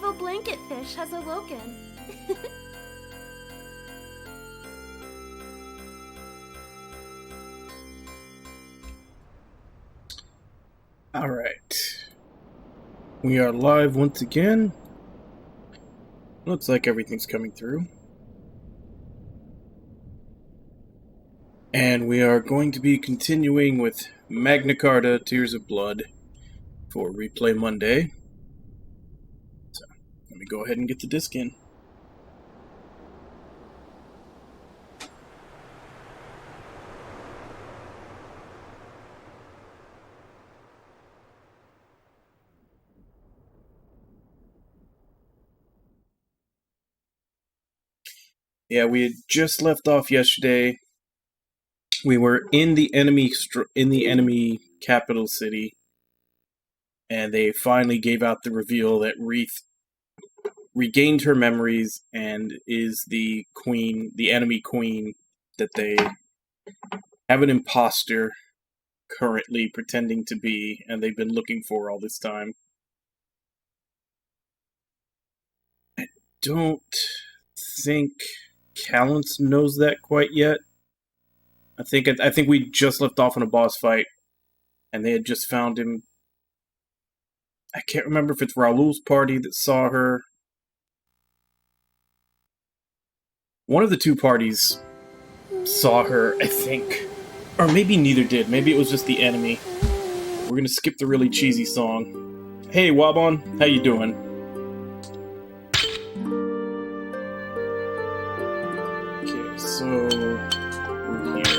evil blanket fish has awoken. Alright. We are live once again. Looks like everything's coming through. And we are going to be continuing with Magna Carta, Tears of Blood for Replay Monday. So, let me go ahead and get the disc in. Yeah, we had just left off yesterday. We were in the enemy capital city, and they finally gave out the reveal that Wreath regained her memories and is the queen, the enemy queen, that they have an imposter currently pretending to be, and they've been looking for all this time. I don't think Callance knows that quite yet. I think we just left off in a boss fight, and they had just found him. I can't remember if it's Raul's party that saw her. One of the two parties saw her, I think. Or maybe neither did. Maybe it was just the enemy. We're gonna skip the really cheesy song. Hey, Wabon, how you doing? Okay, so we're here.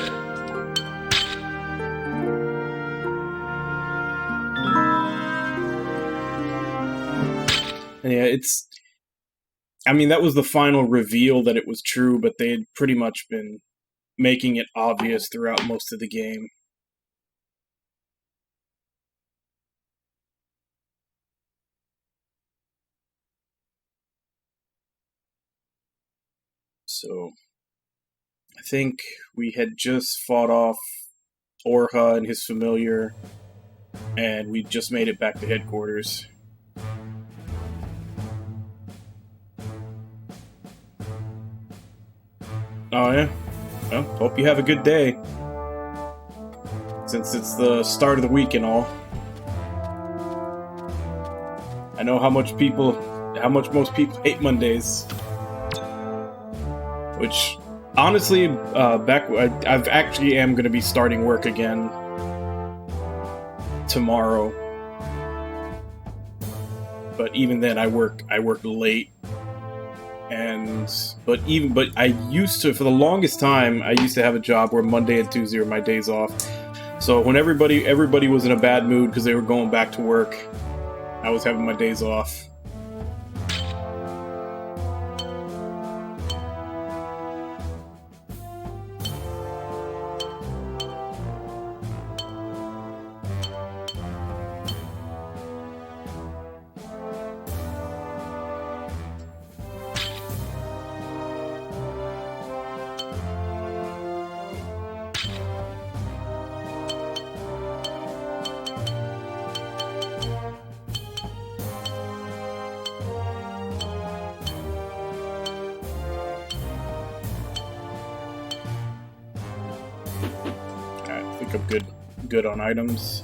And yeah, I mean, that was the final reveal that it was true, but they had pretty much been making it obvious throughout most of the game. So, I think we had just fought off Orha and his familiar, and we just made it back to headquarters. Oh yeah? Well, hope you have a good day. Since it's the start of the week and all. I know how much most people hate Mondays. Which, honestly, I've actually am going to be starting work again tomorrow. But even then, I work late. But I used to, for the longest time, I used to have a job where Monday and Tuesday were my days off. So when everybody was in a bad mood because they were going back to work, I was having my days off. I'm good on items.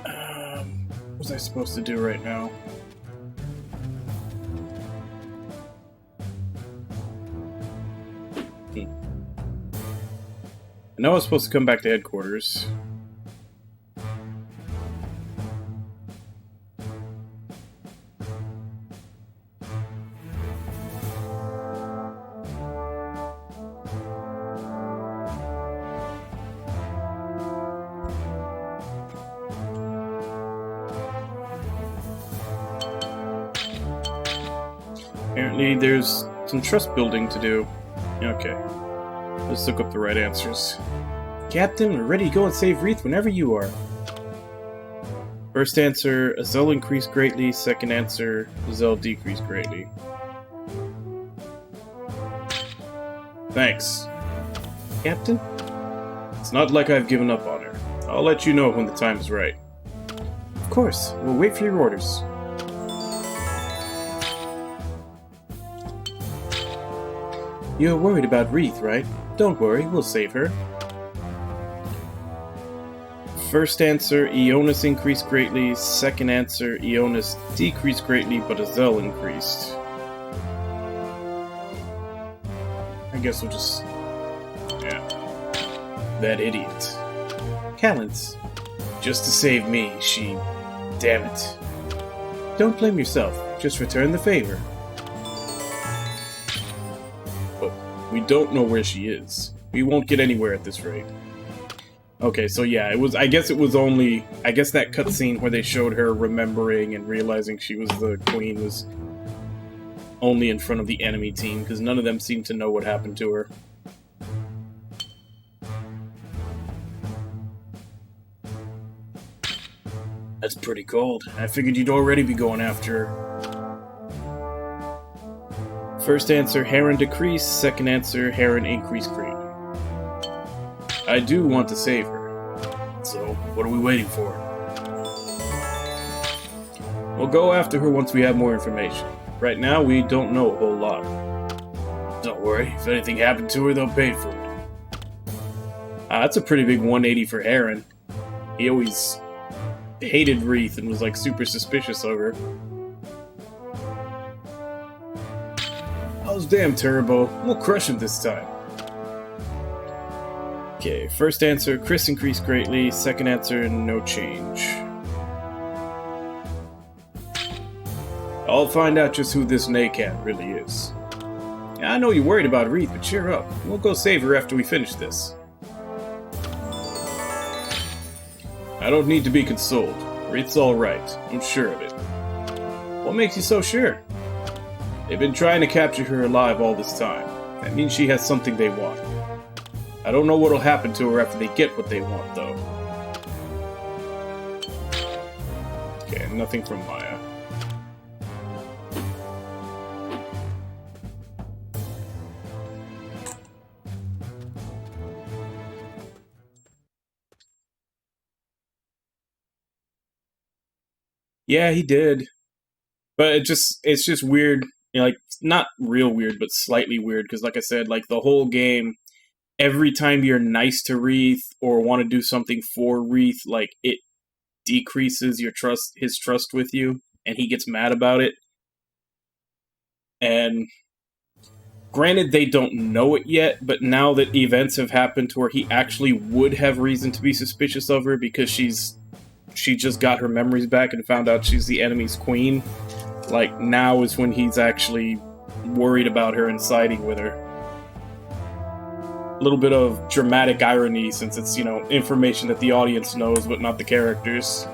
What was I supposed to do right now? I know I was supposed to come back to headquarters. Apparently there's some trust building to do. Okay. Let's look up the right answers. Captain, we're ready to go and save Wreath whenever you are. First answer, Azel increased greatly. Second answer, Azel decreased greatly. Thanks. Captain? It's not like I've given up on her. I'll let you know when the time is right. Of course. We'll wait for your orders. You're worried about Wreath, right? Don't worry, we'll save her. First answer, Ionis increased greatly. Second answer, Ionis decreased greatly, but Azel increased. I guess we'll just... yeah. That idiot. Callens. Just to save me, she... damn it. Don't blame yourself, just return the favor. But we don't know where she is. We won't get anywhere at this rate. Okay, so yeah, it was. I guess it was only. I guess that cutscene where they showed her remembering and realizing she was the queen was only in front of the enemy team, because none of them seemed to know what happened to her. That's pretty cold. I figured you'd already be going after her. First answer, Heron decreased. Second answer, Heron increased greatly. I do want to save her. So, what are we waiting for? We'll go after her once we have more information. Right now, we don't know a whole lot. Don't worry, if anything happened to her, they'll pay for it. That's a pretty big 180 for Heron. He always hated Wreath and was like super suspicious of her. How's damn Turbo? We'll crush him this time. Okay, first answer, Chris increased greatly. Second answer, no change. I'll find out just who this Nakat really is. I know you're worried about Wreath, but cheer up. We'll go save her after we finish this. I don't need to be consoled. Wreath's alright. I'm sure of it. What makes you so sure? They've been trying to capture her alive all this time. That means she has something they want. I don't know what'll happen to her after they get what they want, though. Okay, nothing from Maya. Yeah, he did. But it's just weird. You know, like, not real weird, but slightly weird, because like I said, like, the whole game, every time you're nice to Wreath or want to do something for Wreath, like, it decreases his trust with you, and he gets mad about it. And granted, they don't know it yet, but now that events have happened to where he actually would have reason to be suspicious of her because she just got her memories back and found out she's the enemy's queen, like, now is when he's actually worried about her and siding with her. A little bit of dramatic irony, since it's, you know, information that the audience knows, but not the characters.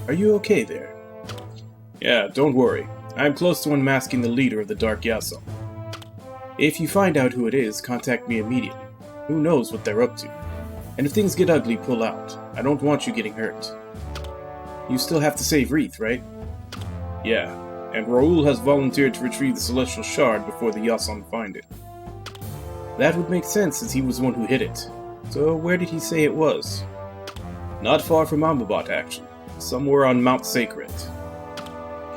Are you okay there? Yeah, don't worry. I'm close to unmasking the leader of the Dark Yasum. If you find out who it is, contact me immediately. Who knows what they're up to? And if things get ugly, pull out. I don't want you getting hurt. You still have to save Wreath, right? Yeah, and Raoul has volunteered to retrieve the Celestial Shard before the Yasum find it. That would make sense, since he was the one who hid it. So where did he say it was? Not far from Ambabat, actually. Somewhere on Mount Sacred.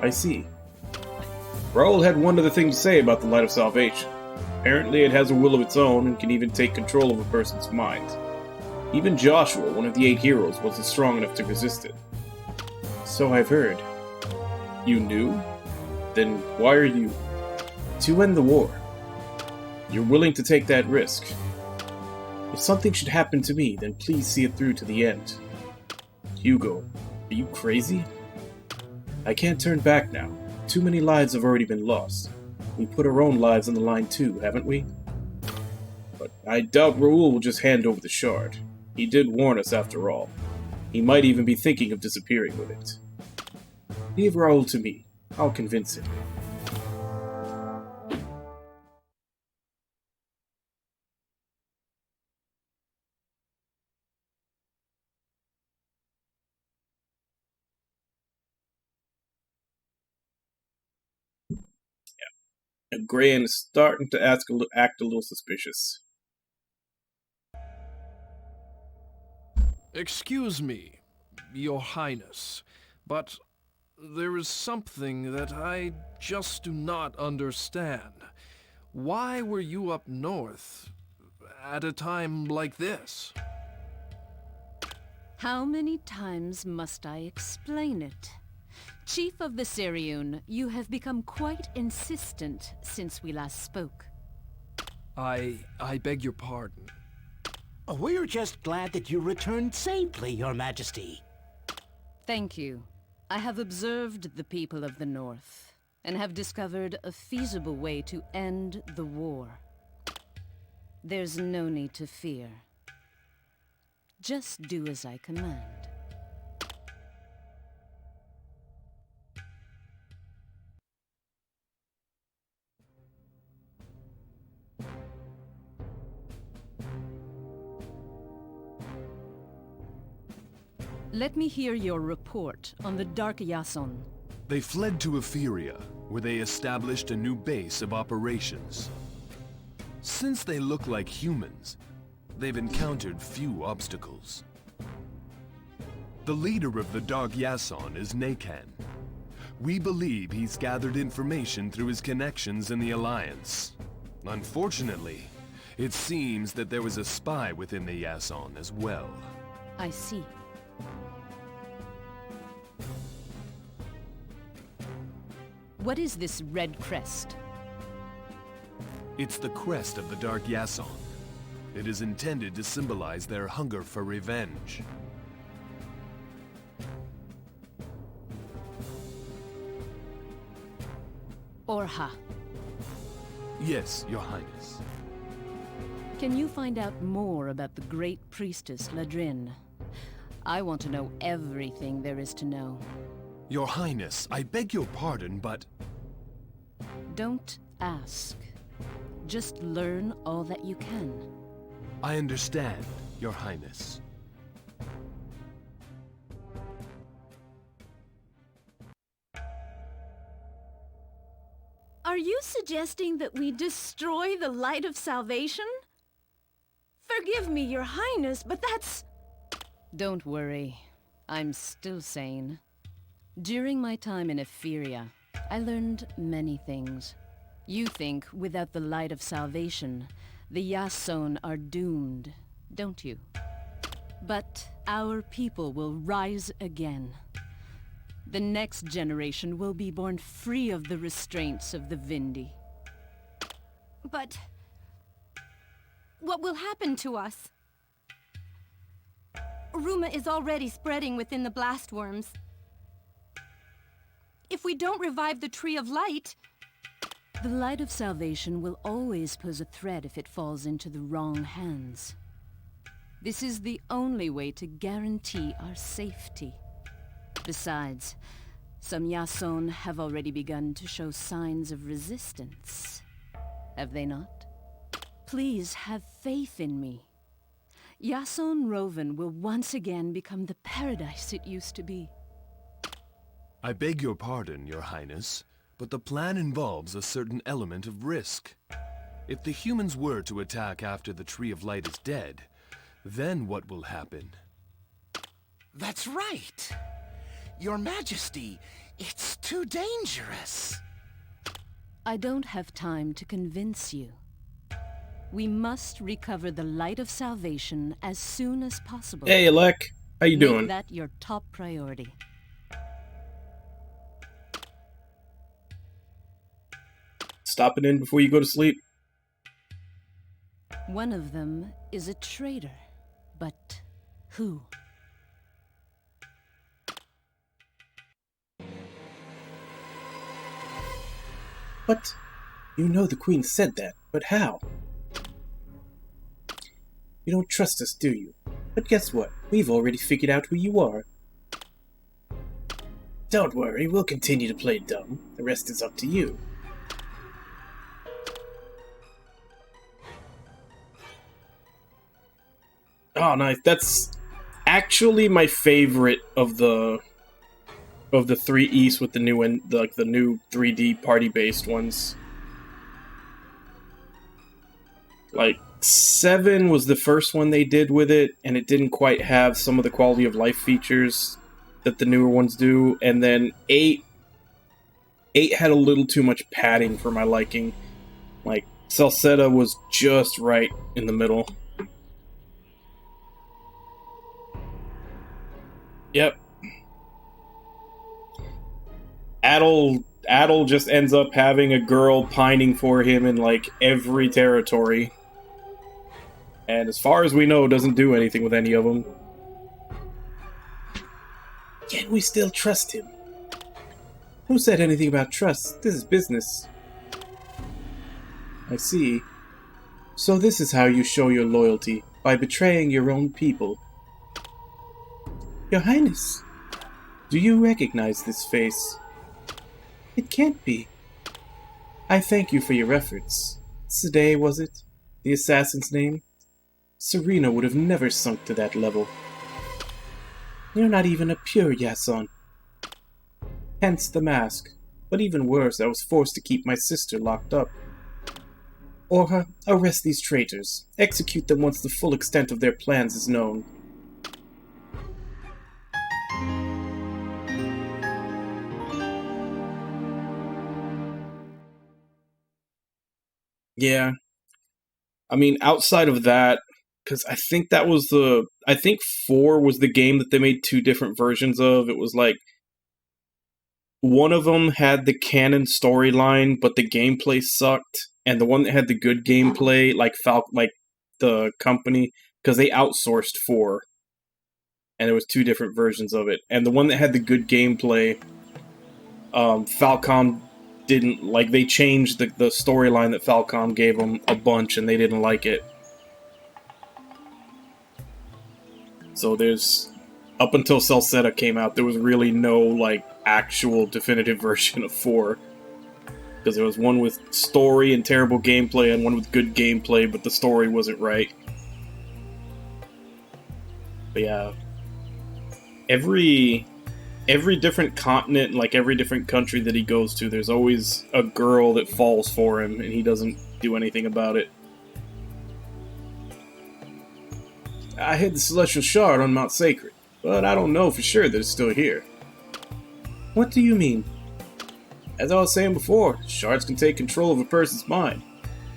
I see. Raoul had one other thing to say about the Light of Salvation. Apparently it has a will of its own and can even take control of a person's mind. Even Joshua, one of the 8 heroes, wasn't strong enough to resist it. So I've heard. You knew? Then why are you... To end the war. You're willing to take that risk. If something should happen to me, then please see it through to the end. Hugo, are you crazy? I can't turn back now. Too many lives have already been lost. We put our own lives on the line too, haven't we? But I doubt Raoul will just hand over the shard. He did warn us after all. He might even be thinking of disappearing with it. Leave Raoul to me. I'll convince him. And Gran is starting to act a little suspicious. Excuse me, Your Highness, but there is something that I just do not understand. Why were you up north at a time like this? How many times must I explain it? Chief of the Siriun, you have become quite insistent since we last spoke. I beg your pardon. We're just glad that you returned safely, Your Majesty. Thank you. I have observed the people of the North, and have discovered a feasible way to end the war. There's no need to fear. Just do as I command. Let me hear your report on the Dark Yason. They fled to Etheria, where they established a new base of operations. Since they look like humans, they've encountered few obstacles. The leader of the Dark Yason is Nakan. We believe he's gathered information through his connections in the Alliance. Unfortunately, it seems that there was a spy within the Yason as well. I see. What is this red crest? It's the crest of the Dark Yason. It is intended to symbolize their hunger for revenge. Orha, Yes, Your Highness. can you find out more about the Great Priestess Ladrin? I want to know everything there is to know. Your Highness, I beg your pardon, but Don't ask. Just learn all that you can. I understand, Your Highness. Are you suggesting that we destroy the light of salvation? Forgive me, Your Highness, but that's... Don't worry. I'm still sane. During my time in Etheria, I learned many things. You think without the light of salvation, the Yason are doomed, don't you? But our people will rise again. The next generation will be born free of the restraints of the Vindi. But... what will happen to us? Rumor is already spreading within the blastworms. If we don't revive the Tree of Light... The light of salvation will always pose a threat if it falls into the wrong hands. This is the only way to guarantee our safety. Besides, some Yason have already begun to show signs of resistance. Have they not? Please have faith in me. Yason Roven will once again become the paradise it used to be. I beg your pardon, Your Highness, but the plan involves a certain element of risk. If the humans were to attack after the Tree of Light is dead, then what will happen? That's right. Your Majesty, it's too dangerous. I don't have time to convince you. We must recover the light of salvation as soon as possible. Hey, Alec. How you doing? Make that your top priority. Stopping in before you go to sleep? One of them is a traitor. But who? What? You know the Queen said that, but how? You don't trust us, do you? But guess what? We've already figured out who you are. Don't worry, we'll continue to play dumb. The rest is up to you. Oh, nice. That's actually my favorite of the 3 East with the new the new 3D party based ones. Like 7 was the first one they did with it, and it didn't quite have some of the quality of life features that the newer ones do. And then 8 had a little too much padding for my liking. Like, Salsetta was just right in the middle. Yep. Adel just ends up having a girl pining for him in, like, every territory. And as far as we know, doesn't do anything with any of them. Can we still trust him? Who said anything about trust? This is business. I see. So this is how you show your loyalty, by betraying your own people. Your Highness, do you recognize this face? It can't be. I thank you for your efforts. Sade, was it? The assassin's name? Serena would have never sunk to that level. You're not even a pure Yason. Hence the mask. But even worse, I was forced to keep my sister locked up. Orha, arrest these traitors. Execute them once the full extent of their plans is known. Yeah. I mean, outside of that, because I think that was I think 4 was the game that they made 2 different versions of. It was like, one of them had the canon storyline, but the gameplay sucked. And the one that had the good gameplay, like the company, because they outsourced 4. And there was 2 different versions of it. And the one that had the good gameplay, Falcom didn't like. They changed the storyline that Falcom gave them a bunch, and they didn't like it. So there's, up until Salsetta came out, there was really no like actual definitive version of 4. Because there was one with story and terrible gameplay, and one with good gameplay, but the story wasn't right. But yeah, every different continent, like every different country that he goes to, there's always a girl that falls for him, and he doesn't do anything about it. I hid the Celestial Shard on Mount Sacred, but I don't know for sure that it's still here. What do you mean? As I was saying before, shards can take control of a person's mind.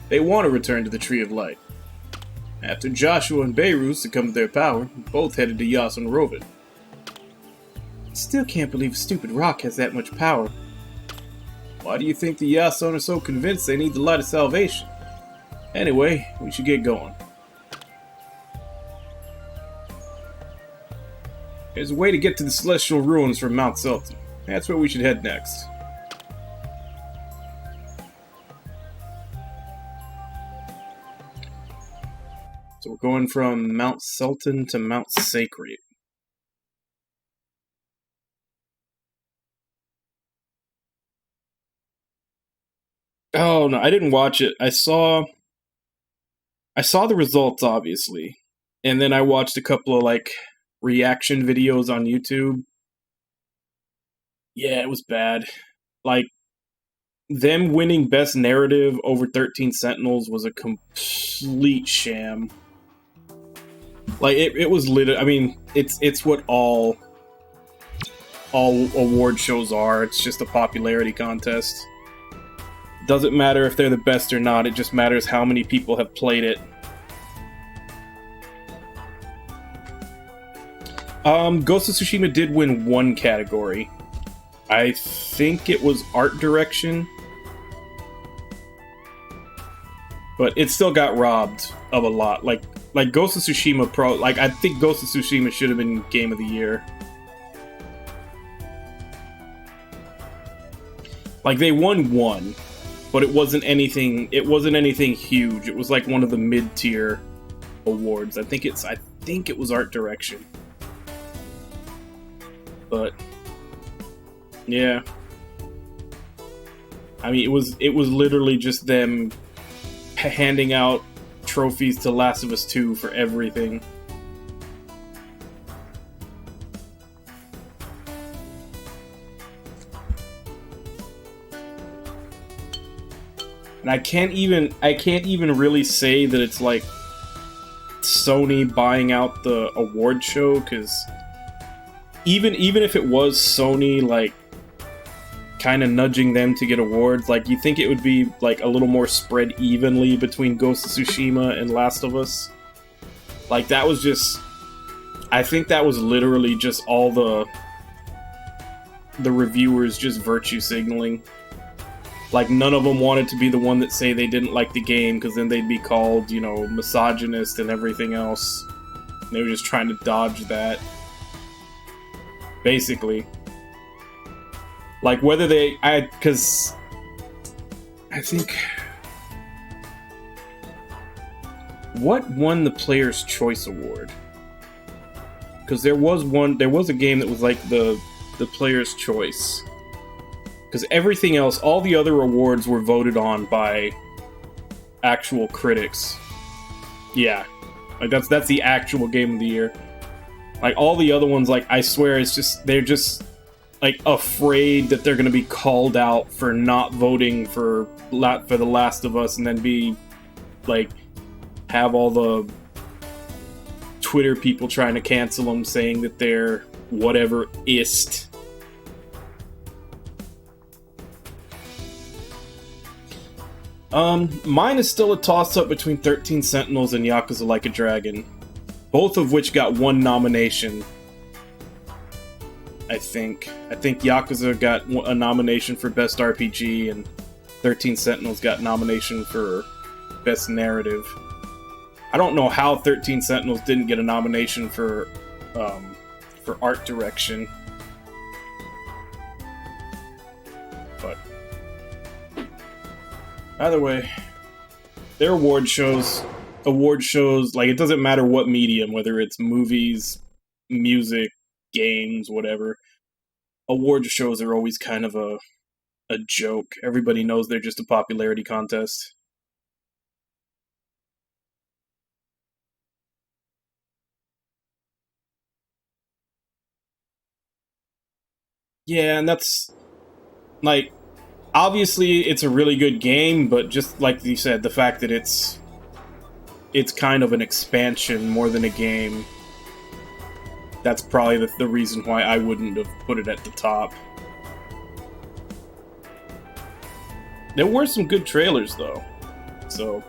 They want to return to the Tree of Light. After Joshua and Beirut succumbed to their power, both headed to Yasun Rovin. Still can't believe stupid rock has that much power. Why do you think the Yasun are so convinced they need the Light of Salvation? Anyway, we should get going. There's a way to get to the Celestial Ruins from Mount Sultan. That's where we should head next. So we're going from Mount Sultan to Mount Sacred. Oh no, I didn't watch it. I saw the results, obviously. And then I watched a couple of like reaction videos on YouTube. Yeah, it was bad. Like, them winning Best Narrative over 13 Sentinels was a complete sham. Like, it was I mean, it's what all award shows are. It's just a popularity contest. Doesn't matter if they're the best or not, it just matters how many people have played it. Ghost of Tsushima did win one category. I think it was art direction. But it still got robbed of a lot. Like Ghost of Tsushima I think Ghost of Tsushima should have been Game of the Year. Like, they won one, but it wasn't anything huge. It was like one of the mid-tier awards. I think it was art direction. But yeah. I mean, it was literally just them handing out trophies to Last of Us 2 for everything. And I can't even really say that it's like Sony buying out the award show, because even if it was Sony like kind of nudging them to get awards, like you think it would be like a little more spread evenly between Ghost of Tsushima and Last of Us. Like that was just, I think that was literally just all the reviewers just virtue signaling. Like, none of them wanted to be the one that say they didn't like the game, because then they'd be called, you know, misogynist and everything else. And they were just trying to dodge that. Basically. Like, whether they... because... I think... What won the Player's Choice Award? Because there was a game that was like the Player's Choice. Because everything else, all the other awards were voted on by actual critics. Yeah. Like, that's the actual game of the year. Like, all the other ones, like, I swear, it's just, they're just, like, afraid that they're gonna be called out for not voting for The Last of Us, and then be, like, have all the Twitter people trying to cancel them, saying that they're whatever-ist. Mine is still a toss-up between 13 Sentinels and Yakuza Like a Dragon. Both of which got one nomination. I think Yakuza got a nomination for Best RPG, and 13 Sentinels got nomination for Best Narrative. I don't know how 13 Sentinels didn't get a nomination for art direction. But either way, their award shows, like, it doesn't matter what medium, whether it's movies, music, games, whatever. Award shows are always kind of a joke. Everybody knows they're just a popularity contest. Yeah, and that's, like, obviously it's a really good game, but just like you said, the fact that it's kind of an expansion more than a game, that's probably the reason why I wouldn't have put it at the top. There were some good trailers, though, so...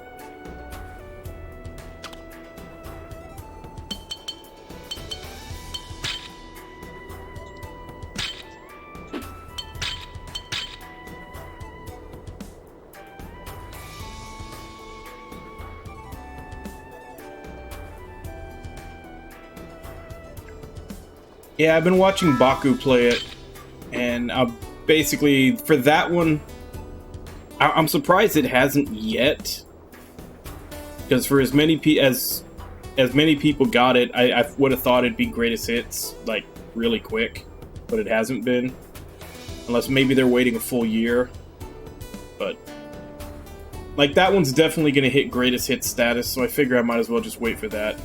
Yeah, I've been watching Baku play it, and basically, for that one, I'm surprised it hasn't yet, because for as many people got it, I would have thought it'd be greatest hits, like, really quick, but it hasn't been, unless maybe they're waiting a full year, but, like, that one's definitely going to hit greatest hits status, so I figure I might as well just wait for that.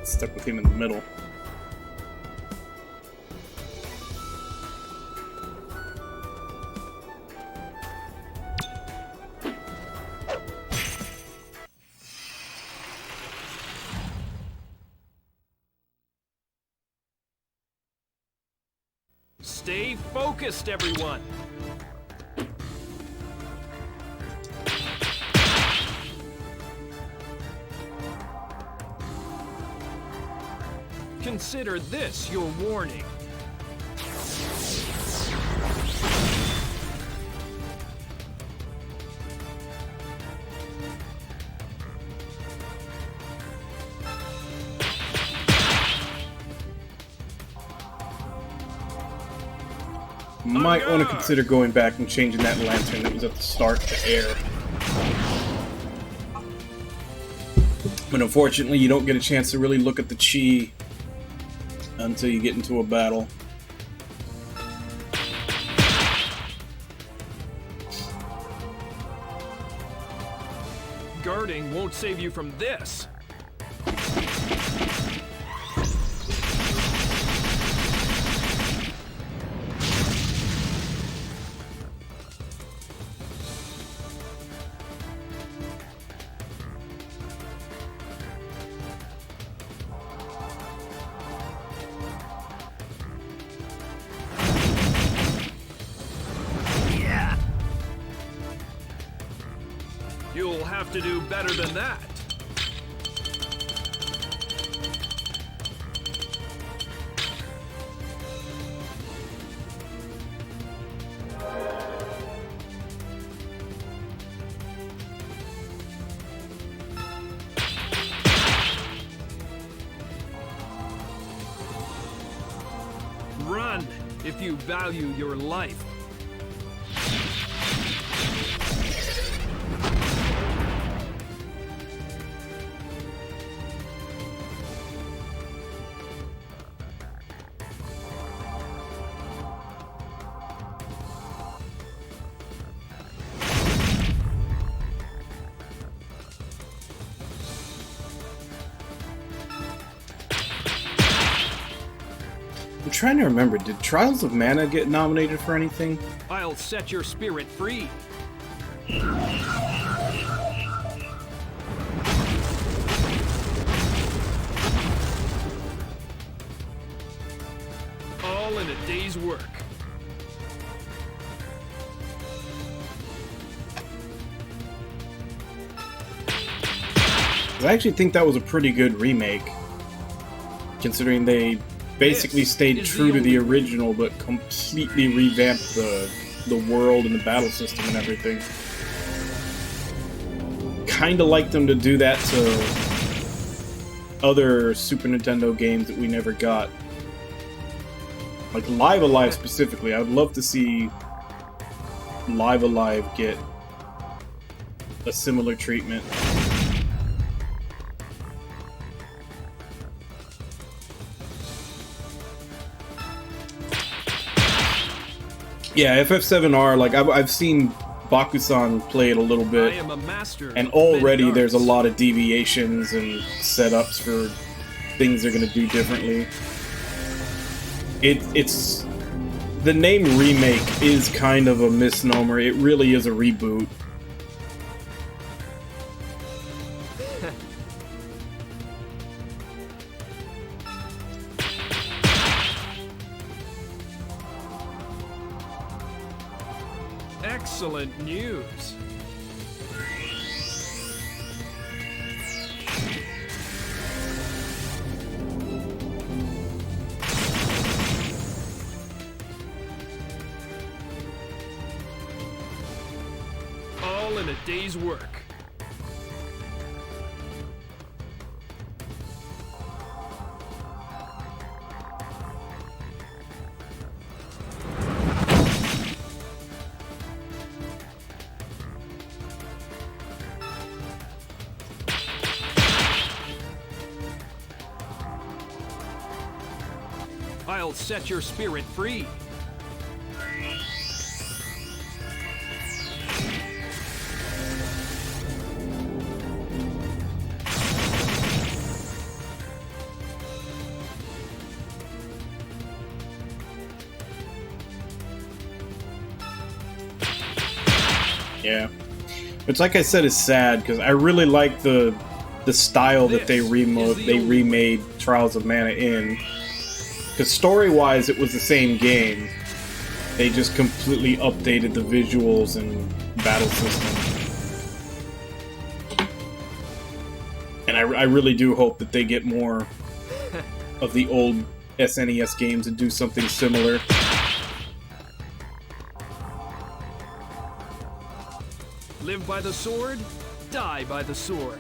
Stuck with him in the middle. Stay focused, everyone! Consider this your warning. Might want to consider going back and changing that lantern that was at the start to air. But unfortunately, you don't get a chance to really look at the chi until you get into a battle. thing won't save you from this. You'll have to do better than that. Run if you value your life. I'm trying to remember, did Trials of Mana get nominated for anything? I'll set your spirit free. All in a day's work. I actually think that was a pretty good remake, considering they basically This stayed is true the to the only- original, but completely revamped the world and the battle system and everything. Kinda like them to do that to other Super Nintendo games that we never got. Like Live Alive specifically, I would love to see Live Alive get a similar treatment. Yeah, FF7R, like, I've seen Bakusan play it a little I bit, am a master. and of already many there's a arts. lot of deviations and setups for things they're gonna do differently. It's... The name remake is kind of a misnomer. It really is a reboot. Excellent news. All in a day's work. I'll set your spirit free. Yeah. It's like I said, it's sad, because I really like the style that they This is the only remade Trials of Mana in. Because story-wise, it was the same game. They just completely updated the visuals and battle system. And I really do hope that they get more of the old SNES games and do something similar. Live by the sword, die by the sword.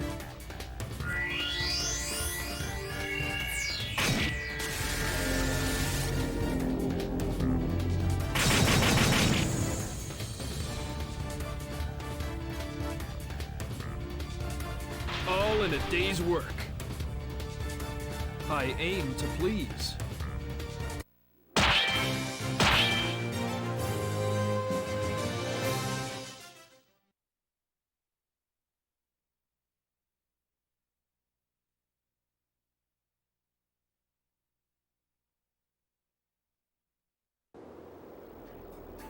All in a day's work. I aim to please.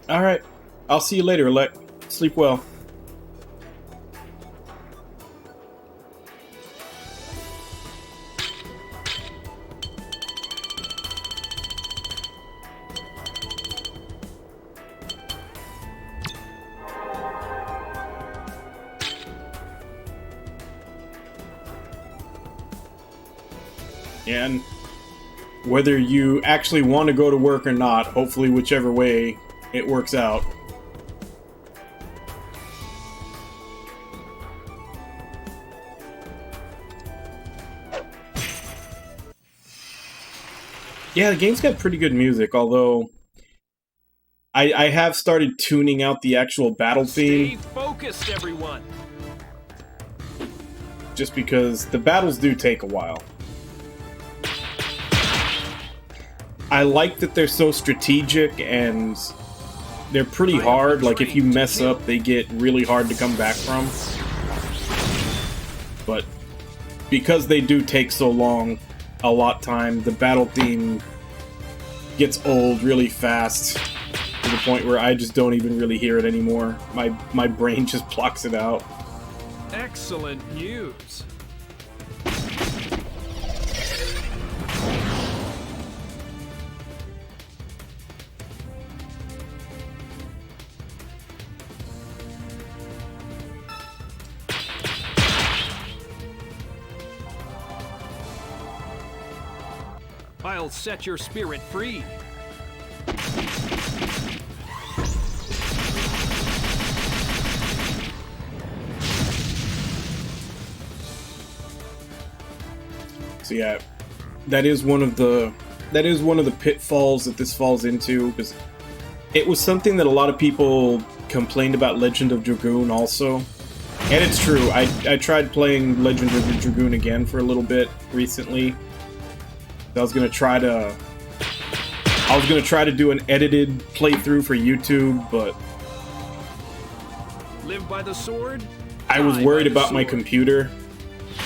Alright. I'll see you later, Alec. Sleep well. And whether you actually want to go to work or not, hopefully whichever way it works out. Yeah, the game's got pretty good music, although I have started tuning out the actual battle theme. Stay focused, everyone. Just because the battles do take a while. I like that they're so strategic and they're pretty hard. Like, if you mess up, they get really hard to come back from. But because they do take so long, a lot time, the battle theme gets old really fast to the point where I just don't even really hear it anymore. My brain just blocks it out. Excellent news. I'll set your spirit free. So yeah, that is one of the pitfalls that this falls into, because it was something that a lot of people complained about Legend of Dragoon also. And it's true. I tried playing Legend of the Dragoon again for a little bit recently. I was gonna try to do an edited playthrough for YouTube, but Live by the sword. I was worried about my computer,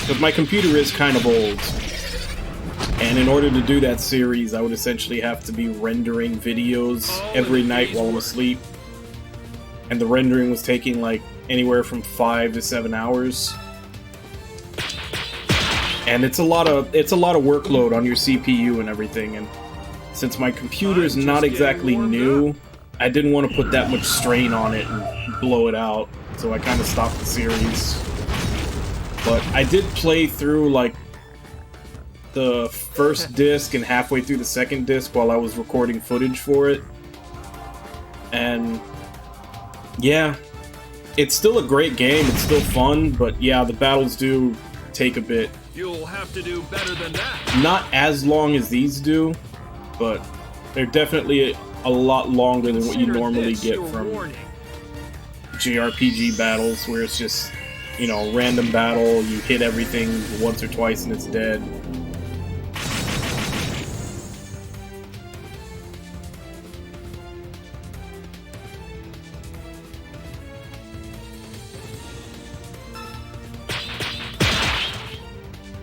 because my computer is kind of old. And in order to do that series, I would essentially have to be rendering videos every night while I'm asleep. And the rendering was taking like anywhere from 5 to 7 hours. And it's a lot of workload on your CPU and everything, and since my computer is not exactly new, I didn't want to put that much strain on it and blow it out, so I kind of stopped the series. But I did play through like the first disc and halfway through the second disc while I was recording footage for it. And yeah, it's still a great game, it's still fun, but yeah, the battles do take a bit. You'll have to do better than that. Not as long as these do, but they're definitely a lot longer than what you normally get from JRPG battles, where it's just, you know, random battle, you hit everything once or twice and it's dead.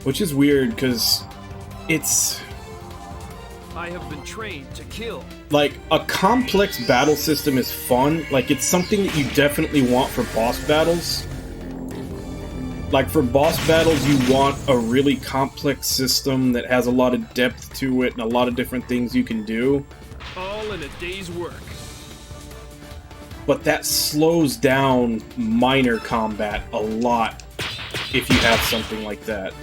Which is weird, because it's... I have been trained to kill. Like, a complex battle system is fun. Like, it's something that you definitely want for boss battles. Like, for boss battles, you want a really complex system that has a lot of depth to it and a lot of different things you can do. All in a day's work. But that slows down minor combat a lot if you have something like that.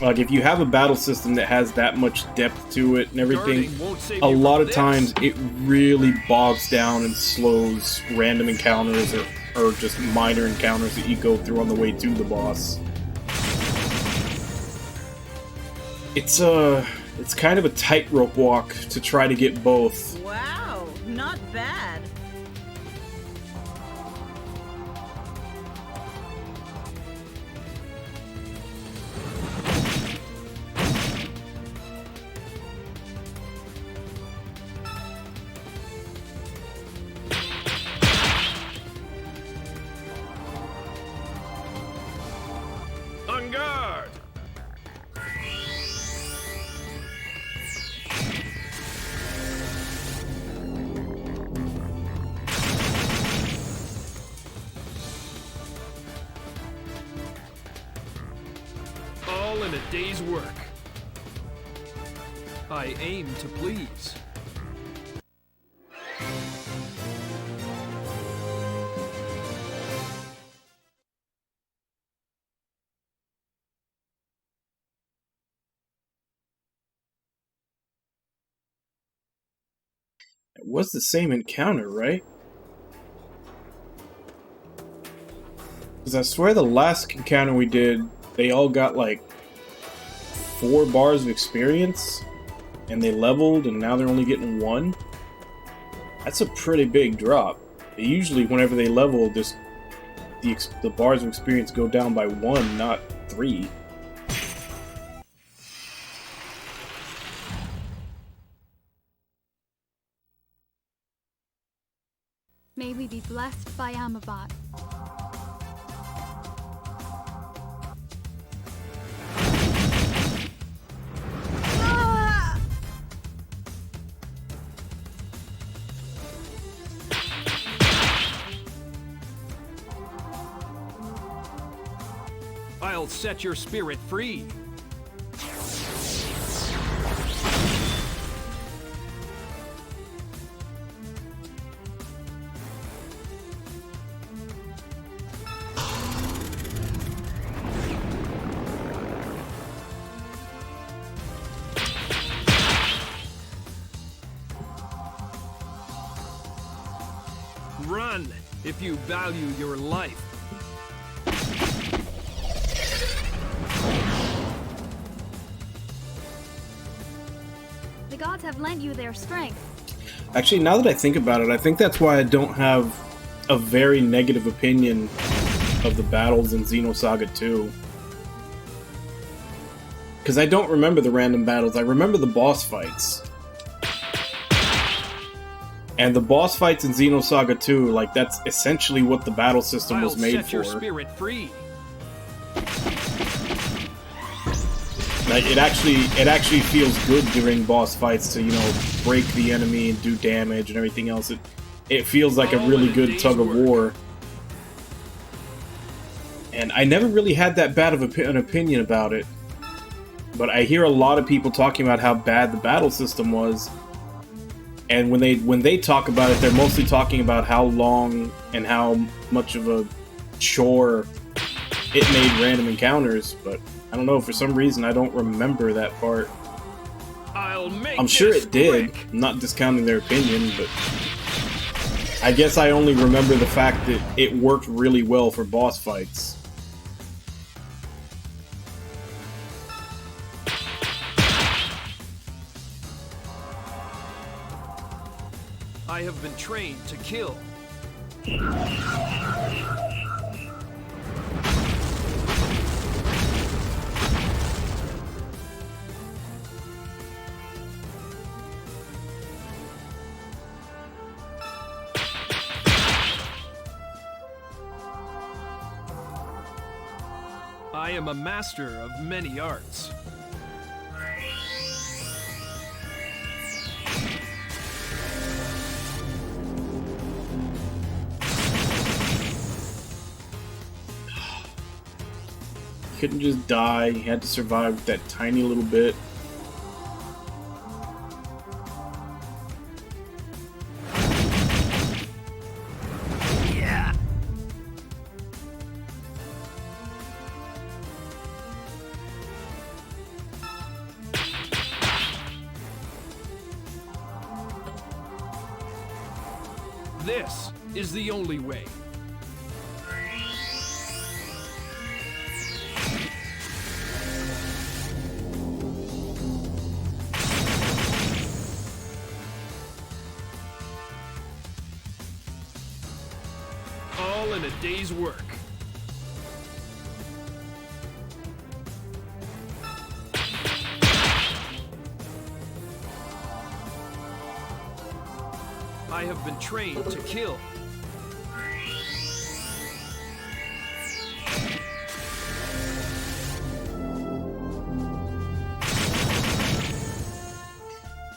Like, if you have a battle system that has that much depth to it and everything, a lot of times it really bogs down and slows random encounters or just minor encounters that you go through on the way to the boss. It's kind of a tightrope walk to try to get both. Wow, not bad. On guard! in a day's work. I aim to please. It was the same encounter, right? Because I swear the last encounter we did, they all got like 4 bars of experience, and they leveled, and now they're only getting 1. That's a pretty big drop. Usually, whenever they level, the bars of experience go down by 1, not 3. May we be blessed by Amavat. I'll set your spirit free. Run, if you value your life. The gods have lent you their strength. Actually, now that I think about it, I think that's why I don't have a very negative opinion of the battles in Xenosaga 2. Because I don't remember the random battles, I remember the boss fights. And the boss fights in Xenosaga 2, like, that's essentially what the battle system was made I'll set your for. spirit free. Like, it actually feels good during boss fights to, you know, break the enemy and do damage and everything else. It feels like a really good tug of war. And I never really had that bad of an opinion about it. But I hear a lot of people talking about how bad the battle system was. And when they talk about it, they're mostly talking about how long and how much of a chore it made random encounters. But I don't know, for some reason I don't remember that part. I'm sure it did. I'm not discounting their opinion, but I guess I only remember the fact that it worked really well for boss fights. I have been trained to kill. I am a master of many arts. Couldn't just die, he had to survive with that tiny little bit. Yeah. This is the only way. All in a day's work. I have been trained to kill.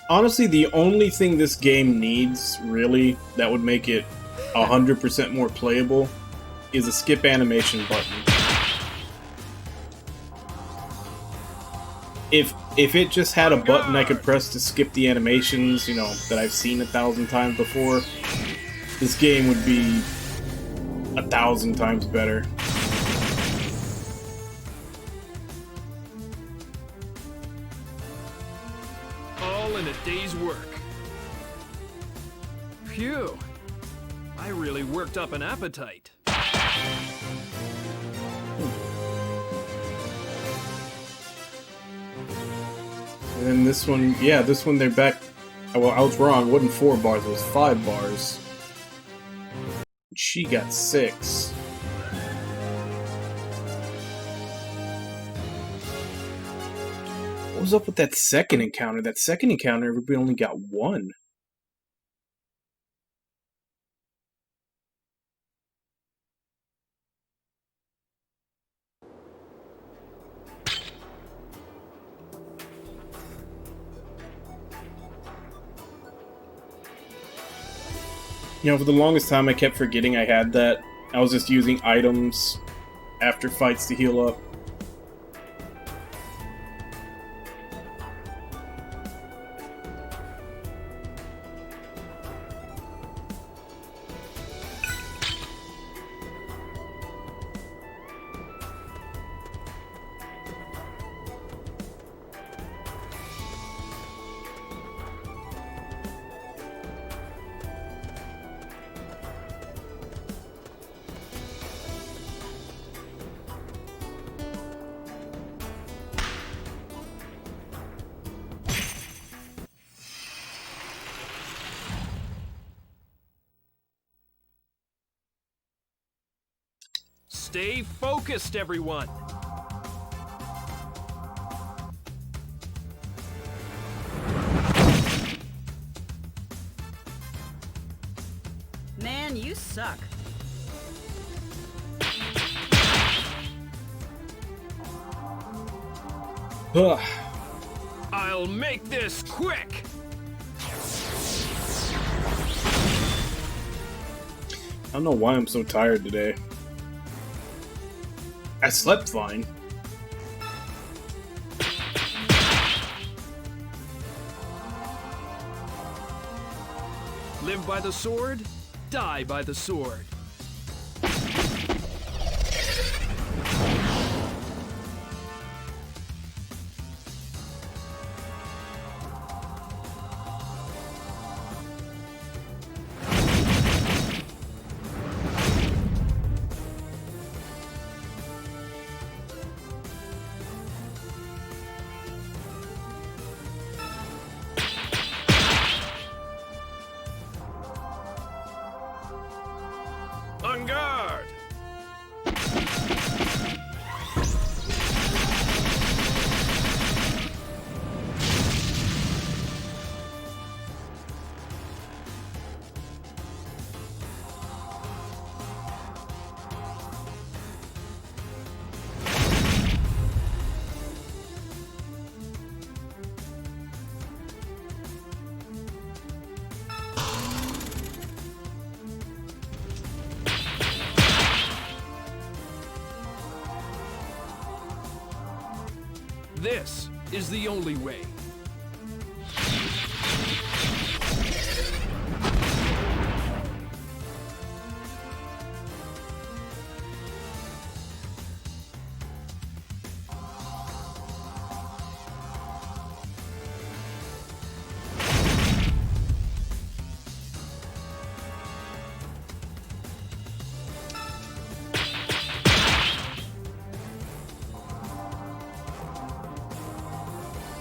Honestly, the only thing this game needs, really, that would make it 100% more playable, is a skip animation button. if it just had a button I could press to skip the animations, you know, that I've seen 1,000 times before, this game would be 1,000 times better. All in a day's work. Phew. I really worked up an appetite. And then this one, yeah, this one they're back. Well, I was wrong. It wasn't 4 bars, it was 5 bars. She got 6. What was up with that second encounter? That second encounter, everybody only got 1. You know, for the longest time I kept forgetting I had that. I was just using items after fights to heal up. Stay focused, everyone! Man, you suck. Ugh. I'll make this quick! I don't know why I'm so tired today. I slept fine. Live by the sword, die by the sword. On guard! This is the only way.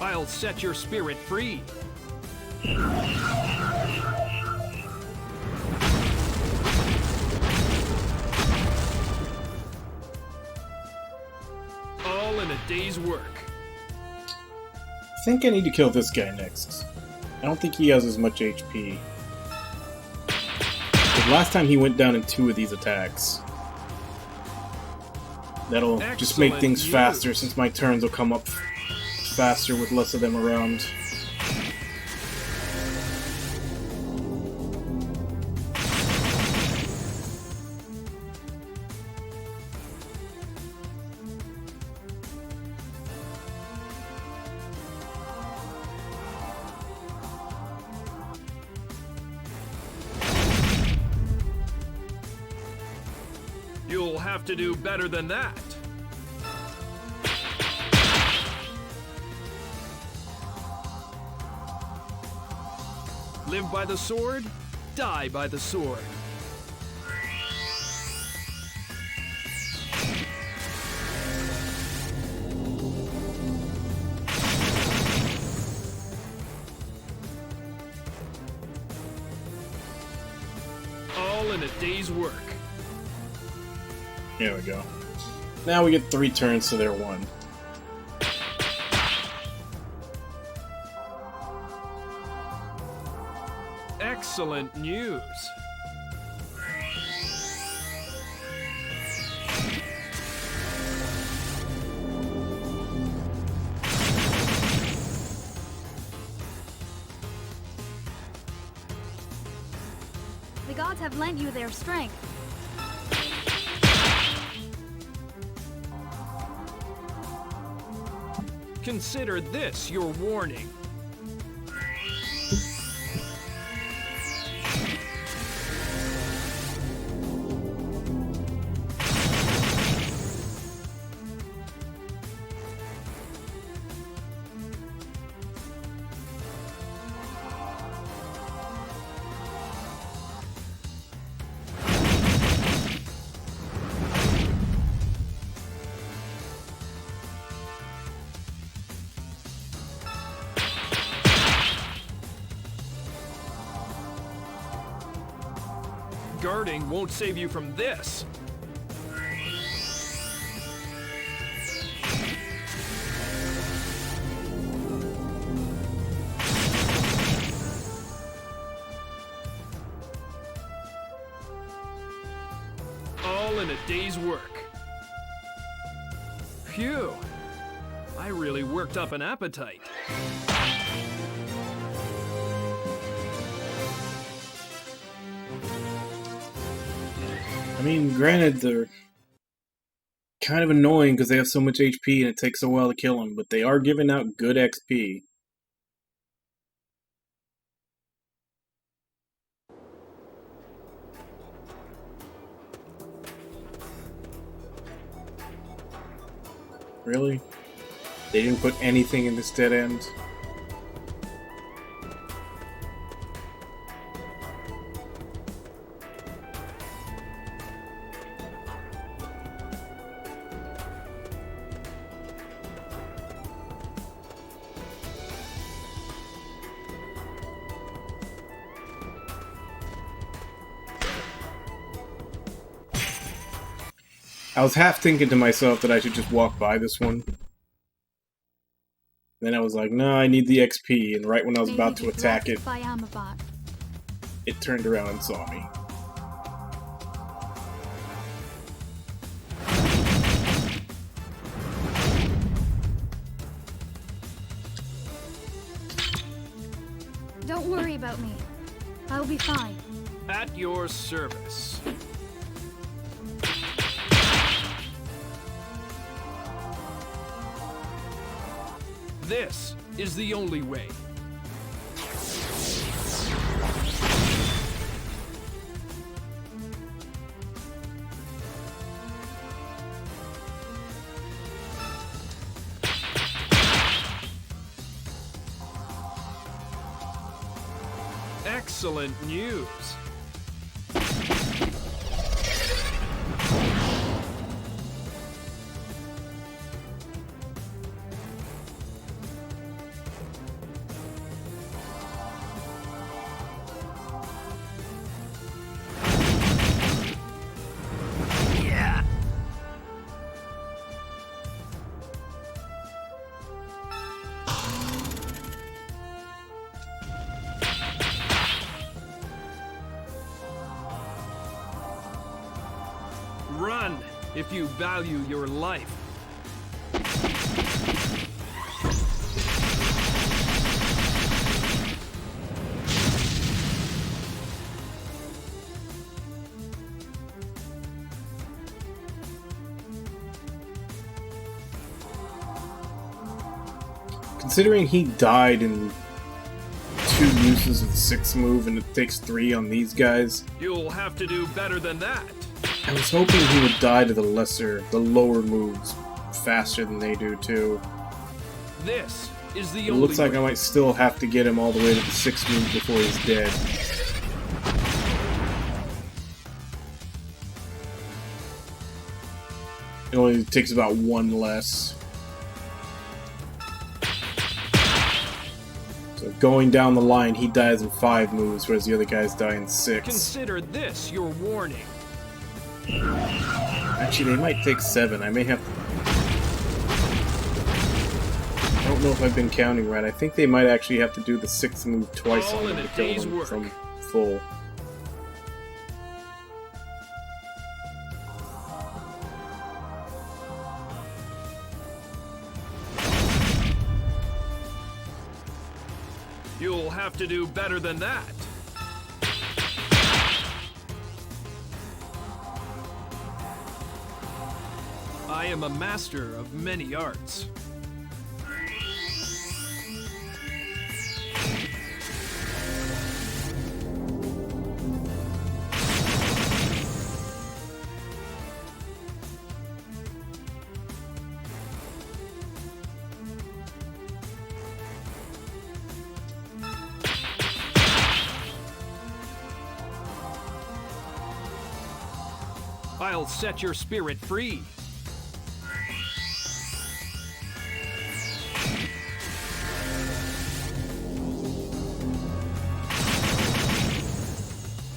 I'll set your spirit free. All in a day's work. I think I need to kill this guy next. I don't think he has as much HP. But last time he went down in 2 of these attacks. That'll just make things faster since my turns will come up faster with less of them around. have to do better than that. Live by the sword, die by the sword. All in a day's work. There we go. Now we get 3 turns to their 1. Excellent news. The gods have lent you their strength. Consider this your warning. Guarding won't save you from this. All in a day's work. Phew. I really worked up an appetite. I mean, granted, they're kind of annoying because they have so much HP and it takes a while to kill them, but they are giving out good XP. Really? They didn't put anything in this dead end? I was half thinking to myself that I should just walk by this one. Then I was like, no, I need the XP, and right when I was about to attack it, it turned around and saw me. Don't worry about me. I'll be fine. At your service. This is the only way. Excellent news. Run, if you value your life. Considering he died in 2 uses of the 6th move and it takes 3 on these guys. You'll have to do better than that. I was hoping he would die to the lower moves faster than they do too. This is the It only looks like way. I might still have to get him all the way to the 6th move before he's dead. It only takes about 1 less. So going down the line, he dies in 5 moves, whereas the other guys die in 6. Consider this your warning. Actually, they might take 7. I may have... I don't know if I've been counting right. I think they might actually have to do the 6th move twice All on in them a to kill day's them work. from full. You'll have to do better than that. I am a master of many arts. I'll set your spirit free.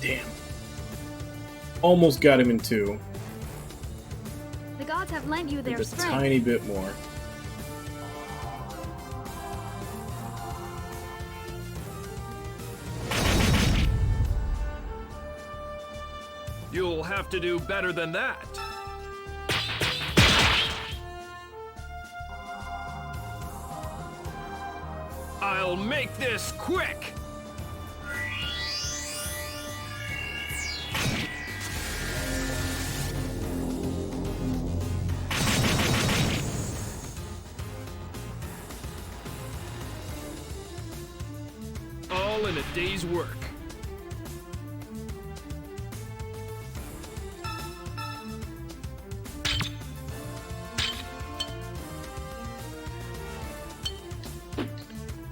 Damn. Almost got him in 2. The gods have lent you their Just a strength. tiny bit more. You'll have to do better than that. I'll make this quick! All in a day's work.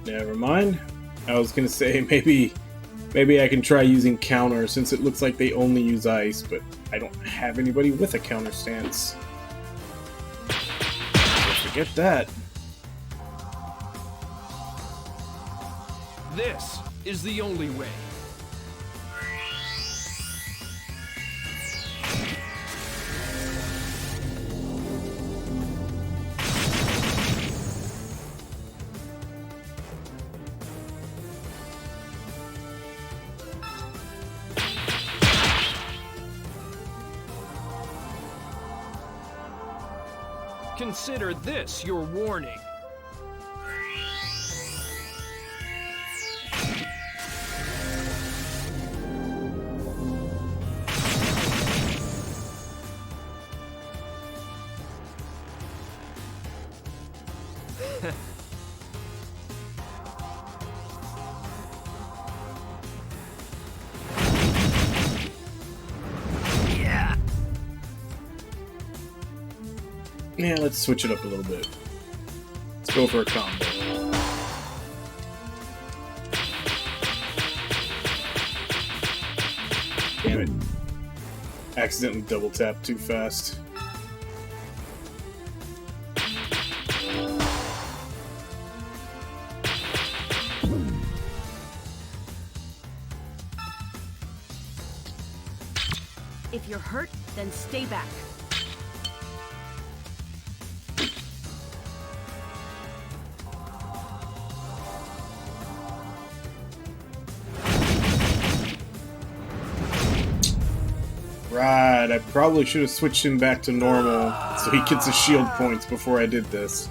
Never mind. I was gonna say maybe I can try using counter since it looks like they only use ice, but I don't have anybody with a counter stance. So forget that. This is the only way. Consider this your warning. Yeah, let's switch it up a little bit. Let's go for a combo. Damn it. Accidentally double tapped too fast. If you're hurt, then stay back. Right, I probably should have switched him back to normal so he gets his shield points before I did this.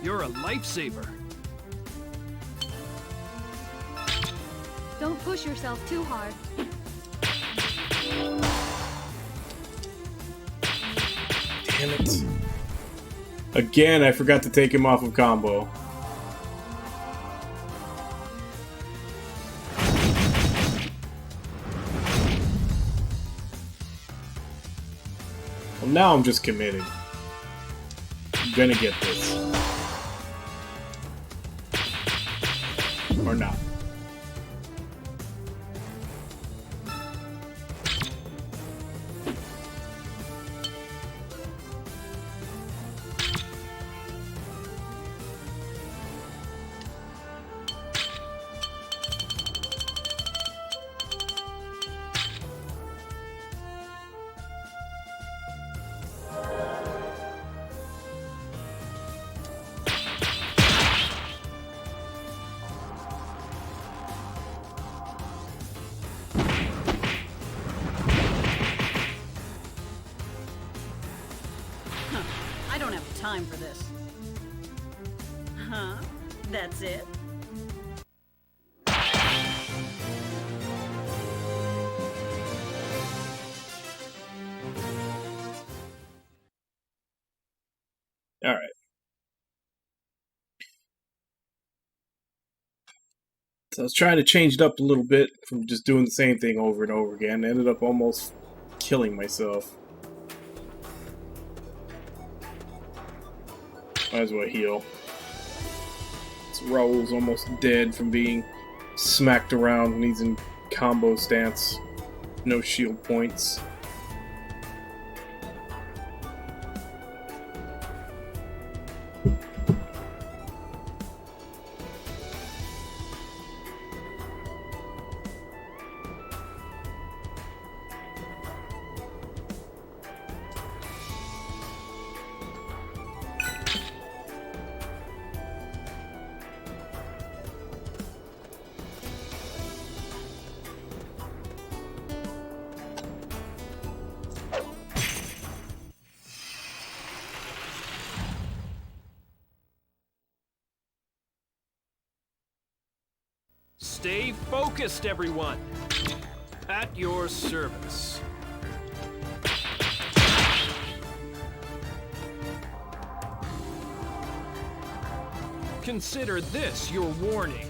You're a lifesaver. Don't push yourself too hard. Damn it. Again, I forgot to take him off of combo. Well, now I'm just committed. I'm gonna get this. Or not. I don't have time for this. Huh? That's it? Alright. So I was trying to change it up a little bit from just doing the same thing over and over again. I ended up almost killing myself. Might as well heal. So Raul's almost dead from being smacked around when he's in combo stance. No shield points. Stay focused, everyone. At your service. Consider this your warning.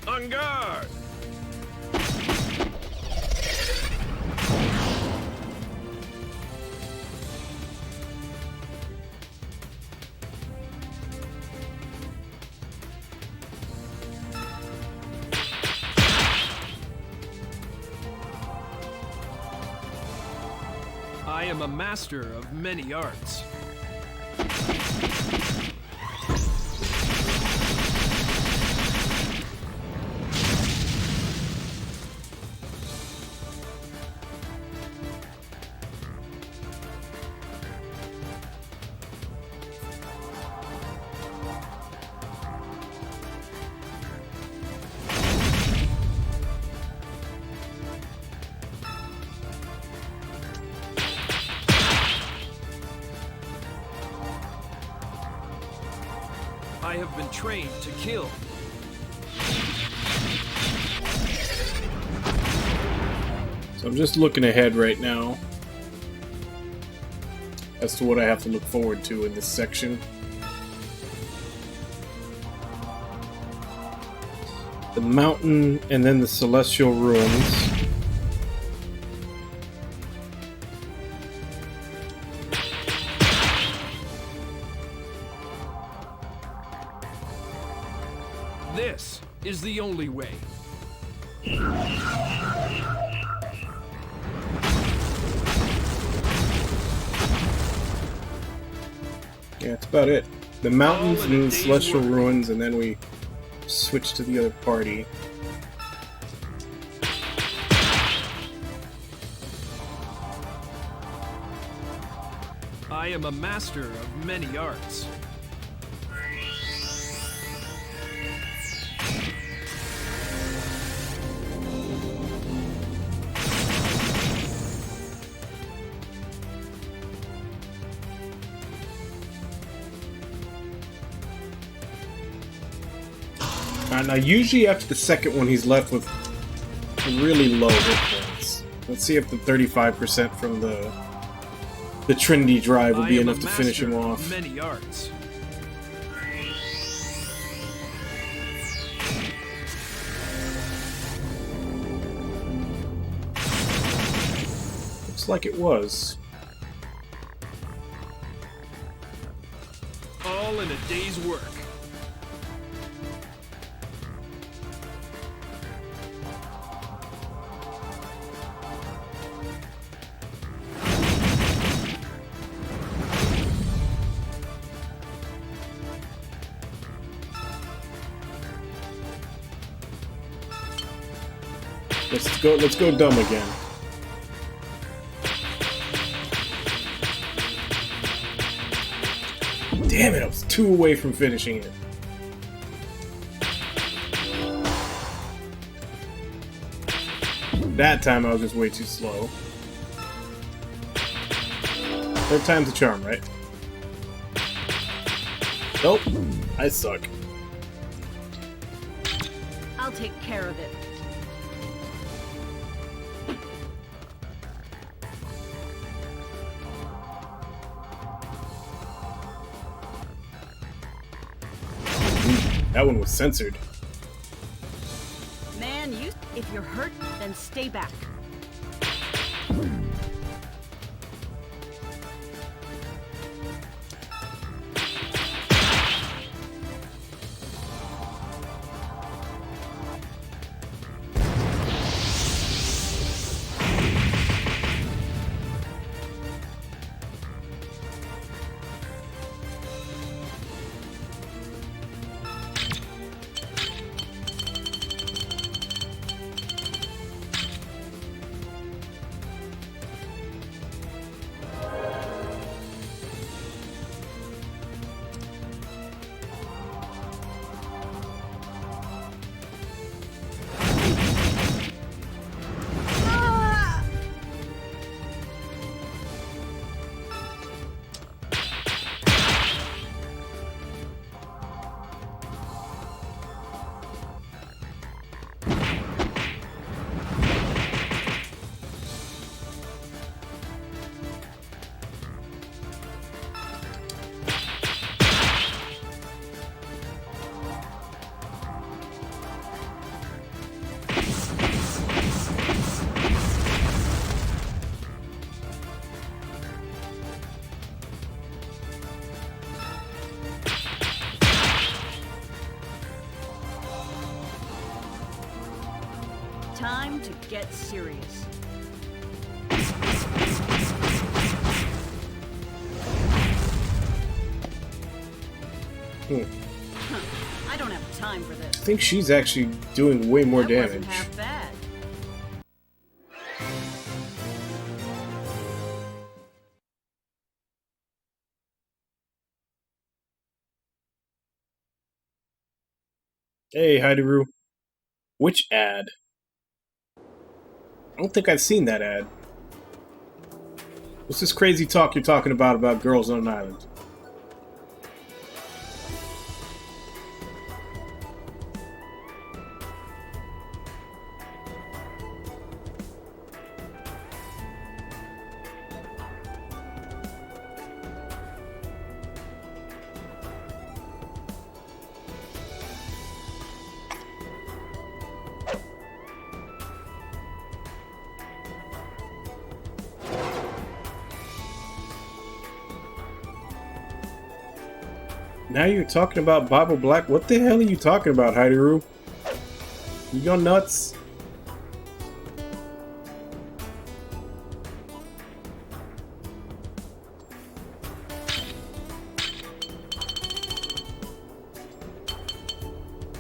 On guard! I am a master of many arts. I have been trained to kill. So I'm just looking ahead right now as to what I have to look forward to in this section. The mountain and then the celestial ruins. This is the only way. Yeah, that's about it. The mountains and the celestial ruins, and then we switch to the other party. I am a master of many arts. Now, usually after the second one, he's left with really low hit points. Let's see if the 35% from the Trinity Drive will be enough to finish him off. Many arts. Looks like it was. All in a day's work. Let's go dumb again. Damn it, I was 2 away from finishing it. That time I was just way too slow. 3rd time's a charm, right? Nope. I suck. I'll take care of it. That one was censored. Man, if you're hurt, then stay back. Time to get serious. I don't have time for this. I think she's actually doing way more That damage. wasn't half bad. Hey, Haideru. Which ad? I don't think I've seen that ad. What's this crazy talk you're talking about girls on an island? Now you're talking about Bible Black? What the hell are you talking about, Haideru? You gone nuts?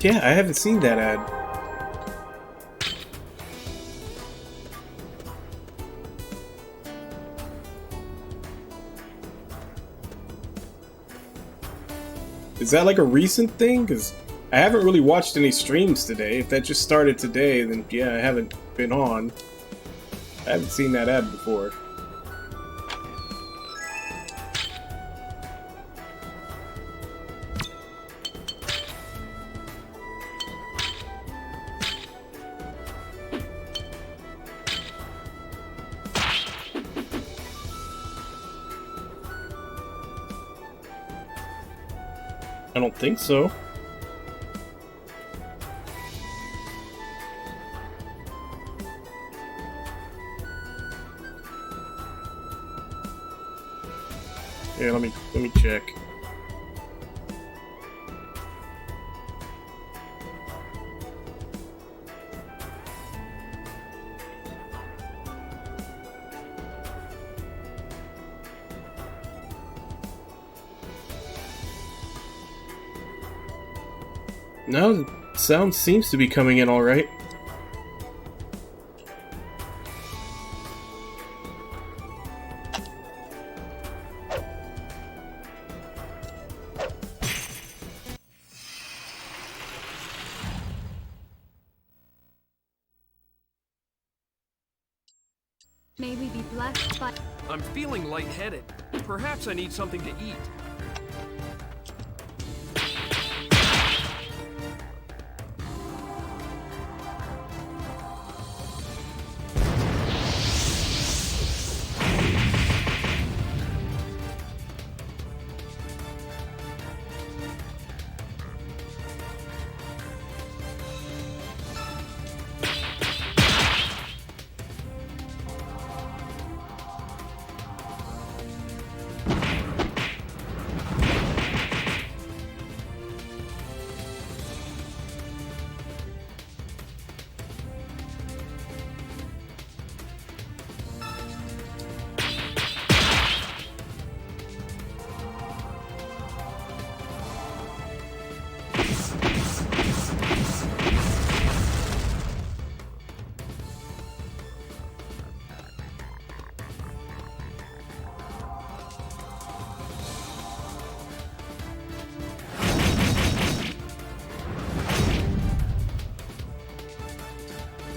Yeah, I haven't seen that ad. Is that like a recent thing? Because I haven't really watched any streams today. If that just started today, then yeah, I haven't been on. I haven't seen that ad before. I don't think so. Yeah, let me check. No, the sound seems to be coming in all right. May we be blessed by... I'm feeling lightheaded. Perhaps I need something to eat.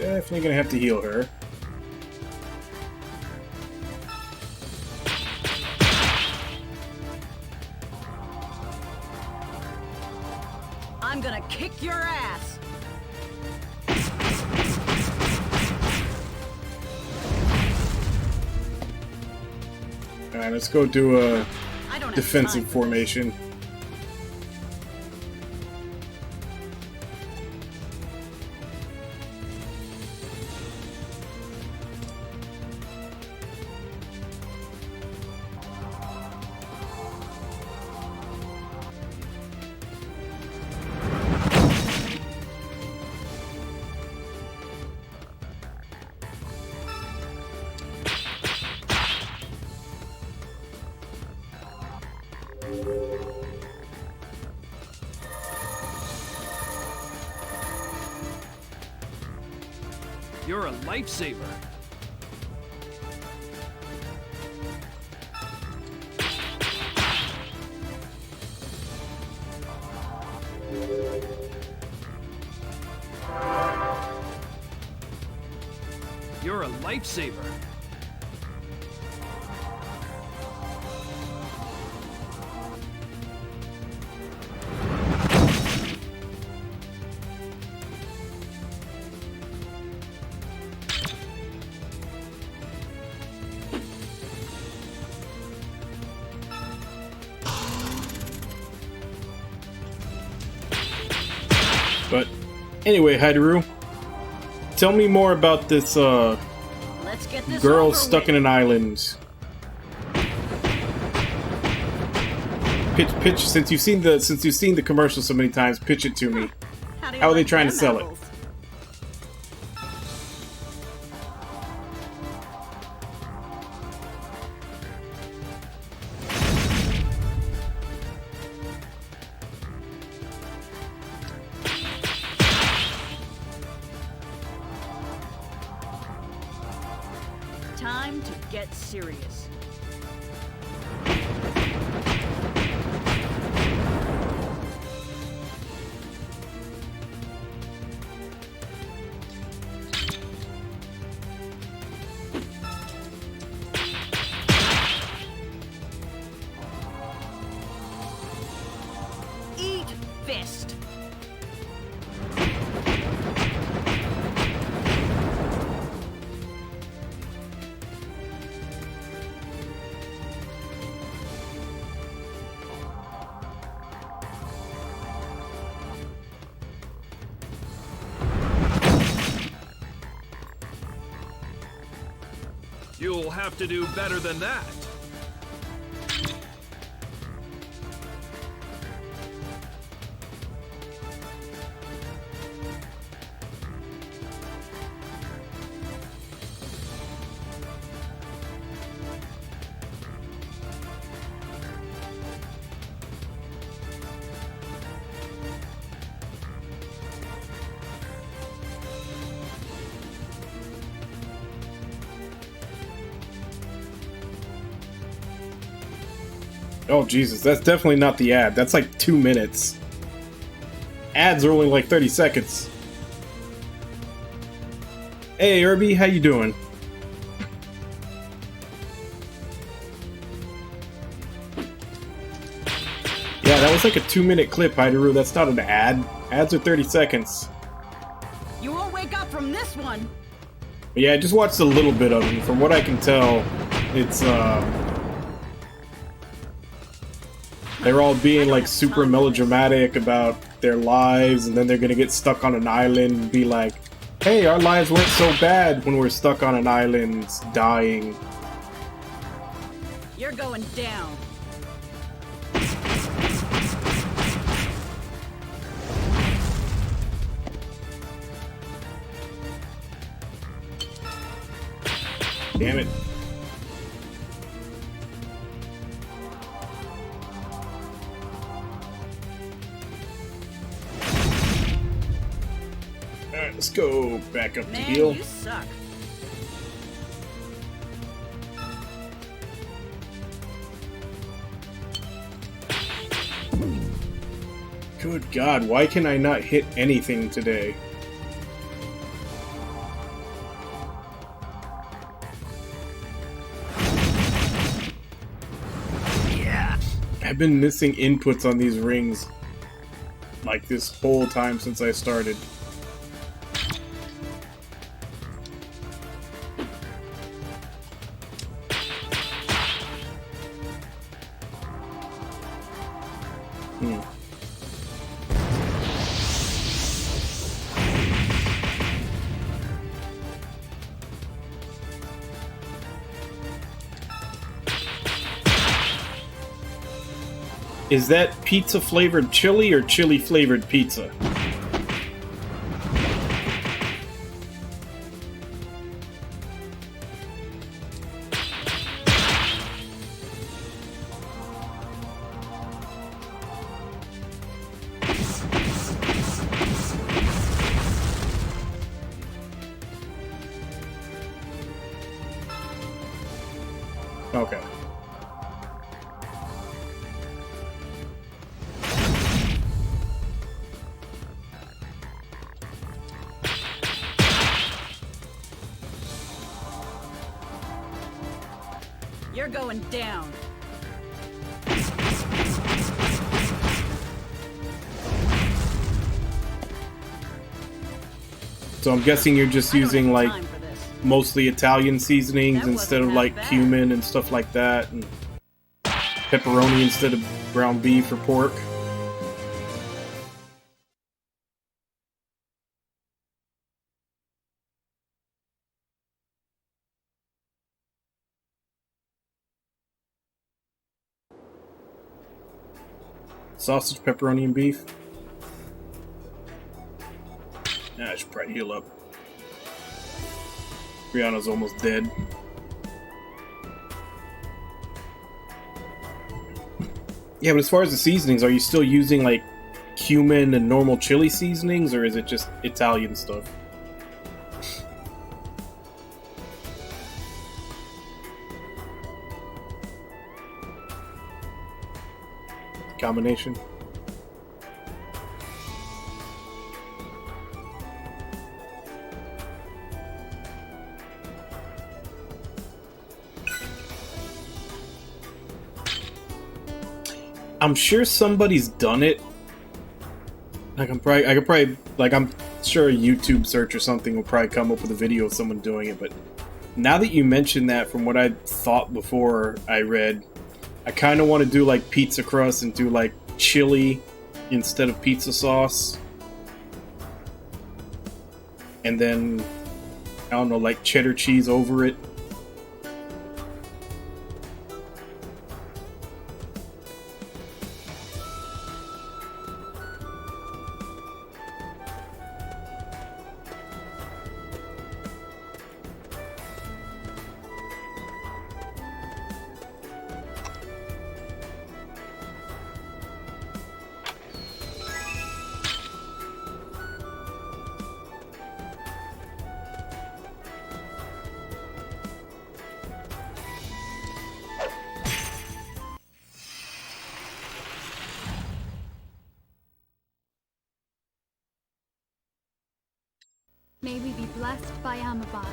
Definitely gonna have to heal her. I'm gonna kick your ass. Alright, let's go do a I don't have defensive time for formation. You're a lifesaver. You're a lifesaver. But anyway, Haideru, tell me more about this Let's get this girl over stuck with. in an island. Pitch since you've seen the commercial so many times, pitch it to me. do you How are they like trying to them sell it? apples? Time to get serious. best. You'll have to do better than that. Oh, Jesus, that's definitely not the ad. That's like 2 minutes. Ads are only like 30 seconds. Hey, Irby, how you doing? Yeah, that was like a 2-minute clip, Haidaru. That's not an ad. Ads are 30 seconds. You won't wake up from this one. But yeah, I just watched a little bit of it. From what I can tell, it's, they're all being like super melodramatic about their lives, and then they're gonna get stuck on an island and be like, hey, our lives weren't so bad when we're stuck on an island dying. You're going down. Damn it. Alright, let's go back up to Man, heal. you suck. Good God, why can I not hit anything today? I've been missing inputs on these rings like this whole time since I started. Is that pizza flavored chili or chili flavored pizza? Okay. You're going down. So I'm guessing you're just I don't using have like time for this. mostly Italian seasonings That instead wasn't of that like bad. cumin and stuff like that, and pepperoni instead of ground beef or pork. Sausage, pepperoni, and beef. I should probably heal up. Brianna's almost dead. Yeah, but as far as the seasonings, are you still using like cumin and normal chili seasonings, or is it just Italian stuff? Combination. I'm sure somebody's done it, Like I could probably, like I'm sure a YouTube search or something will probably come up with a video of someone doing it, but now that you mention that, from what I thought before I read, I kind of want to do like pizza crust and do like chili instead of pizza sauce. And then, I don't know, like cheddar cheese over it. May we be blessed by Amabad.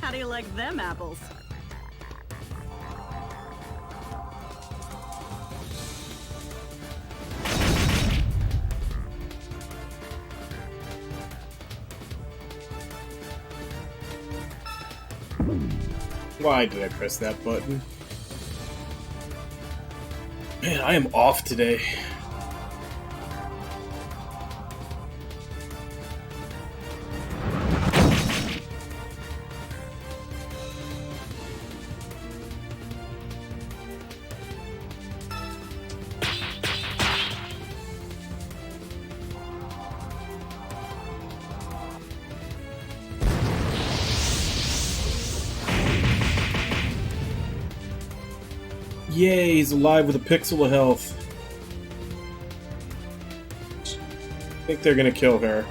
How do you like them apples? Why did I press that button? Man, I am off today. Yay, he's alive with a pixel of health. I think they're gonna kill her.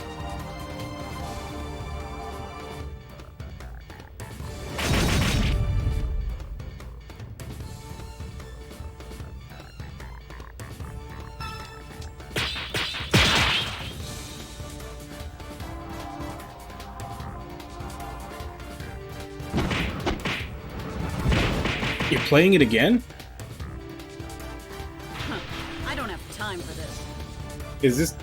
You're playing it again? I don't have time for this. Is this...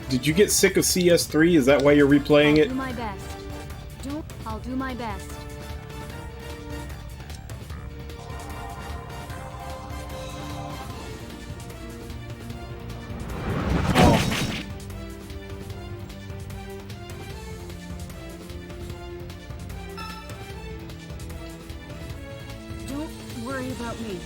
Did you get sick of CS3? Is that why you're replaying I'll it? do my best. I'll do my best. Oh. Don't worry about me.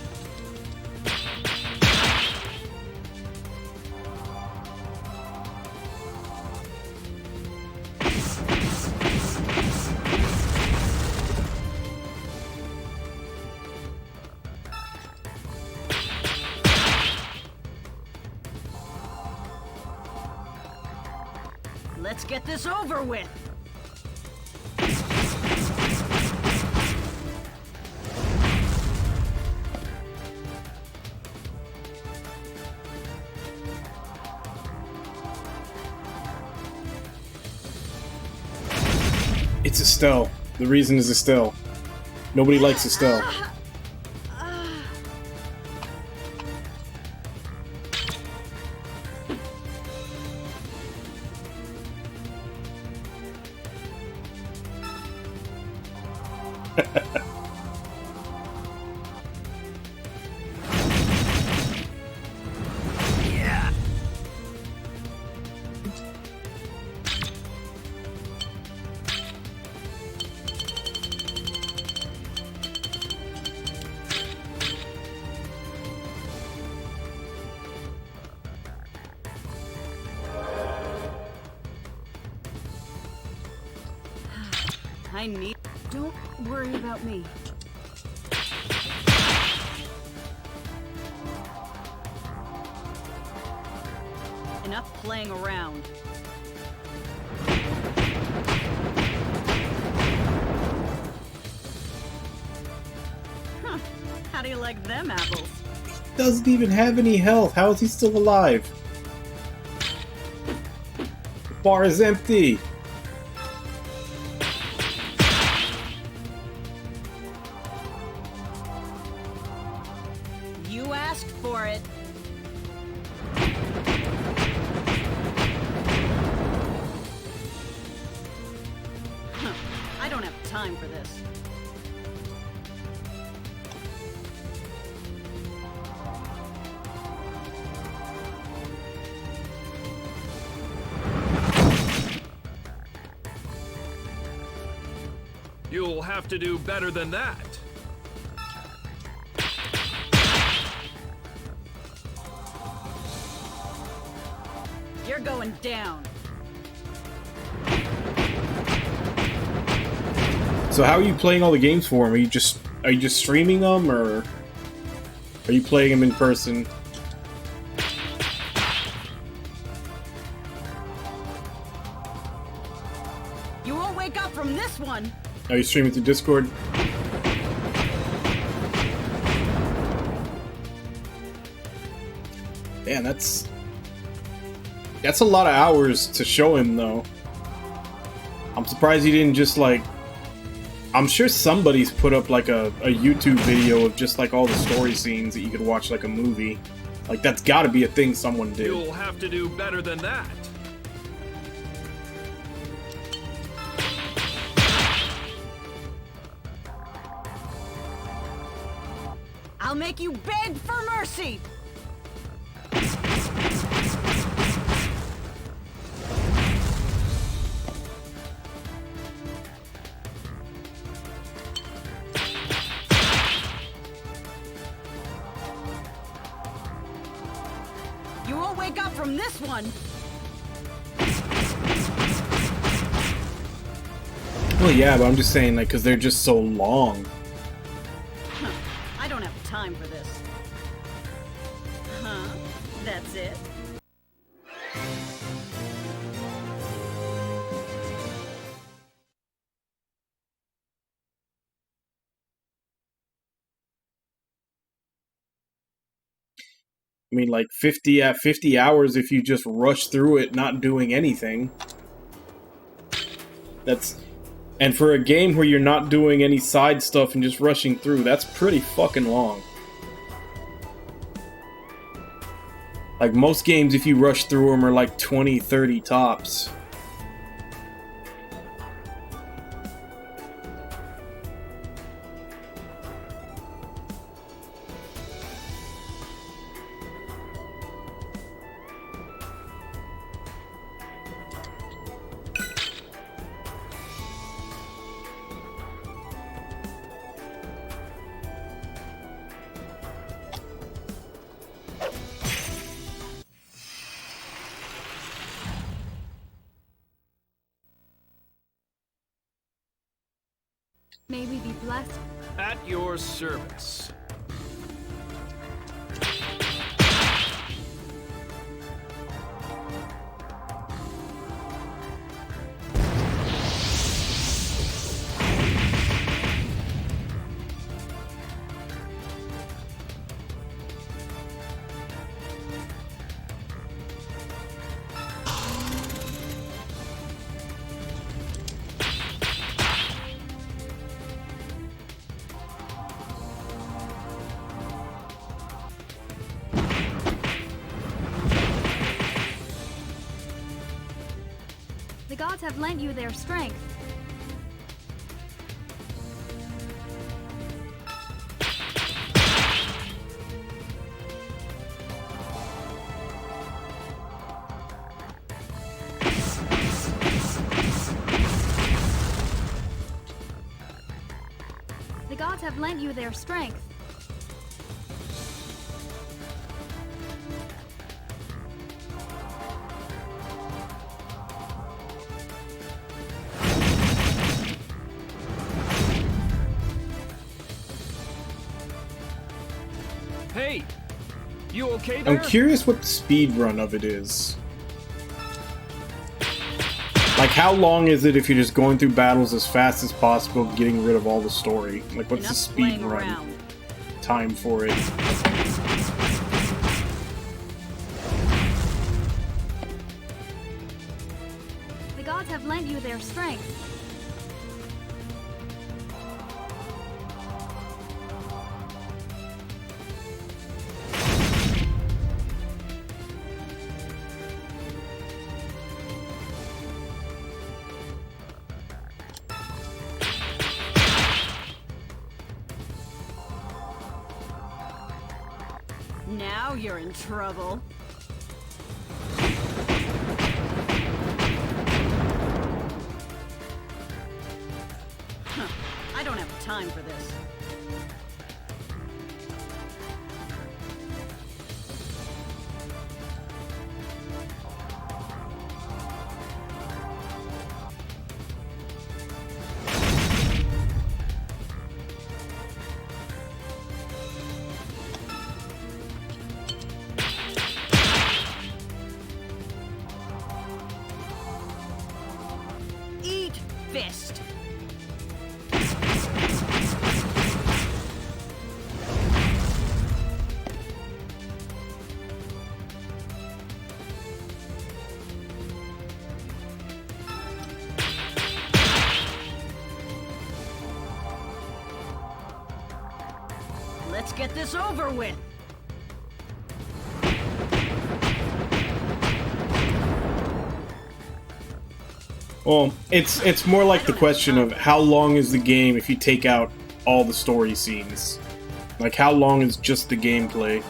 Let's get this over with. It's Estelle. The reason is Estelle. Nobody likes Estelle. I need... Don't worry about me. Enough playing around. Huh. How do you like them apples? Doesn't even have any health. How is he still alive? The bar is empty. You asked for it. Huh. I don't have time for this. You'll have to do better than that. You're going down. So how are you playing all the games for him? Are you just streaming them, or are you playing them in person? You won't wake up from this one. Are you streaming through Discord? Man, that's a lot of hours to show him, though. I'm surprised he didn't just, like... I'm sure somebody's put up, like, a YouTube video of just, like, all the story scenes that you could watch like a movie. Like, that's gotta be a thing someone did. You'll have to do better than that. I'll make you beg for mercy. You won't wake up from this one. Well, yeah, but I'm just saying, like, because they're just so long. Huh. I don't have time for this. Huh? That's it? I mean, like, 50 hours if you just rush through it not doing anything. And for a game where you're not doing any side stuff and just rushing through, that's pretty fucking long. Like, most games, if you rush through them, are like 20, 30 tops. May we be blessed. At your service. The gods have lent you their strength. The gods have lent you their strength. You okay there? I'm curious what the speed run of it is. Like, how long is it if you're just going through battles as fast as possible, getting rid of all the story? Like, what's the speed run time for it? The gods have lent you their strength. Now you're in trouble. Huh. I don't have time for this. Eat fist. Let's get this over with. Well, it's more like the question of how long is the game if you take out all the story scenes? Like, how long is just the gameplay?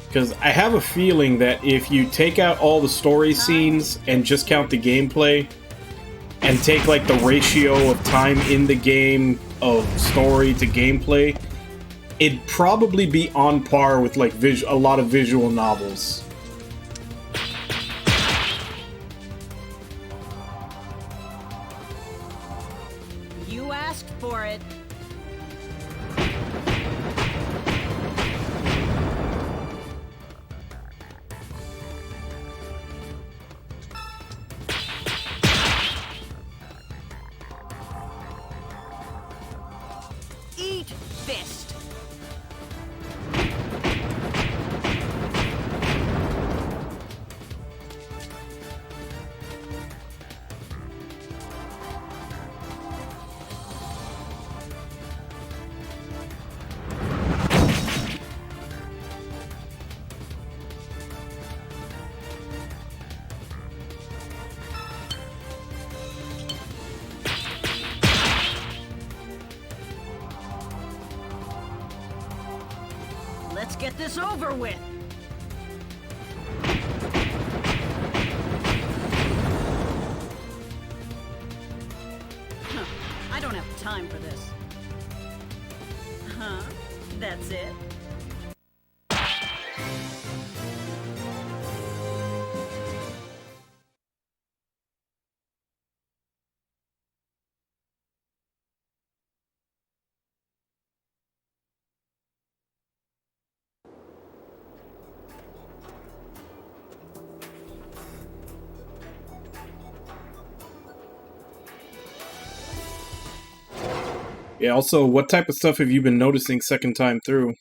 Because I have a feeling that if you take out all the story scenes and just count the gameplay, and take like the ratio of time in the game of story to gameplay, it'd probably be on par with like a lot of visual novels. You asked for it. Eat fist. Let's get this over with. Huh. I don't have time for this. Huh? That's it? Yeah, also, what type of stuff have you been noticing second time through?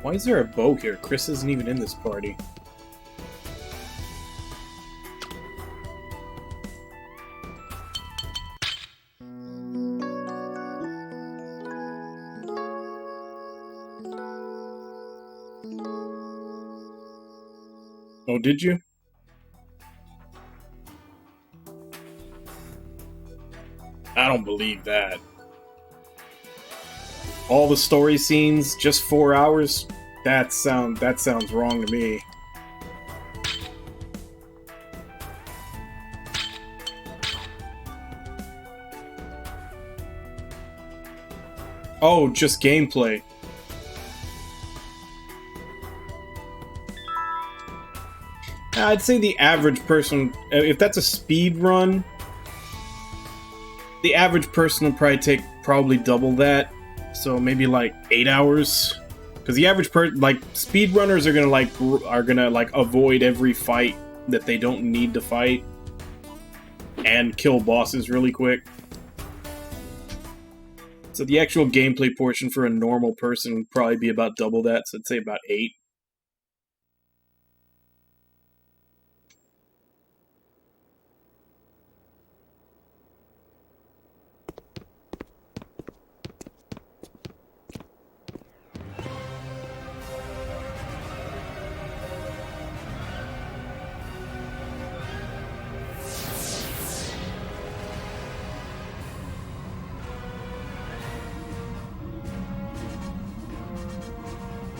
Why is there a bow here? Chris isn't even in this party. Oh, did you? I don't believe that. All the story scenes, just 4 hours? That sounds wrong to me. Oh, just gameplay. I'd say the average person, if that's a speed run, the average person will probably take double that. So maybe like 8 hours. Because the average person, like, speedrunners are gonna avoid every fight that they don't need to fight and kill bosses really quick. So the actual gameplay portion for a normal person would probably be about double that, so I'd say about 8.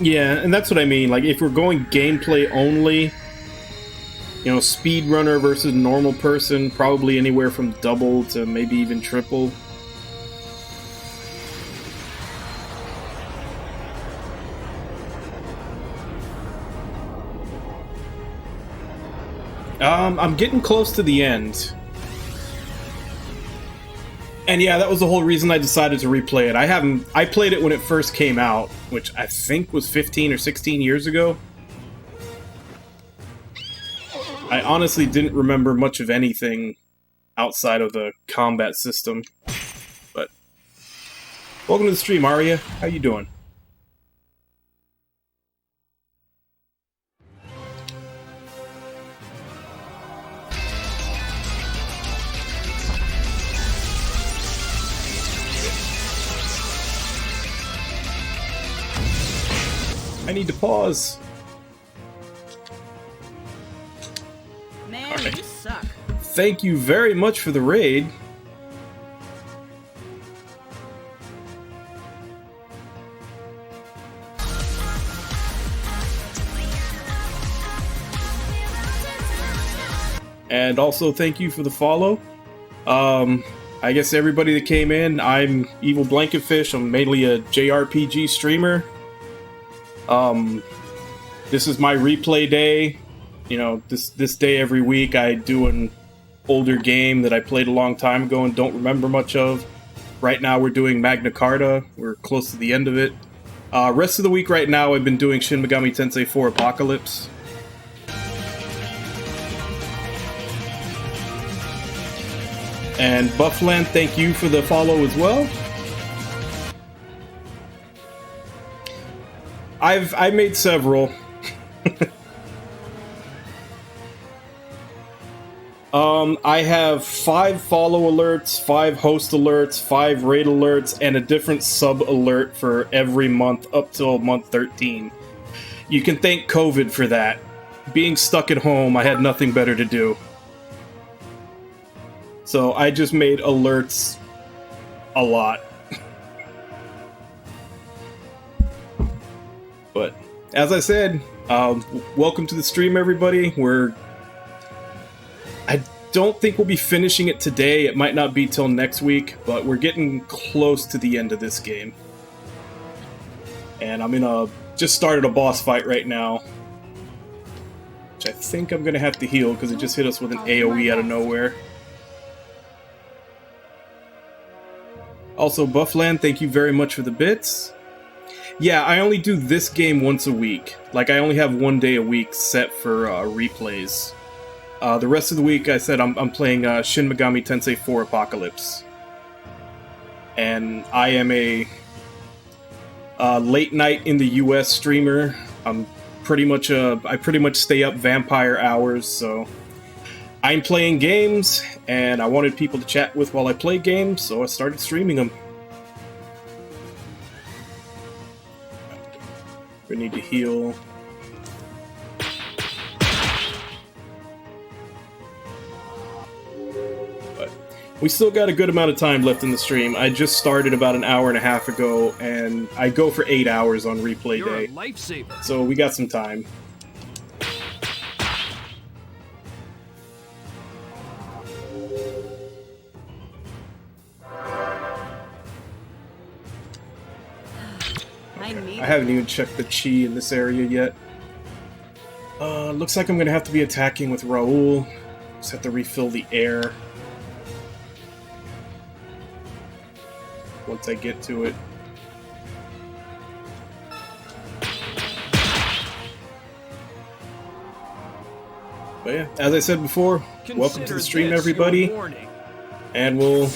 Yeah, and that's what I mean. Like, if we're going gameplay only, you know, speedrunner versus normal person, probably anywhere from double to maybe even triple. I'm getting close to the end. And yeah, that was the whole reason I decided to replay it. I played it when it first came out, which I think was 15 or 16 years ago. I honestly didn't remember much of anything outside of the combat system. But welcome to the stream, Arya. How you doing? I need to pause. Man, Alright. you suck. Thank you very much for the raid. And also thank you for the follow. I guess everybody that came in, I'm Evil Blanketfish. I'm mainly a JRPG streamer. This is my replay day. You know, this day every week I do an older game that I played a long time ago and don't remember much of. Right now we're doing Magna Carta. We're close to the end of it. Rest of the week right now I've been doing Shin Megami Tensei 4 Apocalypse. And Buffland, thank you for the follow as well. I made several. I have 5 follow alerts, 5 host alerts, 5 raid alerts, and a different sub alert for every month up till month 13. You can thank COVID for that. Being stuck at home, I had nothing better to do. So I just made alerts a lot. But as I said, welcome to the stream, everybody. I don't think we'll be finishing it today. It might not be till next week, but we're getting close to the end of this game. And I'm just started a boss fight right now, which I think I'm gonna have to heal because it just hit us with an AoE out of nowhere. Also, Buffland, thank you very much for the bits. Yeah, I only do this game once a week. Like, I only have 1 day a week set for replays. The rest of the week, I said I'm playing Shin Megami Tensei 4 Apocalypse. And I am a late night in the US streamer. I pretty much stay up vampire hours, so I'm playing games, and I wanted people to chat with while I play games, so I started streaming them. We need to heal. We still got a good amount of time left in the stream. I just started about an hour and a half ago, and I go for 8 hours on replay You're day. a lifesaver. So we got some time. I haven't even checked the chi in this area yet. Looks like I'm gonna have to be attacking with Raoul. Just have to refill the air. Once I get to it. But yeah, as I said before, welcome to the stream, everybody. And we'll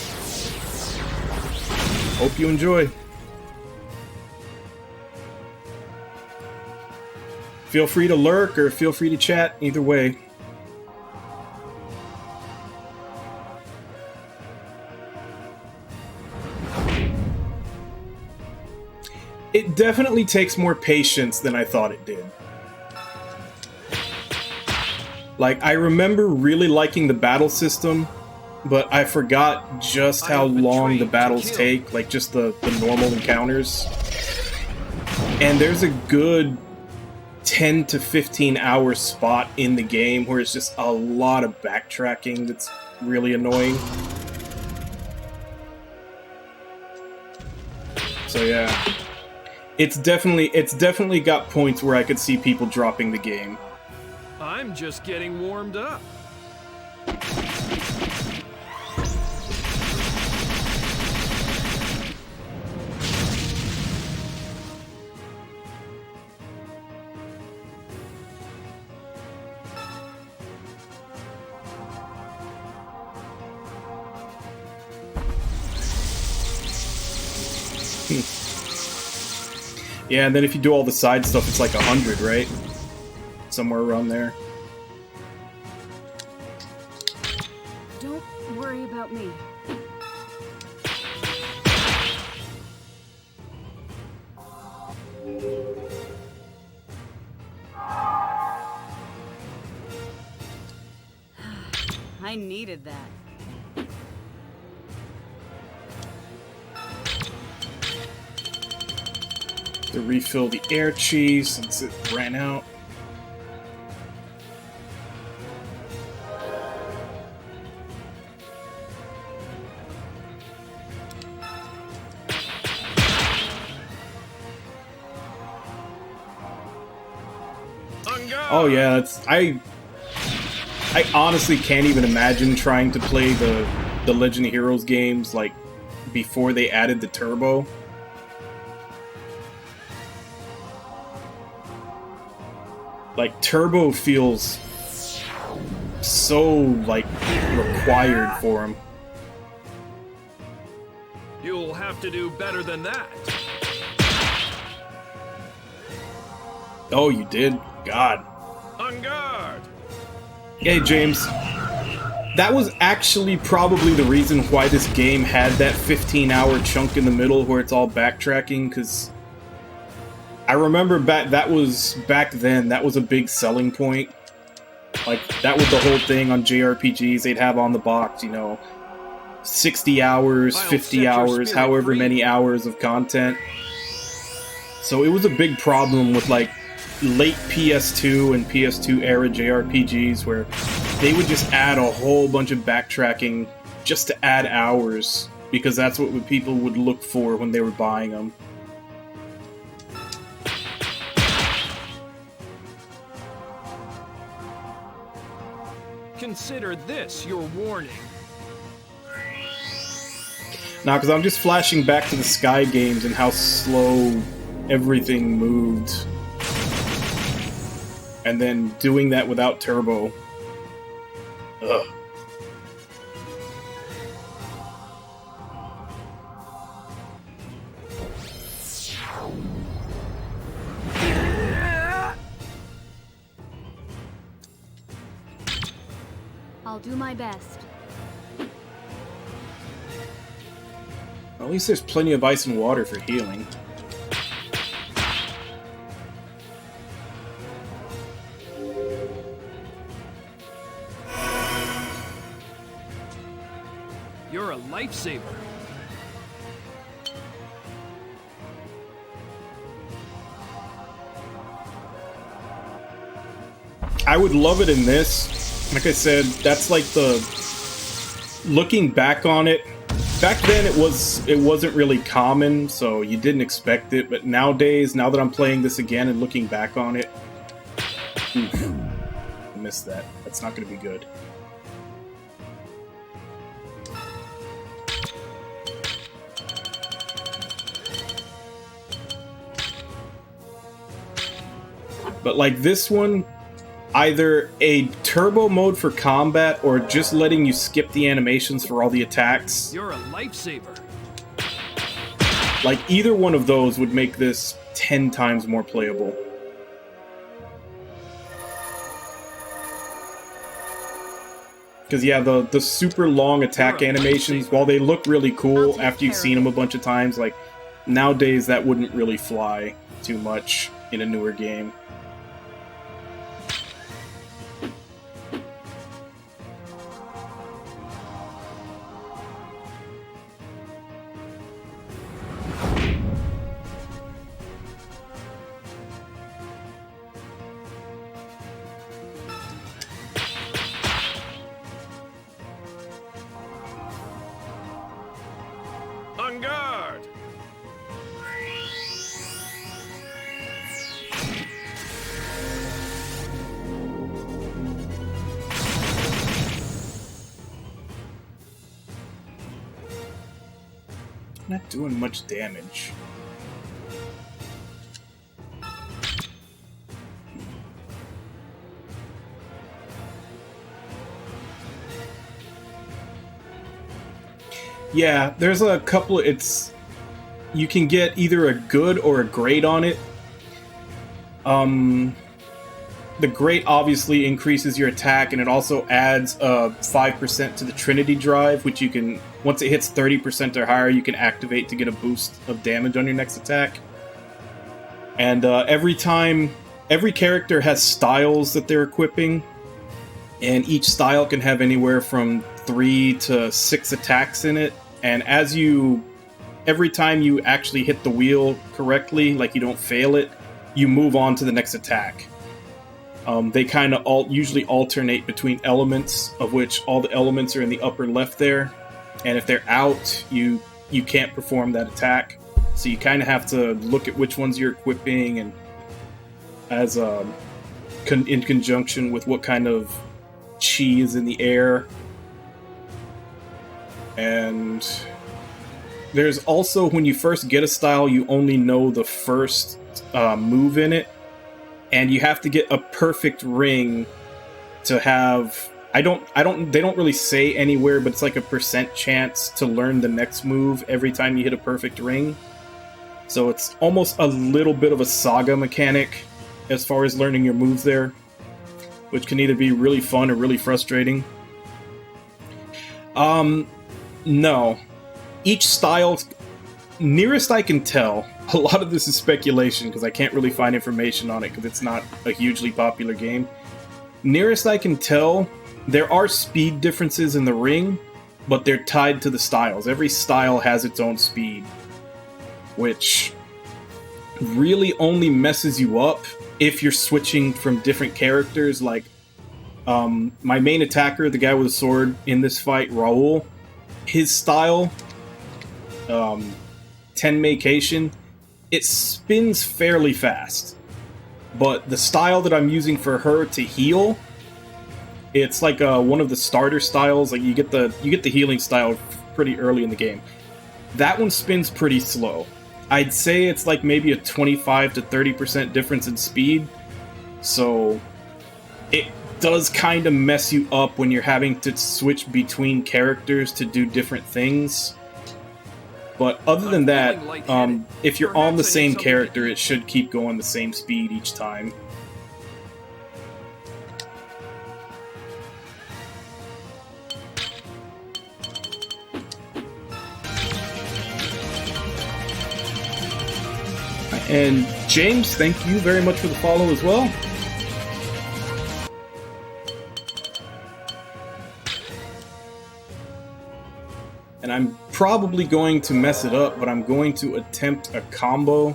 hope you enjoy. Feel free to lurk or feel free to chat, either way. It definitely takes more patience than I thought it did. Like, I remember really liking the battle system, but I forgot just how long the battles take, like just the normal encounters. And there's a good 10 to 15 hour spot in the game where it's just a lot of backtracking that's really annoying. So yeah, it's definitely got points where I could see people dropping the game. I'm just getting warmed up. Yeah, and then if you do all the side stuff, it's like 100, right? Somewhere around there. Don't worry about me. I needed that. To refill the air cheese since it ran out. Oh yeah, that's I honestly can't even imagine trying to play the Legend of Heroes games like before they added the turbo. Like, turbo feels so, like, required for him. You'll have to do better than that. Oh, you did? God. On guard! Hey, James. That was actually probably the reason why this game had that 15-hour chunk in the middle where it's all backtracking, because I remember back then, that was a big selling point. Like, that was the whole thing on JRPGs. They'd have on the box, you know, 60 hours, 50 hours, however many hours of content. So it was a big problem with, like, late PS2 and PS2 era JRPGs where they would just add a whole bunch of backtracking just to add hours, because that's what people would look for when they were buying them. Consider this your warning. Nah, because I'm just flashing back to the Sky games and how slow everything moved. And then doing that without turbo. Ugh. I'll do my best. At least there's plenty of ice and water for healing. Your a lifesaver. I would love it in this. Like I said, that's like the... Looking back on it, back then it wasn't really common, so you didn't expect it, but nowadays, now that I'm playing this again and looking back on it, oof, I missed that. That's not going to be good. But like this one, either a turbo mode for combat or just letting you skip the animations for all the attacks. You're a lifesaver. Like either one of those would make this 10 times more playable. Because yeah, the super long attack animations, while they look really cool after you've seen them a bunch of times, like nowadays that wouldn't really fly too much in a newer game. On guard! Not doing much damage. Yeah, there's a couple. You can get either a good or a great on it. The great obviously increases your attack, and it also adds 5% to the Trinity drive, which you can, once it hits 30% or higher, you can activate to get a boost of damage on your next attack. And every character has styles that they're equipping, and each style can have anywhere from 3 to 6 attacks in it. And every time you actually hit the wheel correctly, like you don't fail it, you move on to the next attack. They kind of usually alternate between elements, of which all the elements are in the upper left there. And if they're out, you can't perform that attack. So you kind of have to look at which ones you're equipping, and as in conjunction with what kind of chi is in the air. And there's also, when you first get a style, you only know the first move in it, and you have to get a perfect ring to have. They don't really say anywhere, but it's like a % chance to learn the next move every time you hit a perfect ring. So it's almost a little bit of a saga mechanic as far as learning your moves there, which can either be really fun or really frustrating. No. Each style, nearest I can tell, a lot of this is speculation because I can't really find information on it because it's not a hugely popular game. Nearest I can tell, there are speed differences in the ring, but they're tied to the styles. Every style has its own speed, which really only messes you up if you're switching from different characters. Like, my main attacker, the guy with a sword in this fight, Raul, his style, Tenmeication, it spins fairly fast. But the style that I'm using for her to heal, it's like one of the starter styles. Like you get the healing style pretty early in the game. That one spins pretty slow. I'd say it's like maybe a 25 to 30% difference in speed. So it does kind of mess you up when you're having to switch between characters to do different things. But other than that, if you're on the same character, it should keep going the same speed each time. And James, thank you very much for the follow as well. And probably going to mess it up, but I'm going to attempt a combo.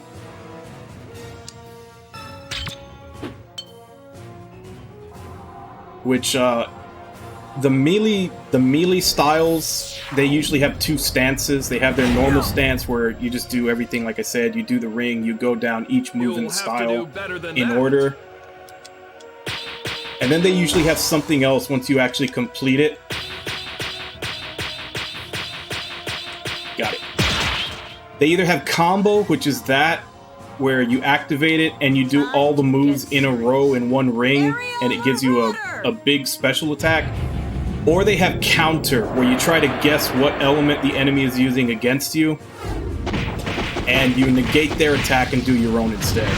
Which, the melee styles, they usually have two stances. They have their normal stance where you just do everything, like I said, you do the ring, you go down each move in the style in order. And then they usually have something else once you actually complete it. Got it. They either have combo, which is that, where you activate it and you do all the moves in a row in one ring, and it gives you a big special attack. Or they have counter, where you try to guess what element the enemy is using against you, and you negate their attack and do your own instead.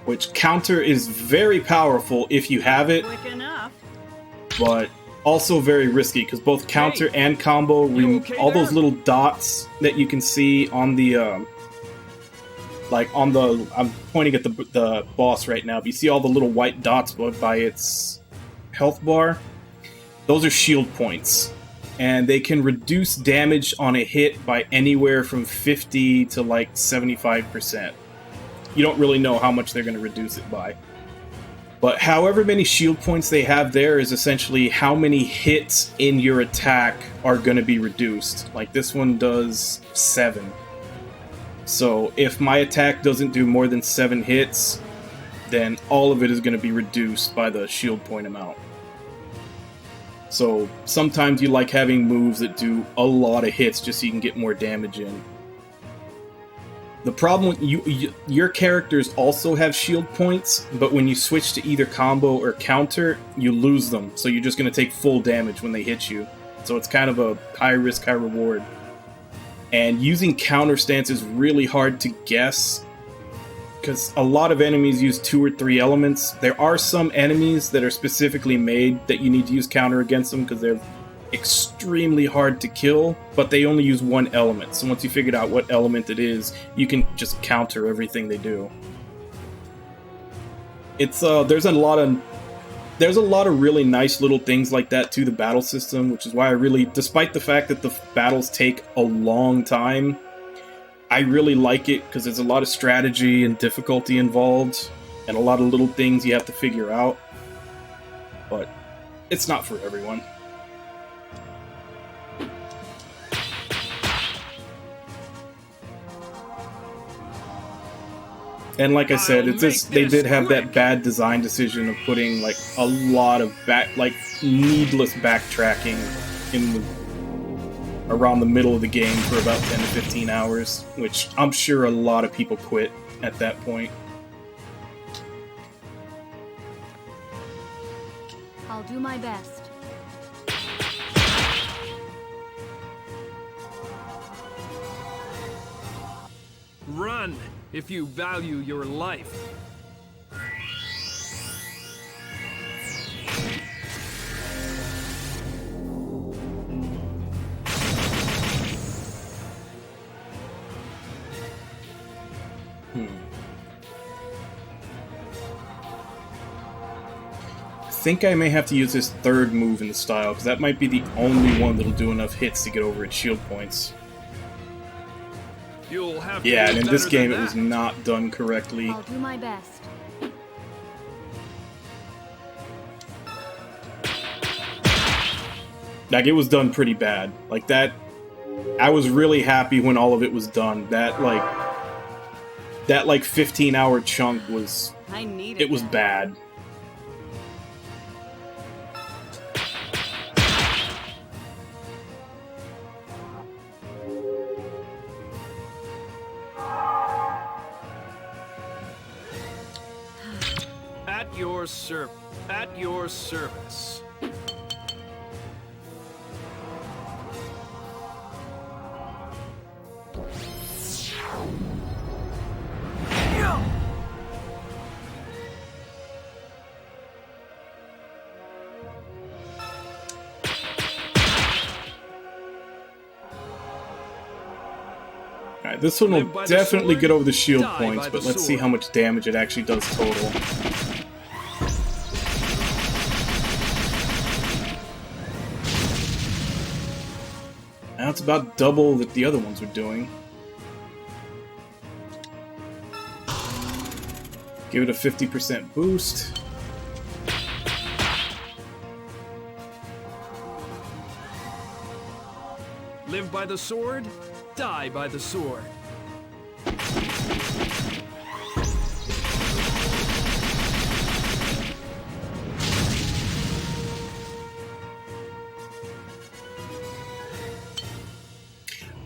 Which counter is very powerful if you have it, but also very risky, because both counter and combo, all those little dots that you can see on the, I'm pointing at the boss right now, but you see all the little white dots by its health bar? Those are shield points, and they can reduce damage on a hit by anywhere from 50 to like 75%. You don't really know how much they're going to reduce it by. But however many shield points they have there is essentially how many hits in your attack are going to be reduced. Like this one does 7. So if my attack doesn't do more than 7 hits, then all of it is going to be reduced by the shield point amount. So sometimes you like having moves that do a lot of hits just so you can get more damage in. The problem with your characters also have shield points, but when you switch to either combo or counter, you lose them. So you're just going to take full damage when they hit you. So it's kind of a high risk, high reward. And using counter stance is really hard to guess, because a lot of enemies use 2 or 3 elements. There are some enemies that are specifically made that you need to use counter against them because they're extremely hard to kill, but they only use 1 element. So once you figured out what element it is, you can just counter everything they do. It's there's a lot of really nice little things like that to the battle system, which is why I really, despite the fact that the battles take a long time, I really like it because there's a lot of strategy and difficulty involved, and a lot of little things you have to figure out. But it's not for everyone. And like I said, it's just, they did have that bad design decision of putting like a lot of needless backtracking in around the middle of the game for about 10 to 15 hours, which I'm sure a lot of people quit at that point. I'll do my best. Run, if you value your life. I think I may have to use this third move in the style, because that might be the only one that'll do enough hits to get over its shield points. You'll have yeah, and in this game it was not done correctly. I'll do my best. Like, it was done pretty bad. Like, that... I was really happy when all of it was done. That 15-hour chunk was... It was bad. At your service. Alright, this one will definitely get over the shield points, but let's see how much damage it actually does total. it's about double that the other ones were doing. Give it a 50% boost. Live by the sword, die by the sword.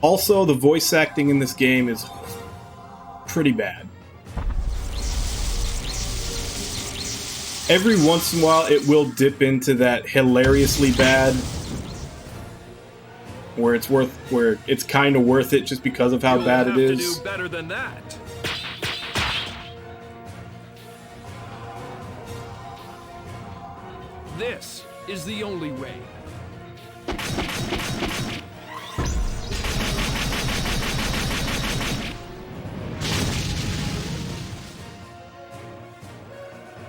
Also, the voice acting in this game is pretty bad. Every once in a while, it will dip into that hilariously bad, where it's kind of worth it just because of how bad it is. You'll have to do better than that. This is the only way.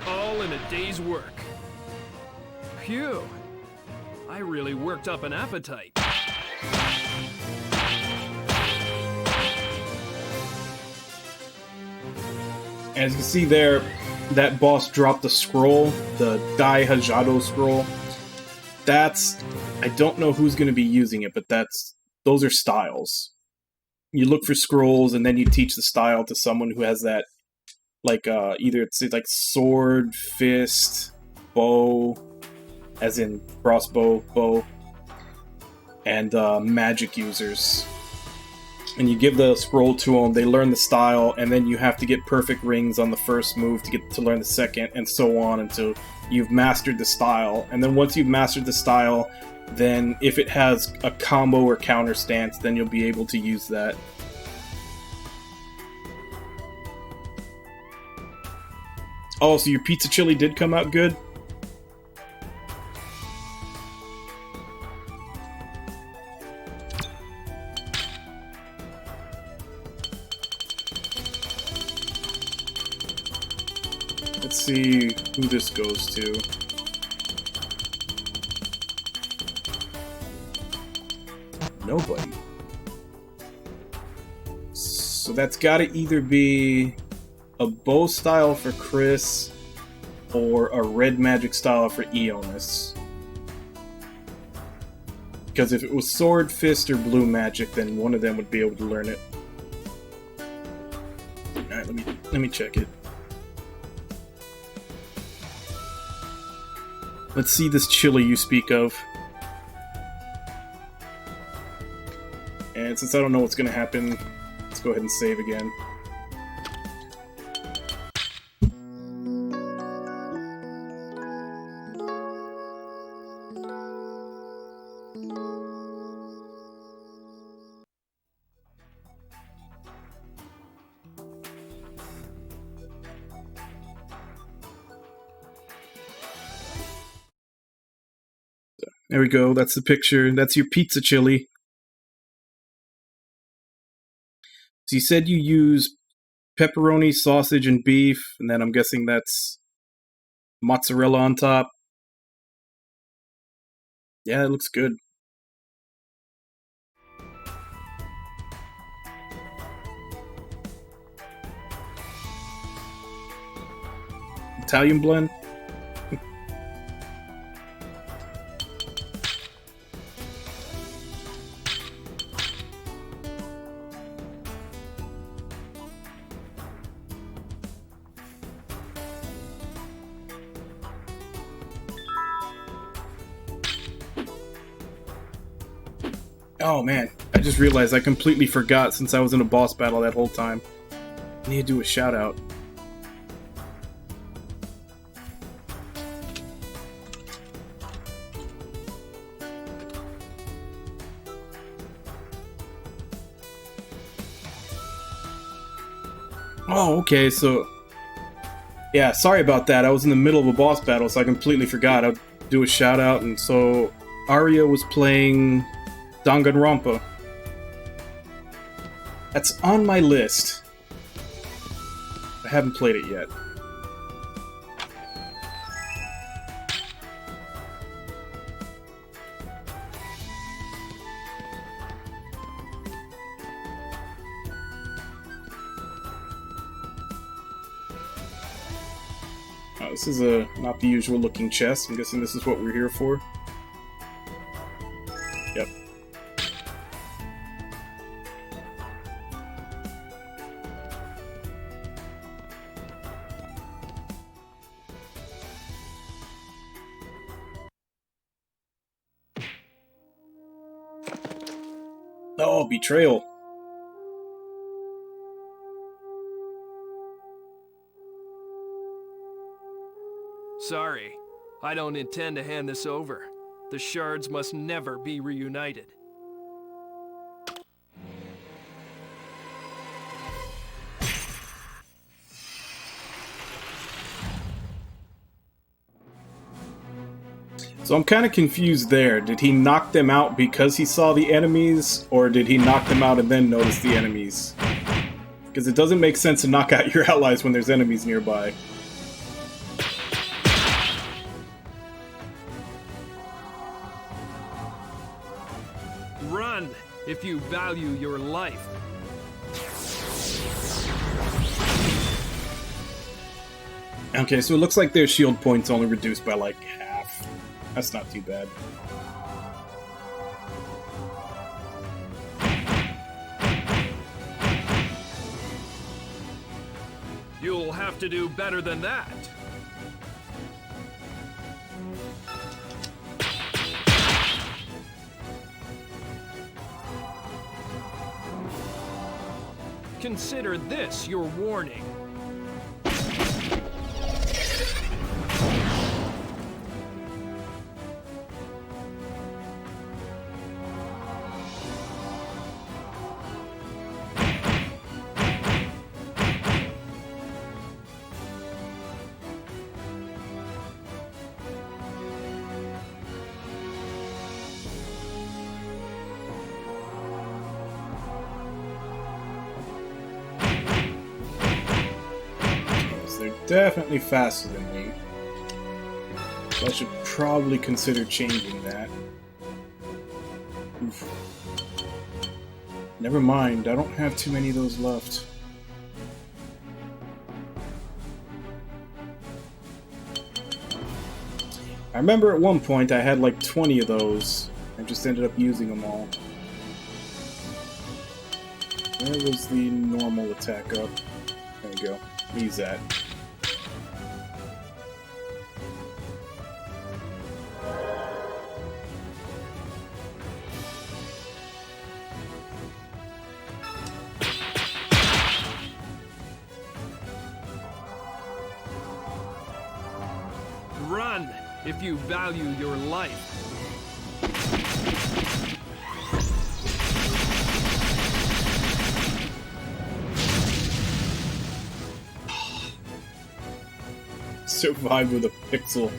All in a day's work. Phew. I really worked up an appetite. As you can see there, that boss dropped the scroll, the Dai Hajado scroll. I don't know who's going to be using it, but those are styles. You look for scrolls, and then you teach the style to someone who has that, like, either it's like sword, fist, bow, as in crossbow, bow, and magic users. And you give the scroll to them, they learn the style, and then you have to get perfect rings on the first move to get to learn the second, and so on until you've mastered the style. And then once you've mastered the style, then if it has a combo or counter stance, then you'll be able to use that. Oh, so your pizza chili did come out good? Let's see who this goes to. Nobody. So that's gotta either be a bow style for Chris or a red magic style for Eonis. Because if it was sword, fist, or blue magic, then one of them would be able to learn it. Alright, let me check it. Let's see this chili you speak of. And since I don't know what's gonna happen, let's go ahead and save again. There we go, that's the picture. That's your pizza chili. So you said you use pepperoni, sausage, and beef, and then I'm guessing that's mozzarella on top. Yeah, it looks good. Italian blend? Oh man, I just realized I completely forgot since I was in a boss battle that whole time. I need to do a shout out. Oh, okay, so... Yeah, sorry about that. I was in the middle of a boss battle, so I completely forgot. I'd do a shout out, and so... Arya was playing... Danganronpa. That's on my list. I haven't played it yet. This is a not the usual looking chest. I'm guessing this is what we're here for. Yep. Oh, betrayal. Sorry, I don't intend to hand this over. The shards must never be reunited. So I'm kind of confused there. Did he knock them out because he saw the enemies, or did he knock them out and then notice the enemies? Because it doesn't make sense to knock out your allies when there's enemies nearby. Run, if you value your life. Okay, so it looks like their shield points only reduced by like half. That's not too bad. You'll have to do better than that. Consider this your warning. Definitely faster than me. So I should probably consider changing that. Oof. Never mind, I don't have too many of those left. I remember at one point I had like 20 of those. I just ended up using them all. Where was the normal attack up? There we go. Use that. Run, if you value your life. Survive with a pixel.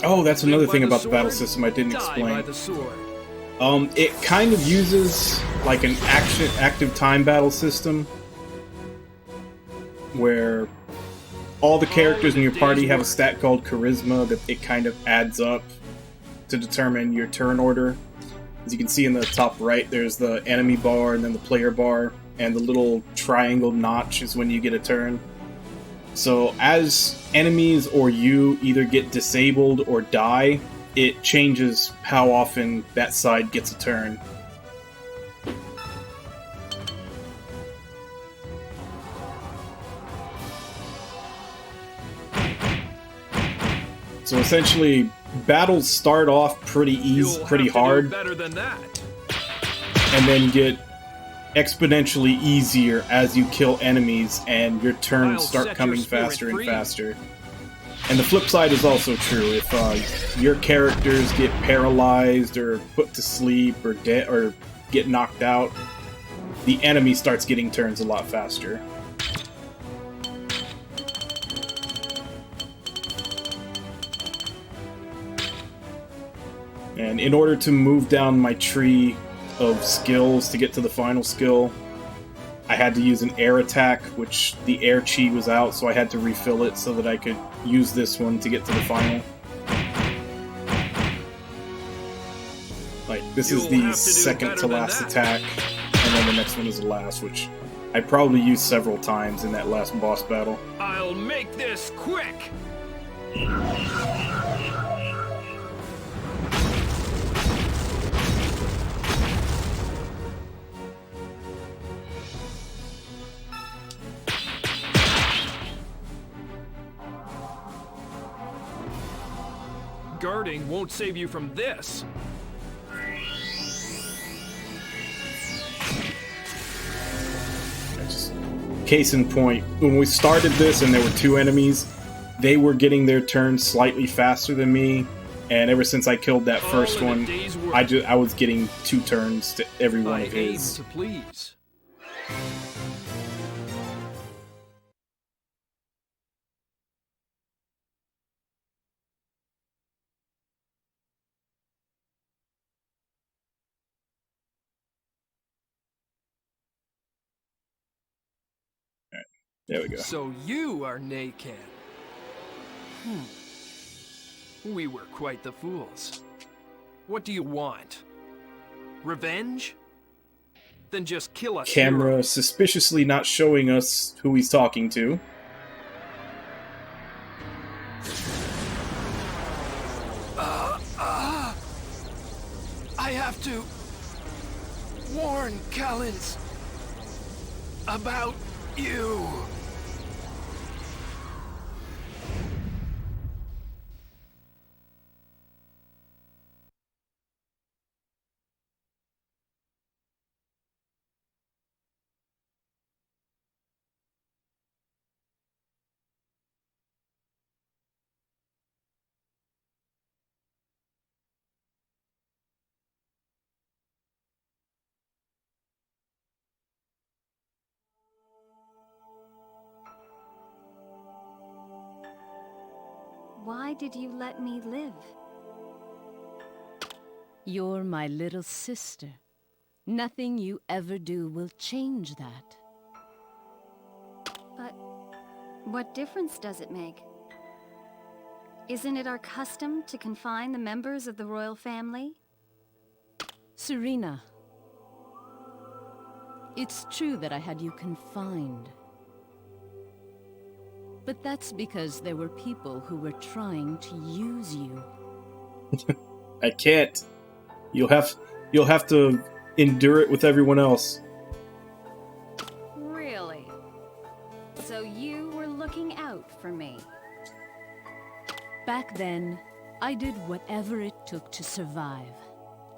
Oh, that's another thing about the battle system I didn't explain. It kind of uses like an active time battle system where all the characters in your party have a stat called Charisma that it kind of adds up to determine your turn order. As you can see in the top right, there's the enemy bar and then the player bar, and the little triangle notch is when you get a turn. So as enemies or you either get disabled or die, it changes how often that side gets a turn. So essentially, battles start off pretty easy, pretty hard, better than that. and then get exponentially easier as you kill enemies and your turns start coming faster and faster. And the flip side is also true. If your characters get paralyzed or put to sleep or dead or get knocked out, the enemy starts getting turns a lot faster. And in order to move down my tree of skills to get to the final skill, I had to use an air attack, which the air chi was out, so I had to refill it so that I could use this one to get to the final. Like, this is the second to last attack, and then the next one is the last, which I probably used several times in that last boss battle. I'll make this quick! Guarding won't save you from this. Case in point, when we started this and there were 2 enemies, they were getting their turns slightly faster than me, and ever since I killed that first one, I was getting 2 turns to every one of his. To please. There we go. So you are Nakan. We were quite the fools. What do you want? Revenge? Then just kill us. Camera suspiciously not showing us who he's talking to. I have to warn Callens about you. Why did you let me live? You're my little sister. Nothing you ever do will change that. But what difference does it make? Isn't it our custom to confine the members of the royal family? Serena, it's true that I had you confined. But that's because there were people who were trying to use you. I can't. You'll have to endure it with everyone else. Really? So you were looking out for me? Back then, I did whatever it took to survive.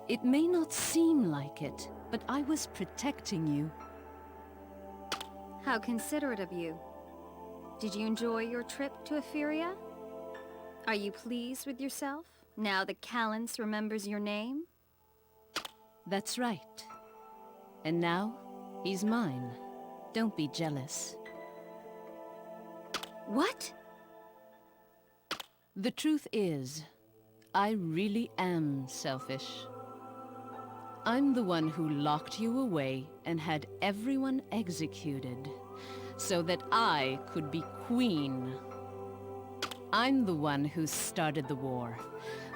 It may not seem like it, but I was protecting you. How considerate of you. Did you enjoy your trip to Etheria? Are you pleased with yourself, now that Callens remembers your name? That's right. And now, he's mine. Don't be jealous. What? The truth is, I really am selfish. I'm the one who locked you away and had everyone executed, so that I could be queen. I'm the one who started the war,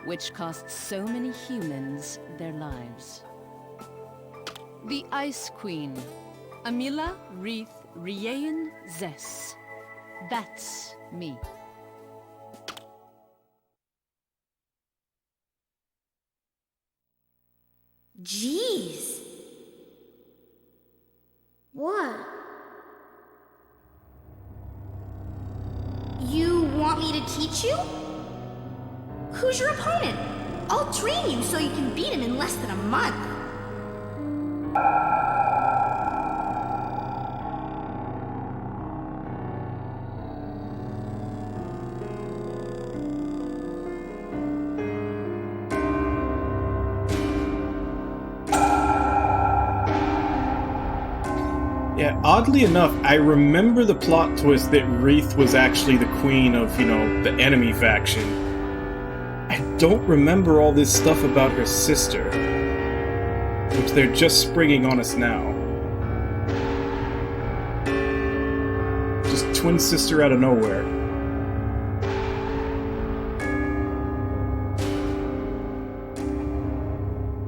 which cost so many humans their lives. The Ice Queen, Amila Reith Riean Zess. That's me. Jeez. What? You want me to teach you? Who's your opponent? I'll train you so you can beat him in less than a month. Yeah, oddly enough, I remember the plot twist that Reith was actually the queen of, the enemy faction. I don't remember all this stuff about her sister, which they're just springing on us now. Just twin sister out of nowhere.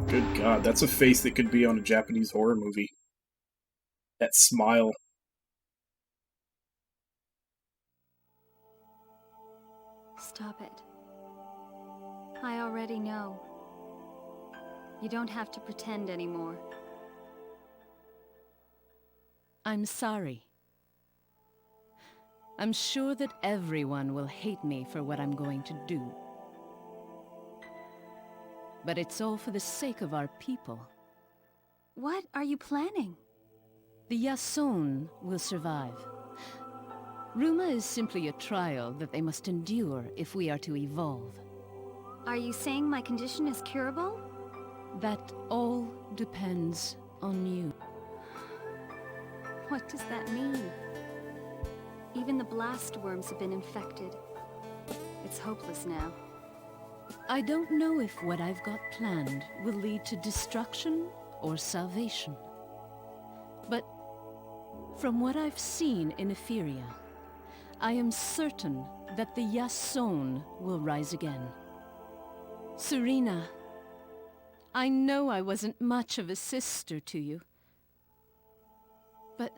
Good God, that's a face that could be on a Japanese horror movie. That smile. Stop it. I already know. You don't have to pretend anymore. I'm sorry. I'm sure that everyone will hate me for what I'm going to do. But it's all for the sake of our people. What are you planning? The Yason will survive. Ruma is simply a trial that they must endure if we are to evolve. Are you saying my condition is curable? That all depends on you. What does that mean? Even the blast worms have been infected. It's hopeless now. I don't know if what I've got planned will lead to destruction or salvation. But from what I've seen in Etheria, I am certain that the Yason will rise again. Serena, I know I wasn't much of a sister to you. But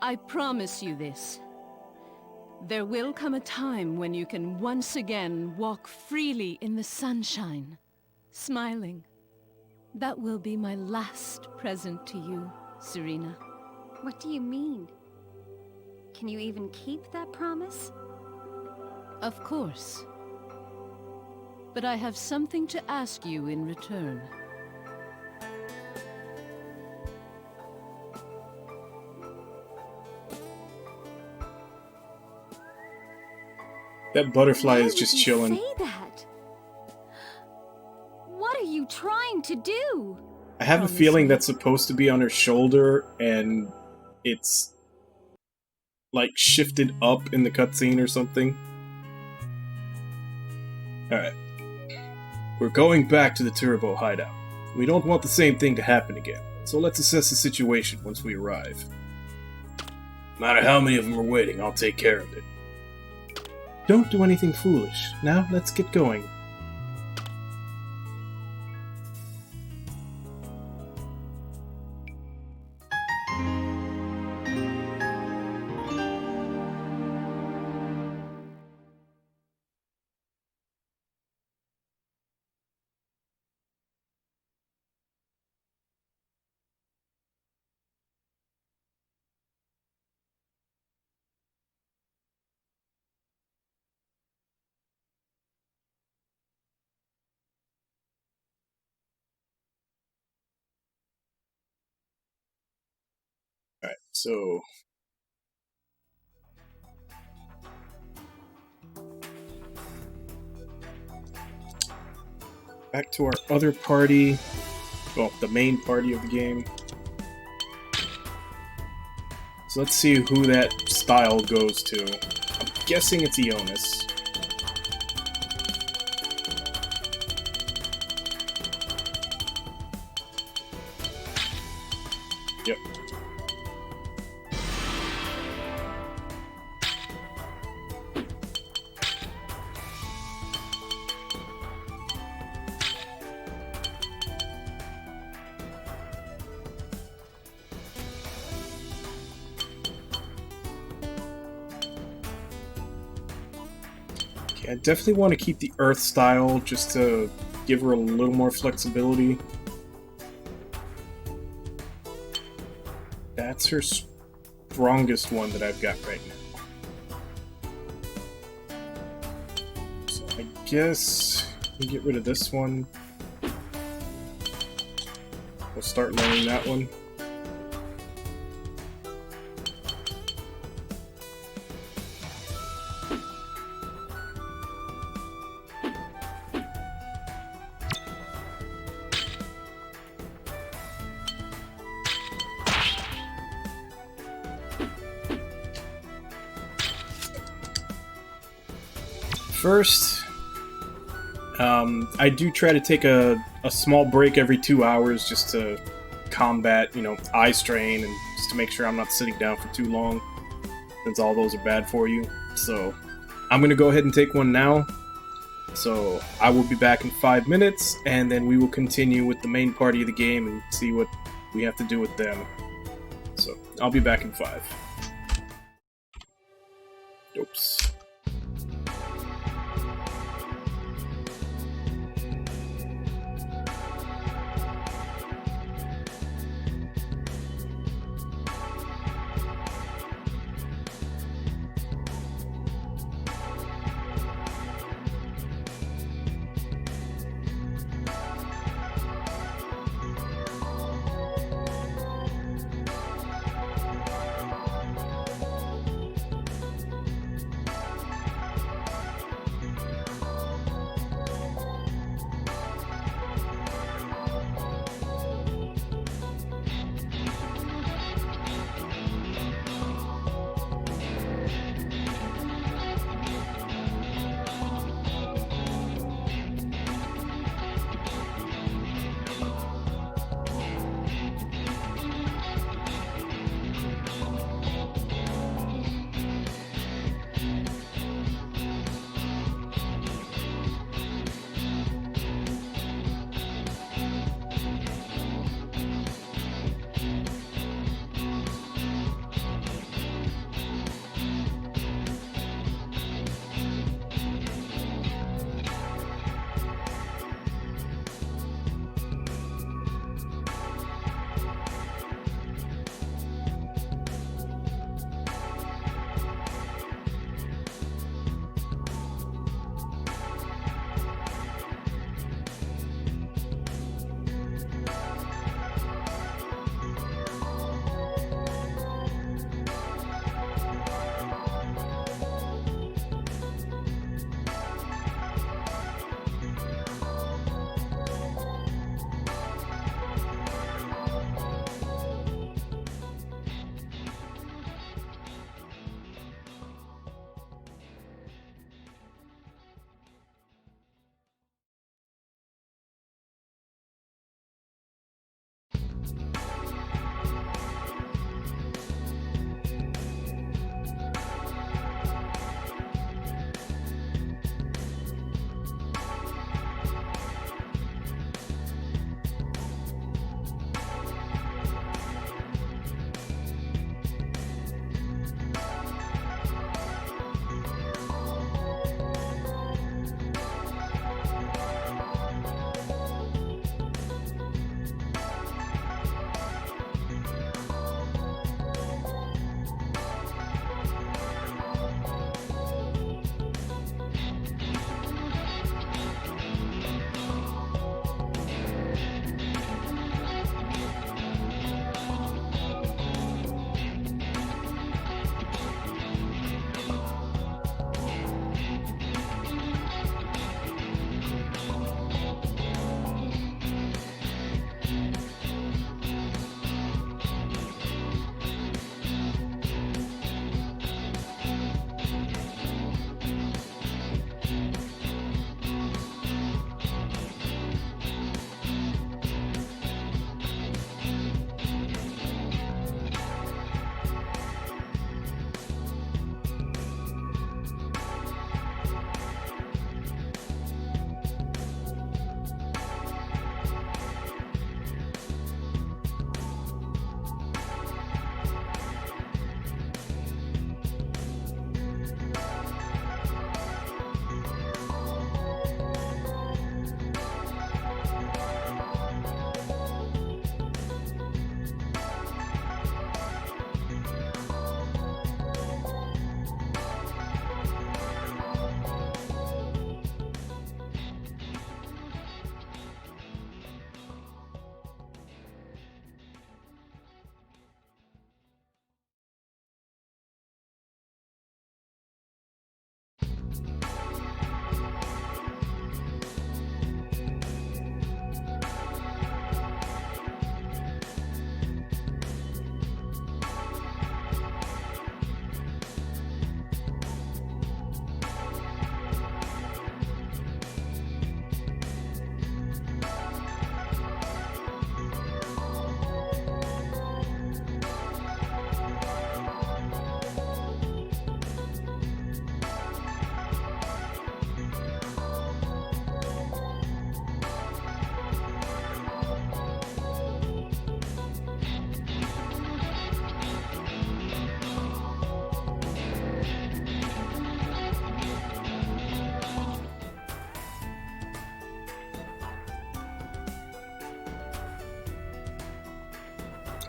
I promise you this. There will come a time when you can once again walk freely in the sunshine, smiling. That will be my last present to you, Serena. What do you mean? Can you even keep that promise? Of course. But I have something to ask you in return. That butterfly Why is just would you chilling. say that? What are you trying to do? I have a Promise feeling me. that's supposed to be on her shoulder, and it's like shifted up in the cutscene or something. Alright. We're going back to the Turbo hideout. We don't want the same thing to happen again, so let's assess the situation once we arrive. No matter how many of them are waiting, I'll take care of it. Don't do anything foolish. Now, let's get going. Alright, so... back to our other party. Well, the main party of the game. So let's see who that style goes to. I'm guessing it's Ionis. Yep. I definitely want to keep the Earth style just to give her a little more flexibility. That's her strongest one that I've got right now. So I guess we get rid of this one. We'll start learning that one. First, I do try to take a small break every 2 hours just to combat, eye strain and just to make sure I'm not sitting down for too long, since all those are bad for you. So I'm going to go ahead and take one now. So I will be back in 5 minutes, and then we will continue with the main party of the game and see what we have to do with them. So I'll be back in 5. Oops.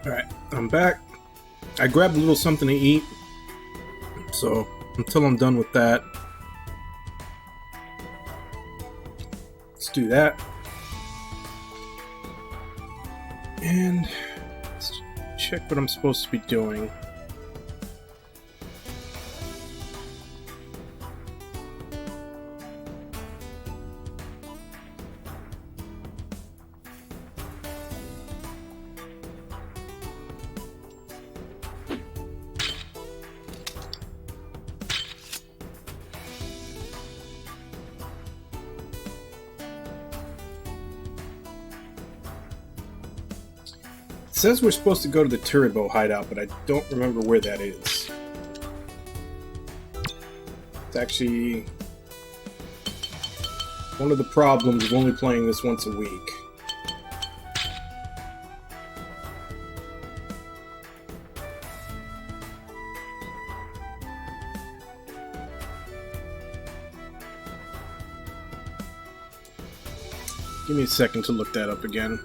Alright, I'm back. I grabbed a little something to eat. So, until I'm done with that, let's do that. And let's check what I'm supposed to be doing. It says we're supposed to go to the Turbo hideout, but I don't remember where that is. It's actually one of the problems of only playing this once a week. Give me a second to look that up again.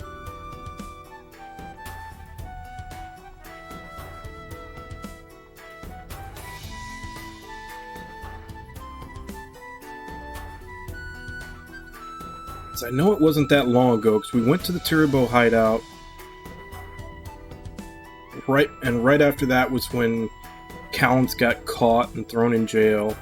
I know it wasn't that long ago because we went to the Turbo hideout. Right after that was when Callens got caught and thrown in jail.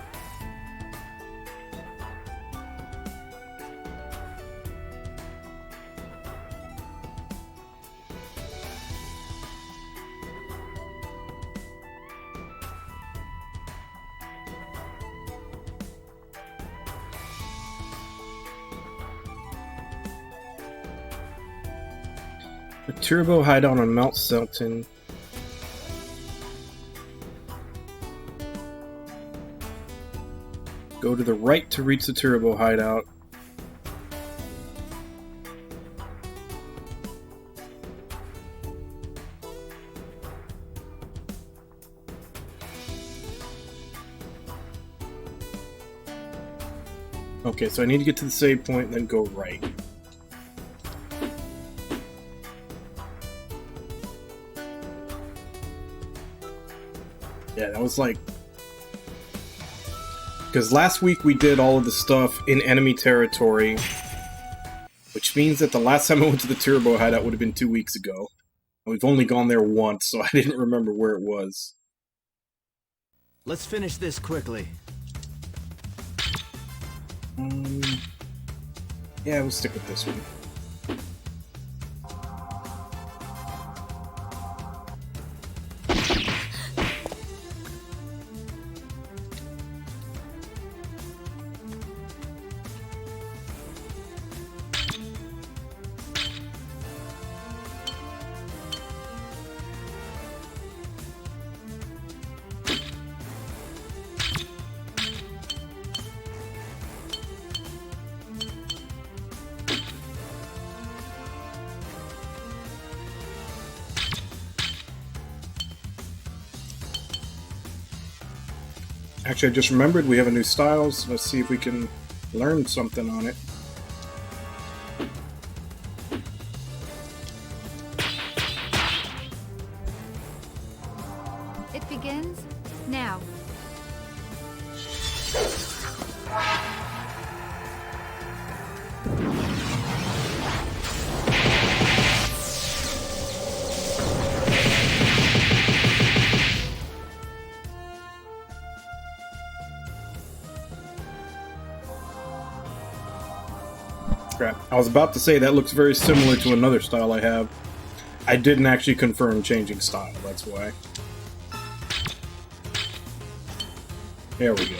The Turbo hideout on Mount Selton. Go to the right to reach the Turbo hideout. Okay, so I need to get to the save point and then go right. Yeah, that was like... Because last week we did all of the stuff in enemy territory, which means that the last time I went to the Turbo hideout would have been 2 weeks ago. We've only gone there once, so I didn't remember where it was. Let's finish this quickly. Yeah, we'll stick with this one. Actually, I just remembered we have a new style, so let's see if we can learn something on it. It begins now. Crap. I was about to say that looks very similar to another style I have. I didn't actually confirm changing style, that's why. There we go.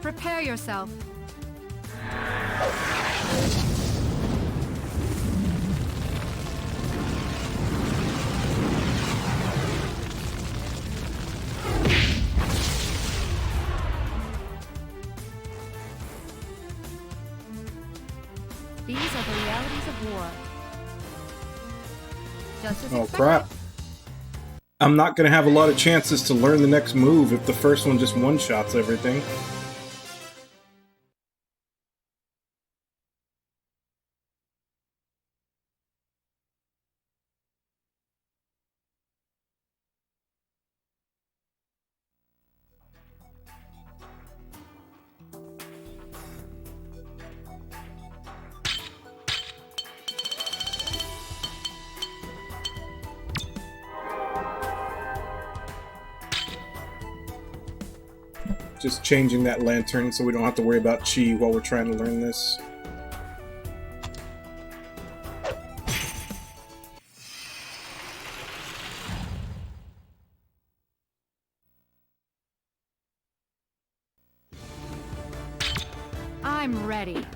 Prepare yourself. These are the realities of war. Just as Oh expected. crap. I'm not going to have a lot of chances to learn the next move if the first one just one-shots everything. Just changing that lantern so we don't have to worry about chi while we're trying to learn this. I'm ready.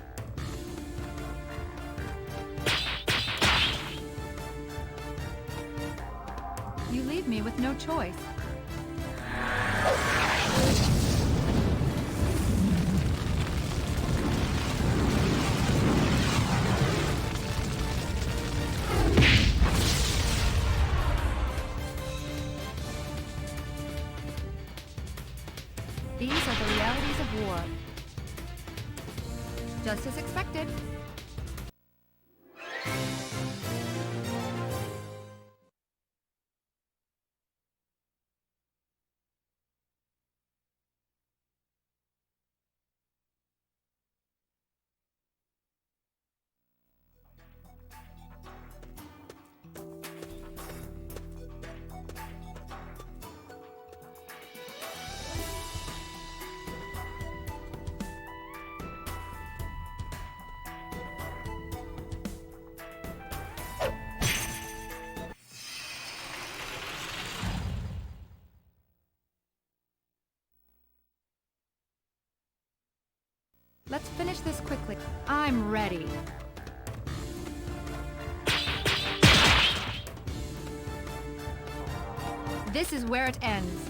You leave me with no choice. These are the realities of war. Just as expected. Let's finish this quickly. I'm ready. This is where it ends.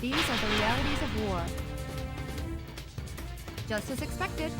These are the realities of war. Just as expected.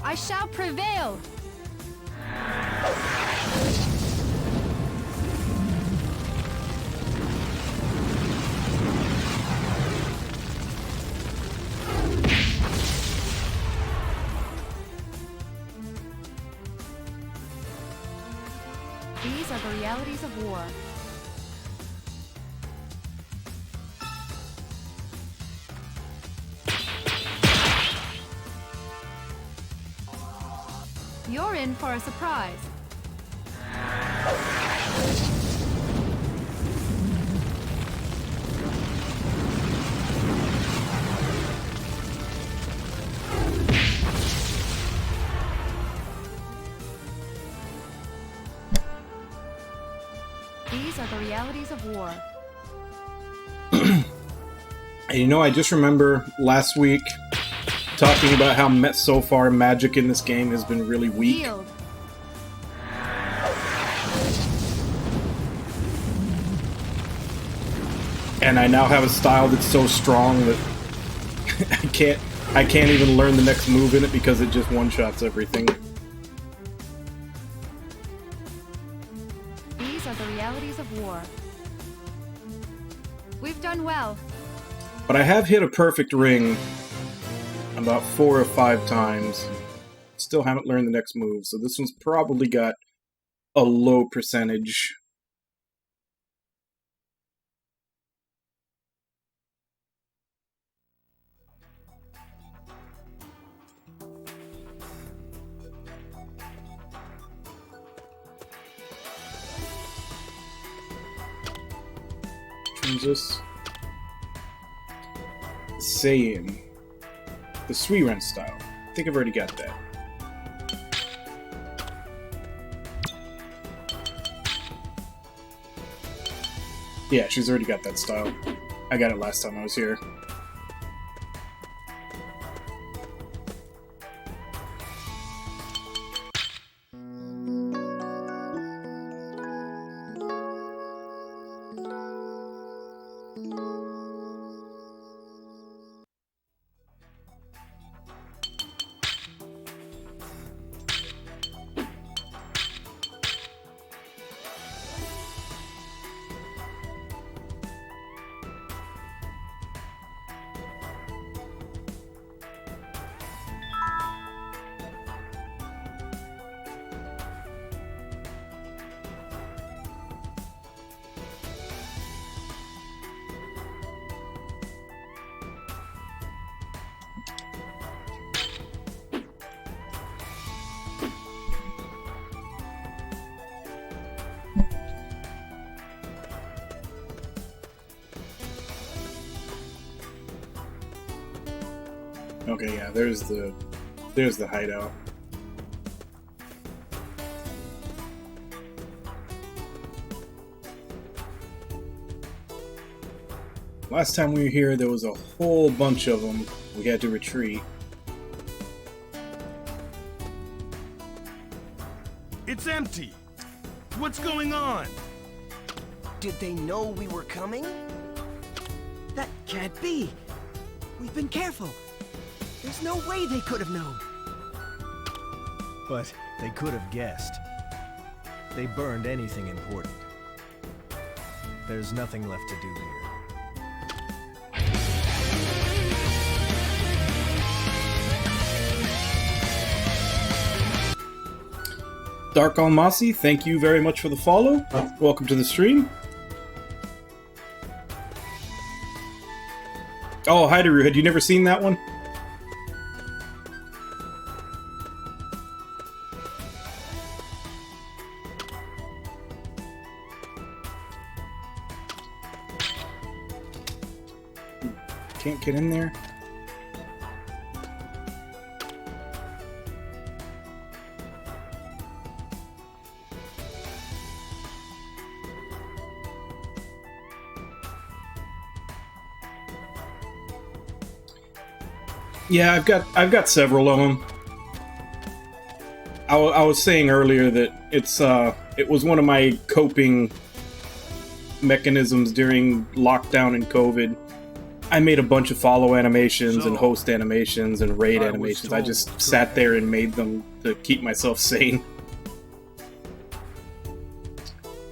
I shall prevail! These are the realities of war. You're in for a surprise. These are the realities of war. And you know, I just remember last week talking about how so far magic in this game has been really weak. Yield. And I now have a style that's so strong that I can't even learn the next move in it because it just one-shots everything. These are the realities of war. We've done well. But I have hit a perfect ring about 4 or 5 times. Still haven't learned the next move, so this one's probably got a low percentage. Change this. saying? The Suiren style. I think I've already got that. Yeah, she's already got that style. I got it last time I was here. Okay, yeah, there's the hideout. Last time we were here, there was a whole bunch of them. We had to retreat. It's empty! What's going on? Did they know we were coming? That can't be! We've been careful! There's no way they could have known! But they could have guessed. They burned anything important. There's nothing left to do here. Dark Almasi, thank you very much for the follow. Welcome to the stream. Oh, Hideru, had you never seen that one? Can't get in there. Yeah, I've got several of them. I was saying earlier that it was one of my coping mechanisms during lockdown and COVID. I made a bunch of follow animations and host animations and raid animations. I just sat there and made them to keep myself sane.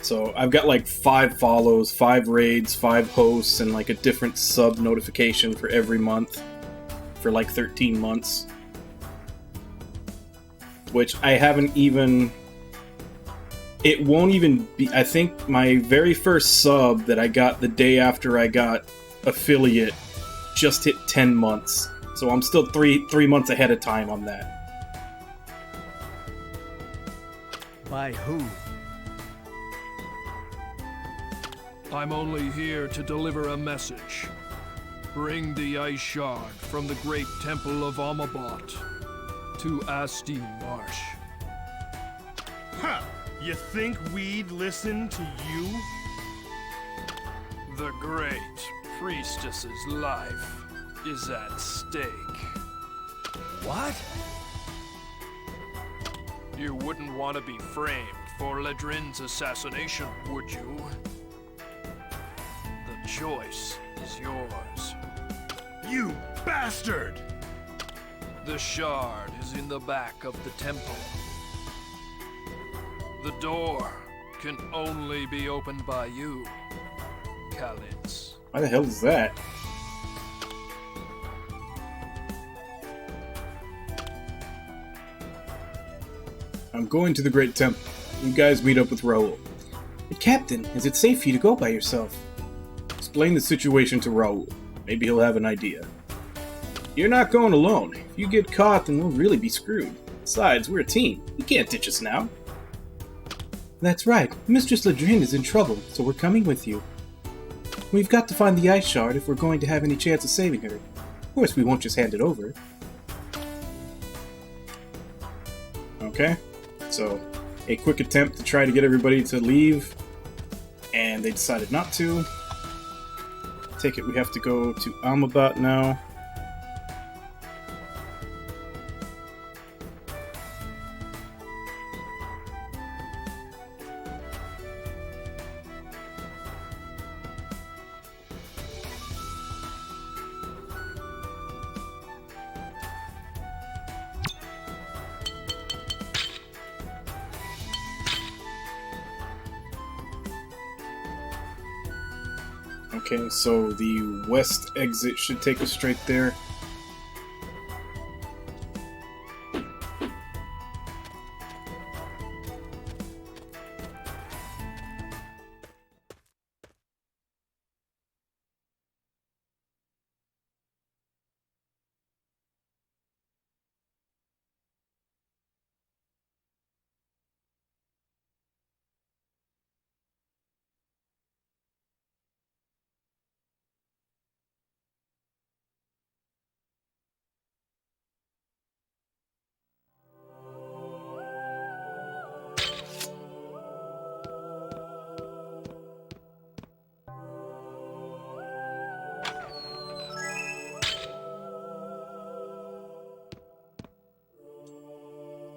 So I've got like 5 follows, 5 raids, 5 hosts, and like a different sub notification for every month for like 13 months. Which I haven't even... It won't even be... I think my very first sub that I got the day after I got affiliate just hit 10 months. So I'm still three months ahead of time on that. By who? I'm only here to deliver a message. Bring the ice shard from the great temple of Amabot to Asti Marsh. Huh! You think we'd listen to you? The great priestess's life is at stake. What? You wouldn't want to be framed for Ledrin's assassination, would you? The choice is yours. You bastard! The shard is in the back of the temple. The door can only be opened by you, Kalitz. Why the hell is that? I'm going to the Great Temple. You guys meet up with Raoul. But Captain, is it safe for you to go by yourself? Explain the situation to Raoul. Maybe he'll have an idea. You're not going alone. If you get caught, then we'll really be screwed. Besides, we're a team. You can't ditch us now. That's right. Mistress Ledrin is in trouble, so we're coming with you. We've got to find the ice shard if we're going to have any chance of saving her. Of course, we won't just hand it over. Okay, so a quick attempt to try to get everybody to leave, and they decided not to. Take it we have to go to Almabat now. Okay, so the west exit should take us straight there.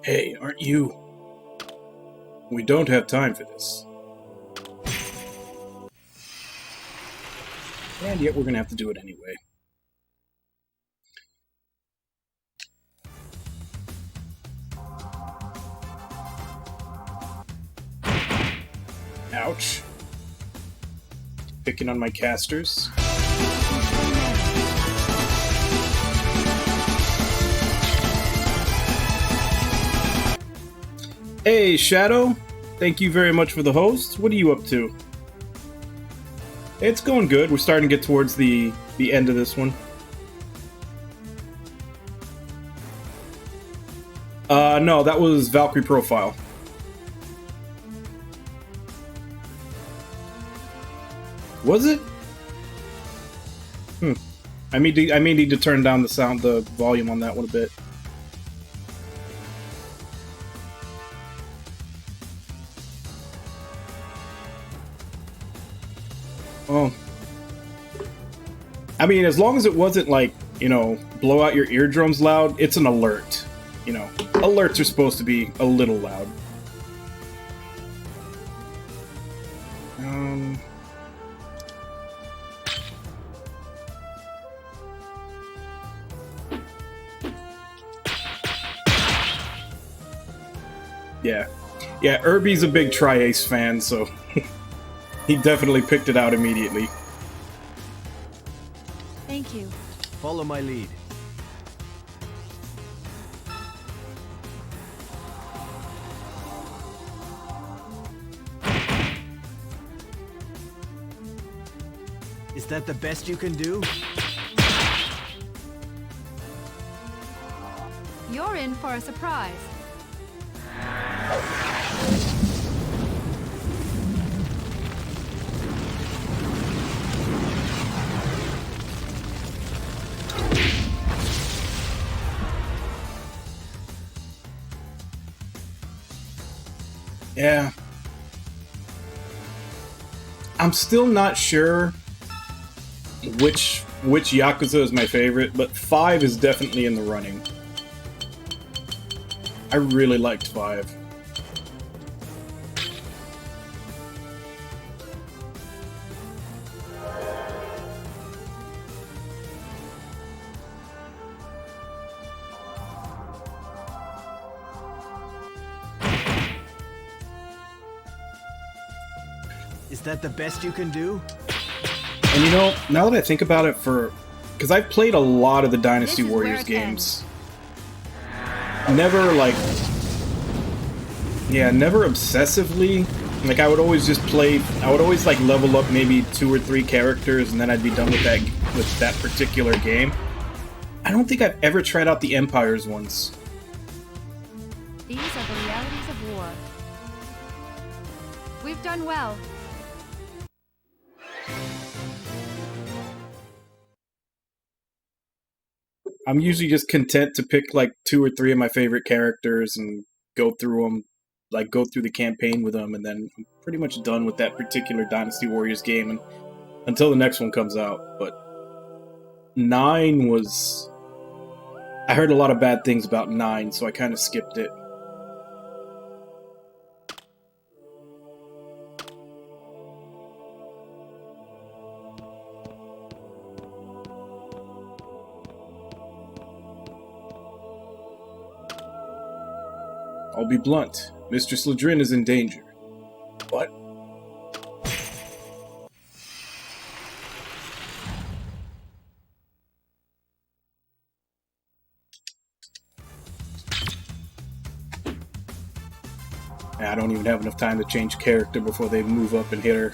Hey, aren't you? We don't have time for this. And yet we're gonna have to do it anyway. Ouch. Picking on my casters. Hey, Shadow. Thank you very much for the host. What are you up to? It's going good. We're starting to get towards the end of this one. No, that was Valkyrie Profile. Was it? I may need to turn down the volume on that one a bit. Oh. I mean, as long as it wasn't like, you know, blow out your eardrums loud, it's an alert. You know, alerts are supposed to be a little loud. Yeah. Yeah, Irby's a big Tri-Ace fan, so he definitely picked it out immediately. Thank you. Follow my lead. Is that the best you can do? You're in for a surprise. Yeah. I'm still not sure which Yakuza is my favorite, but 5 is definitely in the running. I really liked 5. Is that the best you can do? And you know, now that I think about it, because I've played a lot of the Dynasty Warriors games. Never like, yeah, never obsessively. Like I would always just play. I would always like level up maybe 2 or 3 characters, and then I'd be done with that particular game. I don't think I've ever tried out the Empires ones. These are the realities of war. We've done well. I'm usually just content to pick like 2 or 3 of my favorite characters and go through them, like go through the campaign with them, and then I'm pretty much done with that particular Dynasty Warriors game and until the next one comes out. But 9 was... I heard a lot of bad things about 9, so I kind of skipped it. I'll be blunt. Mistress Ladrin is in danger. What? I don't even have enough time to change character before they move up and hit her.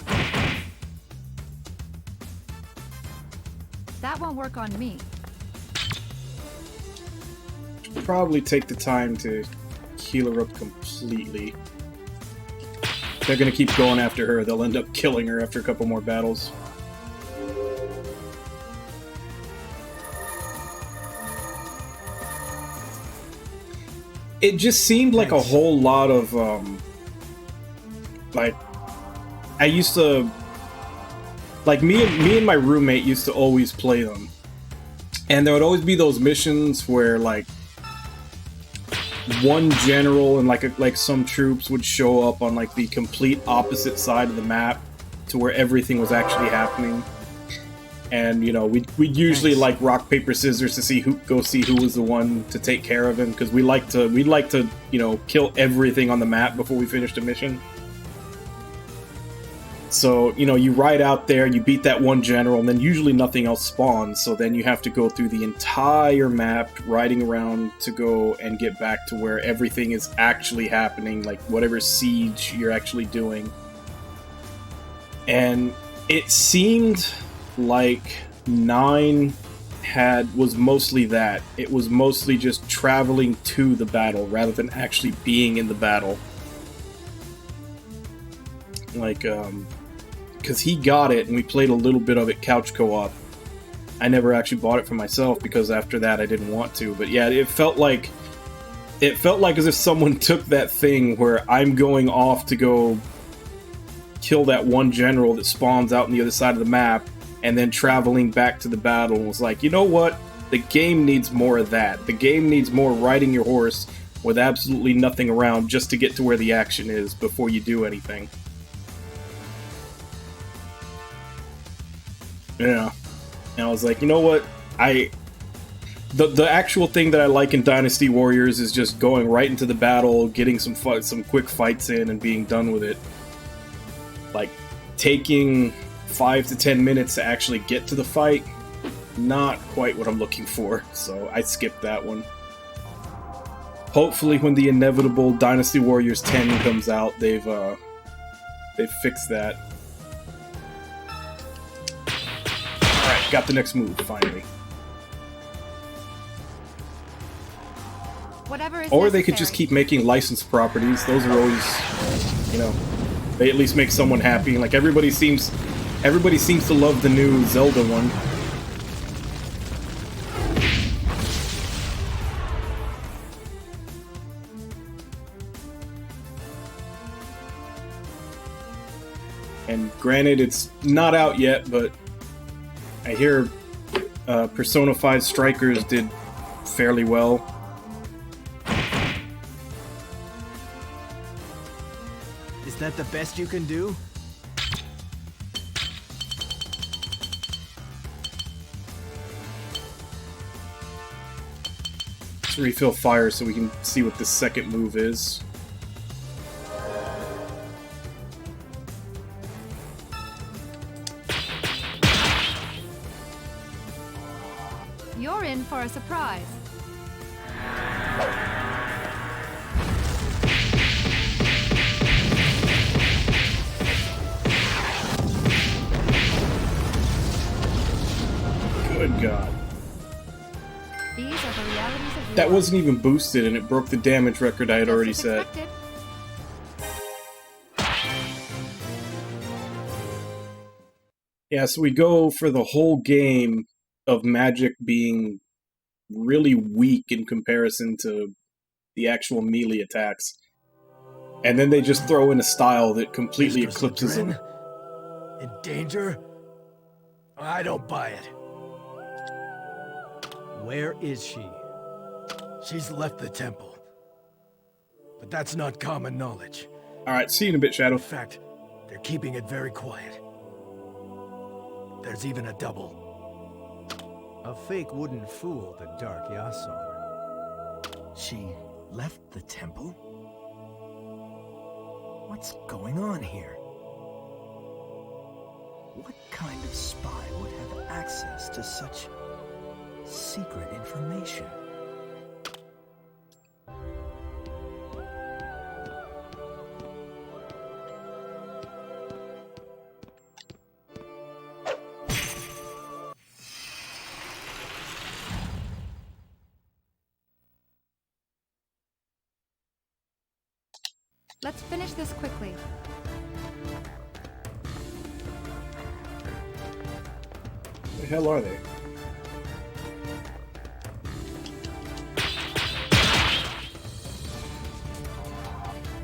That won't work on me. Probably take the time to heal her up completely. If they're gonna keep going after her, they'll end up killing her after a couple more battles. It just seemed like a whole lot of, like, I used to, like, me and my roommate used to always play them. And there would always be those missions where, like, one general and, like some troops would show up on, like, the complete opposite side of the map to where everything was actually happening. And, you know, we'd usually like rock, paper, scissors to see who was the one to take care of him, because we'd like to, you know, kill everything on the map before we finished a mission. So, you know, you ride out there, you beat that one general, and then usually nothing else spawns, so then you have to go through the entire map, riding around to go and get back to where everything is actually happening, like whatever siege you're actually doing. And it seemed like 9 was mostly that. It was mostly just traveling to the battle rather than actually being in the battle. Like, because he got it and we played a little bit of it couch co-op. I never actually bought it for myself because after that I didn't want to. But yeah, it felt like as if someone took that thing where I'm going off to go kill that one general that spawns out on the other side of the map, and then traveling back to the battle, and was like, you know what? The game needs more of that. The game needs more riding your horse with absolutely nothing around just to get to where the action is before you do anything. Yeah. And I was like, you know what? The actual thing that I like in Dynasty Warriors is just going right into the battle, getting some quick fights in, and being done with it. Like, taking 5 to 10 minutes to actually get to the fight, not quite what I'm looking for, so I skipped that one. Hopefully when the inevitable Dynasty Warriors 10 comes out, they've fixed that. Alright, got the next move, finally. Whatever is or they could necessary. just keep making licensed properties. Those are always, you know, they at least make someone happy. Like, everybody seems to love the new Zelda one. And granted, it's not out yet, but I hear Persona 5 Strikers did fairly well. Is that the best you can do? Let's refill fire so we can see what the second move is. You're in for a surprise. Good God. These are the realities of That war. wasn't even boosted, and it broke the damage record I had already set. Expected. Yeah, so we go for the whole game of magic being really weak in comparison to the actual melee attacks. And then they just throw in a style that completely Mistress eclipses them. Adren? In danger? I don't buy it. Where is she? She's left the temple. But that's not common knowledge. Alright, see you in a bit, Shadow. In fact, they're keeping it very quiet. There's even a double. A fake wouldn't fool the Dark Yasar. She left the temple? What's going on here? What kind of spy would have access to such secret information? Let's finish this quickly. Where the hell are they?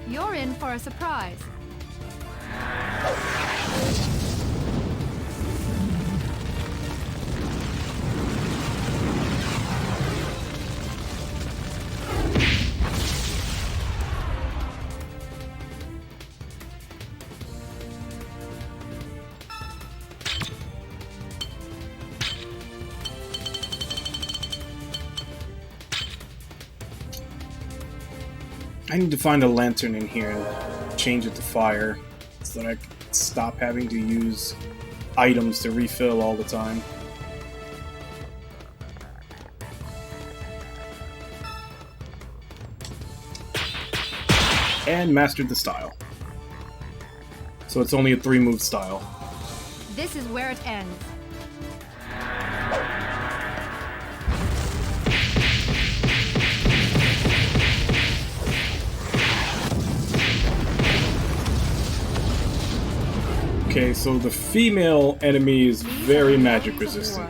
You're in for a surprise. I need to find a lantern in here and change it to fire so that I can stop having to use items to refill all the time. And mastered the style. So it's only a 3-move style. This is where it ends. Okay, so the female enemy is very magic resistant.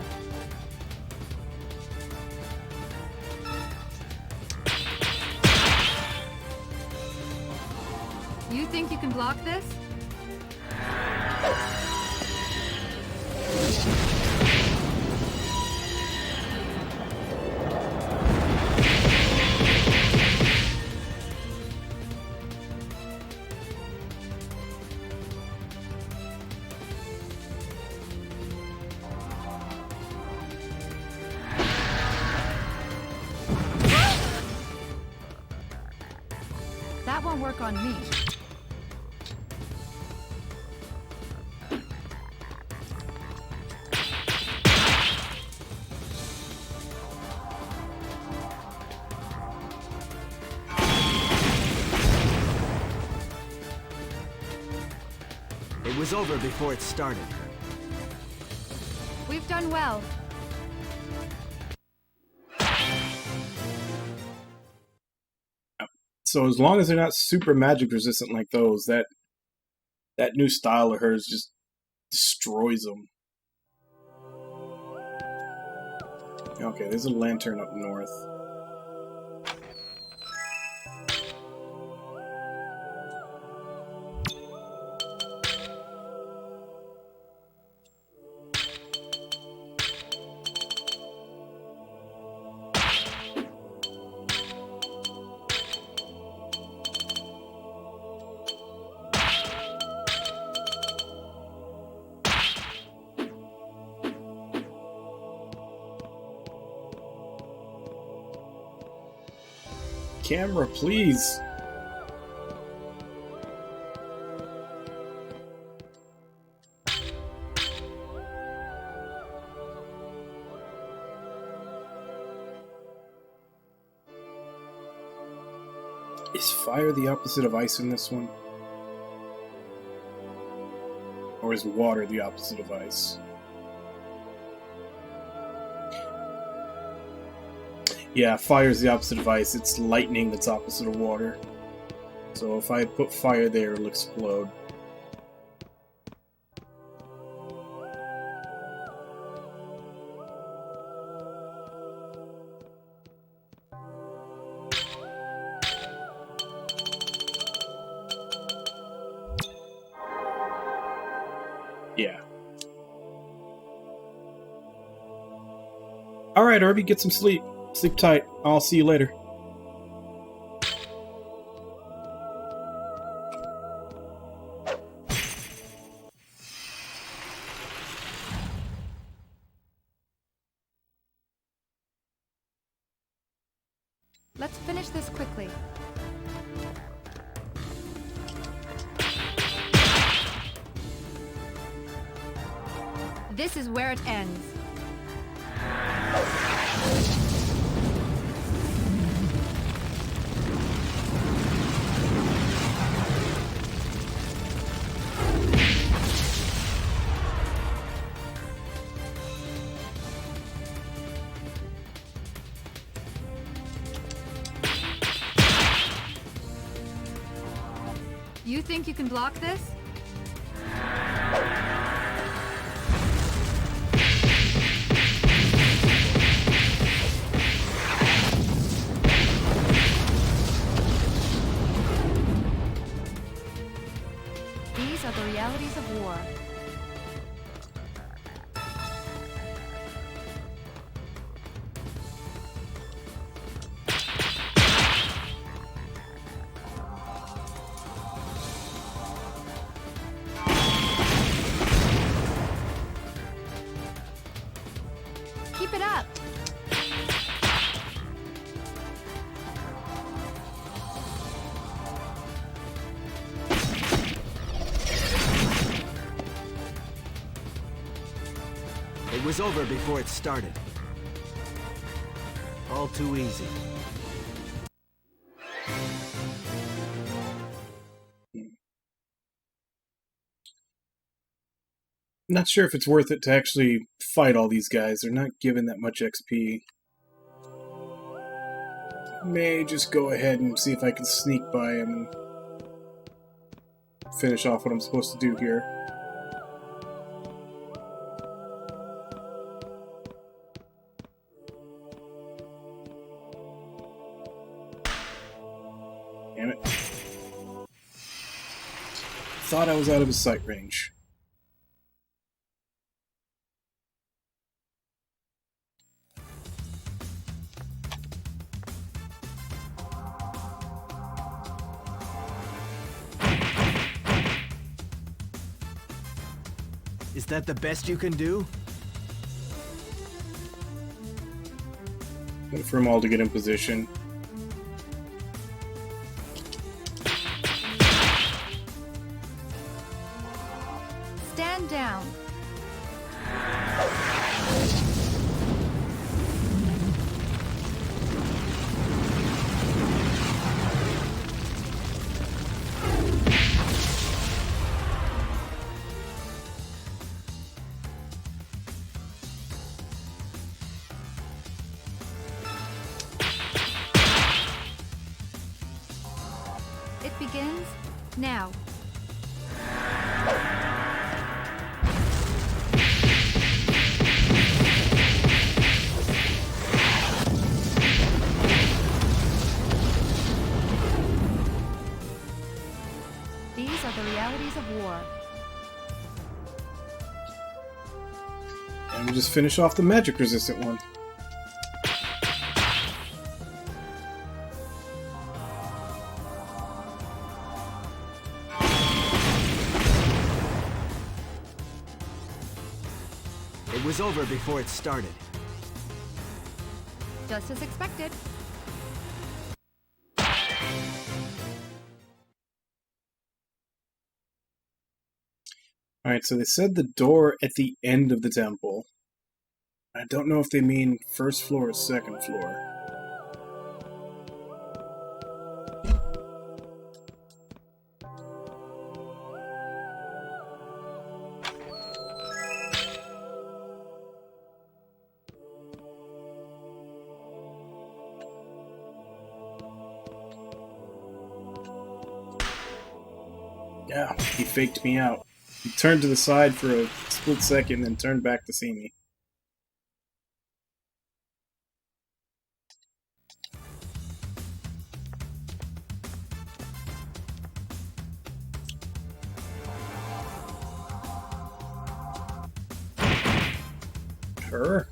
You think you can block this? That won't work on me. It was over before it started. We've done well. So as long as they're not super magic resistant like those, that new style of hers just destroys them. Okay, there's a lantern up north. Camera, please. Is fire the opposite of ice in this one? Or is water the opposite of ice? Yeah, fire is the opposite of ice. It's lightning that's opposite of water. So if I put fire there, it'll explode. Yeah. Alright, Arby, get some sleep. Sleep tight. I'll see you later. Let's finish this quickly. This is where it ends. You think you can block this? These are the realities of war. Keep it up. It was over before it started. All too easy. Not sure if it's worth it to actually fight all these guys. They're not given that much XP. May just go ahead and see if I can sneak by him and finish off what I'm supposed to do here. Damn it. Thought I was out of his sight range. Is that the best you can do? Wait for them all to get in position. Stand down. It begins now. These are the realities of war. And we just finish off the magic resistant one. It was over before it started. Just as expected. Alright, so they said the door at the end of the temple. I don't know if they mean first floor or second floor. Yeah, he faked me out. He turned to the side for a split second, then turned back to see me. her.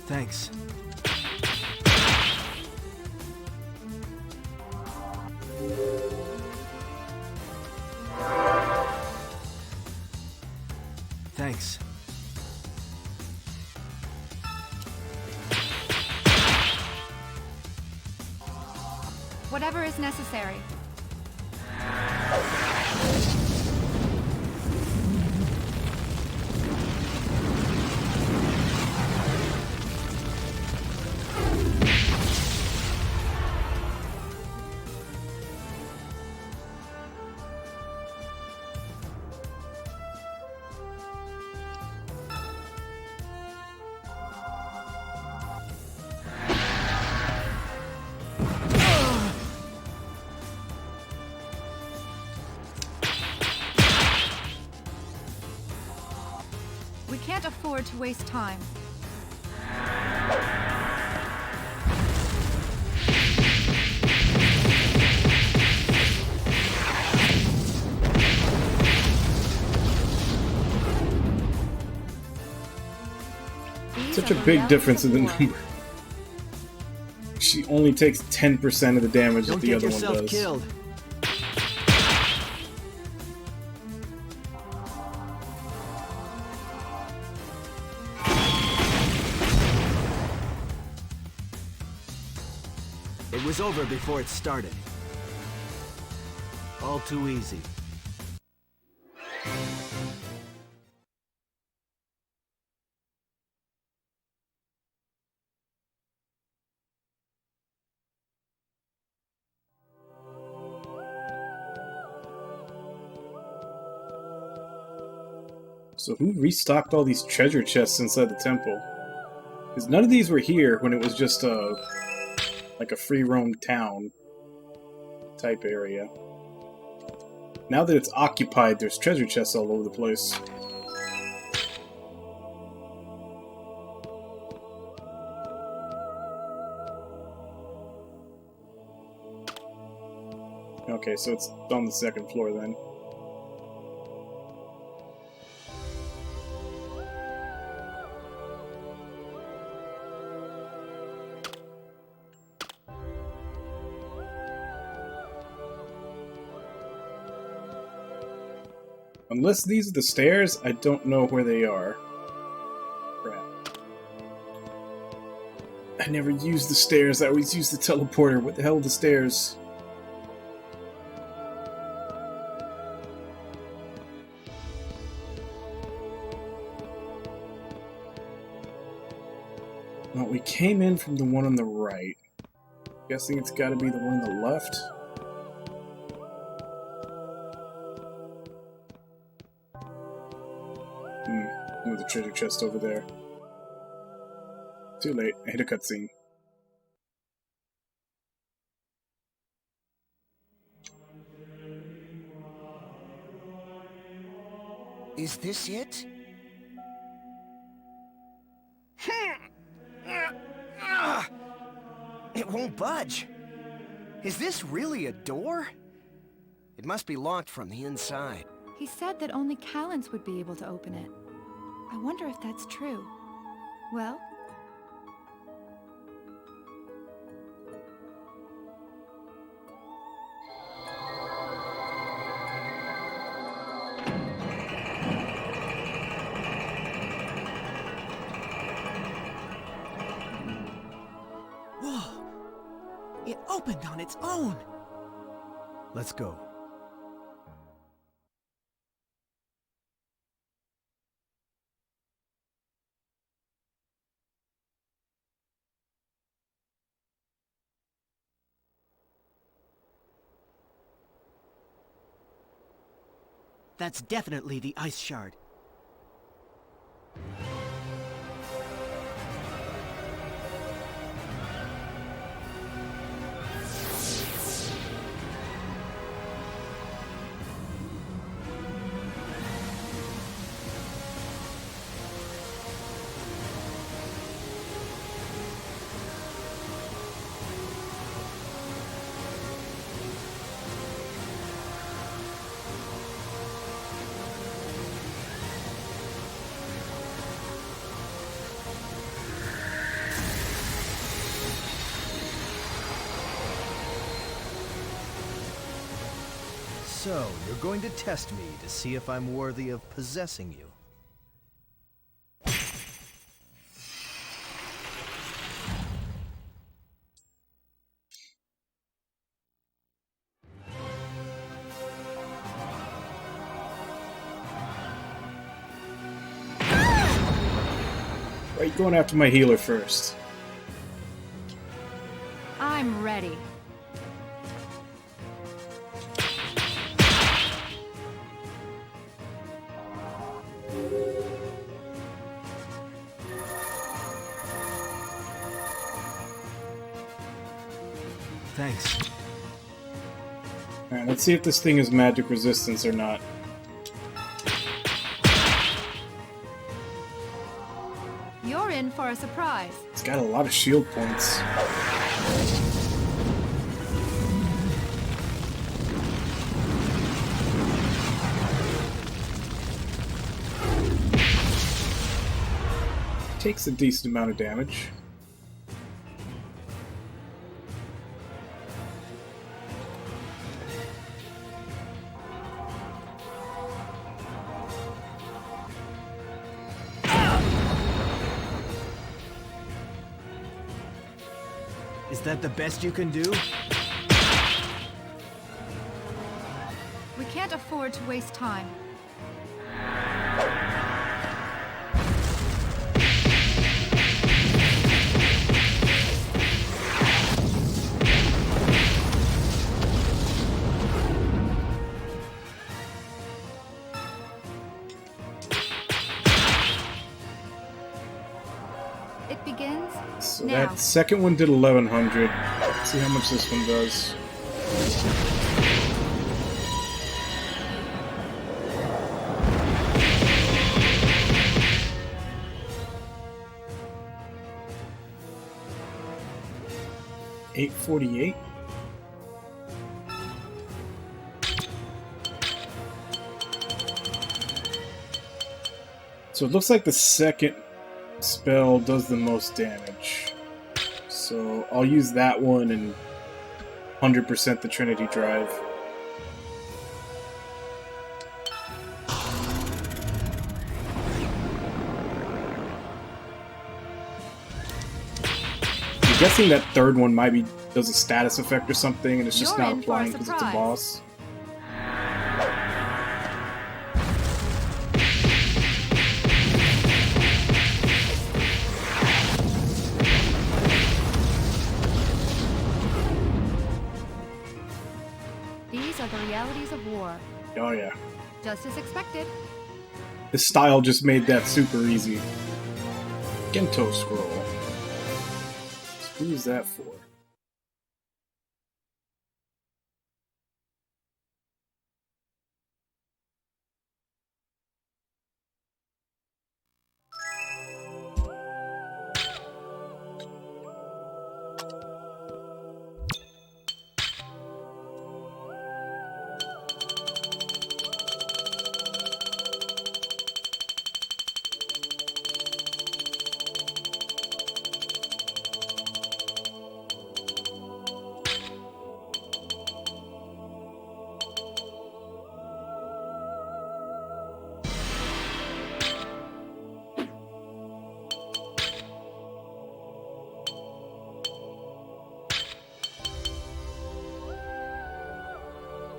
Thanks. Thanks. Whatever is necessary. We can't afford to waste time. Such a big difference in the number. She only takes 10% of the damage that the other one does. Don't get yourself killed. It was over before it started. All too easy. So who restocked all these treasure chests inside the temple? Because none of these were here when it was just like a free roam town type area. Now that it's occupied, there's treasure chests all over the place. Okay, so it's on the second floor then. Unless these are the stairs, I don't know where they are. Crap. I never use the stairs, I always use the teleporter. What the hell are the stairs? Well, we came in from the one on the right. Guessing it's gotta be the one on the left. There's a treasure chest over there. Too late, I hit a cutscene. Is this it? It won't budge. Is this really a door? It must be locked from the inside. He said that only Callants would be able to open it. I wonder if that's true. Well? Whoa! It opened on its own! Let's go. That's definitely the ice shard. So, you're going to test me to see if I'm worthy of possessing you. Right, going after my healer first. I'm ready. Thanks. Alright, let's see if this thing is magic resistance or not. You're in for a surprise. It's got a lot of shield points. Takes a decent amount of damage. Is that the best you can do? We can't afford to waste time. It begins So now. that second one did 1100. Let's see how much this one does. $848. So it looks like the second spell does the most damage. So I'll use that one and 100% the Trinity Drive. I'm guessing that third one might be does a status effect or something, and it's just You're not in for a applying because it's a surprise. boss. These are the realities of war. Oh yeah. Just as expected. The style just made that super easy. Gento scroll. So who is that for?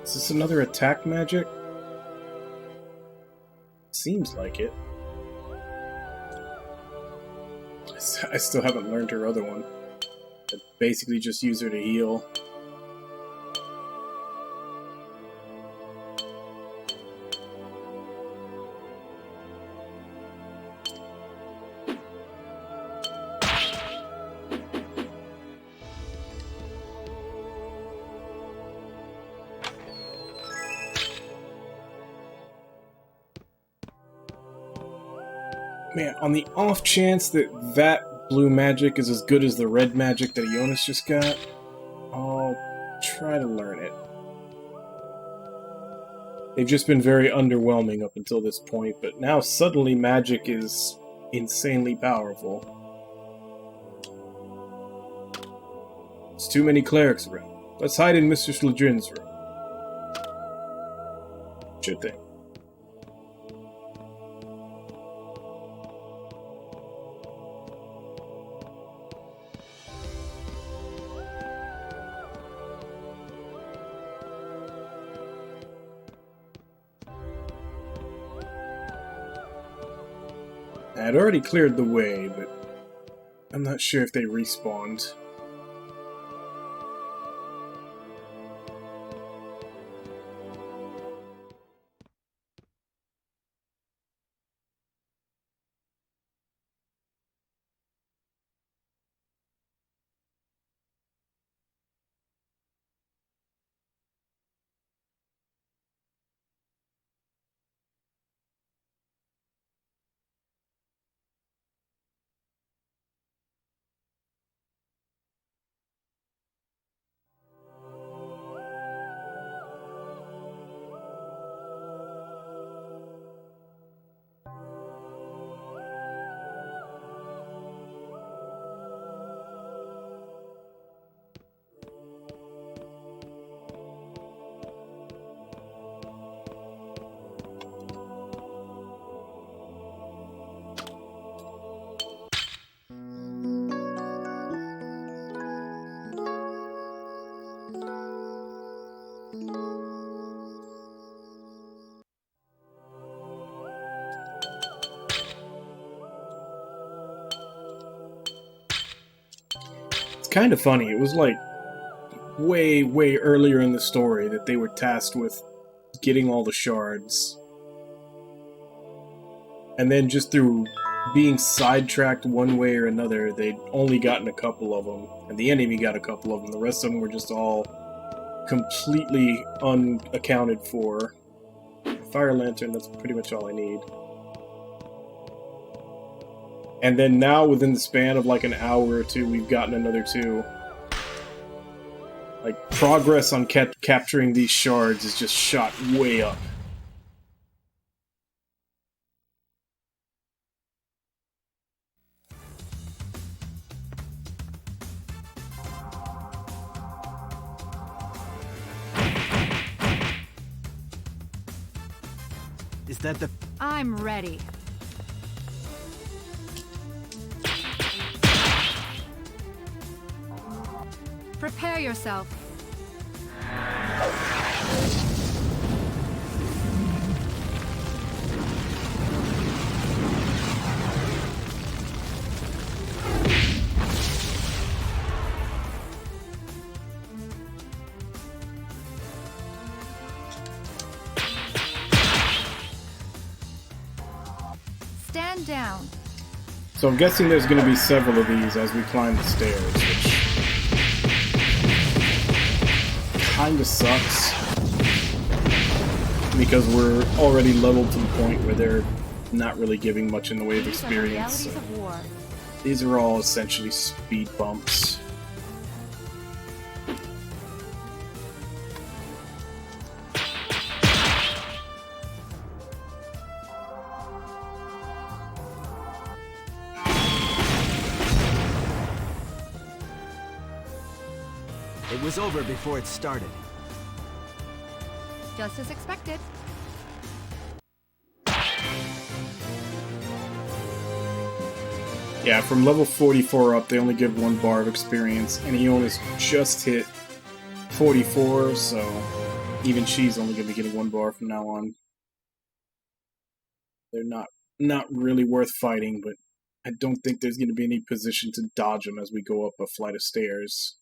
Is this another attack magic? Seems like it. I still haven't learned her other one. I basically just use her to heal. Man, on the off chance that that blue magic is as good as the red magic that Ionis just got, I'll try to learn it. They've just been very underwhelming up until this point, but now suddenly magic is insanely powerful. There's too many clerics around. Let's hide in Mr. Sledrin's room. future thing. I had already cleared the way, but I'm not sure if they respawned. It's kind of funny. It was like way, way earlier in the story that they were tasked with getting all the shards. And then just through being sidetracked one way or another, they'd only gotten a couple of them. And the enemy got a couple of them. The rest of them were just all completely unaccounted for. Fire lantern, that's pretty much all I need. And then now, within the span of like an hour or two, we've gotten another 2. Like, progress on capturing these shards is just shot way up. Is that the... I'm ready. Prepare yourself. Stand down. So I'm guessing there's going to be several of these as we climb the stairs, which kinda sucks. Because we're already leveled to the point where they're not really giving much in the way of experience. So these are all essentially speed bumps. It was over before it started. Just as expected. Yeah, from level 44 up, they only give 1 bar of experience, and Iona's just hit 44, so even she's only going to be getting 1 bar from now on. They're not really worth fighting, but I don't think there's going to be any position to dodge them as we go up a flight of stairs.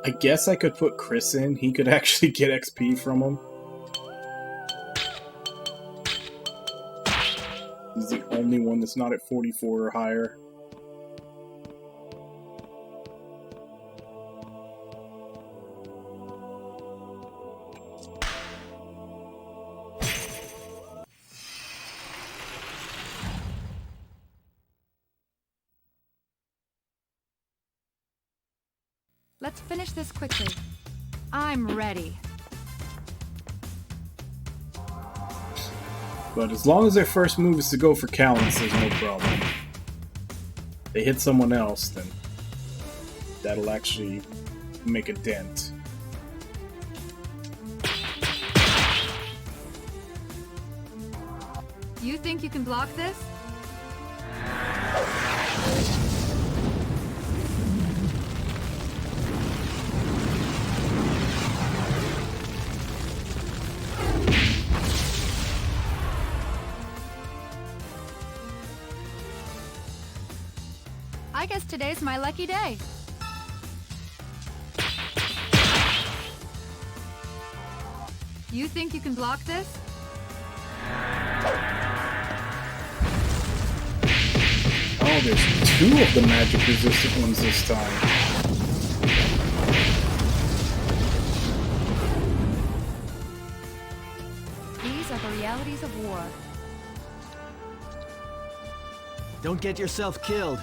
I guess I could put Chris in. He could actually get XP from him. He's the only one that's not at 44 or higher. Let's finish this quickly. I'm ready. But as long as their first move is to go for Callus, there's no problem. They hit someone else, then that'll actually make a dent. You think you can block this? I guess today's my lucky day. You think you can block this? Oh, there's two of the magic resistant ones this time. These are the realities of war. Don't get yourself killed.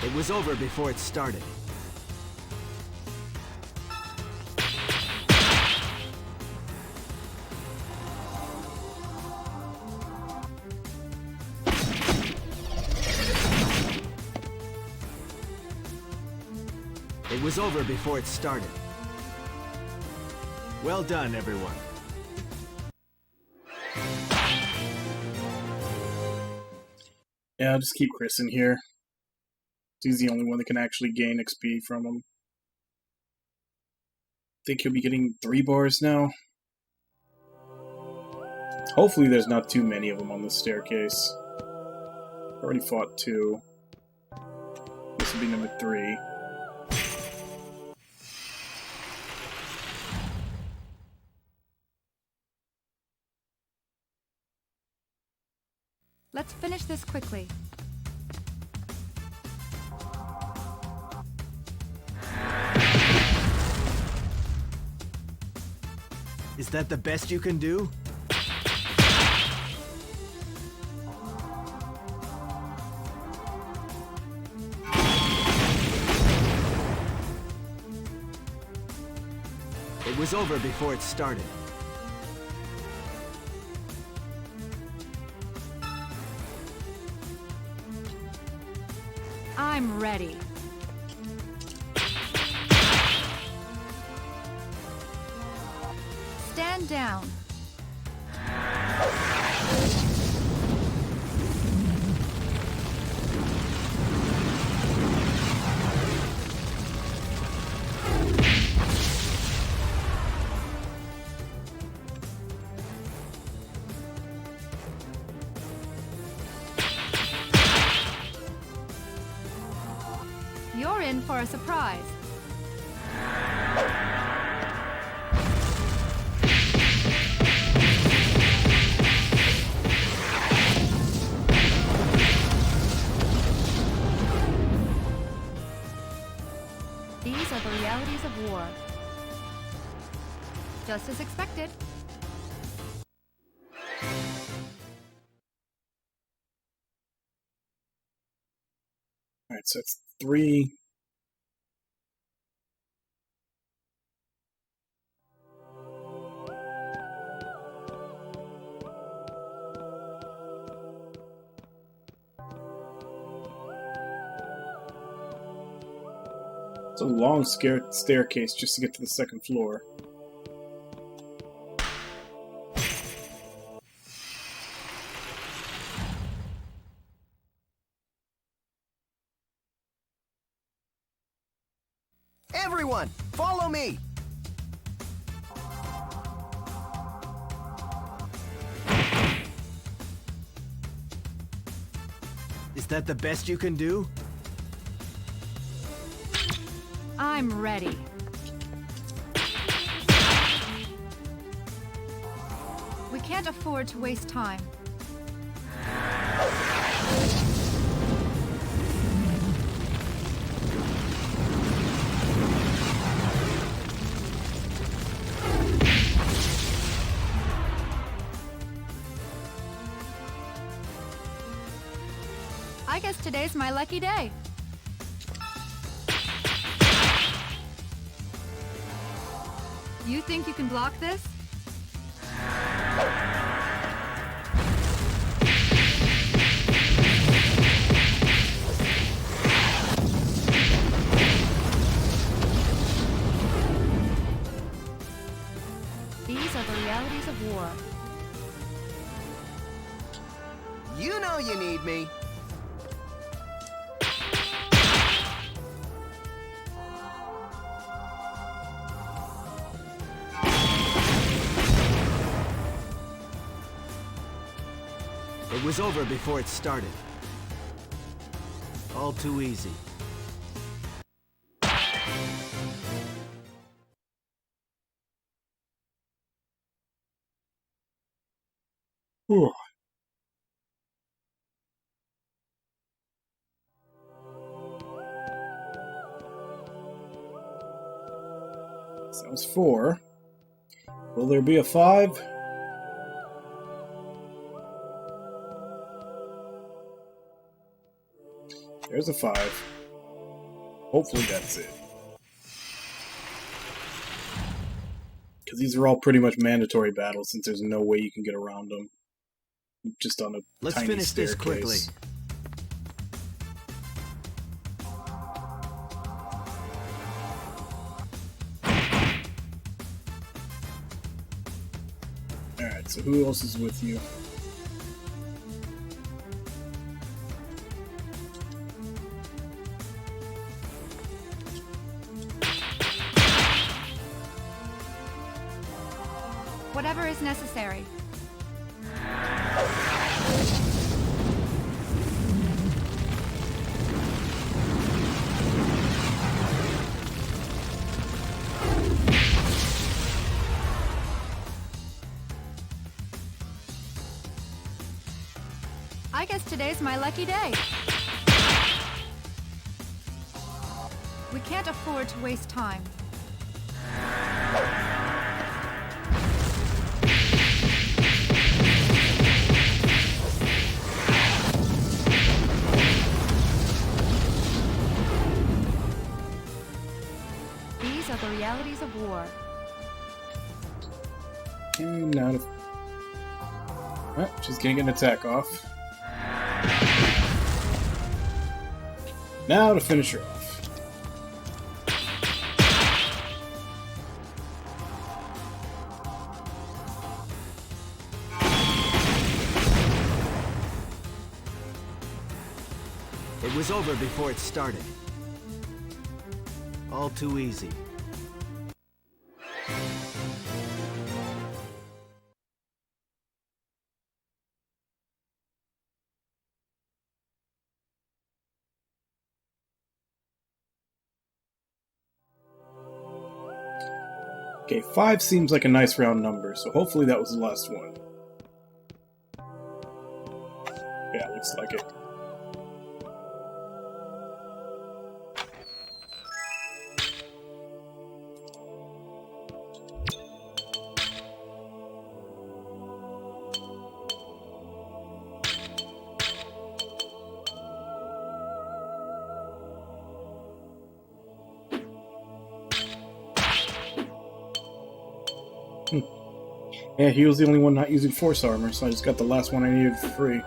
It was over before it started. It was over before it started. Well done, everyone. Yeah, I'll just keep Chris in here. He's the only one that can actually gain XP from him. Think he'll be getting 3 bars now. Hopefully there's not too many of them on the staircase. Already fought 2. This will be number 3. Let's finish this quickly. Is that the best you can do? It was over before it started. I'm ready. Stand down. You're in for a surprise. These are the realities of war. Just as expected. Alright, so it's 3. It's a long staircase just to get to the 2nd floor. Everyone, follow me! Is that the best you can do? I'm ready. We can't afford to waste time. I guess today's my lucky day. You think you can block this? realities of war. You know you need me. It was over before it started. All too easy. Whew. So that was 4. Will there be a 5? There's a 5. Hopefully that's it. Because these are all pretty much mandatory battles since there's no way you can get around them. Just on a Let's tiny finish staircase. this quickly. Alright, so who else is with you? Whatever is necessary. I guess today's my lucky day. We can't afford to waste time. These are the realities of war. And now to... Oh, she's getting an attack off. Now to finish her off. It was over before it started. All too easy. Okay, 5 seems like a nice round number, so hopefully that was the last one. Yeah, looks like it. Yeah, he was the only one not using force armor, so I just got the last one I needed for free.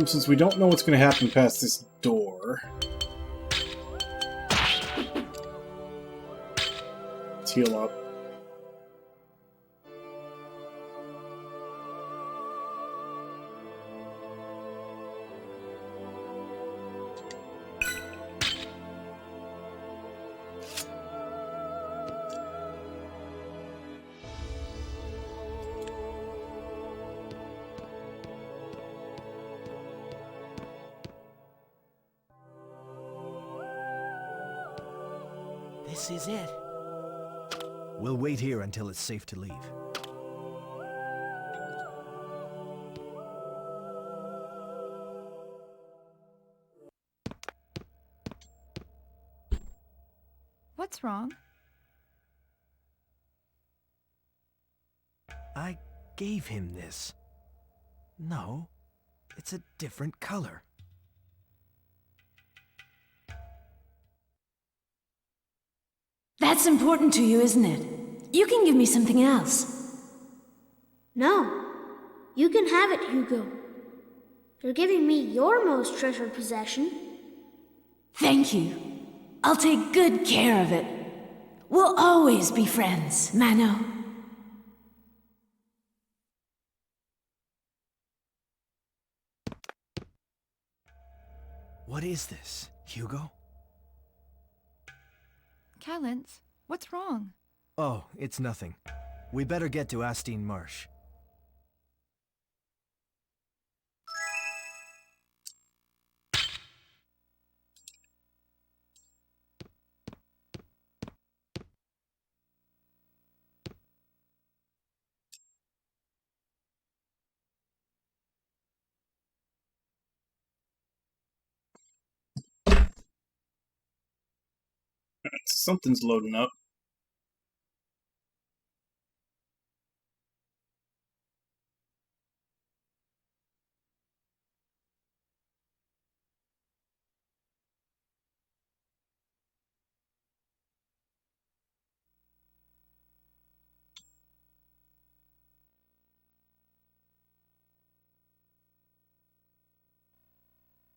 Since we don't know what's going to happen past this door... Let's heal up. This is it. We'll wait here until it's safe to leave. What's wrong? I gave him this. No, it's a different color. That's important to you, isn't it? You can give me something else. No. You can have it, Hugo. You're giving me your most treasured possession. Thank you. I'll take good care of it. We'll always be friends, Mano. What is this, Hugo? Callens, what's wrong? Oh, it's nothing. We better get to Astine Marsh. Something's loading up.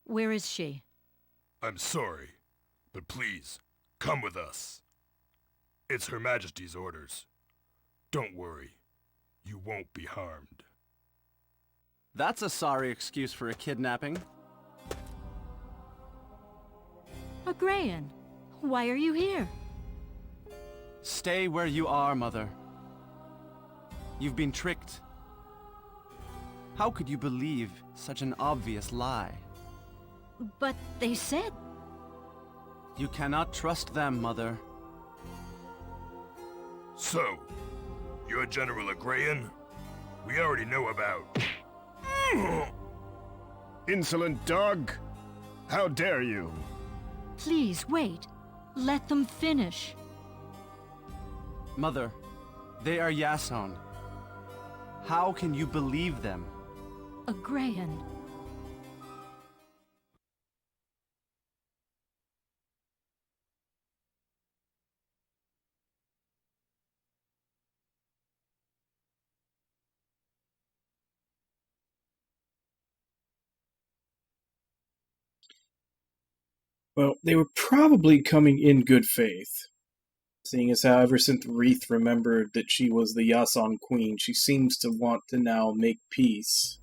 Where is she? I'm sorry, but please, come with us. It's Her Majesty's orders. Don't worry, you won't be harmed. That's a sorry excuse for a kidnapping. Agrayan, why are you here? Stay where you are, Mother. You've been tricked. How could you believe such an obvious lie? But they said... You cannot trust them, Mother. So, you're General Agrayan? We already know about... Insolent dog! How dare you? Please, wait. Let them finish. Mother, they are Yason. How can you believe them? Agrayan. Well, they were probably coming in good faith, seeing as how ever since Wreath remembered that she was the Yason Queen, she seems to want to now make peace.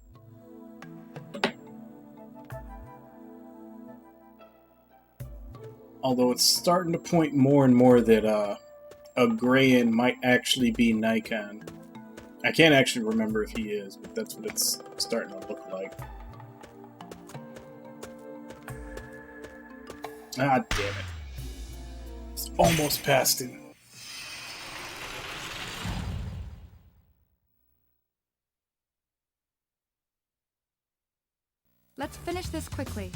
Although it's starting to point more and more that Agrayan might actually be Nikon. I can't actually remember if he is, but that's what it's starting to look like. Ah, damn it. It's almost past him. Let's finish this quickly.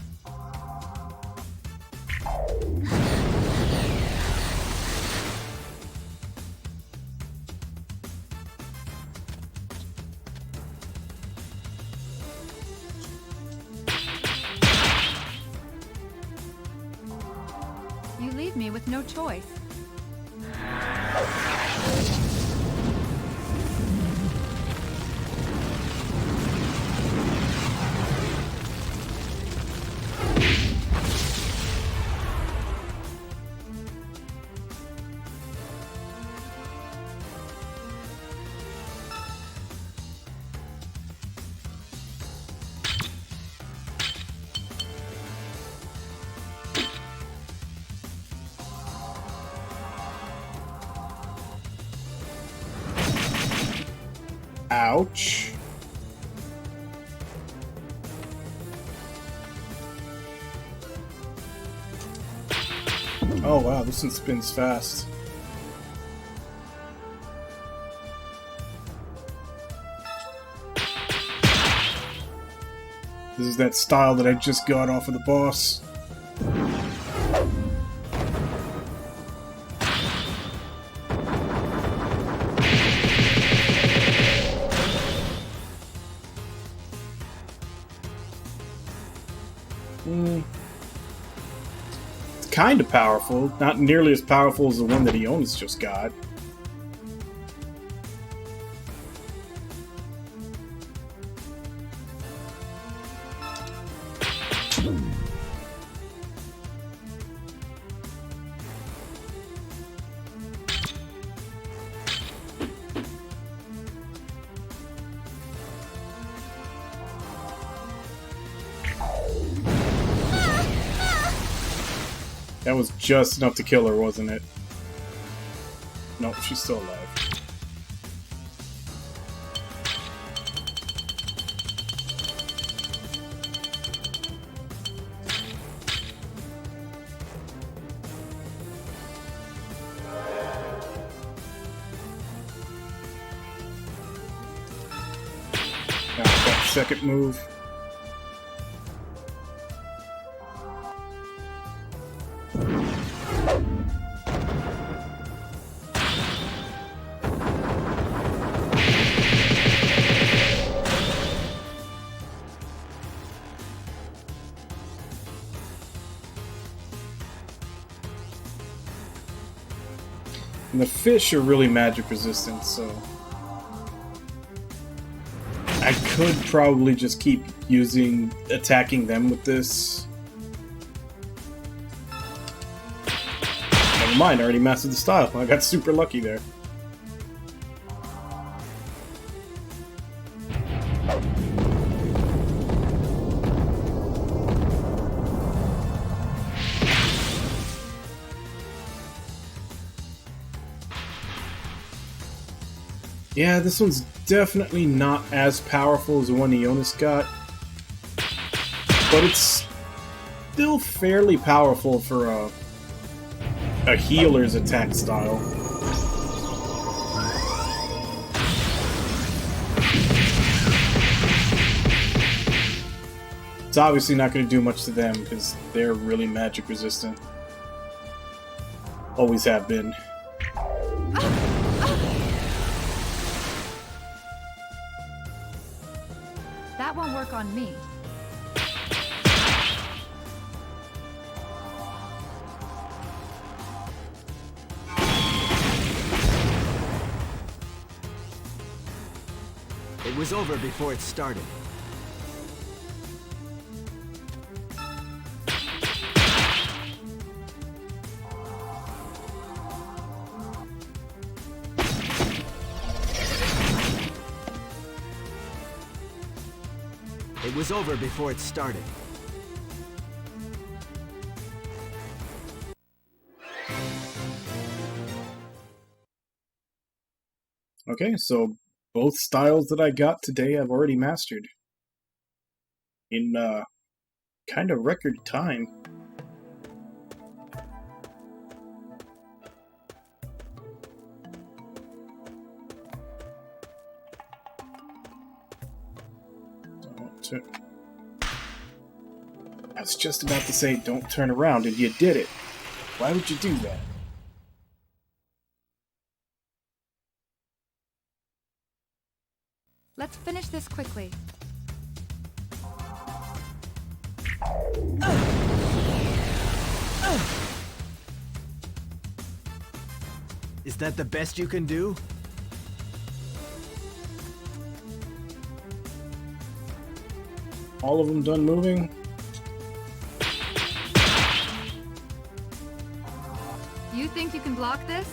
You leave me with no choice. Ouch. Oh wow, this one spins fast. This is that style that I just got off of the boss. It's kind of powerful, not nearly as powerful as the one that Iona's just got. That was just enough to kill her, wasn't it? Nope, she's still alive. Now, that second move. And the fish are really magic resistant, so I could probably just keep attacking them with this. Never mind, I already mastered the style. I got super lucky there. Yeah, this one's definitely not as powerful as the one Ionis got, but it's still fairly powerful for a healer's attack style. It's obviously not going to do much to them because they're really magic resistant. Always have been. That won't work on me. It was over before it started. It was over before it started. Okay, so both styles that I got today I've already mastered. In, kind of record time. I was just about to say, don't turn around, and you did it. Why would you do that? Let's finish this quickly. Is that the best you can do? All of them done moving? You think you can block this?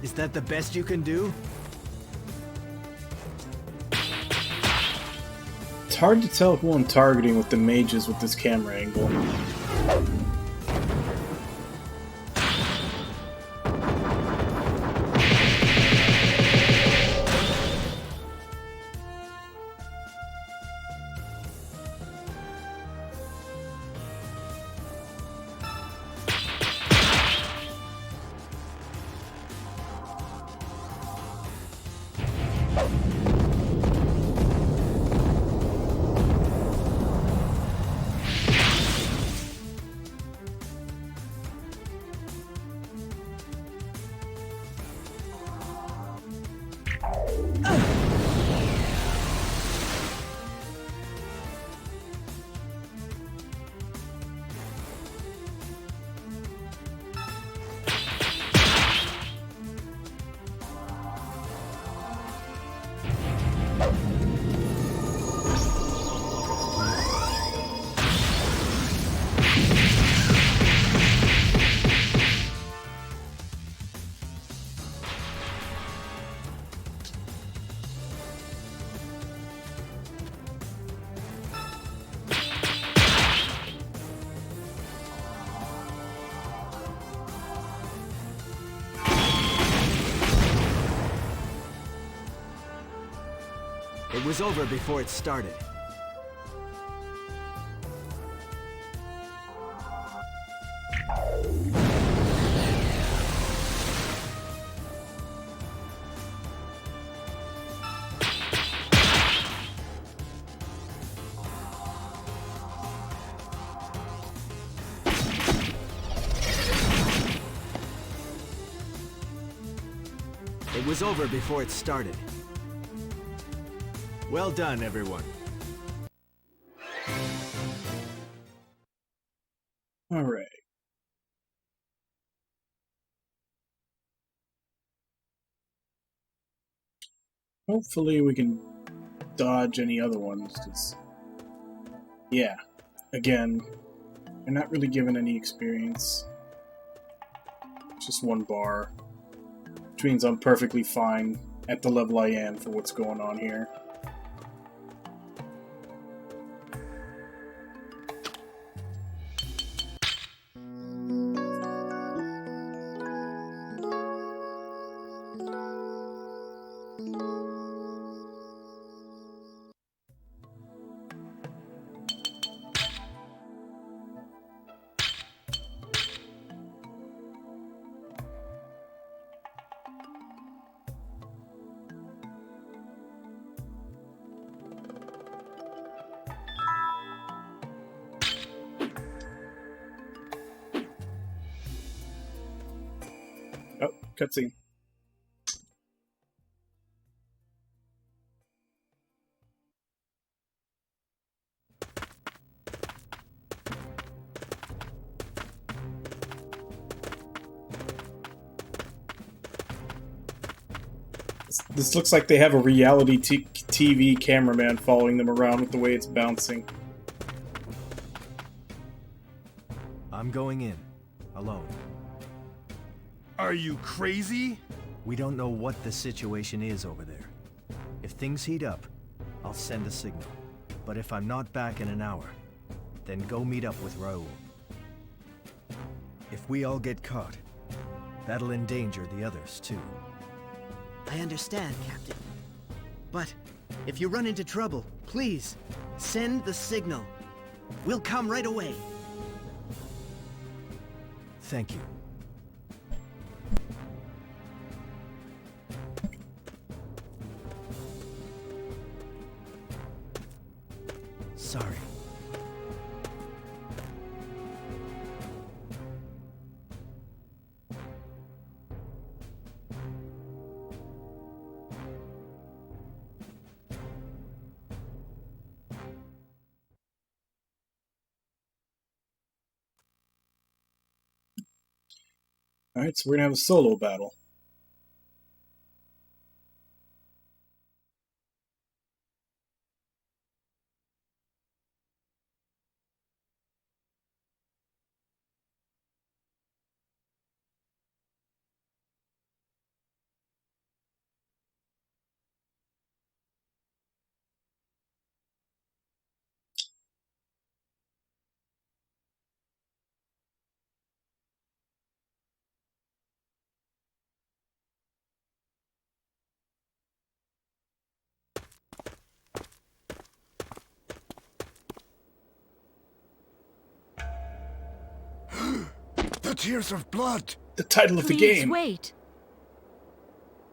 Is that the best you can do? It's hard to tell who I'm targeting with the mages with this camera angle. It was over before it started. It was over before it started. Well done, everyone. All right. Hopefully we can dodge any other ones, 'cause yeah, again, they're not really given any experience. Just one bar. Which means I'm perfectly fine at the level I am for what's going on here. Oh, cutscene. This looks like they have a reality TV cameraman following them around with the way it's bouncing. I'm going in. Alone. Are you crazy? We don't know what the situation is over there. If things heat up, I'll send a signal. But if I'm not back in an hour, then go meet up with Raoul. If we all get caught, that'll endanger the others too. I understand, Captain. But if you run into trouble, please, send the signal. We'll come right away. Thank you. Sorry. Alright, so we're gonna have a solo battle. The Tears of Blood! The title of the game! Please wait!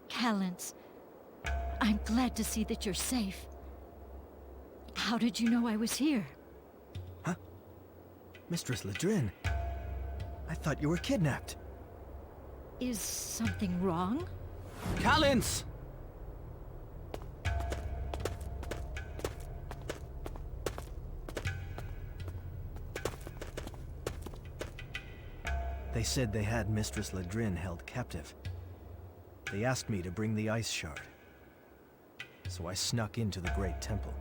Callens, I'm glad to see that you're safe. How did you know I was here? Huh? Mistress Ledrin? I thought you were kidnapped. Is something wrong? Callens! They said they had Mistress Ledrin held captive. They asked me to bring the ice shard. So I snuck into the Great Temple.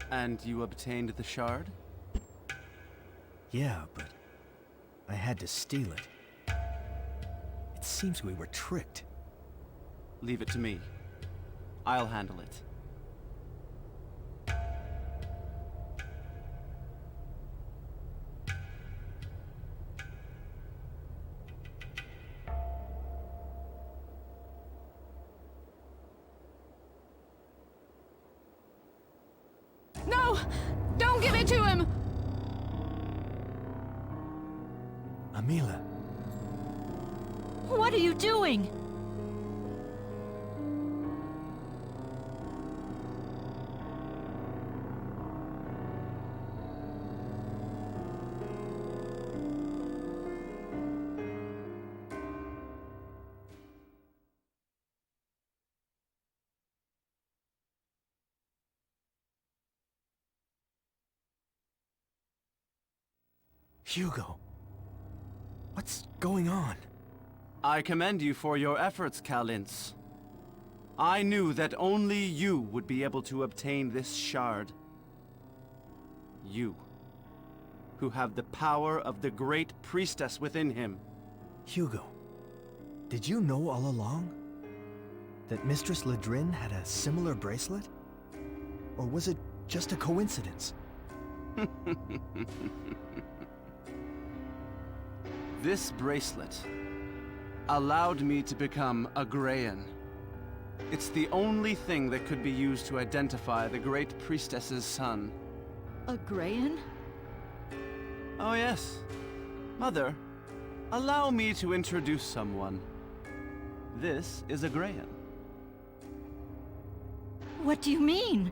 And you obtained the shard? Yeah, but I had to steal it. It seems we were tricked. Leave it to me. I'll handle it. Don't give it to him! Amila. What are you doing? Hugo. What's going on? I commend you for your efforts, Kalins. I knew that only you would be able to obtain this shard. You, who have the power of the great priestess within him. Hugo, did you know all along that Mistress Ledrin had a similar bracelet? Or was it just a coincidence? This bracelet allowed me to become a Grayan. It's the only thing that could be used to identify the great priestess's son. A Grayan? Oh yes. Mother, allow me to introduce someone. This is a Grayan. What do you mean?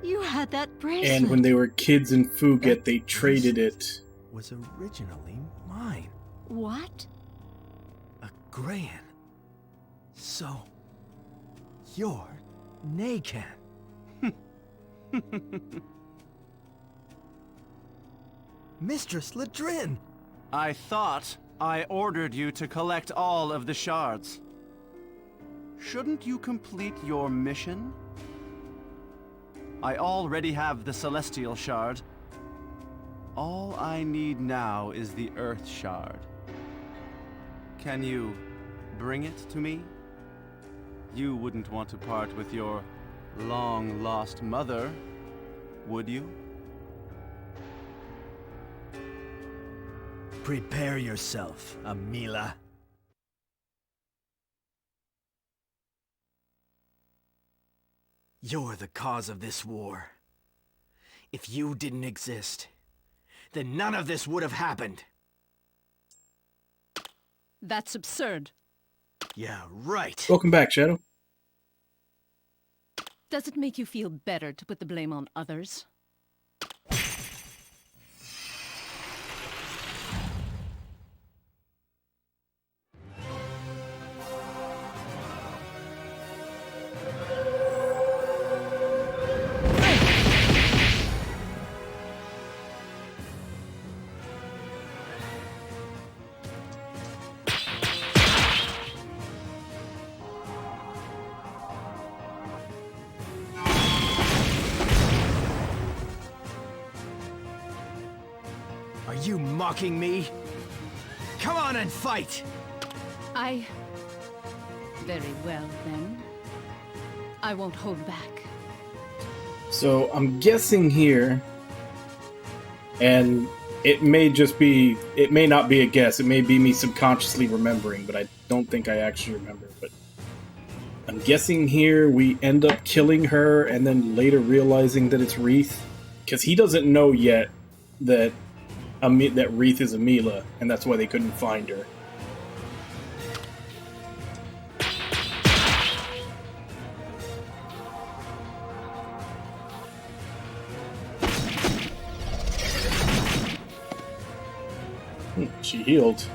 You had that bracelet. And when they were kids in Fuget, they traded it. Was originally mine. What? A Grayan. So, you're Nakan. Mistress Ledrin! I thought I ordered you to collect all of the shards. Shouldn't you complete your mission? I already have the Celestial Shard. All I need now is the Earth Shard. Can you bring it to me? You wouldn't want to part with your long-lost mother, would you? Prepare yourself, Amila. You're the cause of this war. If you didn't exist, then none of this would have happened. That's absurd. Yeah, right. Welcome back, Shadow. Does it make you feel better to put the blame on others? Are you mocking me? Come on and fight! Very well, then. I won't hold back. So I'm guessing here, and it may not be a guess, it may be me subconsciously remembering, but I don't think I actually remember. But I'm guessing here we end up killing her and then later realizing that it's Wreath, because he doesn't know yet that Wreath is Amila, and that's why they couldn't find her. She healed.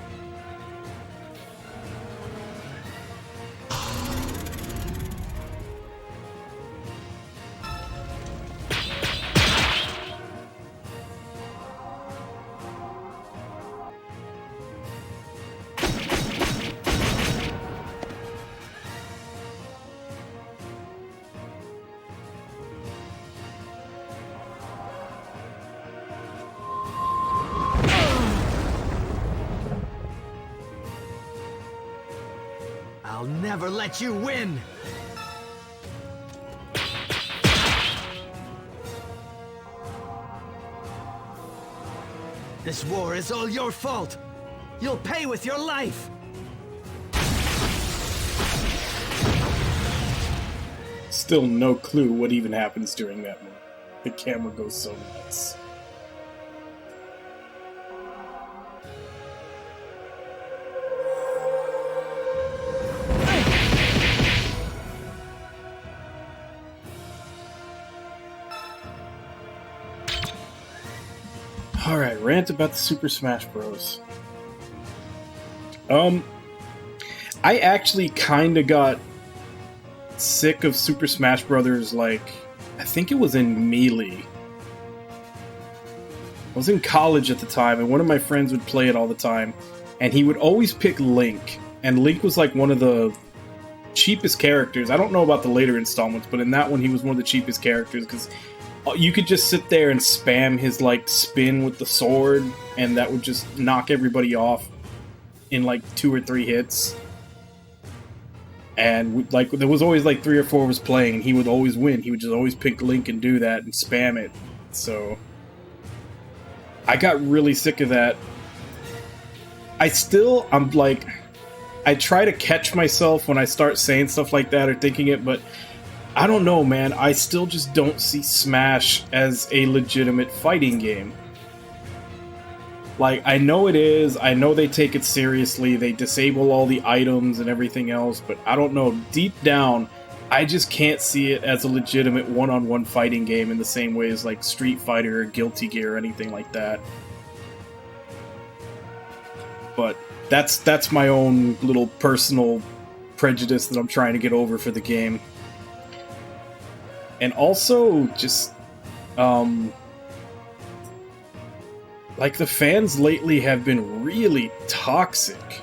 I'll never let you win! This war is all your fault! You'll pay with your life! Still no clue what even happens during that moment. The camera goes so nuts. Alright, rant about the Super Smash Bros. I actually kinda got sick of Super Smash Brothers, like, I think it was in Melee. I was in college at the time, and one of my friends would play it all the time, and he would always pick Link, and Link was like one of the cheapest characters. I don't know about the later installments, but in that one he was one of the cheapest characters, because you could just sit there and spam his, like, spin with the sword, and that would just knock everybody off in, like, 2 or 3 hits. And, like, there was always, like, 3 or 4 of us playing, and he would always win. He would just always pick Link and do that and spam it. So I got really sick of that. I'm like, I try to catch myself when I start saying stuff like that or thinking it, but I don't know, man. I still just don't see Smash as a legitimate fighting game. Like, I know it is, I know they take it seriously, they disable all the items and everything else, but I don't know, deep down, I just can't see it as a legitimate one-on-one fighting game in the same way as, like, Street Fighter or Guilty Gear or anything like that. But that's my own little personal prejudice that I'm trying to get over for the game. And also, just, like, the fans lately have been really toxic.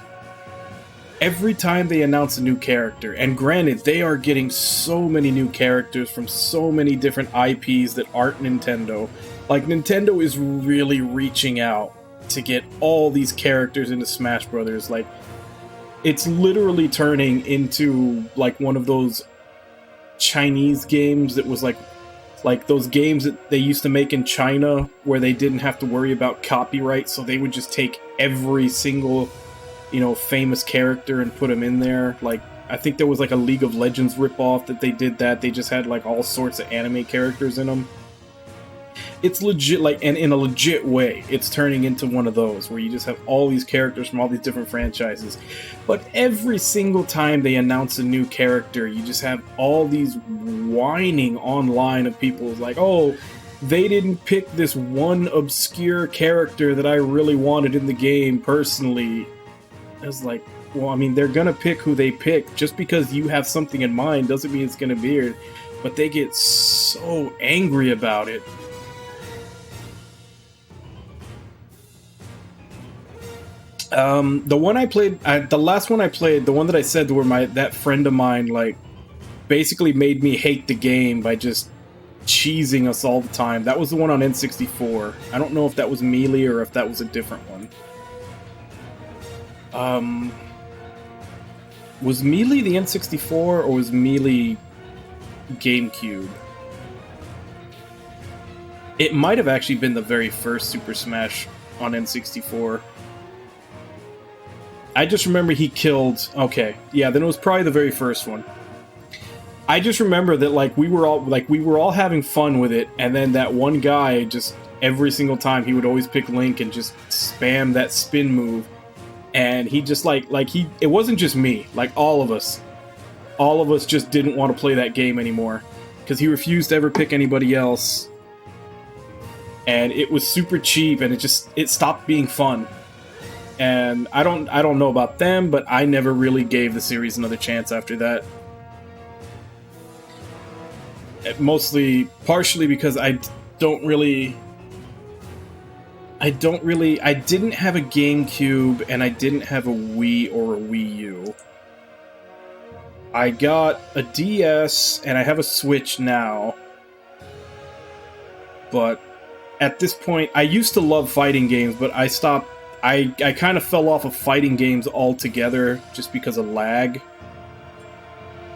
Every time they announce a new character, and granted, they are getting so many new characters from so many different IPs that aren't Nintendo. Like, Nintendo is really reaching out to get all these characters into Smash Brothers. Like, it's literally turning into, like, one of those Chinese games that was like those games that they used to make in China where they didn't have to worry about copyright, so they would just take every single, you know, famous character and put them in there. Like, I think there was like a League of Legends ripoff that they did that. They just had like all sorts of anime characters in them. It's legit, like, and in a legit way, it's turning into one of those where you just have all these characters from all these different franchises. But every single time they announce a new character, you just have all these whining online of people like, oh, they didn't pick this one obscure character that I really wanted in the game personally. I was like, well, I mean, they're gonna pick who they pick. Just because you have something in mind doesn't mean it's gonna be it. But they get so angry about it. The one I played, the last one I played, the one that I said where that friend of mine, like, basically made me hate the game by just cheesing us all the time. That was the one on N64. I don't know if that was Melee or if that was a different one. Was Melee the N64 or was Melee GameCube? It might have actually been the very first Super Smash on N64. I just remember he killed... Okay, yeah, then it was probably the very first one. I just remember that, like, we were all having fun with it, and then that one guy just every single time he would always pick Link and just spam that spin move, and he just it wasn't just me, like all of us just didn't want to play that game anymore because he refused to ever pick anybody else, and it was super cheap, and it stopped being fun. And I don't know about them, but I never really gave the series another chance after that. Partially because I didn't have a GameCube and I didn't have a Wii or a Wii U. I got a DS and I have a Switch now. But at this point, I used to love fighting games, but I stopped. I kind of fell off of fighting games altogether just because of lag.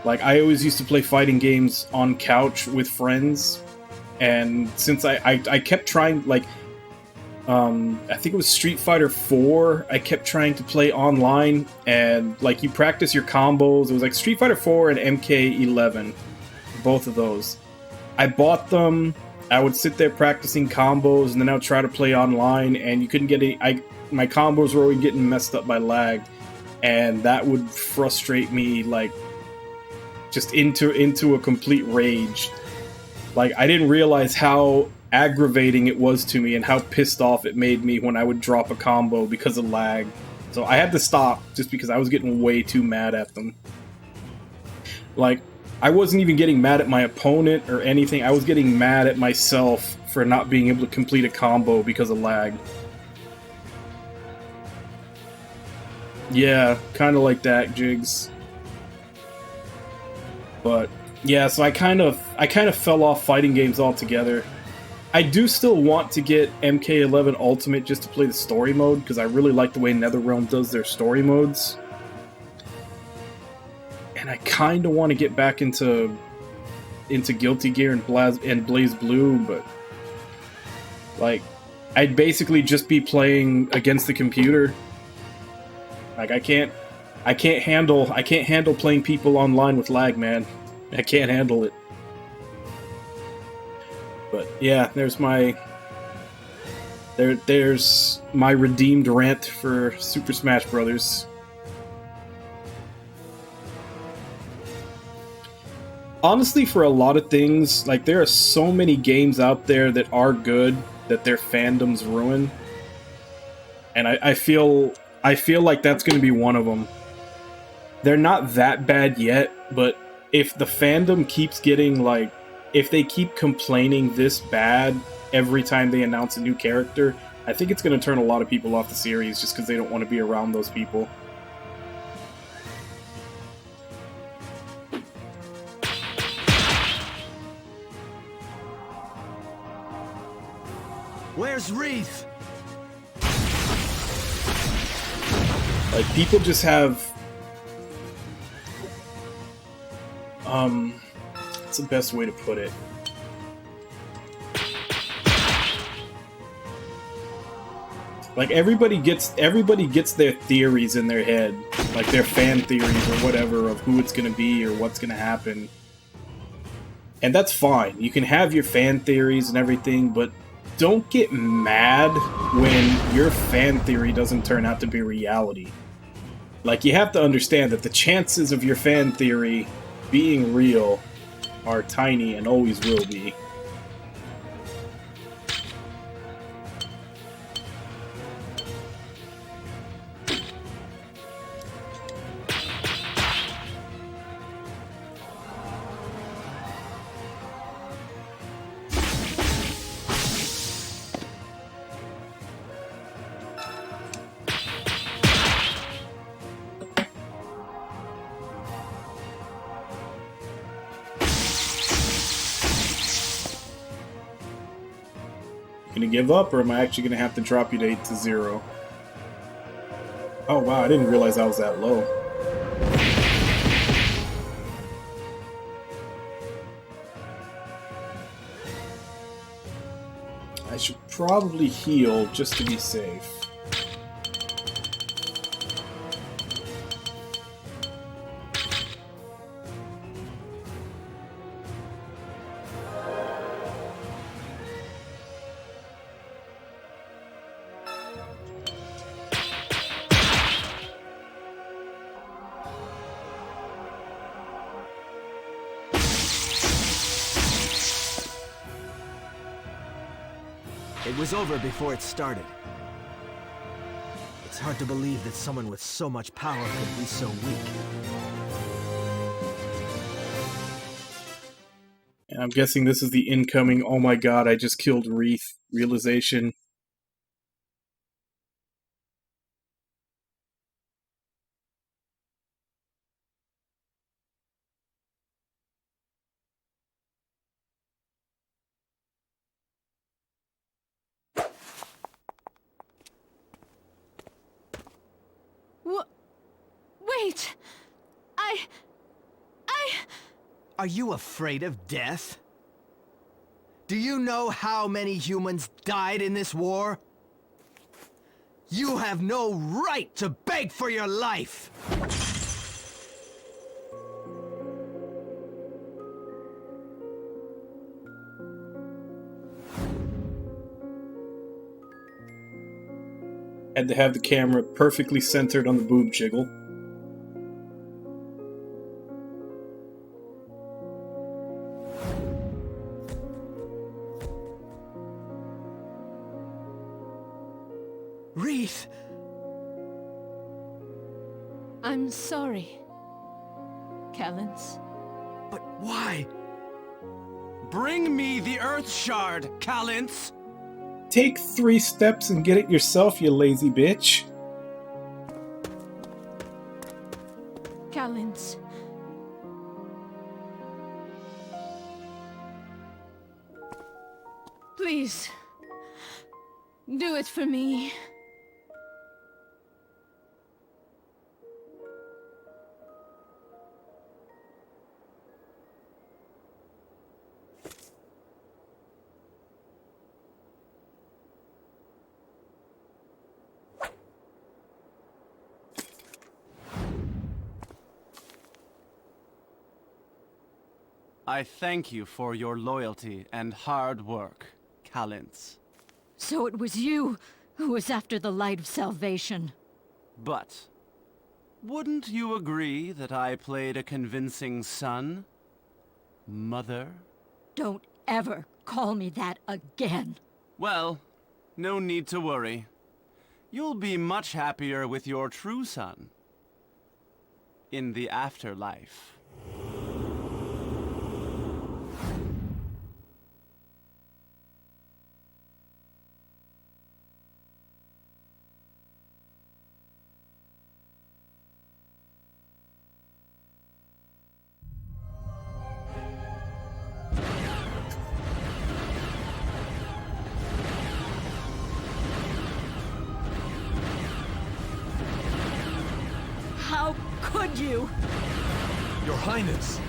Like, I always used to play fighting games on couch with friends, and since I kept trying, like, I think it was Street Fighter 4, I kept trying to play online, and, like, you practice your combos. It was like Street Fighter 4 and MK11, both of those. I bought them, I would sit there practicing combos, and then I would try to play online, and you couldn't get my combos were always getting messed up by lag, and that would frustrate me, like, just into a complete rage. Like, I didn't realize how aggravating it was to me and how pissed off it made me when I would drop a combo because of lag. So I had to stop just because I was getting way too mad at them. Like, I wasn't even getting mad at my opponent or anything. I was getting mad at myself for not being able to complete a combo because of lag. Yeah, kind of like that, Jigs. But yeah, so I kind of fell off fighting games altogether. I do still want to get MK11 Ultimate just to play the story mode, because I really like the way NetherRealm does their story modes. And I kind of want to get back into Guilty Gear and Blaze Blue, but like, I'd basically just be playing against the computer. Like, I can't handle playing people online with lag, man. I can't handle it. But yeah, there's my redeemed rant for Super Smash Brothers. Honestly, for a lot of things, like, there are so many games out there that are good that their fandoms ruin, and I feel like that's going to be one of them. They're not that bad yet, but if the fandom keeps getting, like, if they keep complaining this bad every time they announce a new character, I think it's going to turn a lot of people off the series just because they don't want to be around those people. Where's Wreath? Like, people just have... what's the best way to put it? Like, everybody gets their theories in their head, like their fan theories or whatever of who it's gonna be or what's gonna happen. And that's fine. You can have your fan theories and everything, but don't get mad when your fan theory doesn't turn out to be reality. Like, you have to understand that the chances of your fan theory being real are tiny and always will be. Gonna give up, or am I actually gonna have to drop you to 8-0? Oh wow, I didn't realize I was that low. I should probably heal just to be safe. It was over before it started. It's hard to believe that someone with so much power could be so weak. And I'm guessing this is the incoming, oh my god, I just killed Wreath realization. Wait! Are you afraid of death? Do you know how many humans died in this war? You have no right to beg for your life! Had to have the camera perfectly centered on the boob jiggle. Wreath! I'm sorry, Callens. But why? Bring me the Earth Shard, Callens! Take 3 steps and get it yourself, you lazy bitch. Callens. Please. Do it for me. I thank you for your loyalty and hard work, Callens. So it was you who was after the light of salvation. But wouldn't you agree that I played a convincing son? Mother? Don't ever call me that again. Well, no need to worry. You'll be much happier with your true son. In the afterlife. How could you? Your Highness!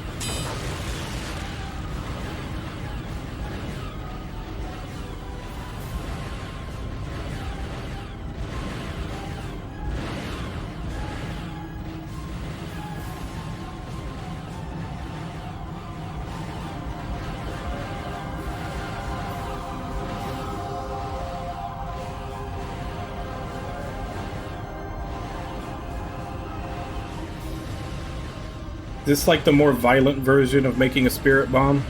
This like the more violent version of making a spirit bomb.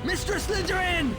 Mr. Slytherin!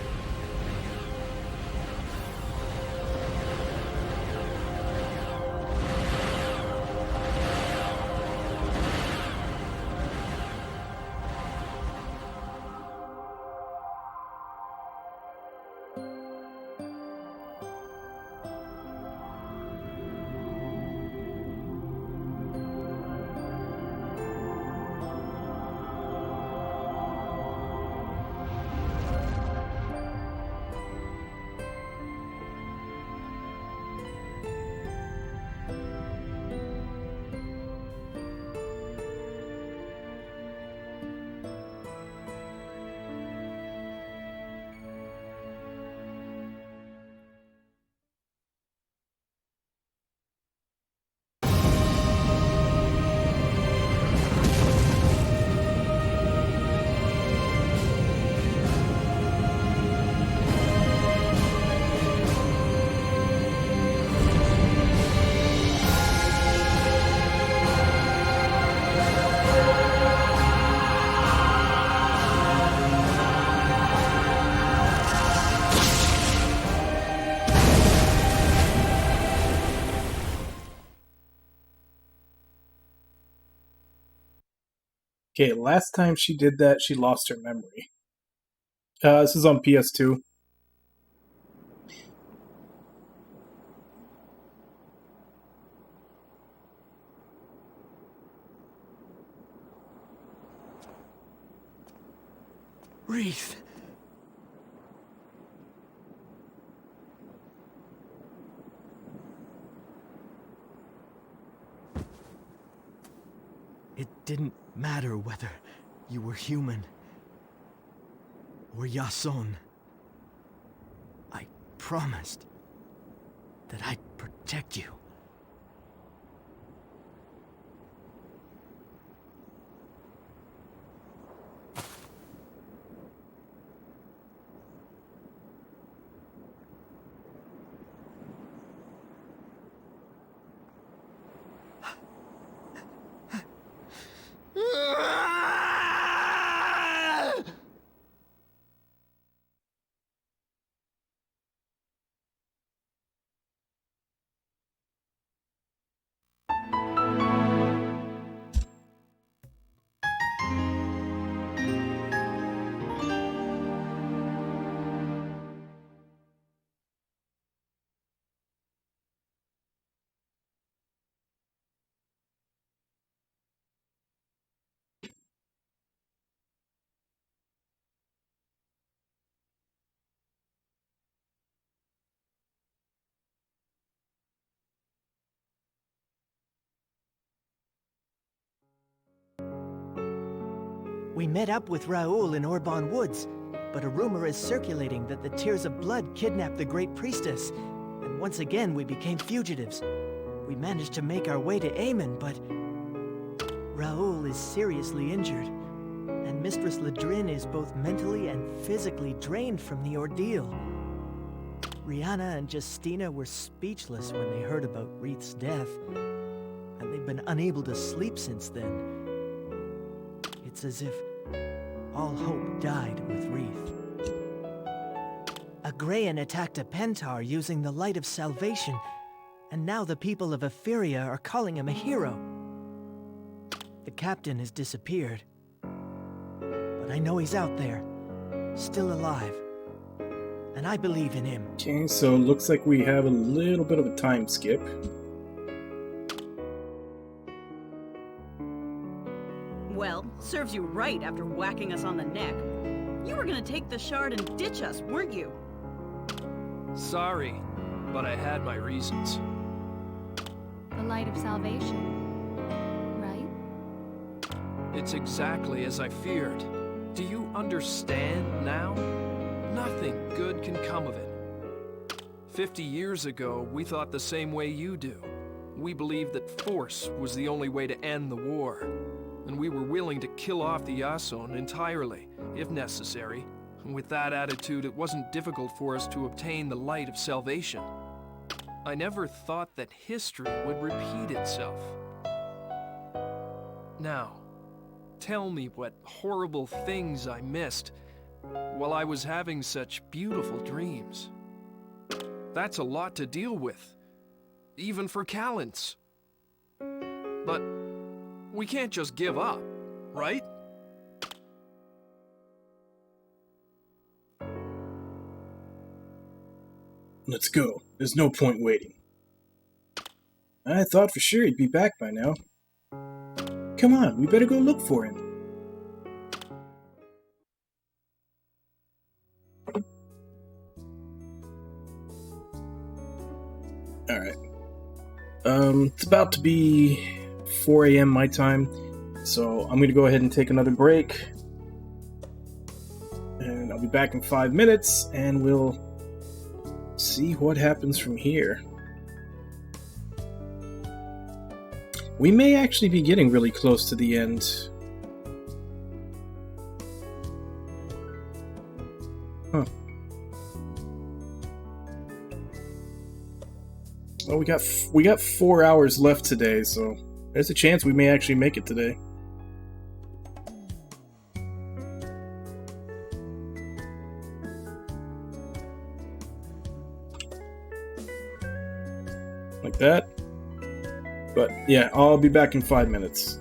Okay, last time she did that, she lost her memory. This is on PS2. Wreath. It didn't matter whether you were human or Yason. I promised that I'd protect you. We met up with Raoul in Orban Woods, but a rumor is circulating that the Tears of Blood kidnapped the Great Priestess, and once again we became fugitives. We managed to make our way to Aemon, but Raoul is seriously injured, and Mistress Ladrin is both mentally and physically drained from the ordeal. Rihanna and Justina were speechless when they heard about Wreath's death, and they've been unable to sleep since then. It's as if all hope died with Wreath. A Grayan attacked a Pentar using the Light of Salvation, and now the people of Etheria are calling him a hero. The captain has disappeared, but I know he's out there, still alive, and I believe in him. Okay, so it looks like we have a little bit of a time skip. Well, serves you right after whacking us on the neck. You were gonna take the shard and ditch us, weren't you? Sorry, but I had my reasons. The Light of Salvation, right? It's exactly as I feared. Do you understand now? Nothing good can come of it. 50 years ago, we thought the same way you do. We believed that force was the only way to end the war. And we were willing to kill off the Yason entirely, if necessary. And with that attitude, it wasn't difficult for us to obtain the Light of Salvation. I never thought that history would repeat itself. Now, tell me what horrible things I missed while I was having such beautiful dreams. That's a lot to deal with, even for Callants. But we can't just give up, right? Let's go. There's no point waiting. I thought for sure he'd be back by now. Come on, we better go look for him. Alright. It's about to be 4 a.m. my time, so I'm going to go ahead and take another break. And I'll be back in 5 minutes, and we'll see what happens from here. We may actually be getting really close to the end. Huh. Well, we got 4 hours left today, so there's a chance we may actually make it today. Like that. But yeah, I'll be back in 5 minutes.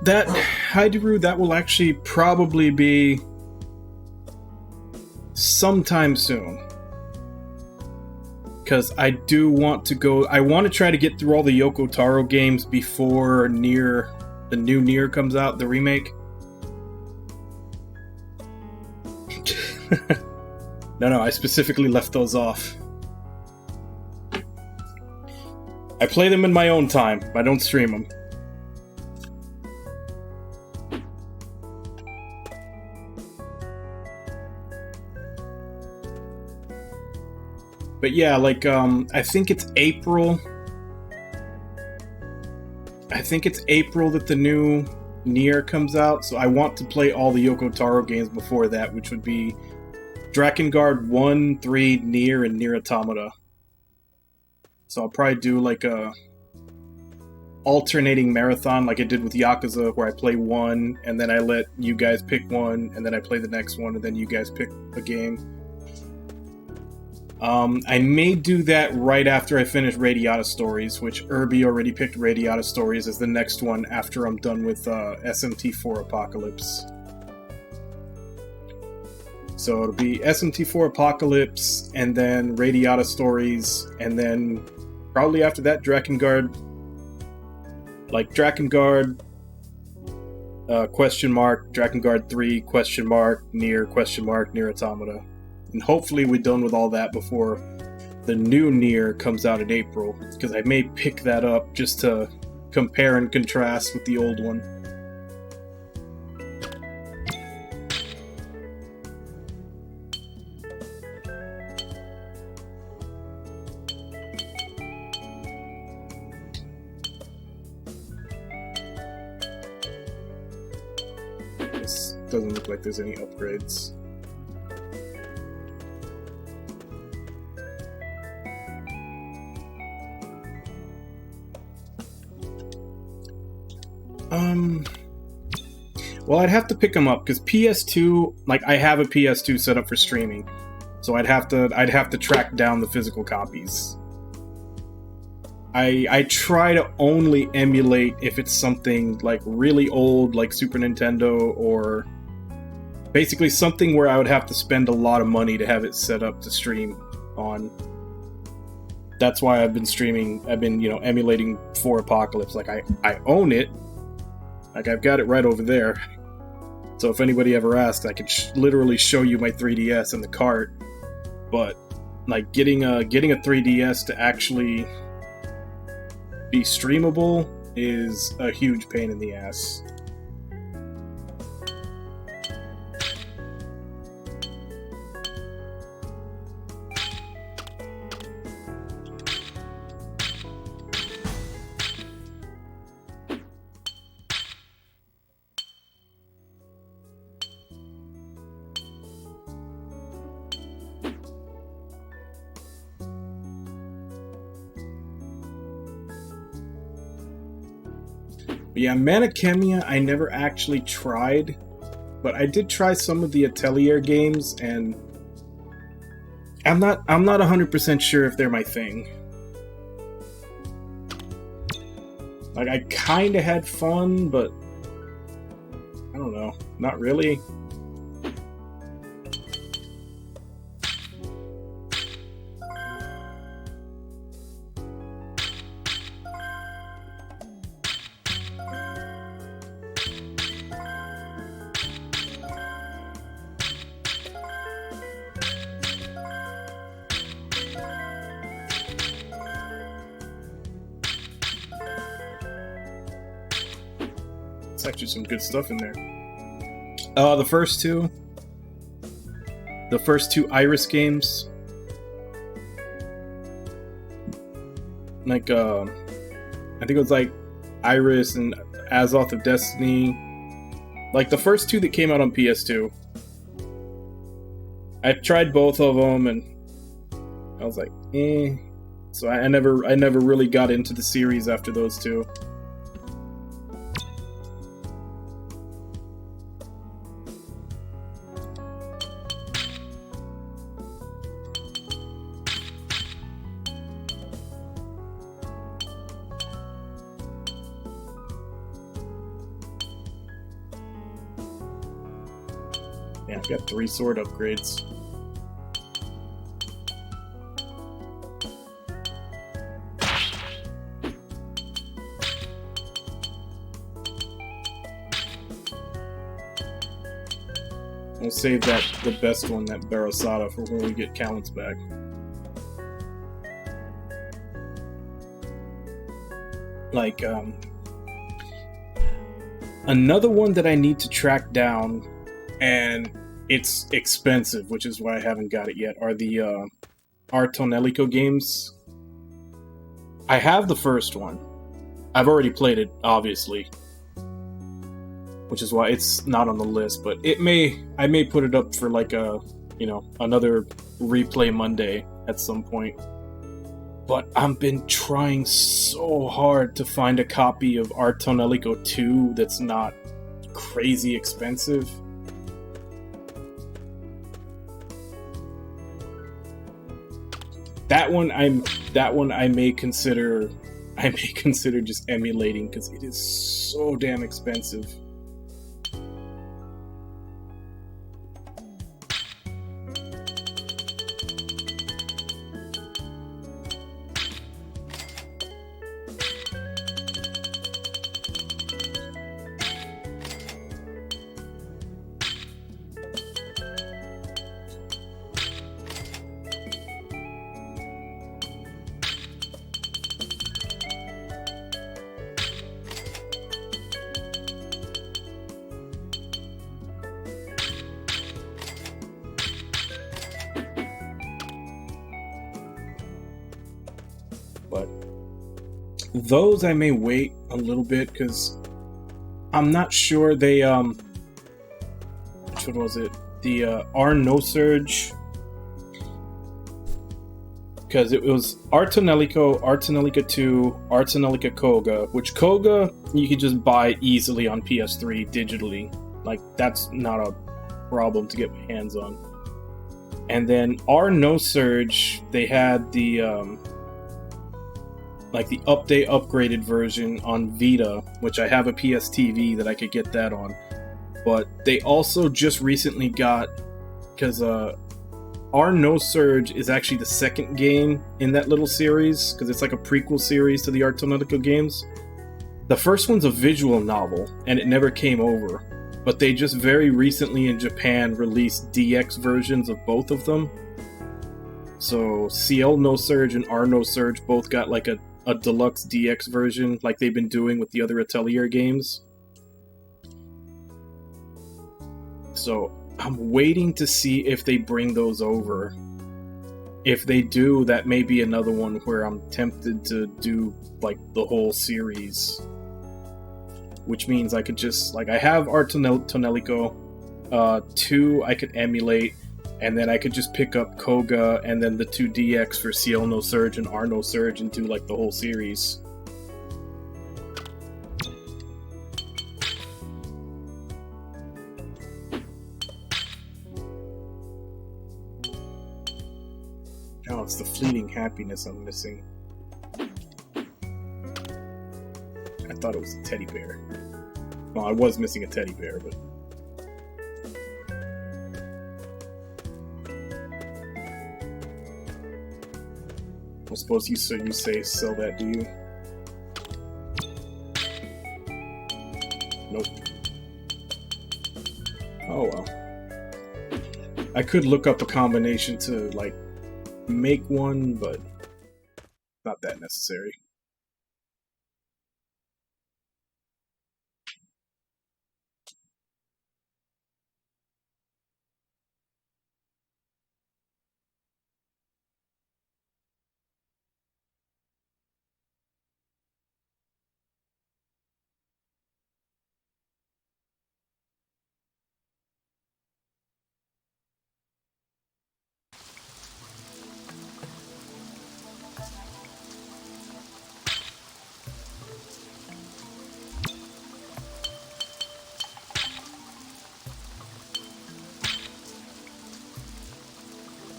That Haideru, that will actually probably be sometime soon. Because I do want to go... I want to try to get through all the Yoko Taro games before Nier, the new Nier comes out, the remake. No, I specifically left those off. I play them in my own time, I don't stream them. But yeah, like, I think it's April. I think it's April that the new Nier comes out, so I want to play all the Yoko Taro games before that, which would be Drakengard 1, 3, Nier, and Nier Automata. So I'll probably do like a alternating marathon like I did with Yakuza, where I play one, and then I let you guys pick one, and then I play the next one, and then you guys pick a game. I may do that right after I finish Radiata Stories, which Irby already picked Radiata Stories as the next one after I'm done with SMT4 Apocalypse. So it'll be SMT4 Apocalypse, and then Radiata Stories, and then probably after that Drakengard. Like Drakengard, question mark, Drakengard 3, question mark, Nier Automata. And hopefully we're done with all that before the new Nier comes out in April, because I may pick that up just to compare and contrast with the old one. Doesn't look like there's any upgrades. Well, I'd have to pick them up because PS2, like I have a PS2 set up for streaming, so I'd have to track down the physical copies. I try to only emulate if it's something like really old, like Super Nintendo, or basically something where I would have to spend a lot of money to have it set up to stream on. That's why I've been streaming. I've been, emulating 4 Apocalypse. Like I own it. Like I've got it right over there. So if anybody ever asks, I could literally show you my 3DS in the cart. But like getting a 3DS to actually be streamable is a huge pain in the ass. But yeah, Manichemia I never actually tried, but I did try some of the Atelier games, and I'm not 100% sure if they're my thing. Like I kind of had fun, but I don't know, not really. Actually some good stuff in there. The first two Iris games, like I think it was like Iris and Azoth of Destiny, like the first 2 that came out on PS2. I tried both of them and I was like, eh. So I never really got into the series after those 2. Yeah, I've got 3 sword upgrades. We'll save the best one, that Barosada, for when we get Callens back. Like, another one that I need to track down, and it's expensive, which is why I haven't got it yet, are the Artonelico games. I have the first one. I've already played it, obviously, which is why it's not on the list, but I may put it up for like another replay Monday at some point. But I've been trying so hard to find a copy of Artonelico 2 that's not crazy expensive. That one I may consider just emulating because it is so damn expensive. But those I may wait a little bit because I'm not sure they what was it? The R No Surge. Because it was Artonelico, Artonelica 2, Artonelica Koga, which Koga you could just buy easily on PS3 digitally. Like, that's not a problem to get my hands on. And then R No Surge, they had the like the update upgraded version on Vita, which I have a PS TV that I could get that on. But they also just recently got, because R No Surge is actually the second game in that little series, because it's like a prequel series to the Artonelico games. The first one's a visual novel, and it never came over. But they just very recently in Japan released DX versions of both of them. So CL No Surge and R No Surge both got like a deluxe DX version, like they've been doing with the other Atelier games. So I'm waiting to see if they bring those over. If they do, that may be another one where I'm tempted to do like the whole series. Which means I could just, like, I have Artonelico 2 I could emulate, and then I could just pick up Koga and then the 2 DX for CL No Surge and R No Surge and do like the whole series. Oh, it's the fleeting happiness I'm missing. I thought it was a teddy bear. Well, I was missing a teddy bear, but... I suppose you say sell that, do you? Nope. Oh well. I could look up a combination to, like, make one, but not that necessary.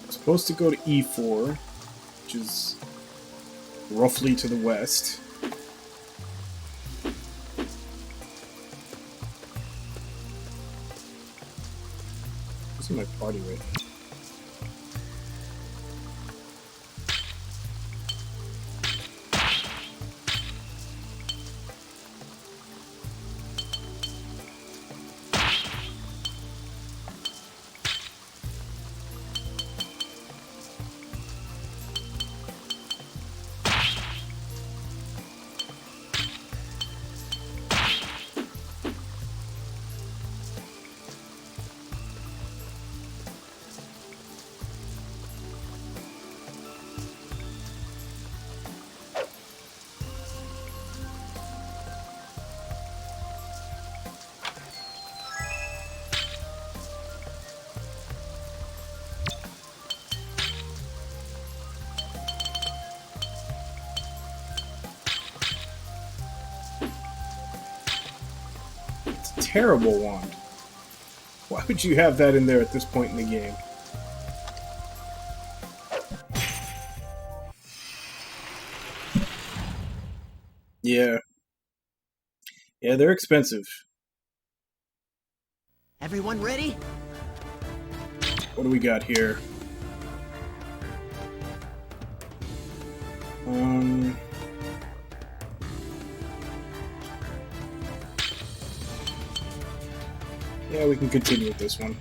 Supposed to go to E4, which is roughly to the west. This is my party right now. Terrible wand. Why would you have that in there at this point in the game? Yeah. Yeah, they're expensive. Everyone ready? What do we got here? Yeah, we can continue with this one.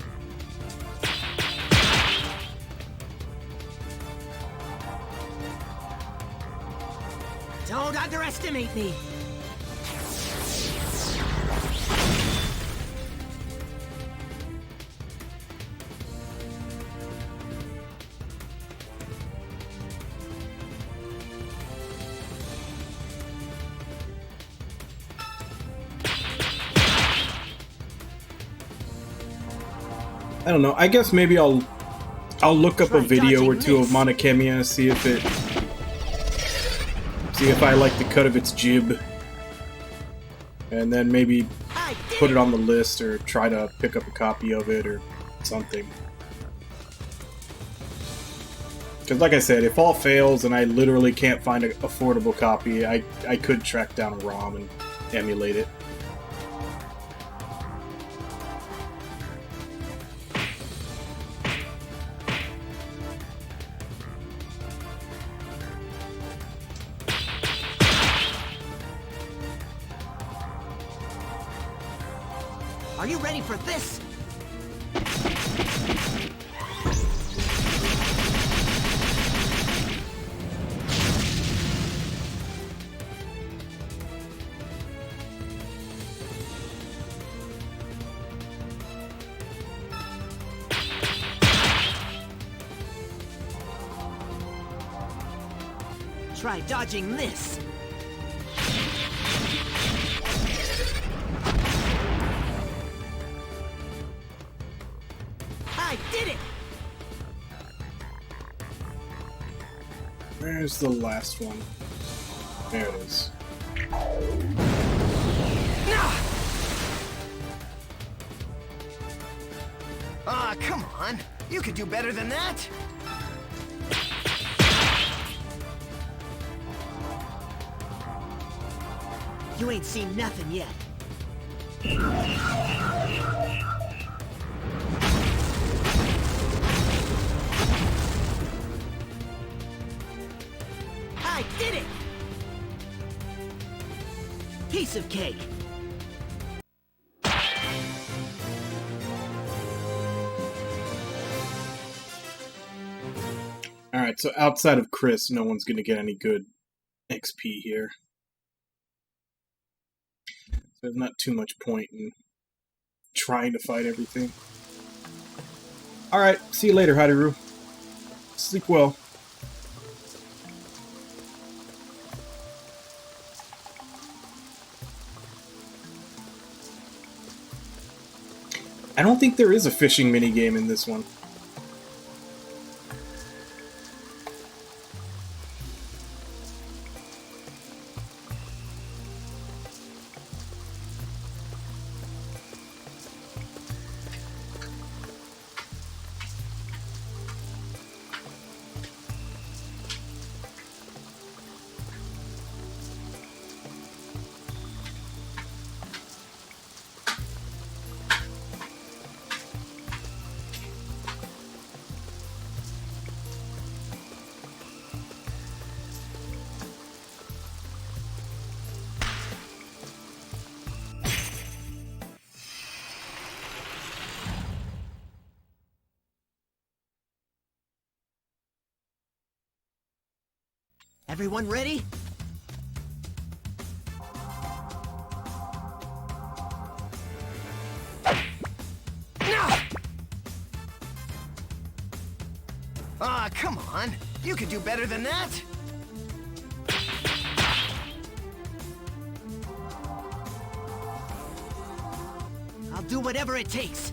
Don't underestimate me! I don't know. I guess maybe I'll look up a video or two of Monokemia, see if I like the cut of its jib, and then maybe put it on the list or try to pick up a copy of it or something. Because like I said, if all fails and I literally can't find an affordable copy, I could track down a ROM and emulate it. Are you ready for this? Try dodging this. I did it! Where's the last one? There it is. Ah, come on. You could do better than that. You ain't seen nothing yet. I did it! Piece of cake. Alright, so outside of Chris, no one's gonna get any good XP here. So there's not too much point in trying to fight everything. Alright, see you later, Hadiru. Sleep well. I don't think there is a fishing minigame in this one. Everyone ready? Ah, come on. You could do better than that. I'll do whatever it takes.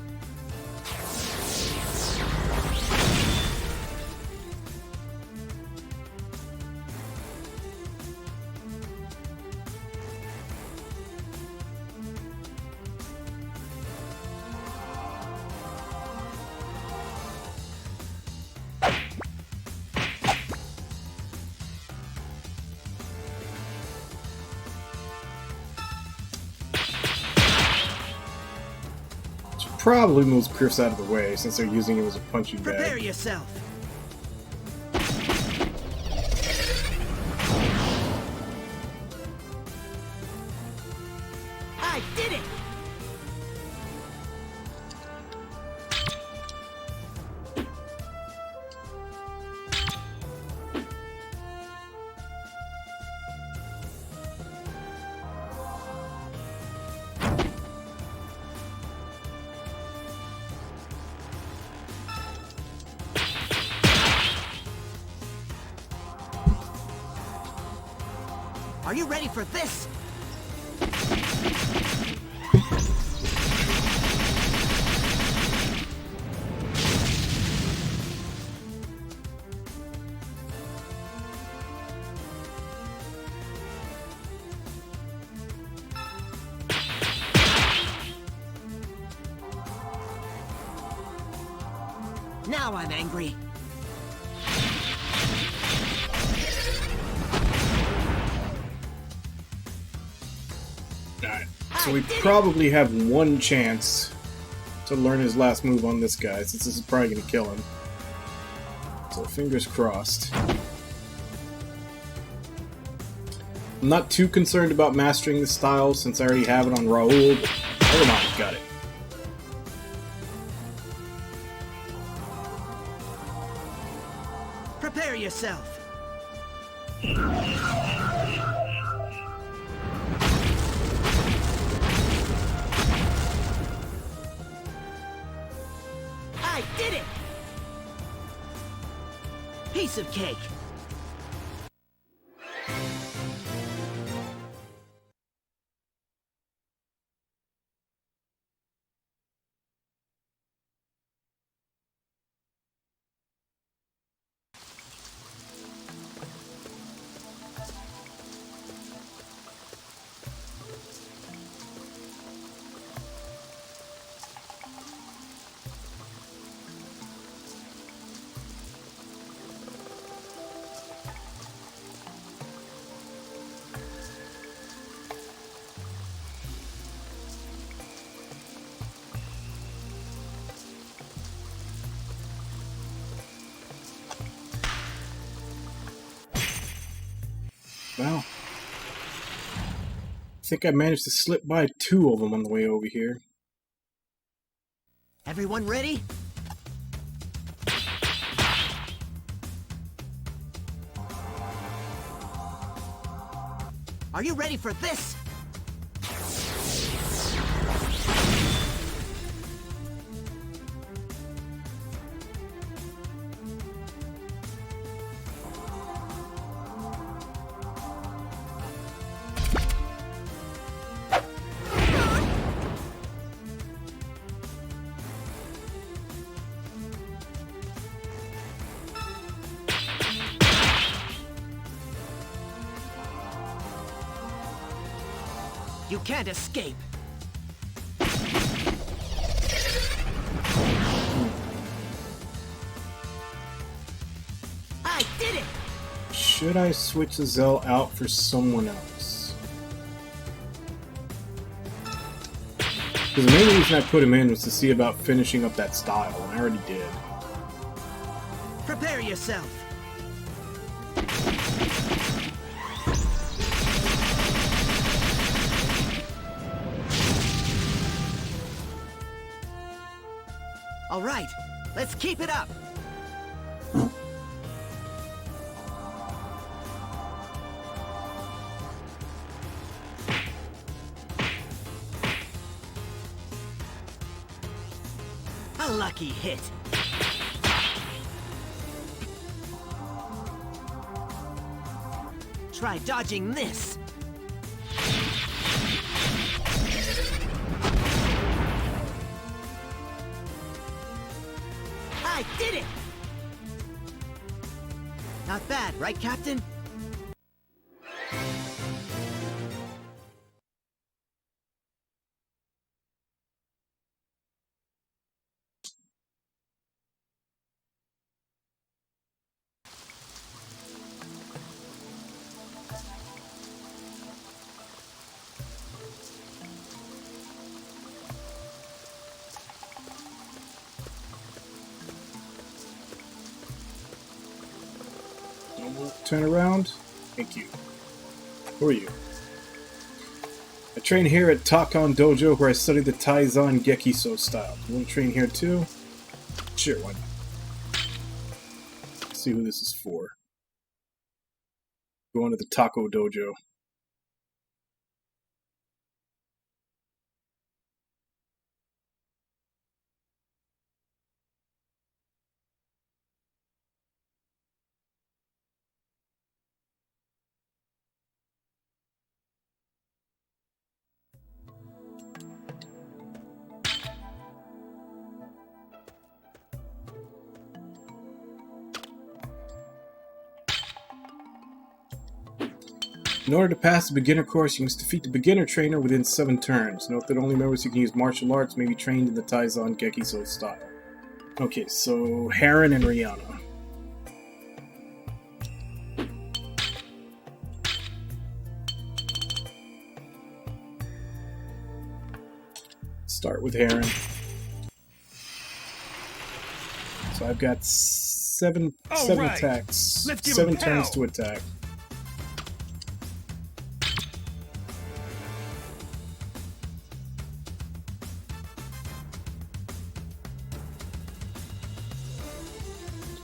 Probably moves Chris out of the way since they're using him as a punching bag. Prepare yourself. I did it. Are you ready for this? Now I'm angry. Alright, so we probably have one chance to learn his last move on this guy, since this is probably going to kill him. So fingers crossed. I'm not too concerned about mastering this style, since I already have it on Raoul, but never mind, got it. Prepare yourself. I did it! Piece of cake. Well, I think I managed to slip by 2 of them on the way over here. Everyone ready? Are you ready for this? You can't escape. I did it! Should I switch the Zell out for someone else? Because the main reason I put him in was to see about finishing up that style, and I already did. Prepare yourself. All right, let's keep it up. A lucky hit. Try dodging this. I did it! Not bad, right, Captain? Turn around. Thank you. Who are you? I train here at Takon Dojo where I study the Taizan Gekiso style. You want to train here too? Sure, why not? Let's see who this is for. Going to the Taco Dojo. In order to pass the beginner course, you must defeat the beginner trainer within 7 turns. Note that only members who can use martial arts may be trained in the Taizan Gekiso style. Okay, so Heron and Rihanna. Start with Heron. So I've got seven attacks, 7 turns to attack.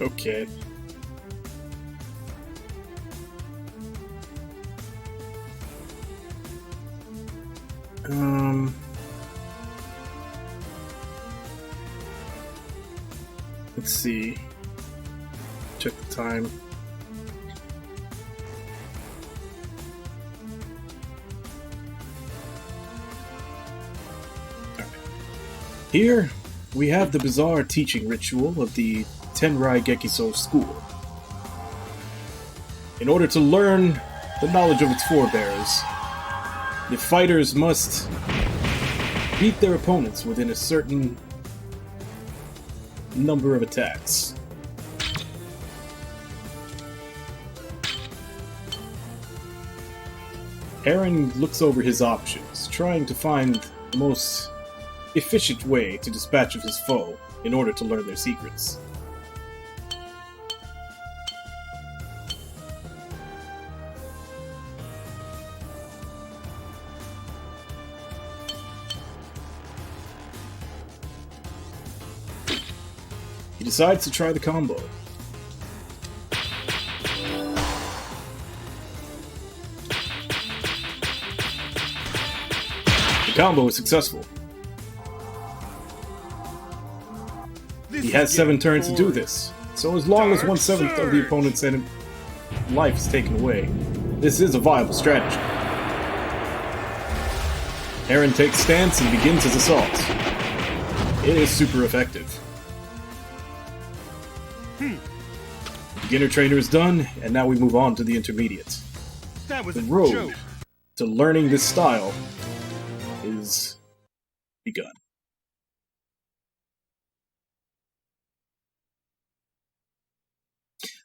Okay. Let's see. Check the time. All right. Here we have the bizarre teaching ritual of the Tenrai Gekiso school. In order to learn the knowledge of its forebears, the fighters must beat their opponents within a certain number of attacks. Heron looks over his options, trying to find the most efficient way to dispatch of his foe in order to learn their secrets. He decides to try the combo. The combo is successful. He has 7 turns to do this, so as long as 1/7 of the opponent's life is taken away, this is a viable strategy. Heron takes stance and begins his assault. It is super effective. Beginner trainer is done, and now we move on to the intermediate. That was the a road joke. to learning this style is begun.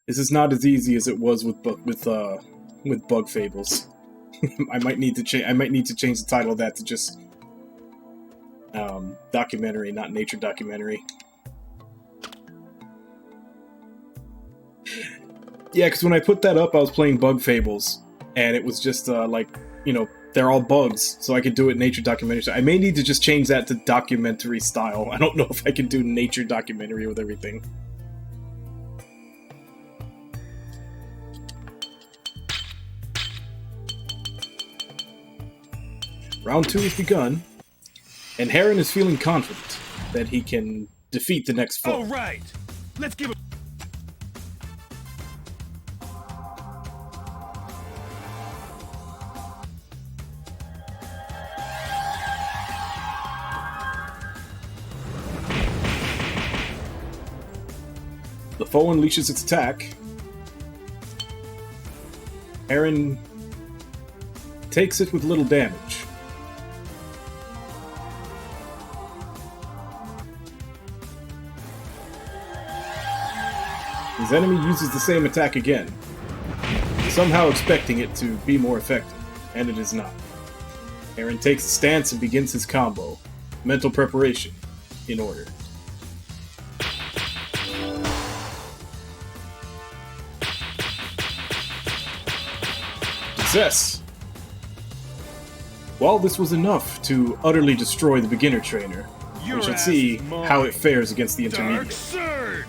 This is not as easy as it was with Bug Fables. I might need to change. I might need to change the title of that to just documentary, not nature documentary. Yeah, because when I put that up, I was playing Bug Fables, and it was just like, you know, they're all bugs, so I could do it nature documentary. So I may need to just change that to documentary style. I don't know if I can do nature documentary with everything. Round 2 has begun, and Heron is feeling confident that he can defeat the next foe. All right, let's give it. The foe unleashes its attack. Heron takes it with little damage. His enemy uses the same attack again, somehow expecting it to be more effective, and it is not. Heron takes a stance and begins his combo. Mental preparation in order. Success! While this was enough to utterly destroy the beginner trainer, we should see how it fares against the intermediate. Dark Surge!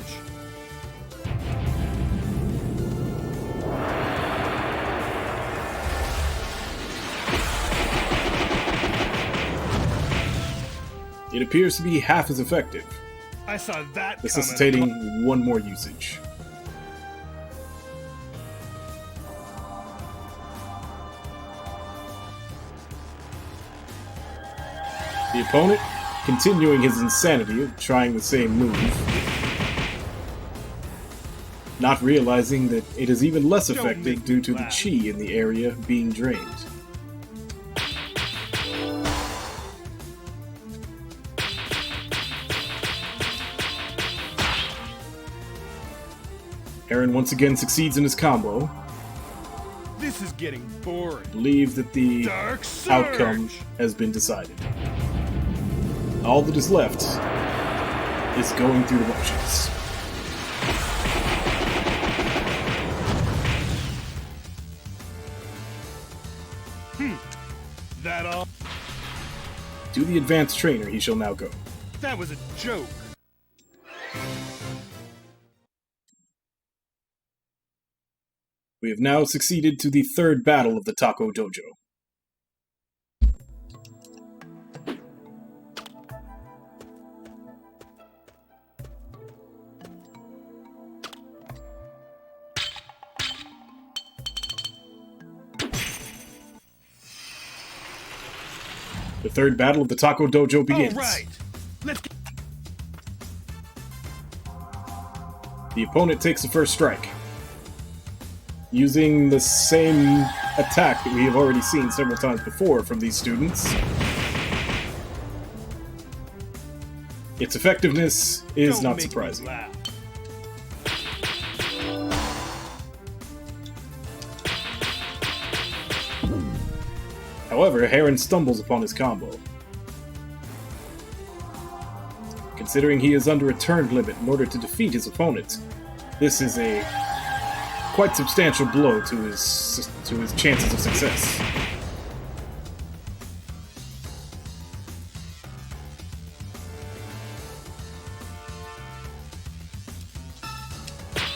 It appears to be half as effective, I saw that necessitating one more usage. The opponent, continuing his insanity of trying the same move, not realizing that it is even less effective due to the chi in the area being drained. Aaron once again succeeds in his combo. This is getting boring. I believe that the Dark Surge! outcome has been decided. All that is left is going through the motions. That all? To the advanced trainer he shall now go. That was a joke. We have now succeeded to the third battle of the Taco Dojo. The third battle of the Taco Dojo begins. All right. Let's get... The opponent takes the first strike, using the same attack that we have already seen several times before from these students. Its effectiveness is not surprising. However, Heron stumbles upon his combo. Considering he is under a turn limit in order to defeat his opponent, this is a quite substantial blow to his chances of success.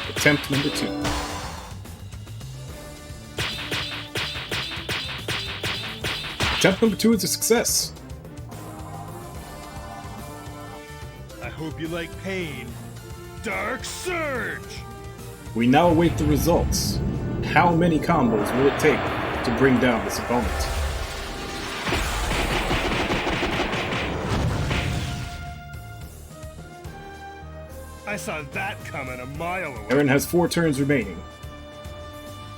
Attempt number 2. Attempt number 2 is a success. I hope you like pain. Dark Surge! We now await the results. How many combos will it take to bring down this opponent? I saw that coming a mile away. Aaron has 4 turns remaining.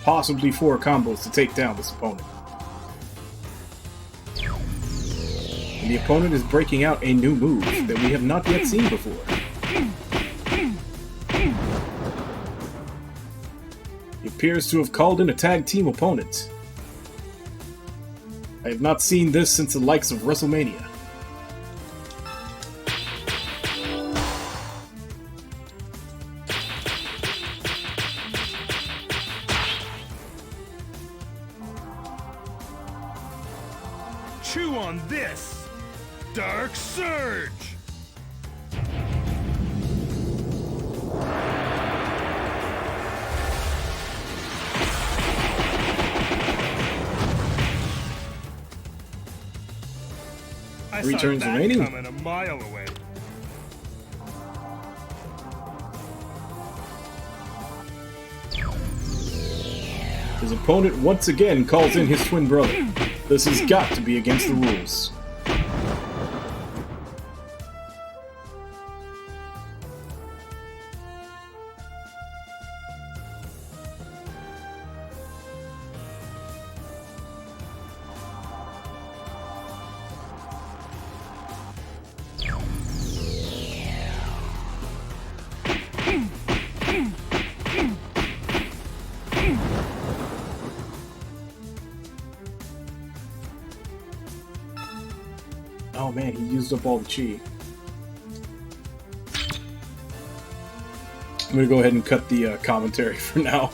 Possibly 4 combos to take down this opponent. And the opponent is breaking out a new move that we have not yet seen before. He appears to have called in a tag team opponent. I have not seen this since the likes of WrestleMania. Chew on this! Dark Surge! I 3 saw turns that remaining. coming a mile away. His opponent once again calls in his twin brother. This has got to be against the rules. Oh man, he used up all the chi. I'm gonna go ahead and cut the commentary for now.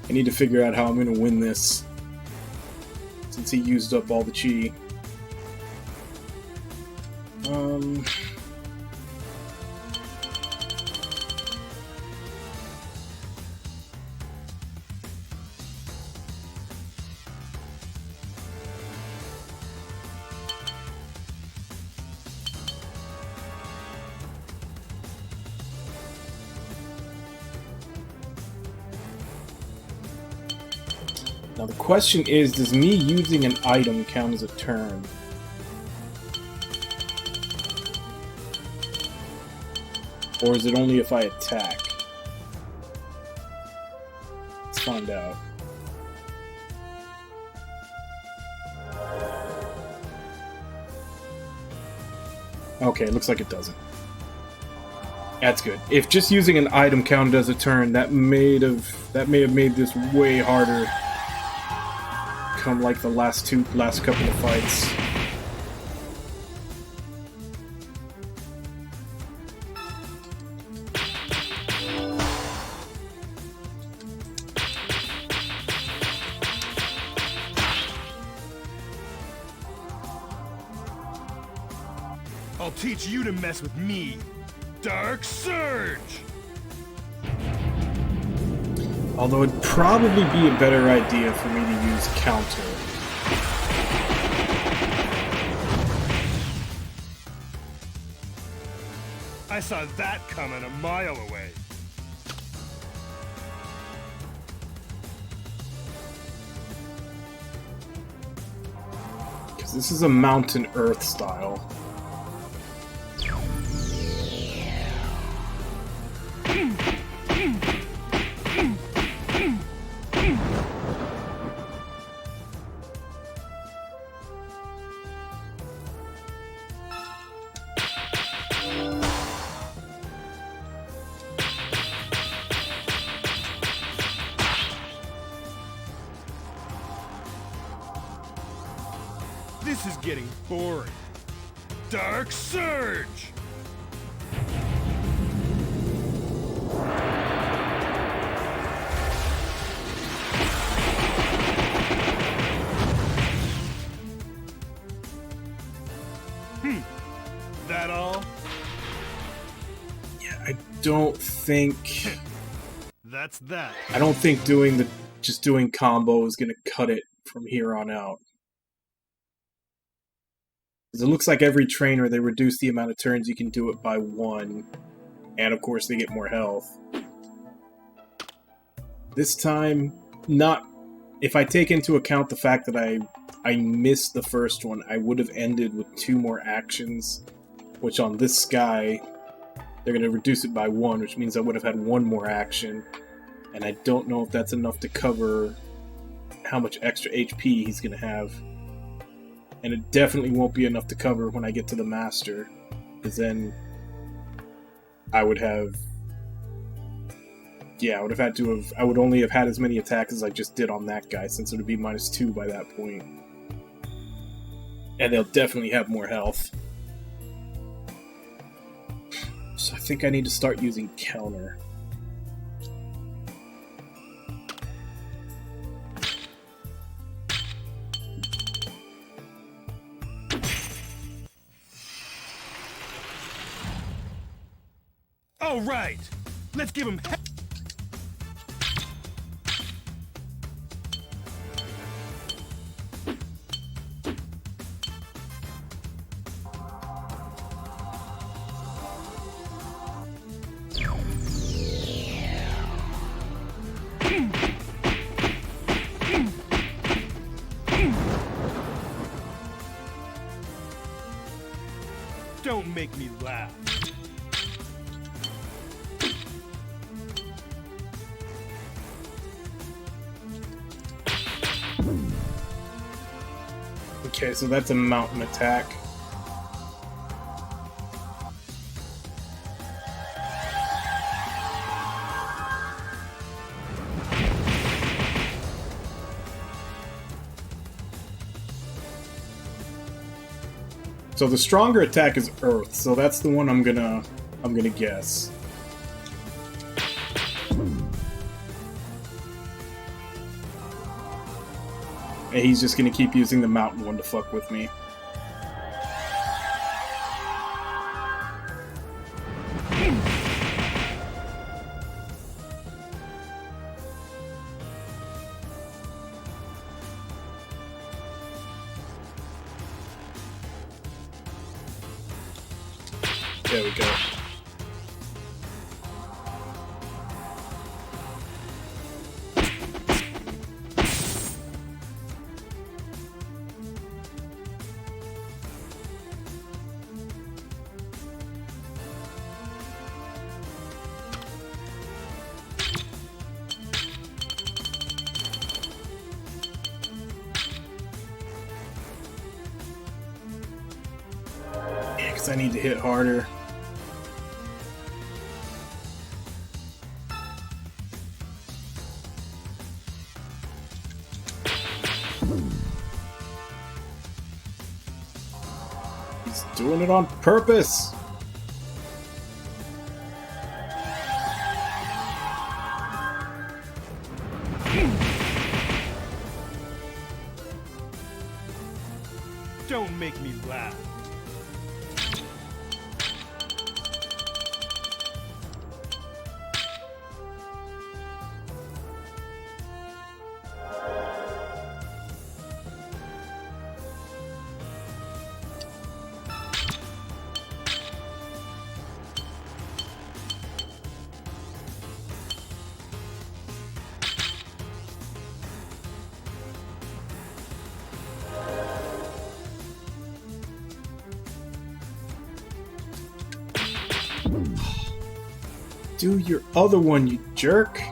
I need to figure out how I'm gonna win this, since he used up all the chi. Now the question is, does me using an item count as a turn? Or is it only if I attack? Let's find out. Okay, it looks like it doesn't. That's good. If just using an item counted as a turn, that may have made this way harder. Come like the last couple of fights. I'll teach you to mess with me. Dark Surge! Although it'd probably be a better idea for me to use counter. I saw that coming a mile away. Because this is a mountain earth style. This is getting boring. Dark Surge! That all? Yeah, I don't think... That's that. I don't think just doing combo is gonna cut it from here on out. Because it looks like every trainer, they reduce the amount of turns you can do it by 1. And of course, they get more health. This time, not... If I take into account the fact that I missed the first one, I would have ended with 2 more actions. Which on this guy, they're going to reduce it by 1, which means I would have had 1 more action. And I don't know if that's enough to cover how much extra HP he's going to have. And it definitely won't be enough to cover when I get to the Master. Because then I would have... Yeah, I would have had to have... I would only have had as many attacks as I just did on that guy, since it would be -2 by that point. And they'll definitely have more health. So I think I need to start using counter. All right, let's give him. Don't make me laugh. Okay, so that's a mountain attack. So the stronger attack is Earth, so that's the one I'm gonna guess. And he's just gonna keep using the mountain one to fuck with me. There we go. Yeah, 'cause I need to hit harder. He's doing it on purpose. Don't make me laugh. Do your other one, you jerk.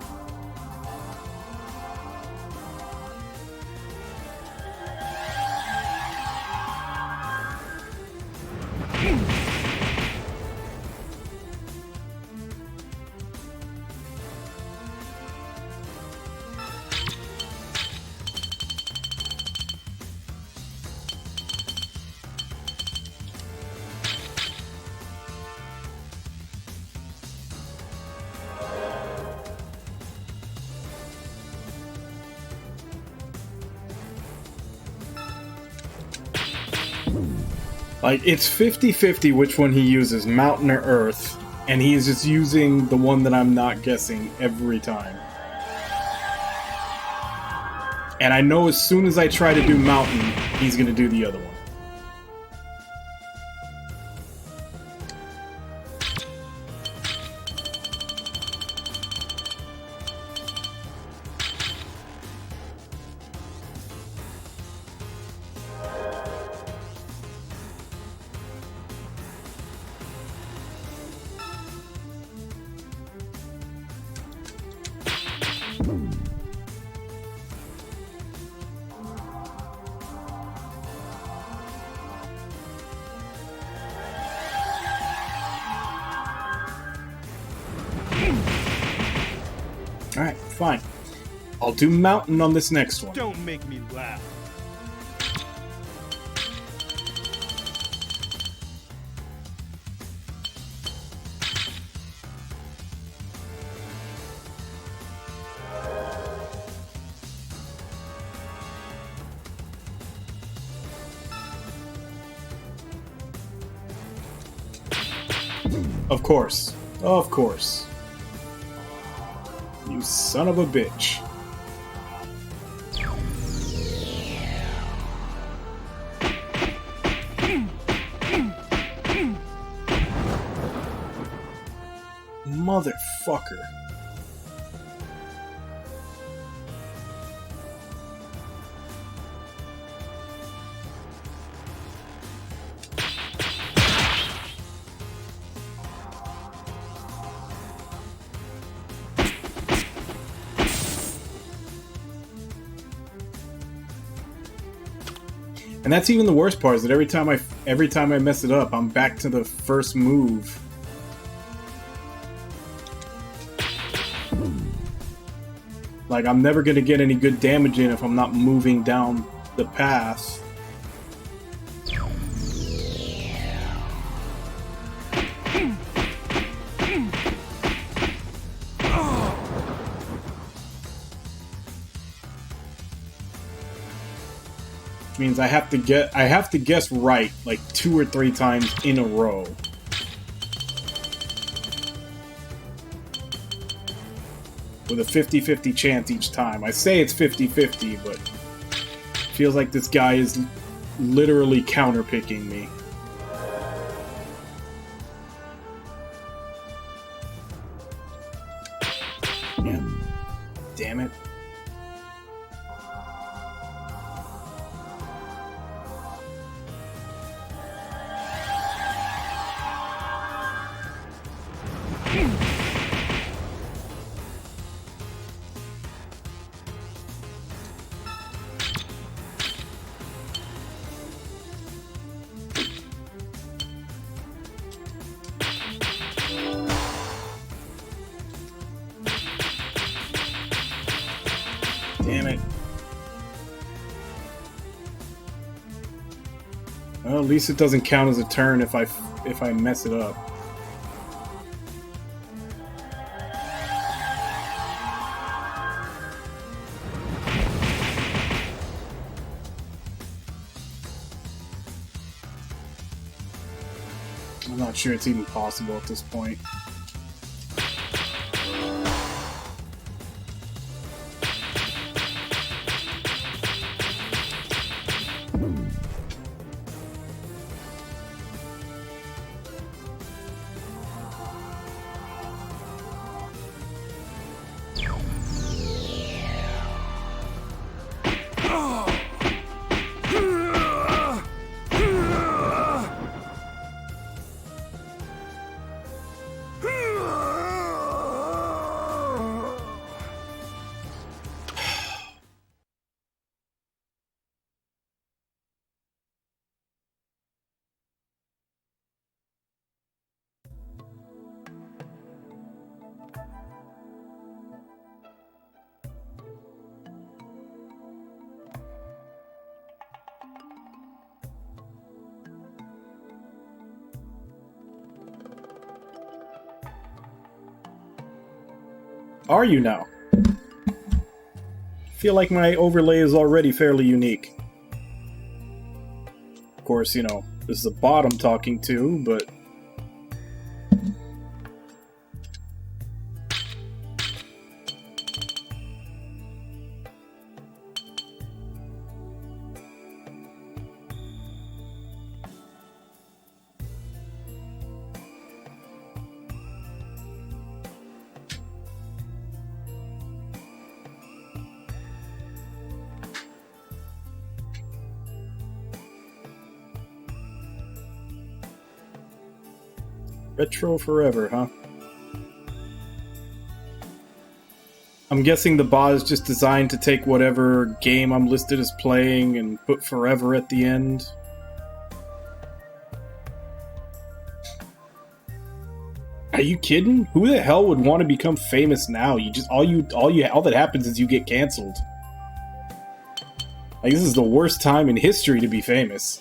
Like, it's 50-50 which one he uses, Mountain or Earth, and he is just using the one that I'm not guessing every time. And I know as soon as I try to do Mountain, he's gonna do the other one. Alright, fine. I'll do Mountain on this next one. Don't make me laugh. Of course. Of course. You son of a bitch. Motherfucker. And that's even the worst part, is that every time I mess it up, I'm back to the first move. Like, I'm never gonna get any good damage in if I'm not moving down the path. Means I have to guess right like 2 or 3 times in a row. With a 50-50 chance each time. I say it's 50-50, but it feels like this guy is literally counterpicking me. Yeah. Damn it. Damn it. Well, at least it doesn't count as a turn if I mess it up. I'm not sure it's even possible at this point. Are you now? I feel like my overlay is already fairly unique. Of course, you know, this is a bot I'm talking to, but... Retro forever, huh? I'm guessing the bot is just designed to take whatever game I'm listed as playing and put forever at the end. Are you kidding? Who the hell would want to become famous now? You just all that happens is you get canceled. Like, this is the worst time in history to be famous.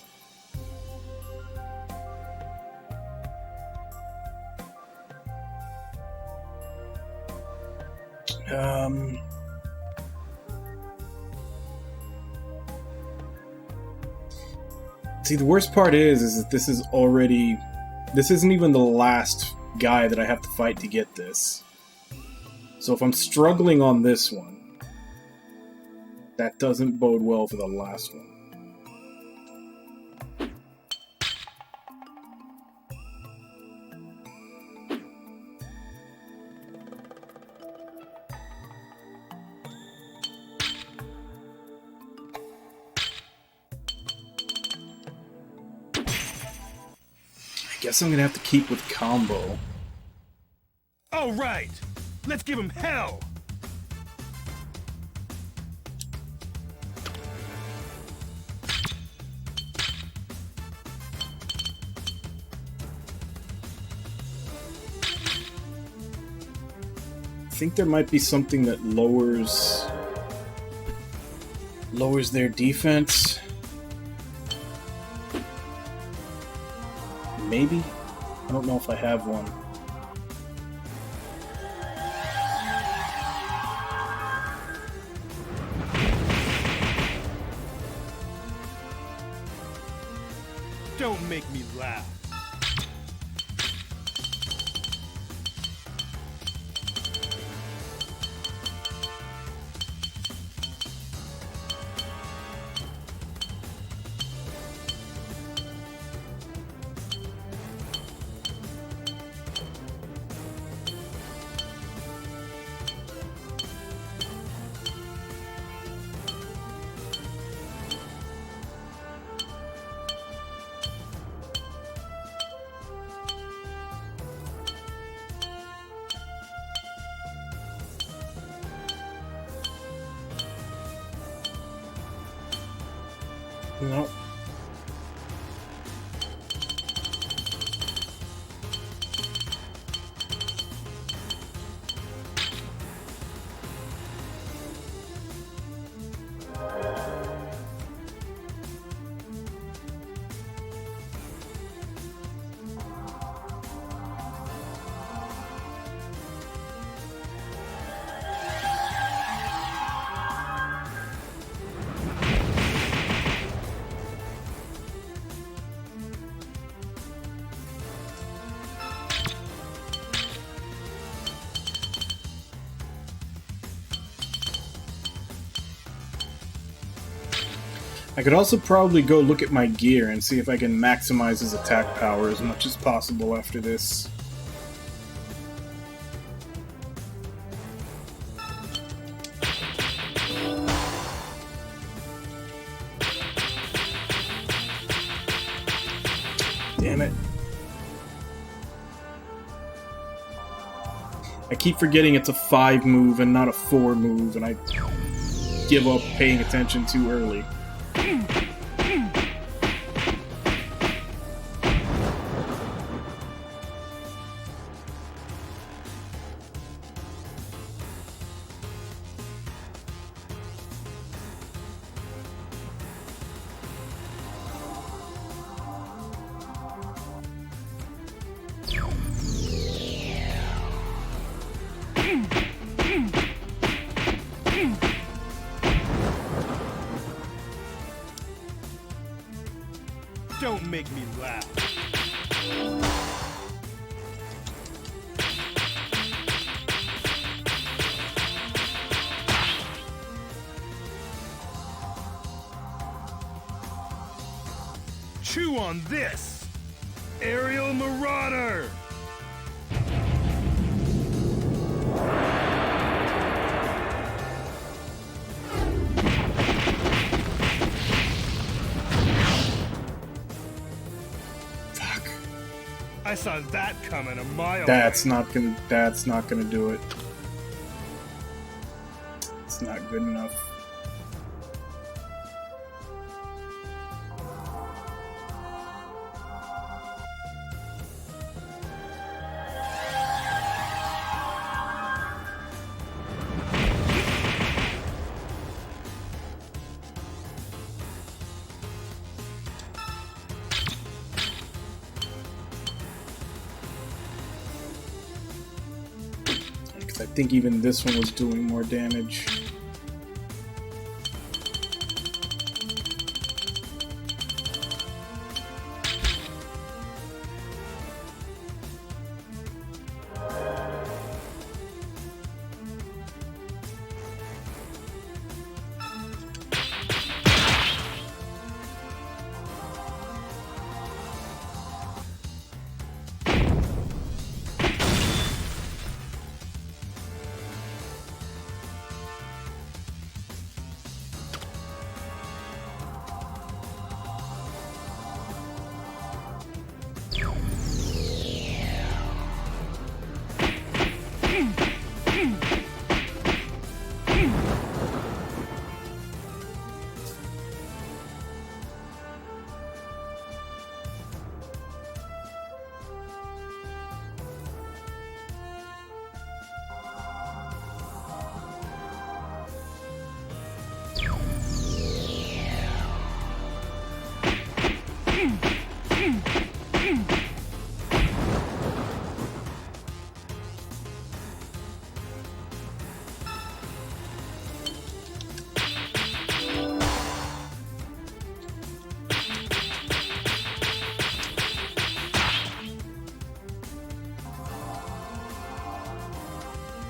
See, the worst part is that this isn't even the last guy that I have to fight to get this. So if I'm struggling on this one, that doesn't bode well for the last one. Guess I'm gonna have to keep with combo. All right, let's give him hell. I think there might be something that lowers their defense. Maybe? I don't know if I have one. Don't make me laugh. No. I could also probably go look at my gear and see if I can maximize his attack power as much as possible after this. Damn it. I keep forgetting it's a 5 move and not a 4 move, and I give up paying attention too early. Don't make me laugh. Chew on this! Aerial Marauder! I saw that coming a mile away. That's not gonna do it. It's not good enough. I think even this one was doing more damage.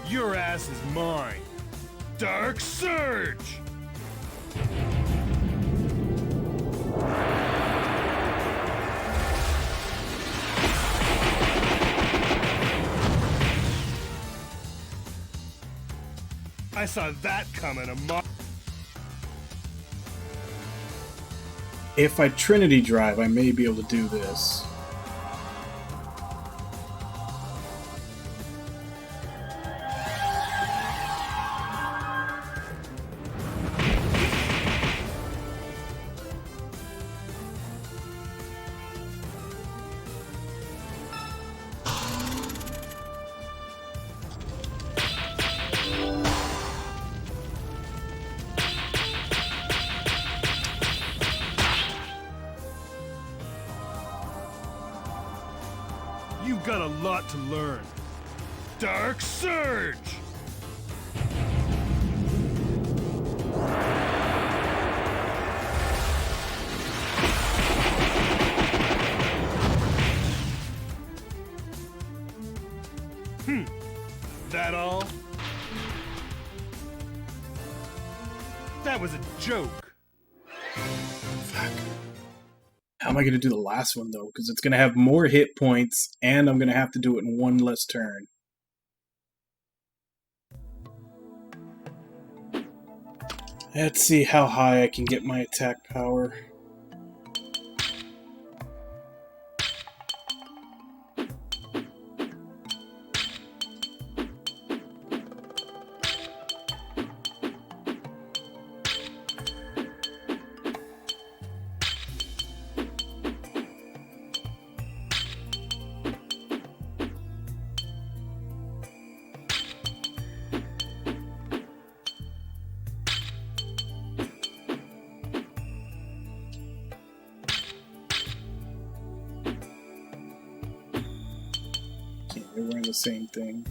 Your ass is mine. Dark Surge! I saw that coming a mile. If I Trinity Drive, I may be able to do this. You've got a lot to learn. Dark Surge! That all? That was a joke. How am I going to do the last one, though? Because it's going to have more hit points, and I'm going to have to do it in one less turn. Let's see how high I can get my attack power. They're wearing the same thing.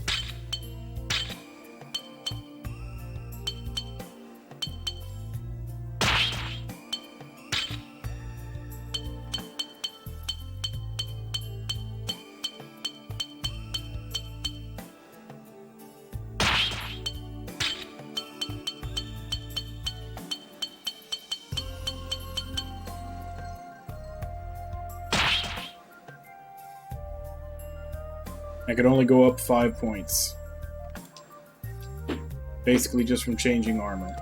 I could only go up 5 points. Basically just from changing armor.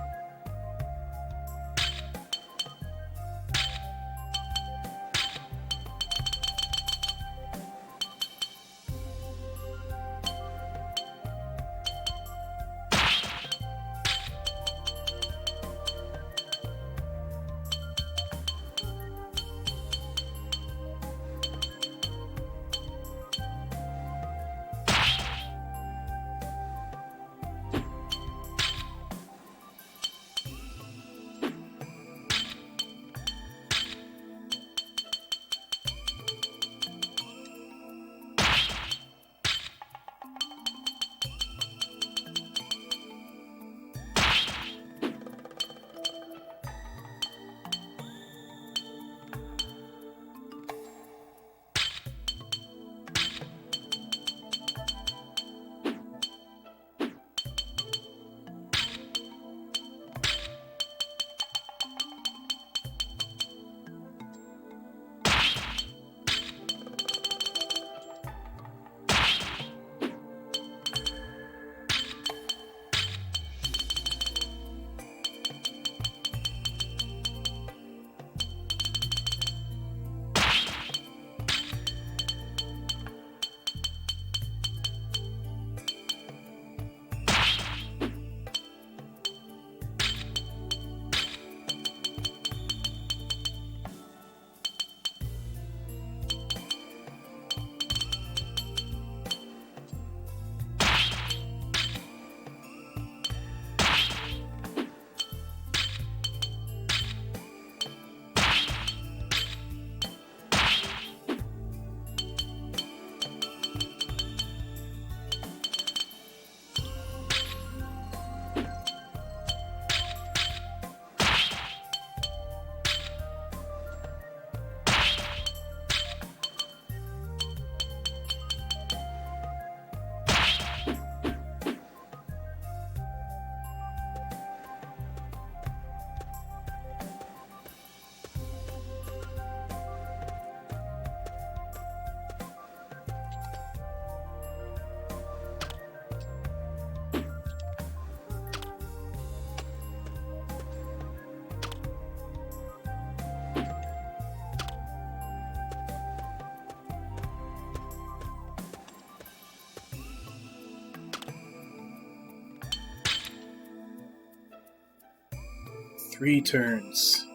Three turns.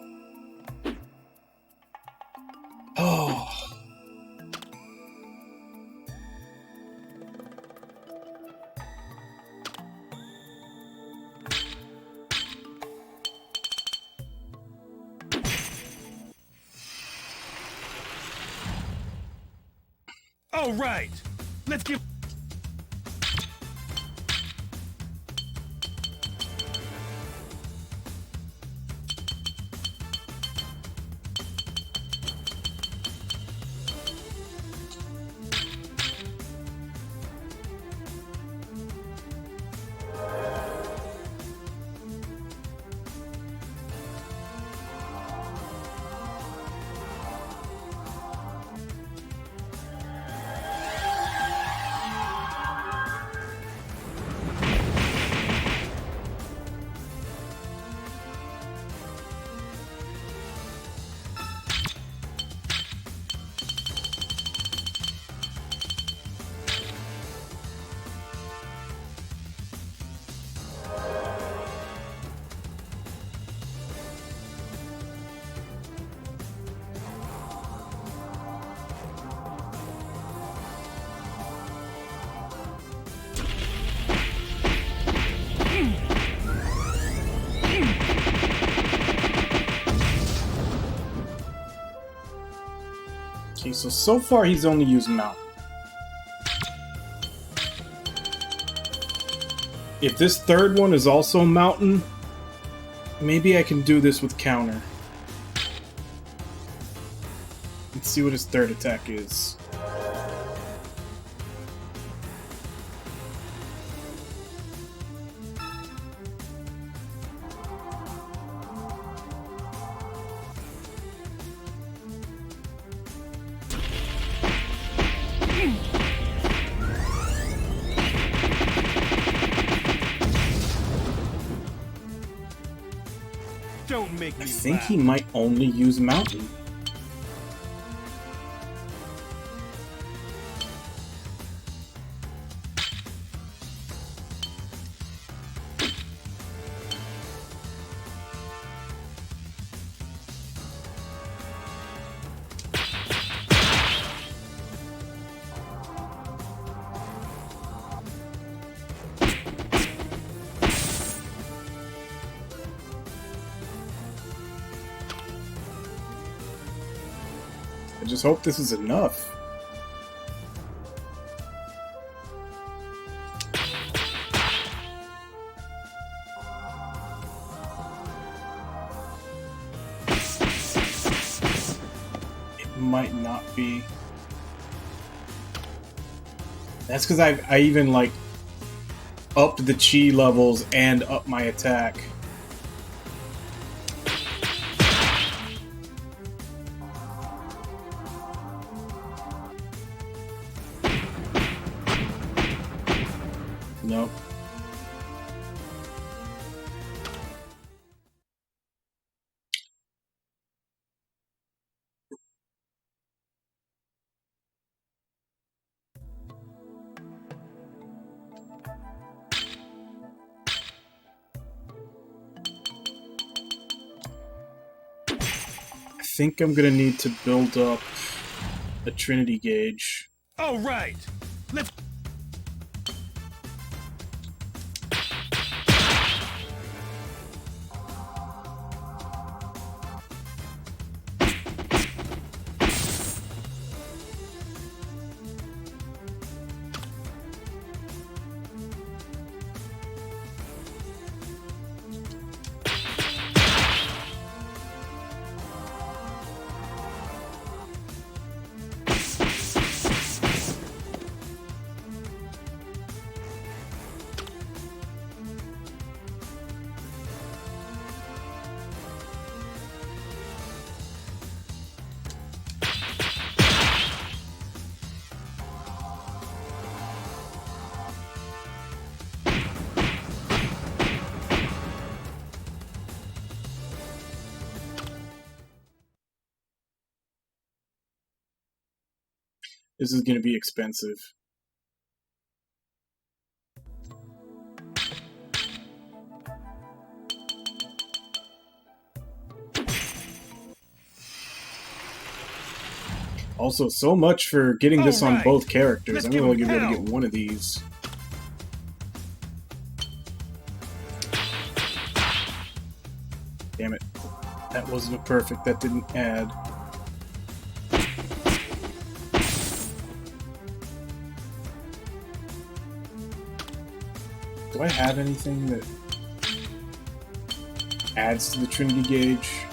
Oh. All right. Let's give Okay, so far he's only used Mountain. If this third one is also Mountain, maybe I can do this with counter. Let's see what his third attack is. Don't make me I think he might only use Mountain. I just hope this is enough. It might not be. That's because I even like upped the chi levels and upped my attack. Nope. I think I'm gonna need to build up a Trinity gauge. All right. Let's. This is gonna be expensive. Also, so much for getting this on both characters. I'm only gonna be able to get one of these. Damn it. That wasn't a perfect. That didn't add. Do I have anything that adds to the Trinity gauge?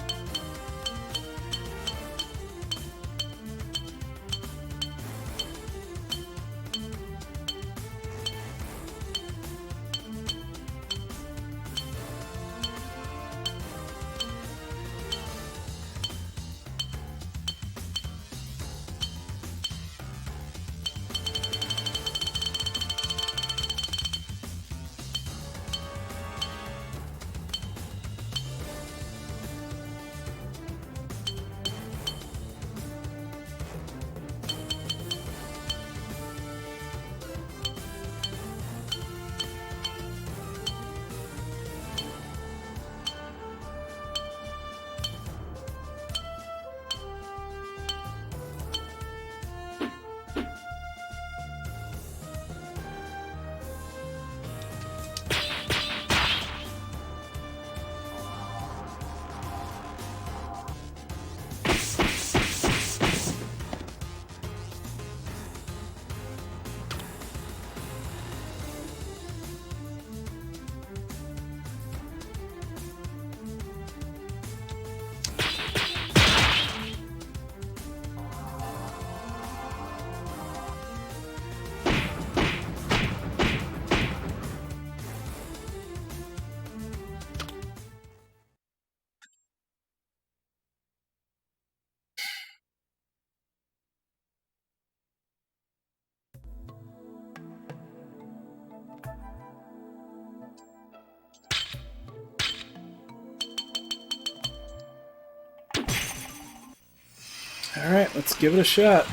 Alright, let's give it a shot.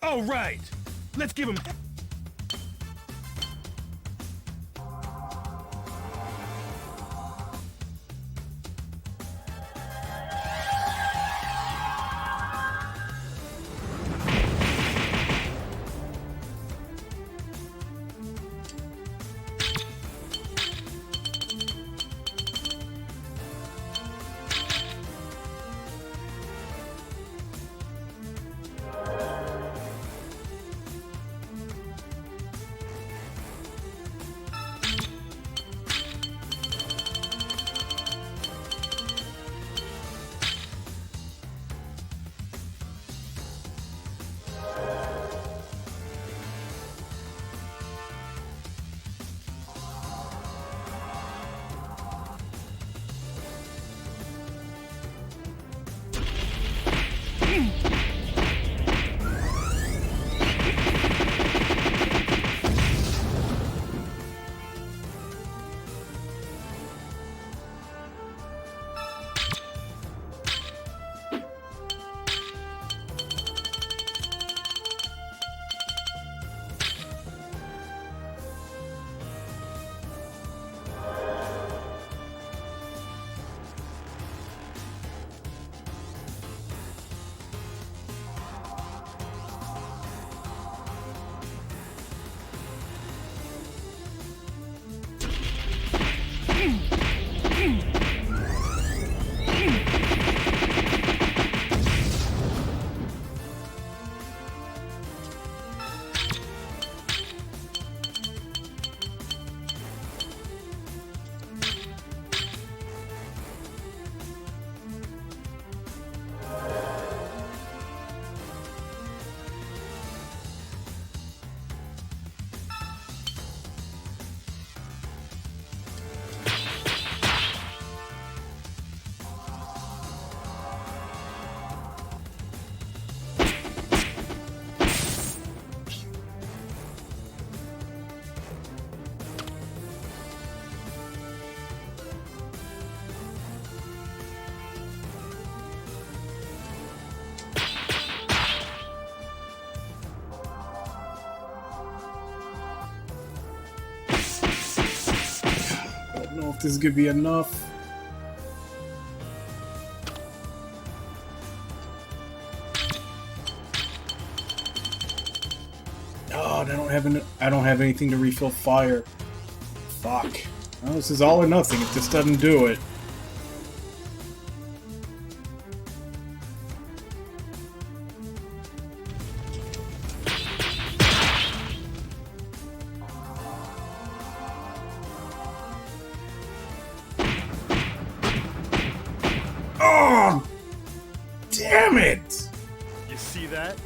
All right, let's give him. Don't know if this is gonna be enough. Oh, I don't have anything to refill fire. Fuck. Well, this is all or nothing if this doesn't do it. Oh! Damn it! You see that?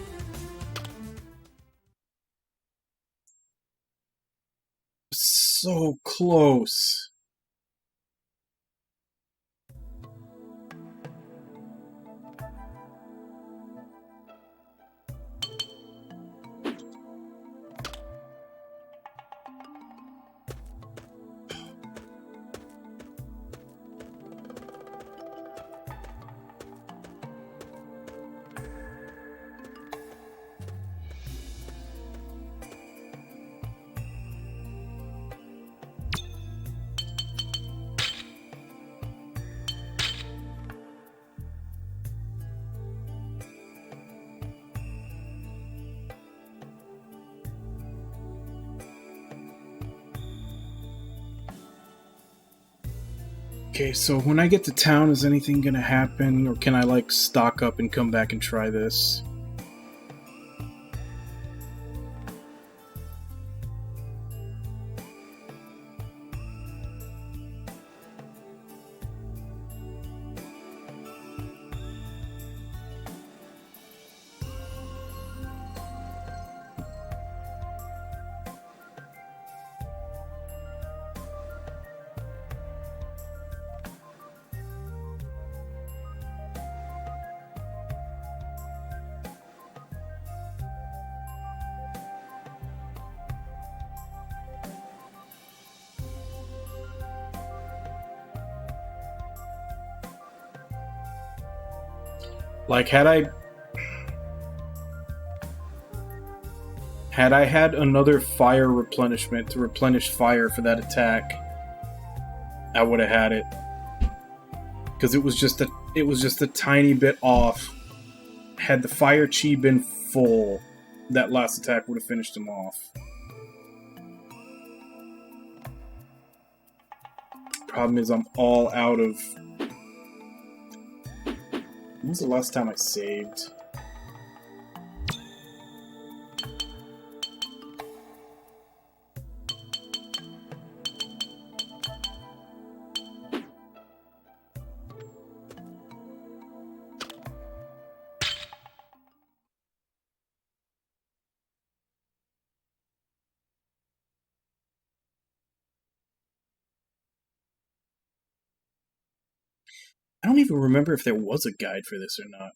So close. Okay, so when I get to town, is anything gonna happen? Or can I, like, stock up and come back and try this? Like, had I had another fire replenishment to replenish fire for that attack, I would have had it. Because it was just a tiny bit off. Had the fire chi been full, that last attack would have finished him off. Problem is, I'm all out of... When was the last time I saved? I don't even remember if there was a guide for this or not.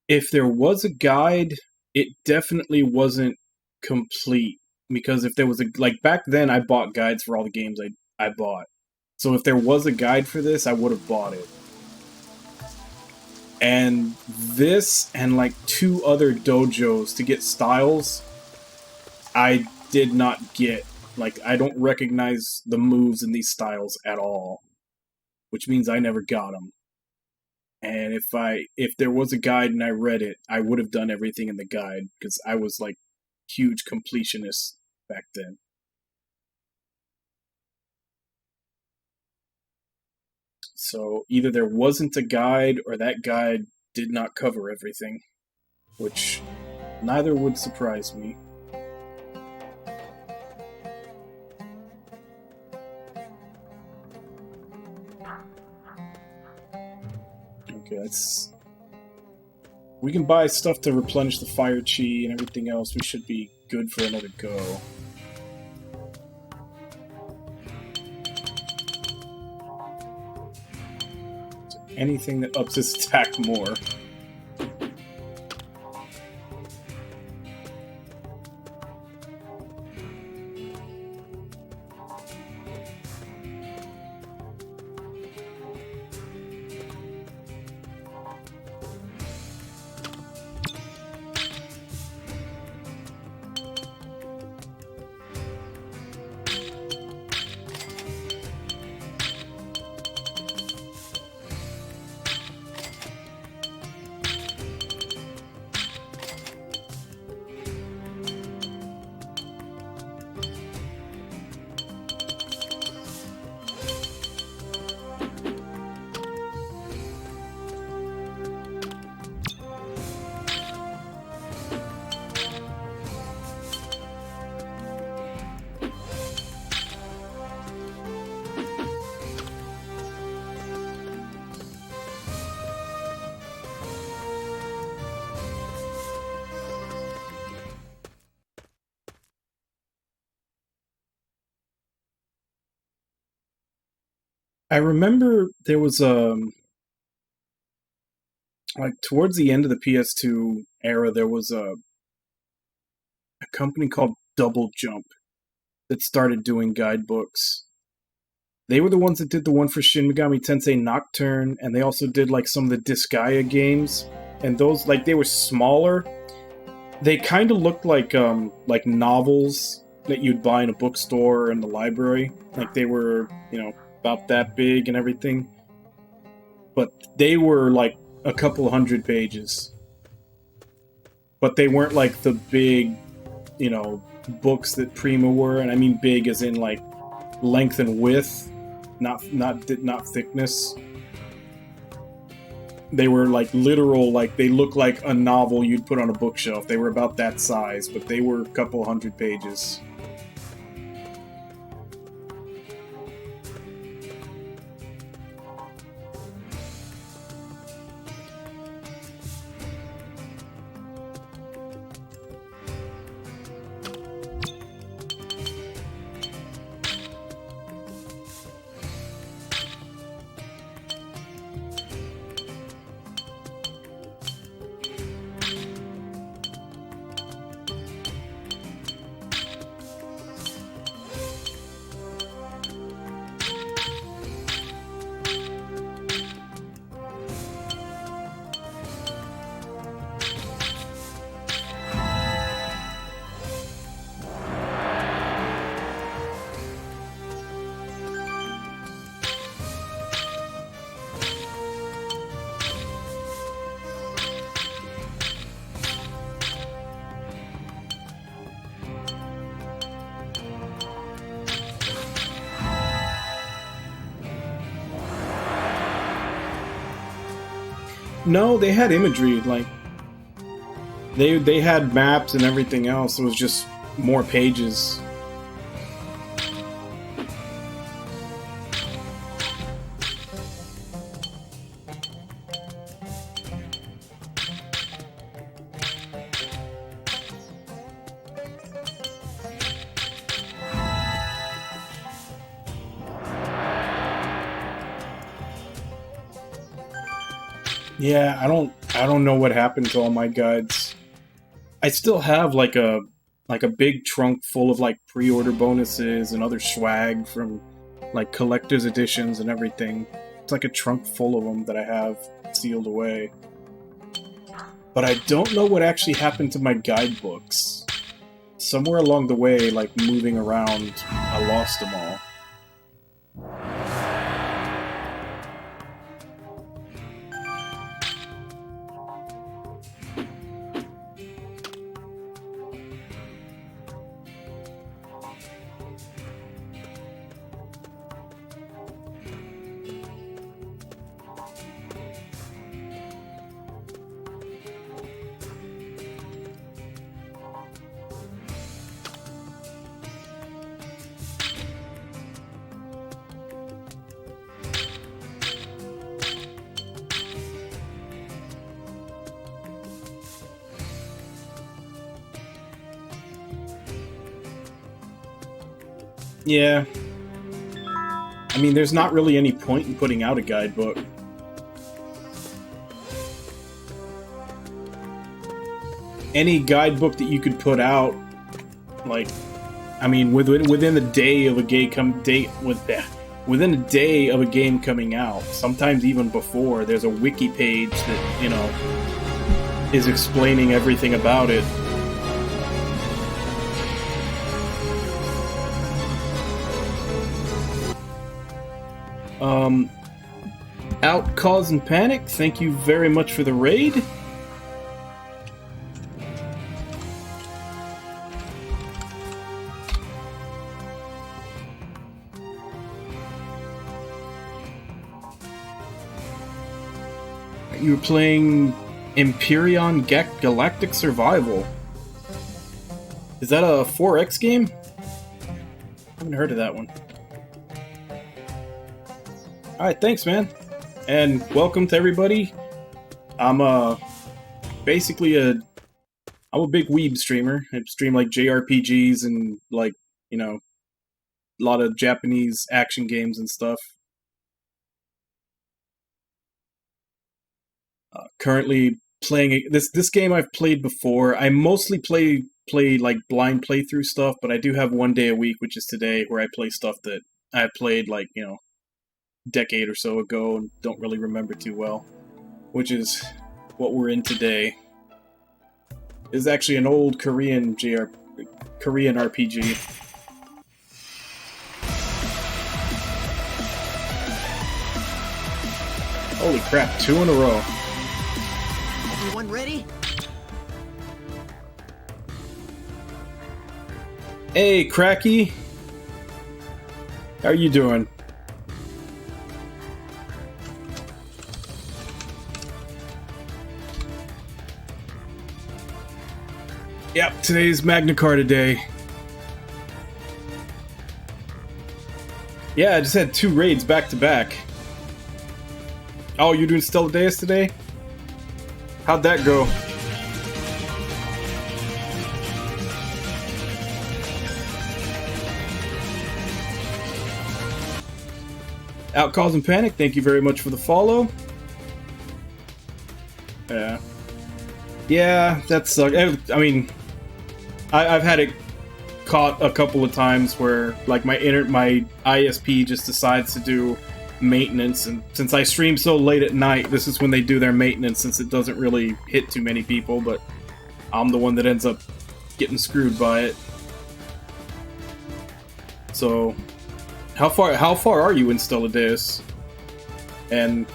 If there was a guide, it definitely wasn't complete. Because if there was a... Like, back then, I bought guides for all the games I bought. So if there was a guide for this, I would have bought it. And this, and like 2 other dojos to get styles, I did not get. Like, I don't recognize the moves in these styles at all. Which means I never got them. And if there was a guide and I read it, I would have done everything in the guide, because I was like huge completionist back then. So either there wasn't a guide or that guide did not cover everything, which neither would surprise me. Okay, let's... We can buy stuff to replenish the fire chi and everything else. We should be good for another go. So anything that ups his attack more. I remember there was like towards the end of the PS2 era, there was a company called Double Jump that started doing guidebooks. They were the ones that did the one for Shin Megami Tensei Nocturne, and they also did like some of the Disgaea games. And those, like, they were smaller. They kind of looked like novels that you'd buy in a bookstore or in the library. Like, they were, you know, about that big and everything. But they were like a couple hundred pages. But they weren't like the big, you know, books that Prima were. And I mean big as in like length and width, not thickness. They were like literal, like they look like a novel you'd put on a bookshelf. They were about that size, but they were a couple hundred pages. No, they had imagery, like they had maps and everything else. It was just more pages. Yeah, I don't know what happened to all my guides. I still have like a big trunk full of like pre-order bonuses and other swag from like collector's editions and everything. It's like a trunk full of them that I have sealed away. But I don't know what actually happened to my guidebooks. Somewhere along the way, like moving around, I lost them all. Yeah. I mean, there's not really any point in putting out a guidebook. Any guidebook that you could put out, like, I mean, within a day of a within a day of a game coming out, sometimes even before, there's a wiki page that, you know, is explaining everything about it. Out causing panic, thank you very much for the raid. You were playing Empyrean Galactic Survival. Is that a 4X game? I haven't heard of that one. Alright, thanks, man. And welcome to everybody. I'm basically I'm a big weeb streamer. I stream like JRPGs and like, you know, a lot of Japanese action games and stuff. Currently playing this game I've played before. I mostly play like blind playthrough stuff, but I do have one day a week, which is today, where I play stuff that I played like, you know, decade or so ago and don't really remember too well, which is what we're in today. This is actually an old Korean RPG. Holy crap, 2 in a row. Everyone ready? Hey, Cracky. How are you doing? Yep, today's Magna Carta day. Yeah, I just had 2 raids back to back. Oh, you're doing Stella Deus today? How'd that go? Out causing panic, thank you very much for the follow. Yeah. Yeah, that sucked. I mean, I've had it caught a couple of times where like my ISP just decides to do maintenance, and since I stream so late at night, this is when they do their maintenance, since it doesn't really hit too many people, but I'm the one that ends up getting screwed by it. So how far are you in Stella Deus? And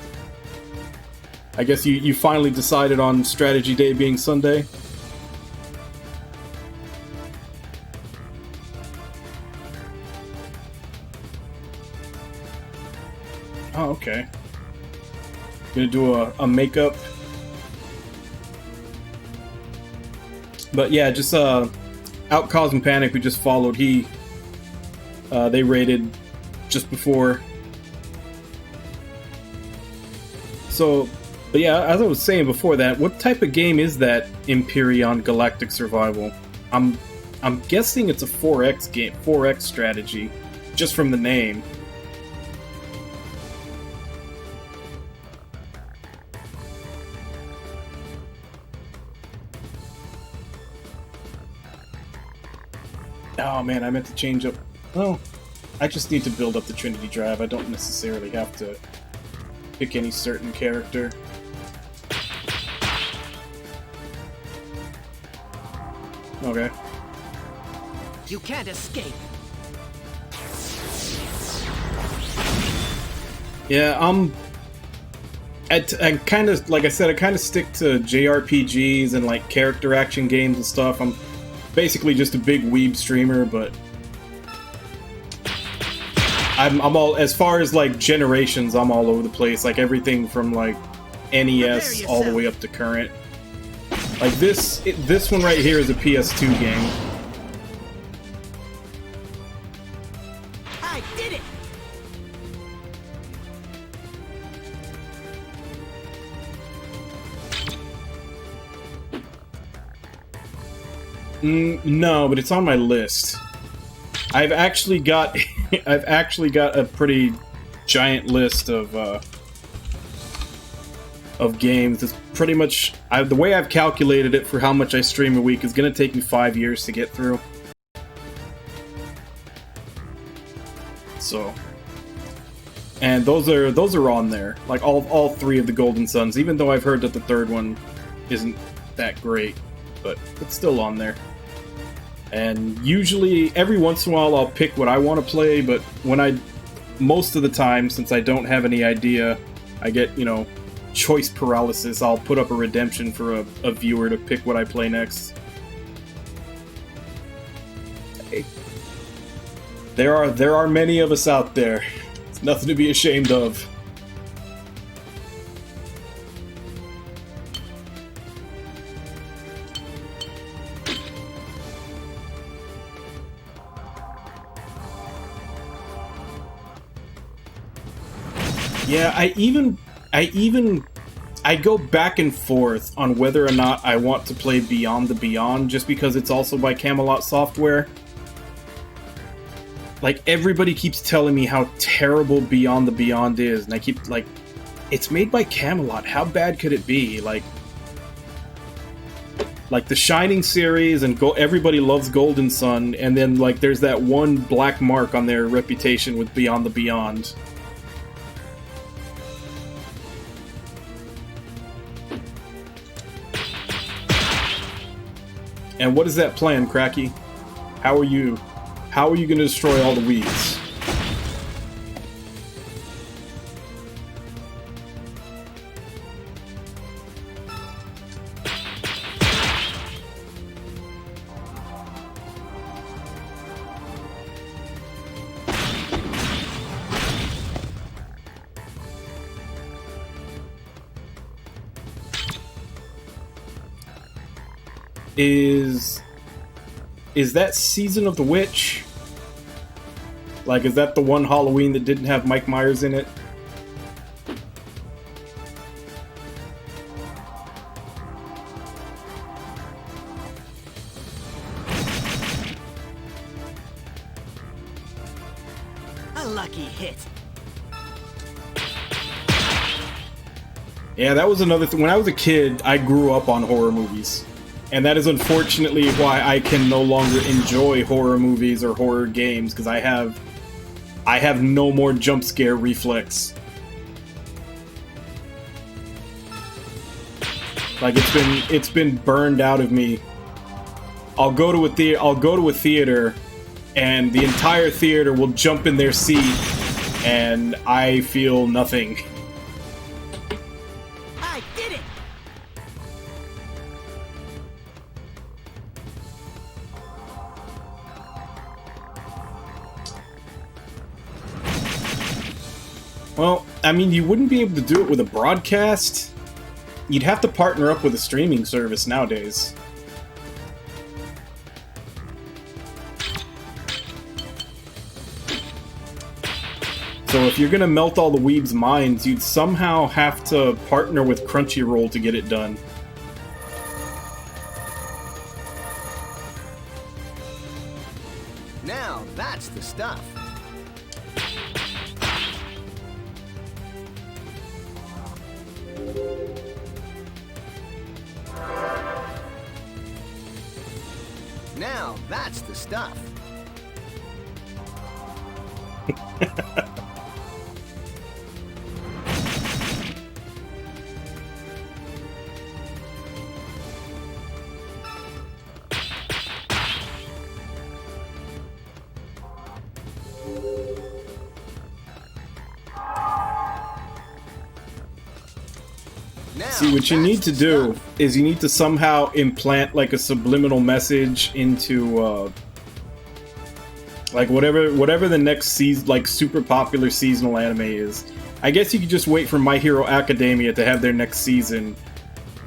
I guess you finally decided on strategy day being Sunday? Oh, okay. Gonna do a makeup But yeah, just Out Causing Panic, we just followed. They raided just before. So, but yeah, as I was saying before that, what type of game is that Empyrean Galactic Survival? I'm guessing it's a 4X game, 4X strategy, just from the name. Oh man, I meant to change up. Oh, I just need to build up the Trinity Drive. I don't necessarily have to pick any certain character. Okay. You can't escape. Yeah, I kind of, like I said, I kind of stick to JRPGs and like character action games and stuff. I'm basically just a big weeb streamer, but I'm all, as far as like generations, I'm all over the place. Like everything from like NES all the way up to current. Like this one right here is a PS2 game. I did it. No, but it's on my list. I've actually got a pretty giant list of games. It's pretty much the way I've calculated it for how much I stream a week is gonna take me 5 years to get through. So, and those are on there, like all three of the Golden Suns. Even though I've heard that the third one isn't that great, but it's still on there. And usually, every once in a while, I'll pick what I want to play, but most of the time, since I don't have any idea, I get, choice paralysis. I'll put up a redemption for a viewer to pick what I play next. Hey. There are many of us out there. It's nothing to be ashamed of. Yeah, I go back and forth on whether or not I want to play Beyond the Beyond, just because it's also by Camelot Software. Like, everybody keeps telling me how terrible Beyond the Beyond is, and I keep, like, it's made by Camelot, how bad could it be? Like the Shining series, and everybody loves Golden Sun, and then, like, there's that one black mark on their reputation with Beyond the Beyond. And what is that plan, Cracky? How are you going to destroy all the weeds? Is that Season of the Witch? Like, is that the one Halloween that didn't have Mike Myers in it? A lucky hit. Yeah, that was another thing. When I was a kid, I grew up on horror movies. And that is unfortunately why I can no longer enjoy horror movies or horror games, because I have no more jump scare reflex. Like, it's been burned out of me. I'll go to a theater, and the entire theater will jump in their seat, and I feel nothing. I did it. Well, I mean, you wouldn't be able to do it with a broadcast. You'd have to partner up with a streaming service nowadays. So if you're gonna melt all the weebs' minds, you'd somehow have to partner with Crunchyroll to get it done. Now that's the stuff. Now that's the stuff. See, what you need to do is you need to somehow implant like a subliminal message into like whatever the next season, like super popular seasonal anime is. I guess you could just wait for My Hero Academia to have their next season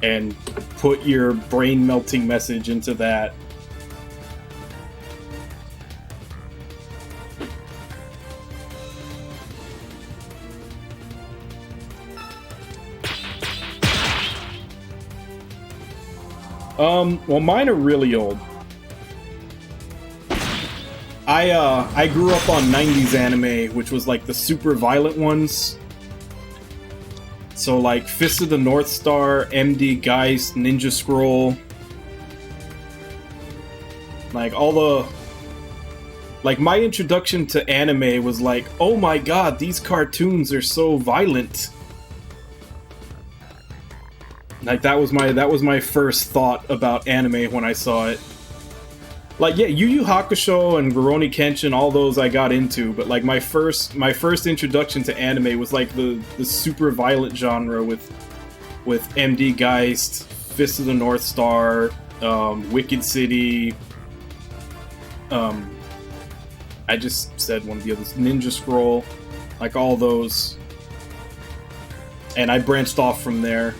and put your brain melting message into that. Well, mine are really old. I grew up on 90s anime, which was like the super violent ones. So like Fist of the North Star, MD Geist, Ninja Scroll. Like all the... Like my introduction to anime was like, oh my god, these cartoons are so violent. Like that was my first thought about anime when I saw it. Like yeah, Yu Yu Hakusho and Rurouni Kenshin, all those I got into, but like my first introduction to anime was like the super violent genre with MD Geist, Fist of the North Star, Wicked City. I just said one of the others, Ninja Scroll, like all those, and I branched off from there.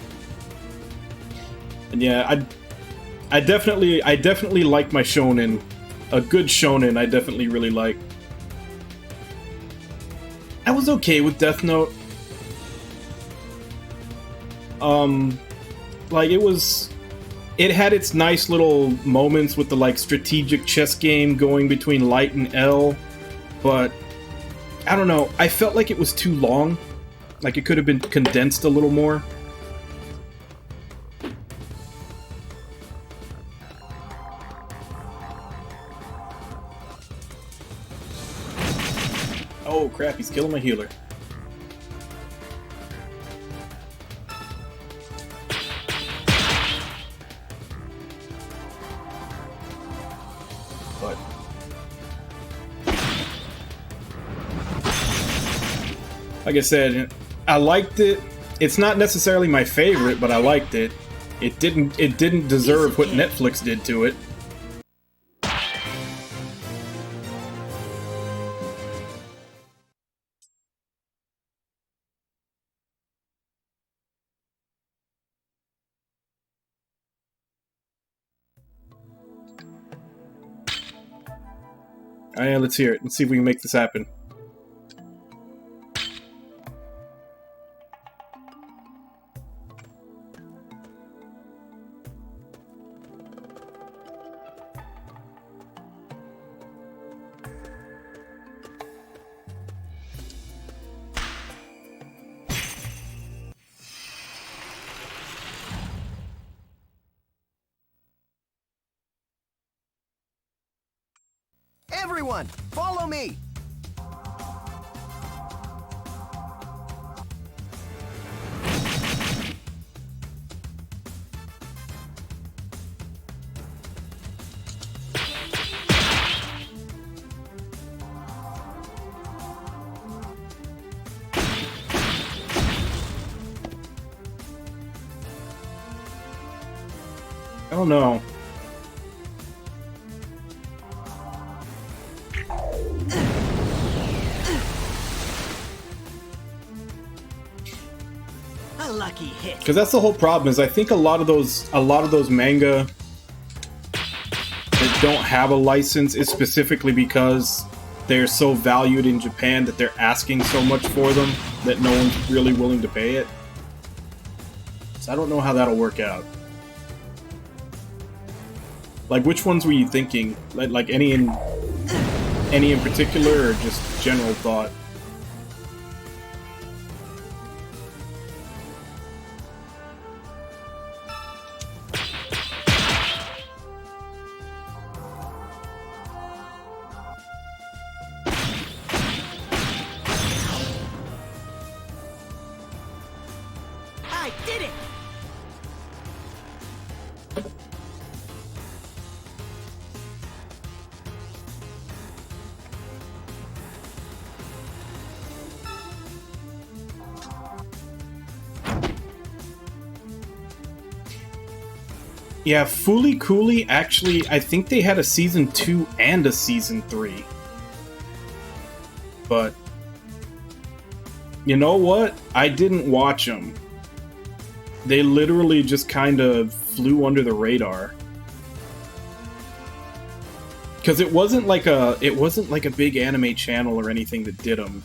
And yeah, I definitely like my shonen. A good shonen I definitely really like. I was okay with Death Note. Like it had its nice little moments with the like strategic chess game going between Light and L, but I don't know, I felt like it was too long. Like it could have been condensed a little more. Oh crap, he's killing my healer. But like I said, I liked it. It's not necessarily my favorite, but I liked it. It didn't deserve what Netflix did to it. Alright, let's hear it. Let's see if we can make this happen. Everyone, follow me! Oh no. A lucky hit. Because that's the whole problem, is I think a lot of those manga that don't have a license is specifically because they're so valued in Japan that they're asking so much for them that no one's really willing to pay it. So I don't know how that'll work out. Like, which ones were you thinking? Like any in particular, or just general thought? I did it! Yeah, Fooly Cooly, actually, I think they had a Season 2 and a Season 3. But, you know what? I didn't watch them. They literally just kind of flew under the radar. Because it wasn't like a big anime channel or anything that did them.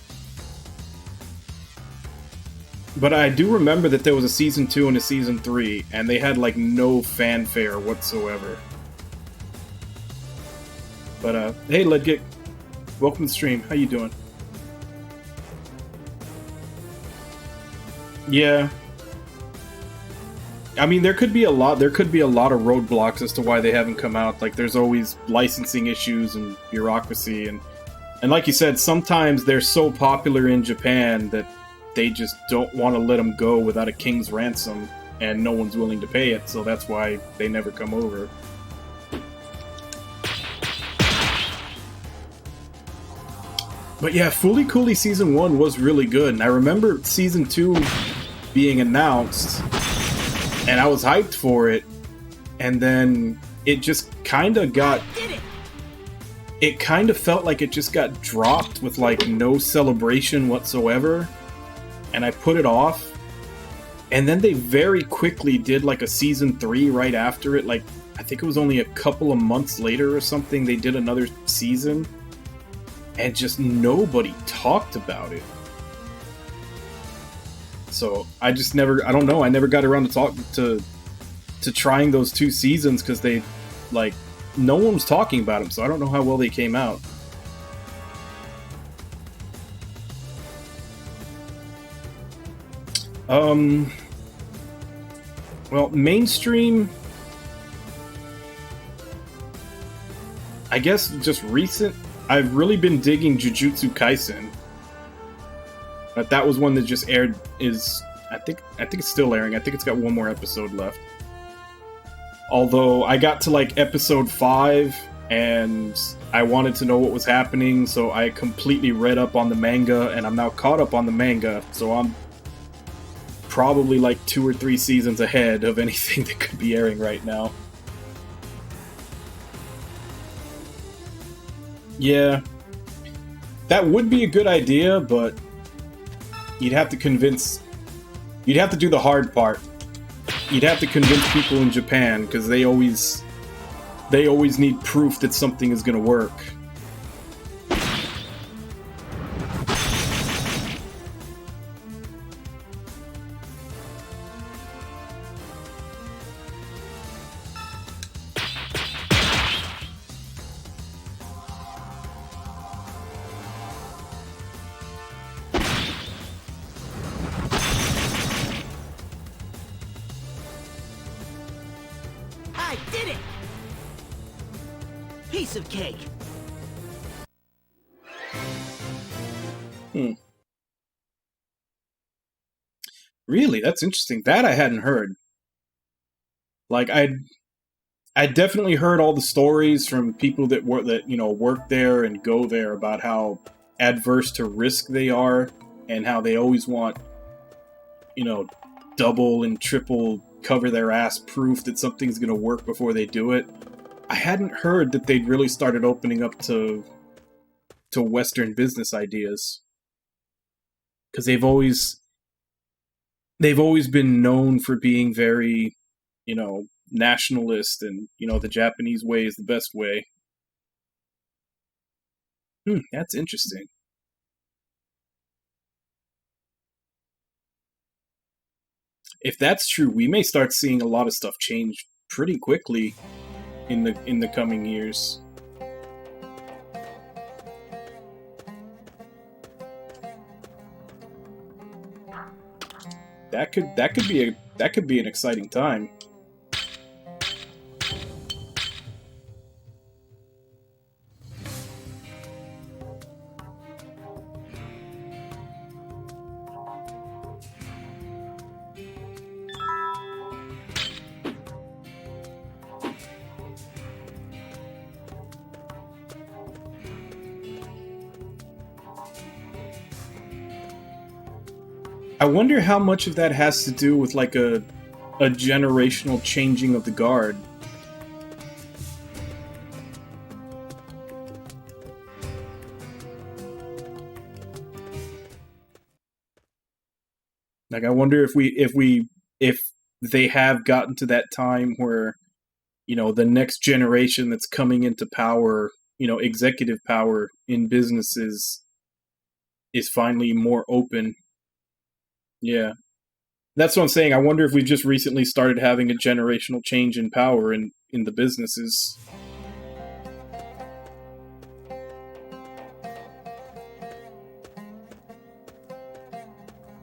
But I do remember that there was a Season 2 and a Season 3, and they had, like, no fanfare whatsoever. But, hey, Ledgit. Welcome to the stream. How you doing? Yeah. I mean, there could be a lot of roadblocks as to why they haven't come out. Like, there's always licensing issues and bureaucracy, and like you said, sometimes they're so popular in Japan that they just don't want to let them go without a king's ransom, and no one's willing to pay it, so that's why they never come over. But yeah, Fooly Cooly Season 1 was really good, and I remember Season 2 being announced, and I was hyped for it, and then it just kind of got... It kind of felt like it just got dropped with, like, no celebration whatsoever. And I put it off, and then they very quickly did like a Season 3 right after it. Like, I think it was only a couple of months later or something, they did another season, and just nobody talked about it. So I just never, I don't know, I never got around to trying those 2 seasons because they, like, no one was talking about them, so I don't know how well they came out. Well, mainstream, I guess just recent, I've really been digging Jujutsu Kaisen. But that was one that just aired, I think it's still airing. I think it's got one more episode left. Although I got to like episode 5 and I wanted to know what was happening, so I completely read up on the manga, and I'm now caught up on the manga, so I'm probably like 2 or 3 seasons ahead of anything that could be airing right now. Yeah, that would be a good idea, but you'd have to do the hard part. You'd have to convince people in Japan, because they always need proof that something is going to work. I did it! Piece of cake. Really? That's interesting. That I hadn't heard. Like, I definitely heard all the stories from people that work there and go there about how adverse to risk they are, and how they always want, double and triple cover their ass proof that something's going to work before they do it. I hadn't heard that they'd really started opening up to Western business ideas, because they've always been known for being very, nationalist, and the Japanese way is the best way. That's interesting. If that's true, we may start seeing a lot of stuff change pretty quickly in the coming years. That could be an exciting time. I wonder how much of that has to do with like a generational changing of the guard. Like I wonder if they have gotten to that time where, you know, the next generation that's coming into power, you know, executive power in businesses is finally more open. Yeah. That's what I'm saying. I wonder if we've just recently started having a generational change in power in the businesses.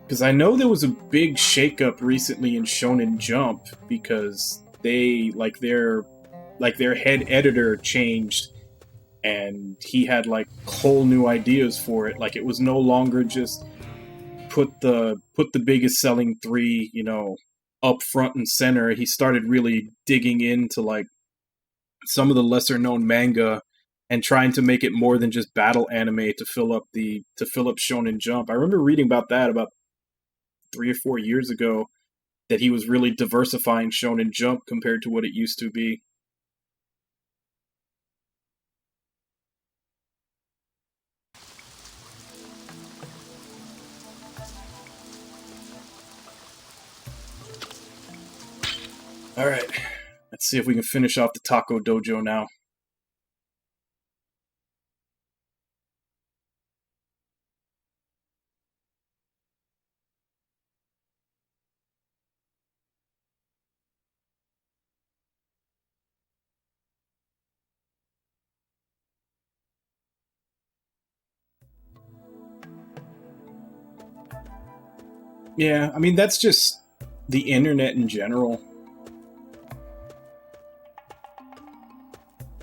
Because I know there was a big shakeup recently in Shonen Jump because they their head editor changed and he had like whole new ideas for it. Like it was no longer just put the biggest selling 3, you know, up front and center. He started really digging into like some of the lesser known manga and trying to make it more than just battle anime to fill up Shonen Jump. I remember reading about that about 3 or 4 years ago, that he was really diversifying Shonen Jump compared to what it used to be. Alright, let's see if we can finish off the Taco Dojo now. Yeah, I mean, that's just the internet in general.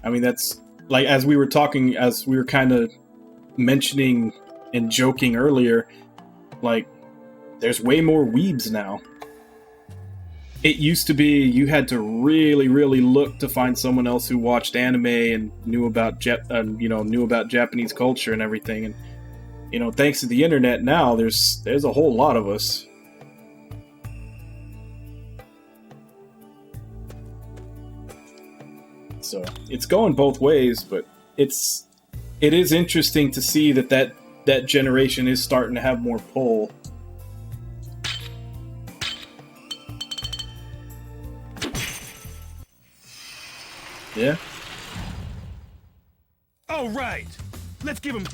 I mean, that's like, as we were kind of mentioning and joking earlier, like, there's way more weebs now. It used to be you had to really, really look to find someone else who watched anime and knew about Japanese culture and everything. And you know, thanks to the internet now, there's a whole lot of us. So it's going both ways, but it is interesting to see that generation is starting to have more pull. Yeah. All right, let's give him.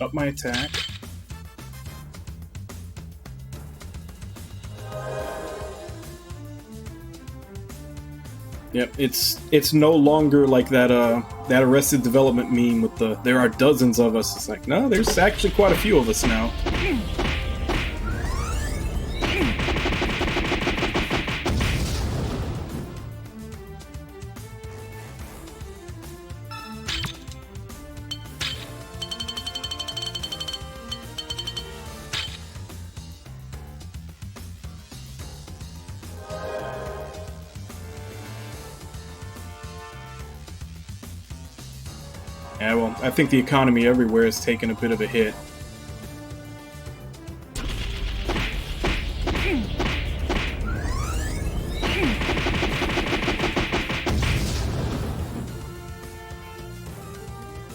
Up my attack. Yep, it's no longer like that Arrested Development meme with there are dozens of us. It's like, no, there's actually quite a few of us now. Yeah, well, I think the economy everywhere has taken a bit of a hit.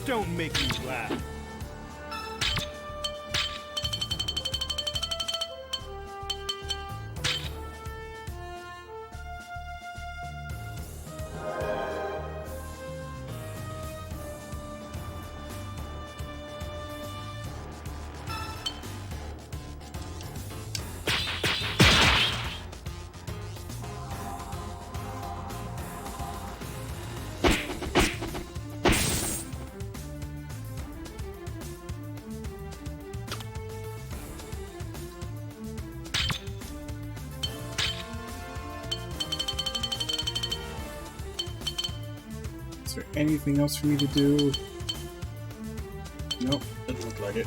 Don't make me laugh. there anything else for me to do? Nope, doesn't look like it.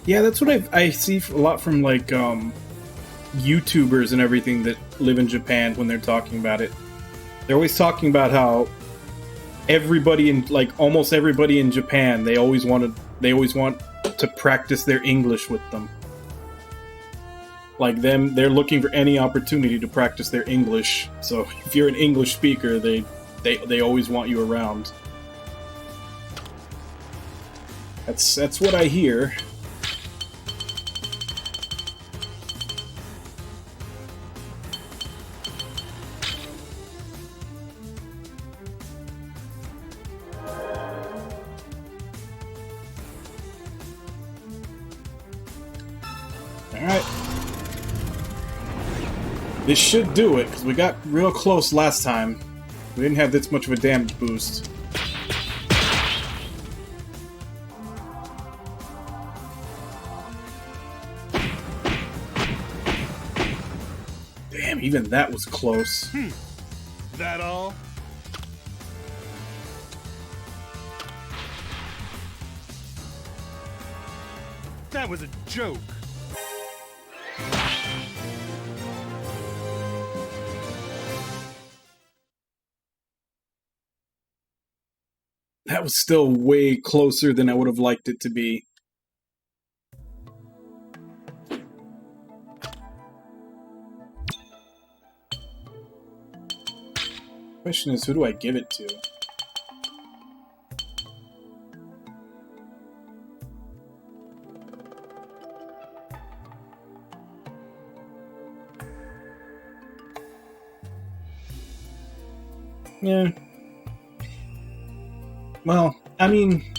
Yeah, that's what I see a lot from, like, YouTubers and everything that live in Japan when they're talking about it. They're always talking about how everybody in, like, almost everybody in Japan, they always want to practice their English with them. Like them, they're looking for any opportunity to practice their English. So if you're an English speaker, they always want you around. That's what I hear. Alright. This should do it, because we got real close last time. We didn't have this much of a damage boost. Damn, even that was close. That all? That was a joke. That was still way closer than I would have liked it to be. Question is, who do I give it to? Yeah. Well, I mean,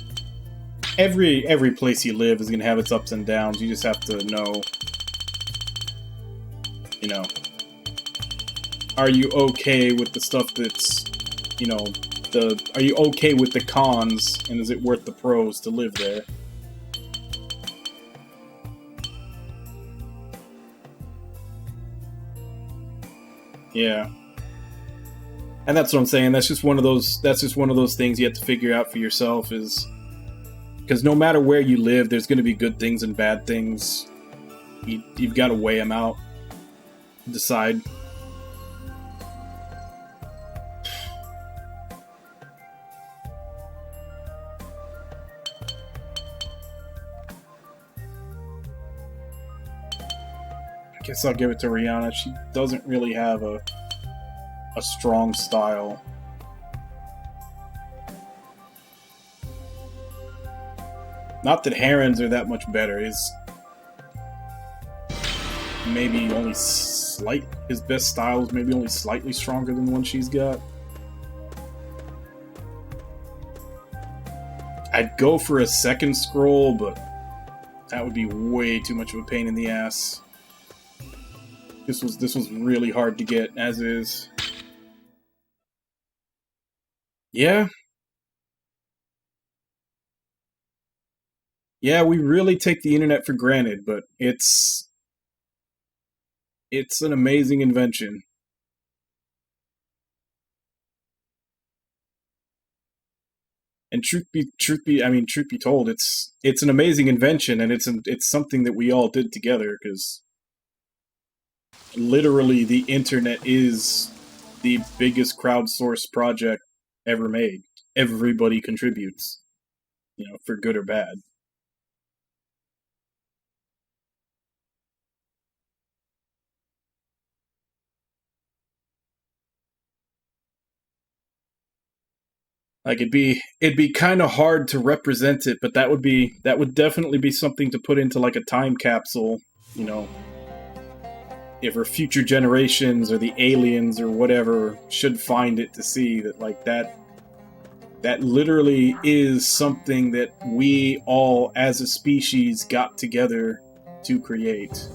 every place you live is going to have its ups and downs. You just have to know, you know, are you okay with the stuff that's, you know, are you okay with the cons, and is it worth the pros to live there? Yeah. And that's what I'm saying. That's just one of those things you have to figure out for yourself, is because no matter where you live, there's going to be good things and bad things. You've got to weigh them out, decide. I guess I'll give it to Rihanna. She doesn't really have a strong style. Not that Heron's are that much better. His maybe only his best style is maybe only slightly stronger than the one she's got. I'd go for a second scroll, but that would be way too much of a pain in the ass. This was really hard to get as is. Yeah. Yeah, we really take the internet for granted, but it's an amazing invention. And truth be told, it's an amazing invention, and it's something that we all did together, because literally the internet is the biggest crowdsourced project ever made. Everybody contributes, you know, for good or bad. Like it'd be kind of hard to represent it, but that would definitely be something to put into like a time capsule, you know. If our future generations or the aliens or whatever should find it, to see that like that literally is something that we all as a species got together to create.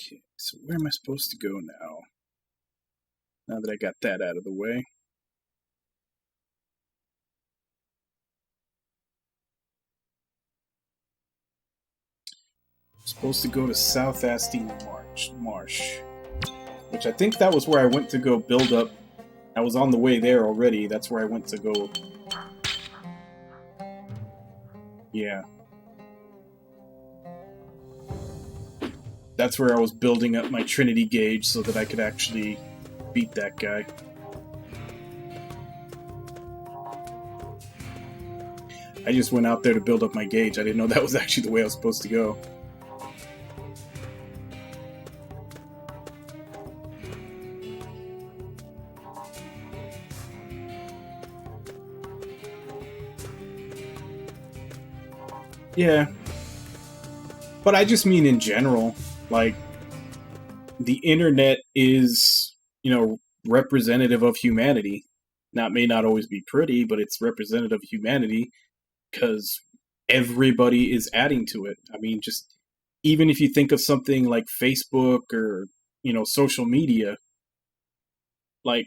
Okay, so where am I supposed to go now? Now that I got that out of the way. I'm supposed to go to South Asti Marsh. Which I think that was where I went to go build up. I was on the way there already. That's where I went to go. Yeah. That's where I was building up my Trinity gauge so that I could actually beat that guy. I just went out there to build up my gauge. I didn't know that was actually the way I was supposed to go. Yeah. But I just mean in general, like, the internet is, you know, representative of humanity. Now, it may not always be pretty, but it's representative of humanity because everybody is adding to it. I mean, just even if you think of something like Facebook or, you know, social media, like,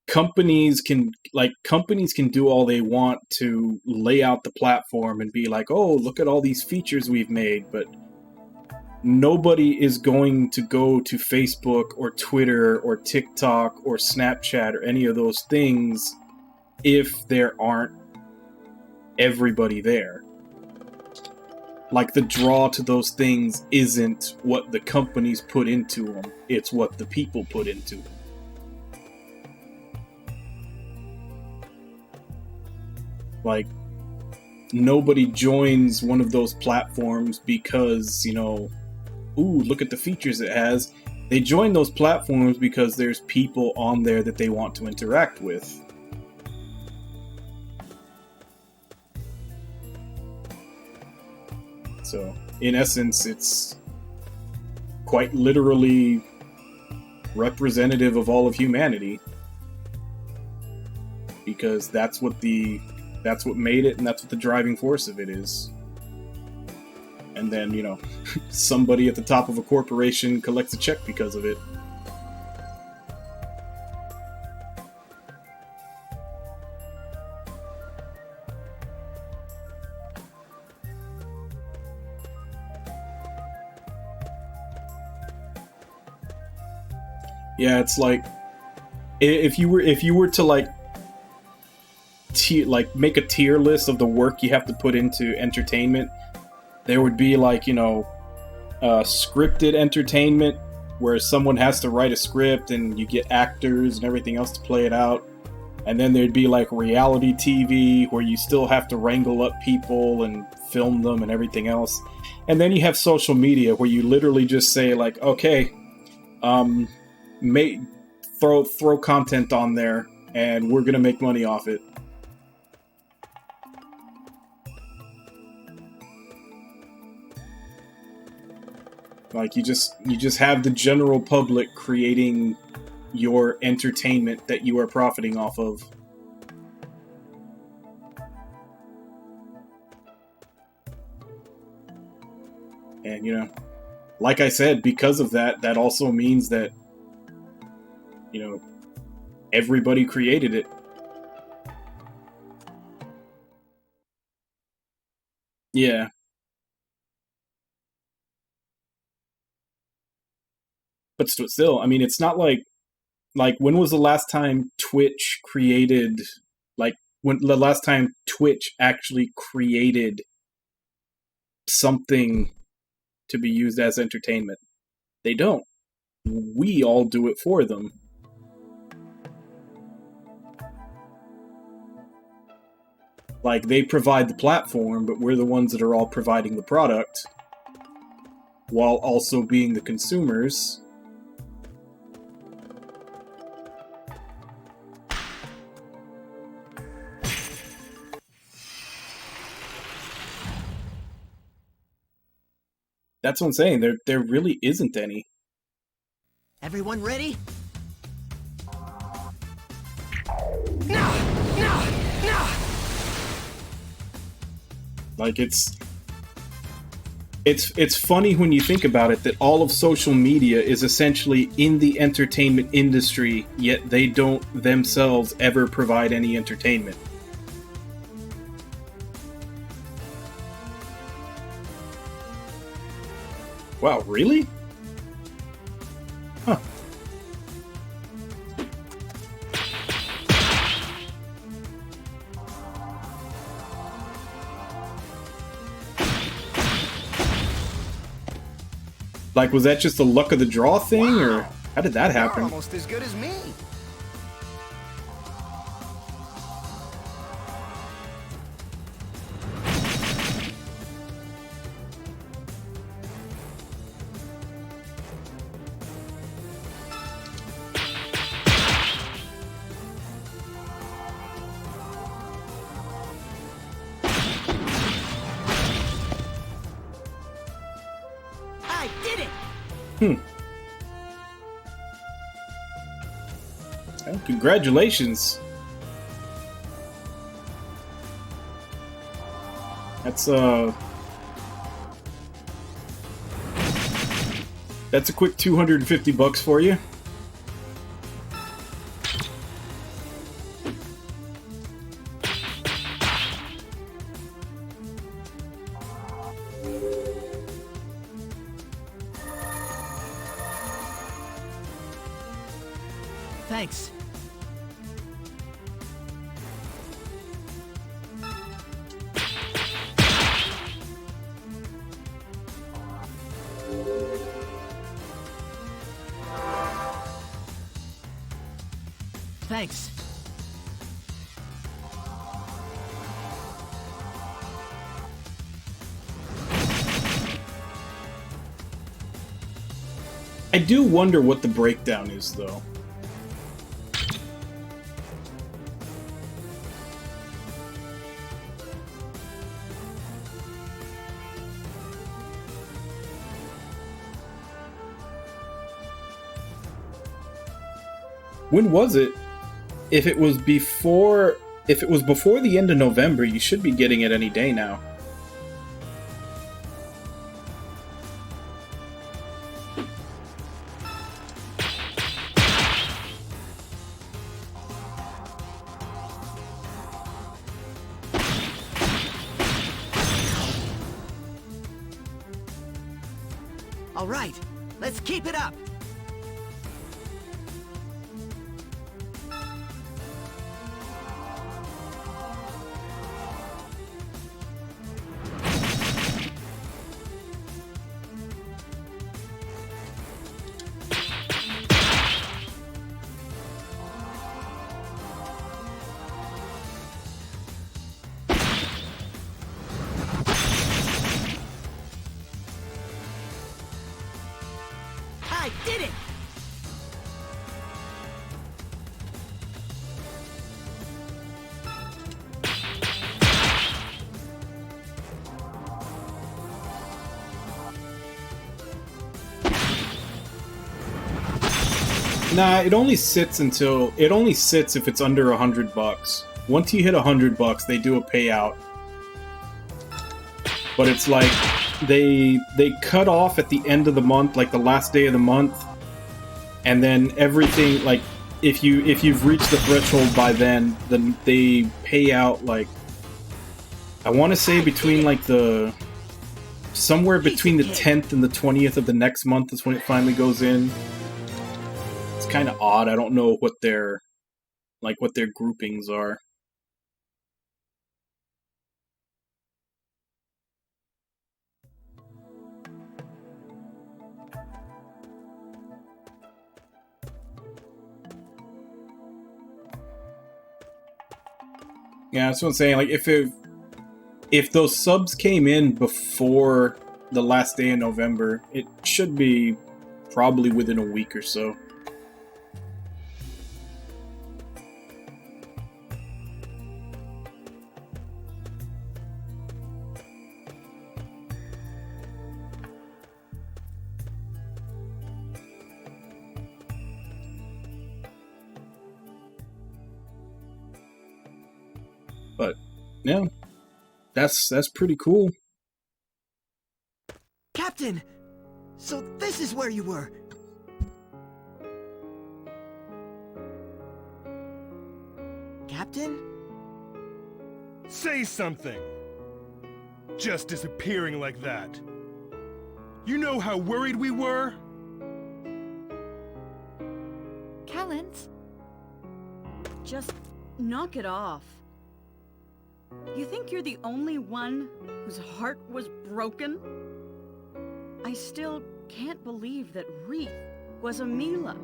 companies can do all they want to lay out the platform and be like, oh, look at all these features we've made, but nobody is going to go to Facebook or Twitter or TikTok or Snapchat or any of those things if there aren't everybody there. Like, the draw to those things isn't what the companies put into them, it's what the people put into them. Like, nobody joins one of those platforms because, you know, ooh, look at the features it has. They join those platforms because there's people on there that they want to interact with. So, in essence, it's quite literally representative of all of humanity. Because that's what made it, and that's what the driving force of it is. And then, you know, somebody at the top of a corporation collects a check because of it. Yeah, it's like if you were to like make a tier list of the work you have to put into entertainment, there would be, like, you know, scripted entertainment where someone has to write a script and you get actors and everything else to play it out. And then there'd be like reality TV where you still have to wrangle up people and film them and everything else. And then you have social media where you literally just say, like, okay, throw content on there and we're gonna make money off it. Like, you just have the general public creating your entertainment that you are profiting off of. And, you know, like I said, because of that, that also means that, you know, everybody created it. Yeah. But still, I mean, it's not like when was the last time Twitch created, like, when the last time Twitch actually created something to be used as entertainment? They don't. We all do it for them. Like, they provide the platform, but we're the ones that are all providing the product, while also being the consumers. That's what I'm saying. There really isn't any. Everyone ready? Like, it's funny when you think about it that all of social media is essentially in the entertainment industry, yet they don't themselves ever provide any entertainment. Wow, really? Huh. Like, was that just a luck of the draw thing, or how did that happen? You're almost as good as me. I did it! Well, congratulations. That's a quick $250 for you. Thanks. Thanks. I do wonder what the breakdown is, though. When was it? If it was before the end of November, you should be getting it any day now. All right, let's keep it up. I did it! Nah, it only sits if it's under $100. Once you hit $100, they do a payout. But it's like they cut off at the end of the month, like the last day of the month, and then everything, like if you've reached the threshold by then they pay out, like, I want to say between like somewhere between the 10th and the 20th of the next month is when it finally goes in. It's kind of odd. I don't know what their groupings are. Yeah, that's what I'm saying. Like, if those subs came in before the last day in November, it should be probably within a week or so. But yeah, that's pretty cool. Captain! So this is where you were. Captain? Say something! Just disappearing like that. You know how worried we were? Callens? Just knock it off. You think you're the only one whose heart was broken? I still can't believe that Wreath was a Mila.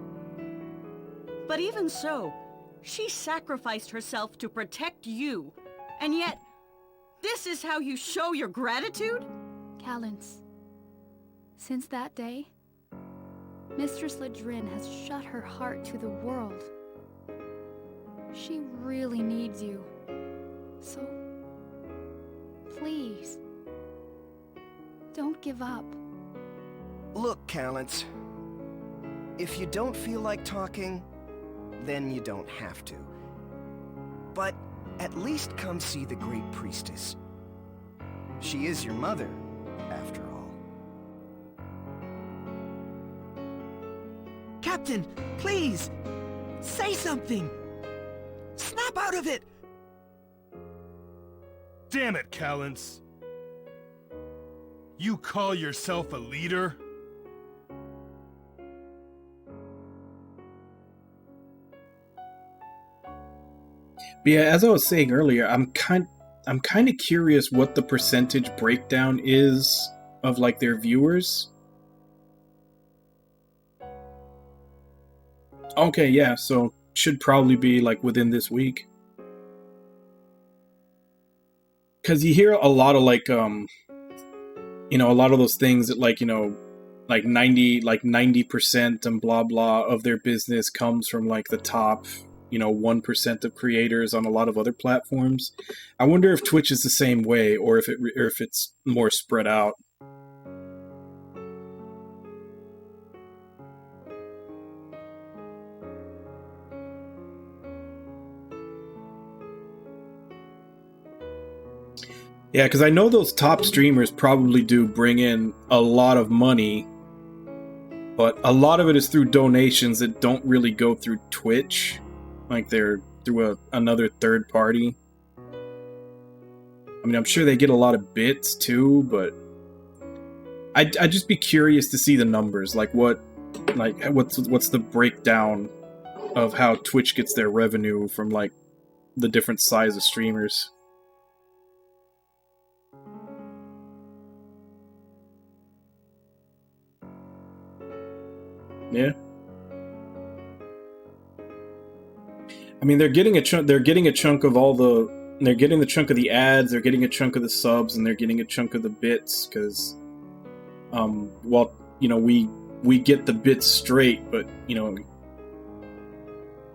But even so, she sacrificed herself to protect you, and yet, this is how you show your gratitude? Callens. Since that day, Mistress Ledrin has shut her heart to the world. She really needs you. So, please, don't give up. Look, Callens. If you don't feel like talking, then you don't have to. But at least come see the Great Priestess. She is your mother, after all. Captain, please! Say something! Snap out of it! Damn it, Callens. You call yourself a leader? But yeah, as I was saying earlier, I'm kind of curious what the percentage breakdown is of like their viewers. Okay, yeah, so should probably be like within this week. Cuz you hear a lot of like you know, a lot of those things that like, you know, like 90% and blah blah of their business comes from like the top, you know, 1% of creators on a lot of other platforms. I wonder if Twitch is the same way, or if it's more spread out. Yeah, because I know those top streamers probably do bring in a lot of money, but a lot of it is through donations that don't really go through Twitch. Like they're through another third party. I mean, I'm sure they get a lot of bits too, but I'd just be curious to see the numbers. Like what's the breakdown of how Twitch gets their revenue from like the different size of streamers. Yeah. I mean, they're getting a chunk. They're getting a chunk of all the. They're getting the chunk of the ads. They're getting a chunk of the subs, and they're getting a chunk of the bits. Because, well, you know, we get the bits straight, but you know,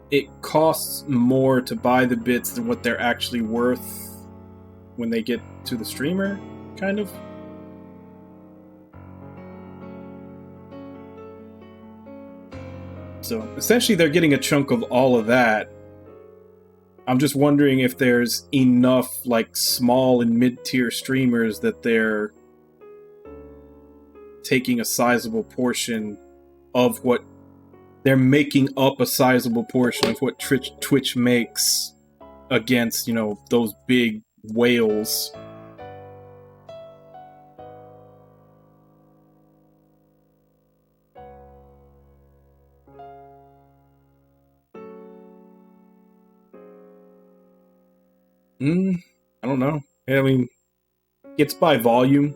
it costs more to buy the bits than what they're actually worth when they get to the streamer, kind of. So essentially, they're getting a chunk of all of that. I'm just wondering if there's enough like small and mid-tier streamers that they're taking a sizable portion of what they're making up a sizable portion of what Twitch makes against, you know, those big whales. I don't know. I mean, it's by volume.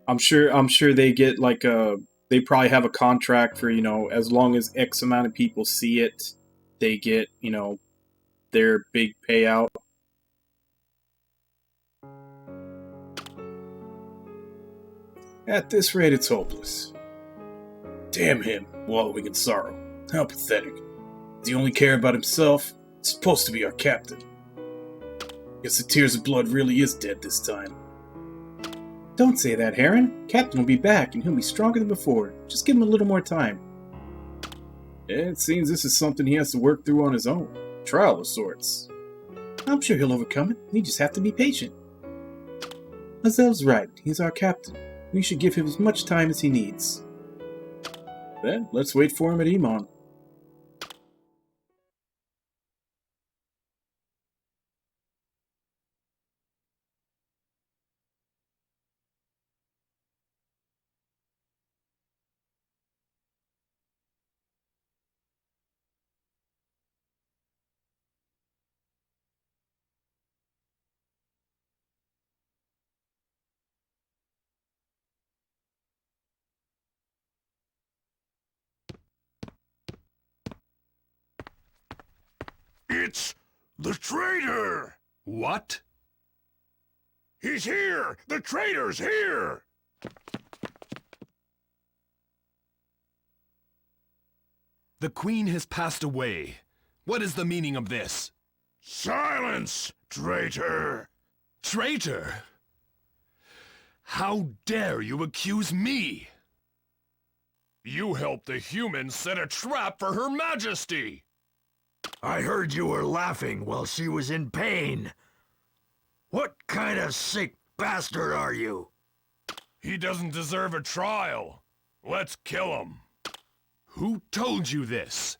I'm sure they get like they probably have a contract for, you know, as long as X amount of people see it, they get, you know, their big payout. At this rate, it's hopeless. Damn him, wallowing in sorrow. How pathetic. Does he only care about himself? He's supposed to be our captain. Guess the Tears of Blood really is dead this time. Don't say that, Heron. Captain will be back, and he'll be stronger than before. Just give him a little more time. It seems this is something he has to work through on his own. Trial of sorts. I'm sure he'll overcome it. We just have to be patient. Azel's right. He's our captain. We should give him as much time as he needs. Then, let's wait for him at Emon. It's the traitor! What? He's here! The traitor's here! The Queen has passed away. What is the meaning of this? Silence, traitor! Traitor? How dare you accuse me? You helped the humans set a trap for Her Majesty! I heard you were laughing while she was in pain. What kind of sick bastard are you? He doesn't deserve a trial. Let's kill him. Who told you this?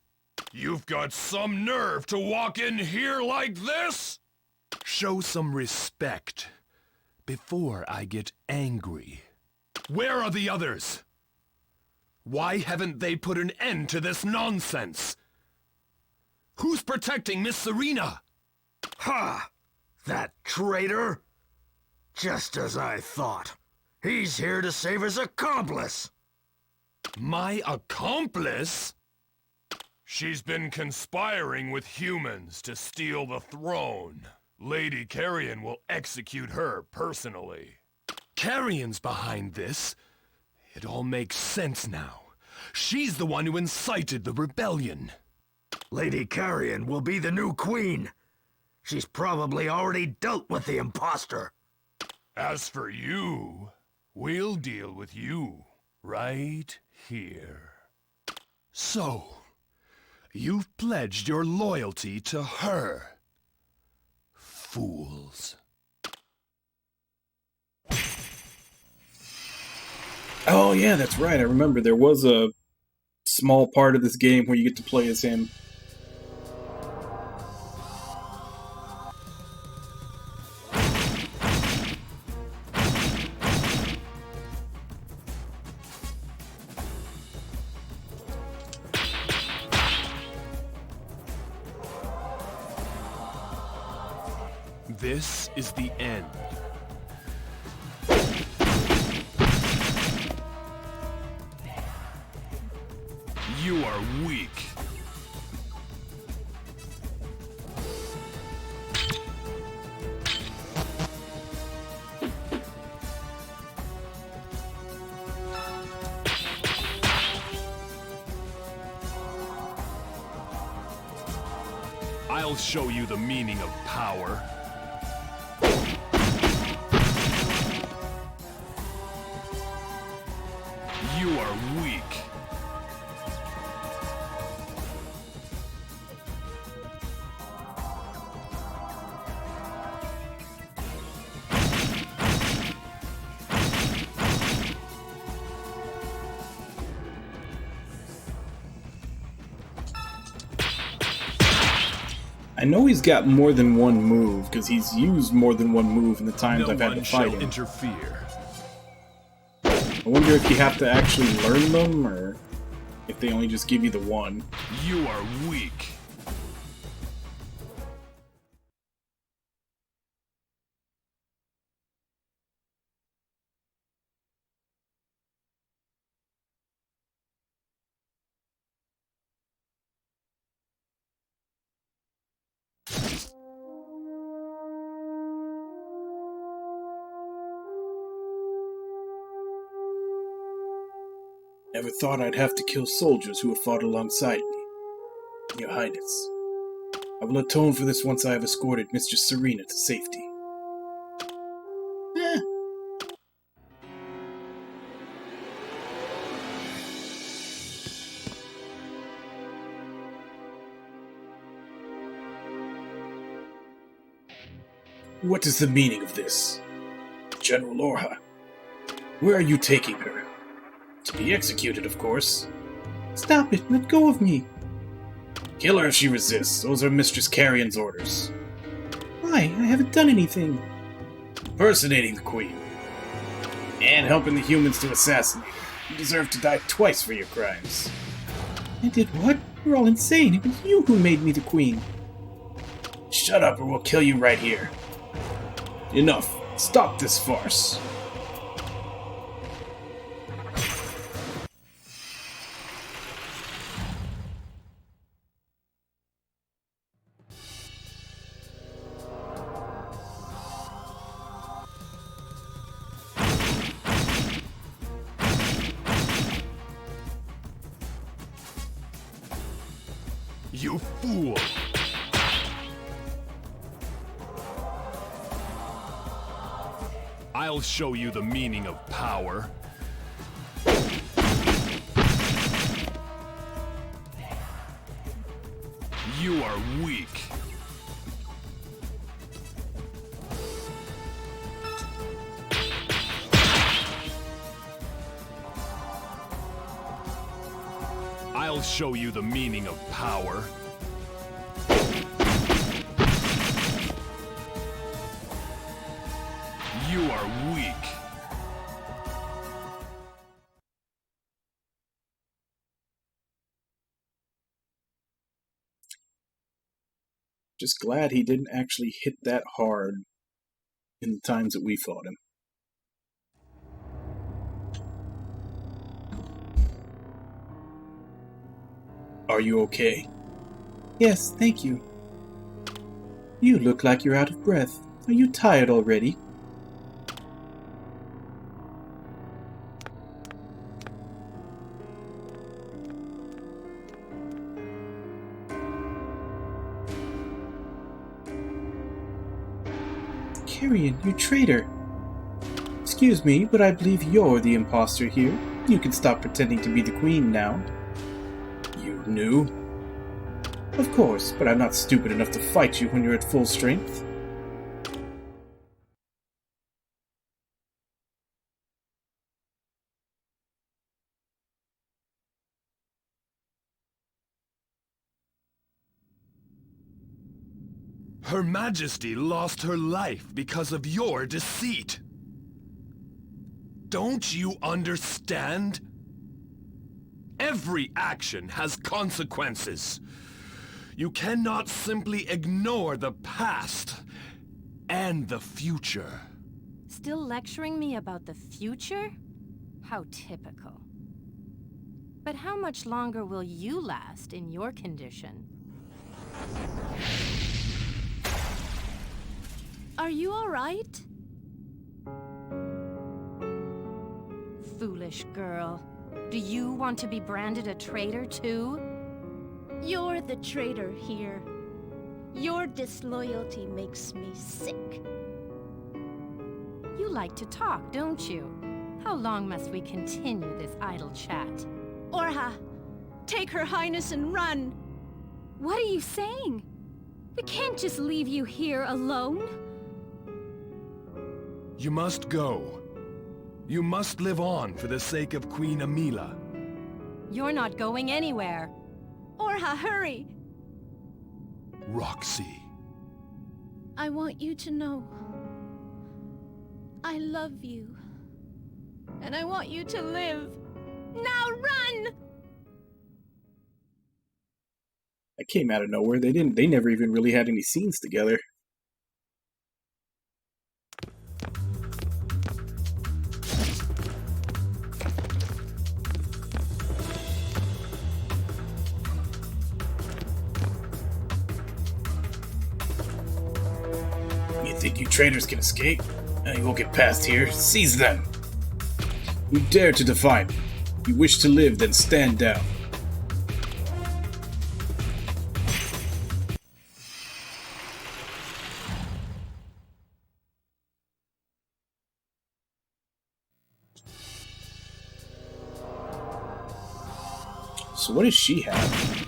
You've got some nerve to walk in here like this? Show some respect before I get angry. Where are the others? Why haven't they put an end to this nonsense? Who's protecting Miss Serena? Ha! That traitor? Just as I thought. He's here to save his accomplice. My accomplice? She's been conspiring with humans to steal the throne. Lady Carrion will execute her personally. Carrion's behind this. It all makes sense now. She's the one who incited the rebellion. Lady Carrion will be the new queen. She's probably already dealt with the imposter. As for you, we'll deal with you right here. So, you've pledged your loyalty to her. Fools. Oh yeah, that's right. I remember there was a small part of this game where you get to play as him. This is the end. You are weak. I'll show you the meaning of power. You are weak. I know he's got more than one move, because he's used more than one move in the times I've had to fight him. Interfere. I wonder if you have to actually learn them, or if they only just give you the one. You are weak. Never thought I'd have to kill soldiers who have fought alongside me. Your Highness, I will atone for this once I have escorted Mistress Serena to safety. What is the meaning of this? General Orha, where are you taking her? To be executed, of course. Stop it! Let go of me! Kill her if she resists. Those are Mistress Carrion's orders. Why? I haven't done anything. Impersonating the Queen. And helping the humans to assassinate her. You deserve to die twice for your crimes. I did what? You're all insane. It was you who made me the Queen. Shut up or we'll kill you right here. Enough. Stop this farce. You fool! I'll show you the meaning of power. You are weak. I'll show you the meaning of power. You are weak. Just glad he didn't actually hit that hard in the times that we fought him. Are you okay? Yes, thank you. You look like you're out of breath. Are you tired already? Carrion, you traitor! Excuse me, but I believe you're the imposter here. You can stop pretending to be the Queen now. You knew? Of course, but I'm not stupid enough to fight you when you're at full strength. Her Majesty lost her life because of your deceit. Don't you understand? Every action has consequences. You cannot simply ignore the past and the future. Still lecturing me about the future? How typical. But how much longer will you last in your condition? Are you all right? Foolish girl. Do you want to be branded a traitor too? You're the traitor here. Your disloyalty makes me sick. You like to talk, don't you? How long must we continue this idle chat? Orha, take Her Highness and run! What are you saying? We can't just leave you here alone. You must go. You must live on for the sake of Queen Amila. You're not going anywhere. Orha, hurry! Roxy. I want you to know I love you. And I want you to live. Now run! That came out of nowhere. They never even really had any scenes together. Think you traitors can escape? You won't get past here. Seize them! You dare to defy me. You wish to live, then stand down. So what does she have?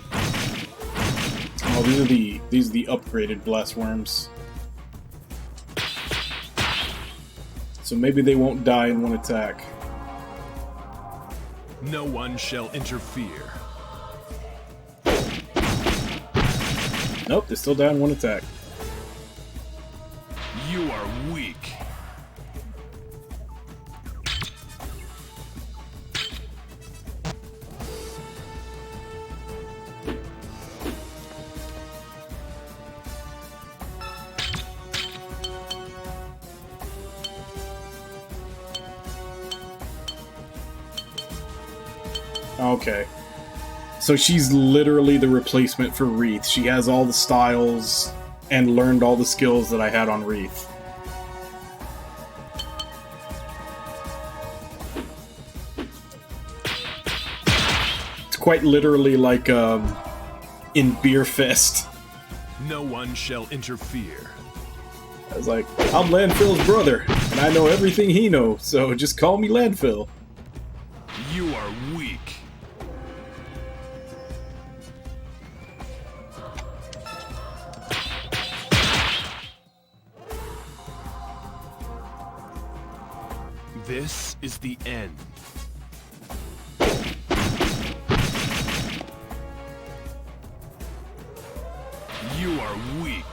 Oh, these are the upgraded blast worms. So maybe they won't die in one attack. No one shall interfere. Nope, they still die in one attack. You are weak. Okay. So she's literally the replacement for Wreath. She has all the styles and learned all the skills that I had on Wreath. It's quite literally like in Beer Fest. No one shall interfere. I was like, I'm Landfill's brother, and I know everything he knows, so just call me Landfill. You are weak. This is the end. You are weak.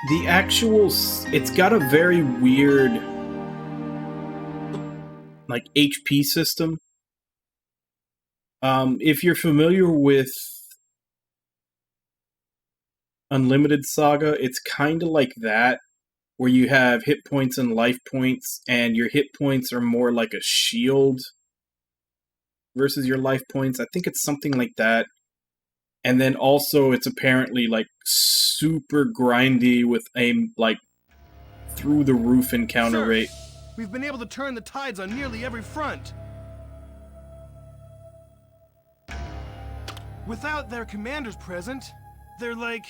The actual... It's got a very weird, like, HP system. If you're familiar with Unlimited Saga, it's kind of like that, where you have hit points and life points, and your hit points are more like a shield versus your life points. I think it's something like that. And then also it's apparently like super grindy with a like through the roof encounter rate. We've been able to turn the tides on nearly every front. Without their commanders present, they're like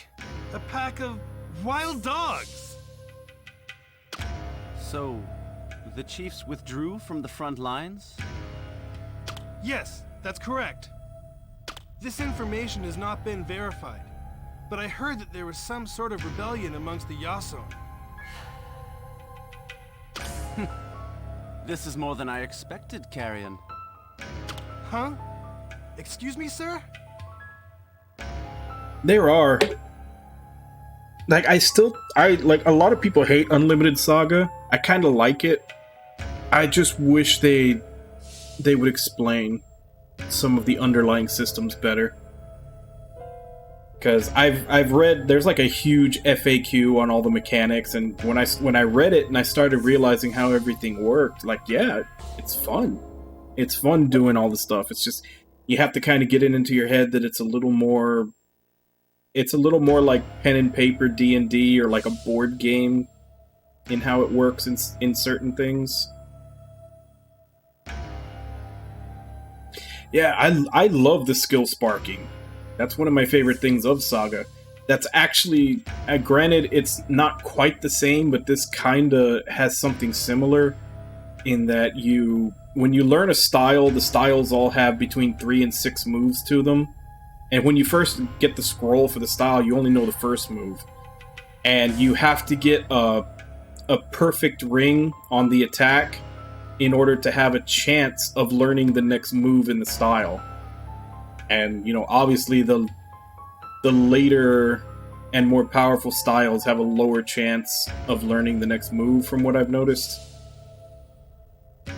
a pack of wild dogs. So, the chiefs withdrew from the front lines? Yes, that's correct. This information has not been verified, but I heard that there was some sort of rebellion amongst the Yason. This is more than I expected, Carrion. Huh? Excuse me, sir? There are. Like, I like, a lot of people hate Unlimited Saga. I kind of like it. I just wish they would explain. some of the underlying systems better. Because I've read, there's like a huge FAQ on all the mechanics, and when I read it and I started realizing how everything worked, like, yeah, it's fun. It's fun doing all the stuff. It's just, you have to kind of get it into your head that it's a little more like pen and paper D&D, or like a board game in how it works in certain things. Yeah, I love the skill sparking. That's one of my favorite things of Saga. That's actually, granted, it's not quite the same, but this kinda has something similar in that when you learn a style, the styles all have between 3 and 6 moves to them. And when you first get the scroll for the style, you only know the first move. And you have to get a perfect ring on the attack in order to have a chance of learning the next move in the style. And, you know, obviously the later and more powerful styles have a lower chance of learning the next move, from what I've noticed.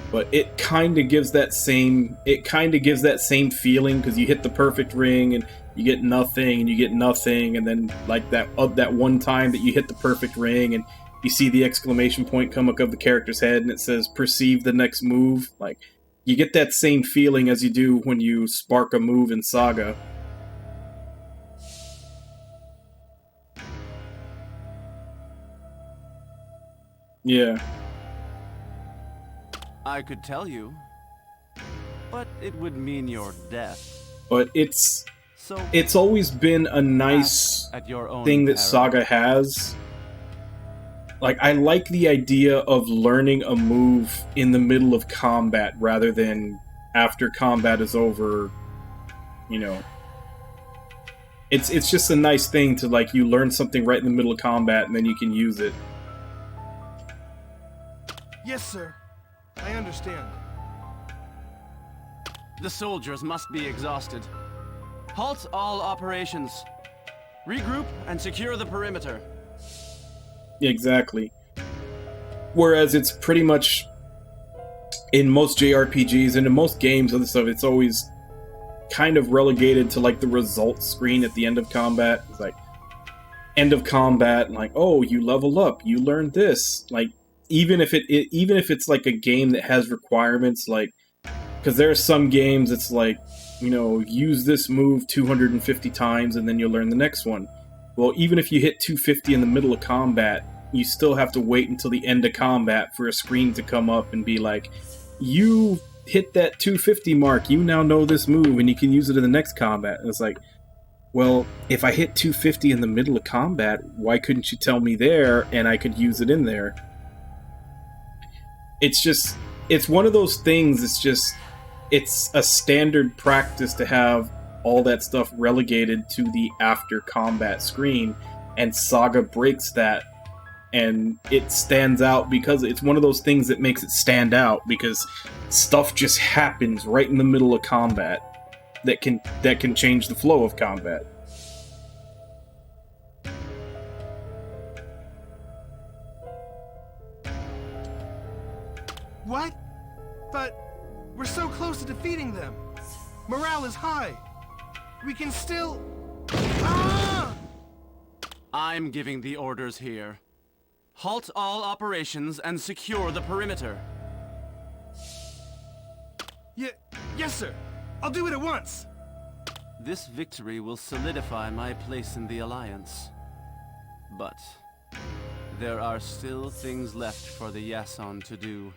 But it kind of gives that same feeling, because you hit the perfect ring and you get nothing, and you get nothing, and then like that one time that you hit the perfect ring and you see the exclamation point come up of the character's head and it says perceive the next move. Like, you get that same feeling as you do when you spark a move in Saga. Yeah. I could tell you, but it would mean your death. But it's always been a nice thing that Saga has. Like, I like the idea of learning a move in the middle of combat rather than after combat is over, you know. It's just a nice thing to, like, you learn something right in the middle of combat and then you can use it. Yes, sir. I understand. The soldiers must be exhausted. Halt all operations. Regroup and secure the perimeter. Exactly. Whereas it's pretty much, in most JRPGs and in most games and stuff, it's always kind of relegated to like the results screen at the end of combat. It's like, end of combat, like, oh, you level up, you learned this. Like, even if it's like a game that has requirements, like, because there are some games it's like, you know, use this move 250 times and then you'll learn the next one. Well, even if you hit 250 in the middle of combat, you still have to wait until the end of combat for a screen to come up and be like, you hit that 250 mark, you now know this move and you can use it in the next combat. And it's like, well, if I hit 250 in the middle of combat, why couldn't you tell me there and I could use it in there? It's one of those things, it's a standard practice to have all that stuff relegated to the after combat screen, and Saga breaks that, and it stands out because it's one of those things that makes it stand out, because stuff just happens right in the middle of combat that can change the flow of combat. What? But we're so close to defeating them. Morale is high. We can still... Ah! I'm giving the orders here. Halt all operations and secure the perimeter. Yes, sir. I'll do it at once. This victory will solidify my place in the Alliance. But there are still things left for the Yason to do.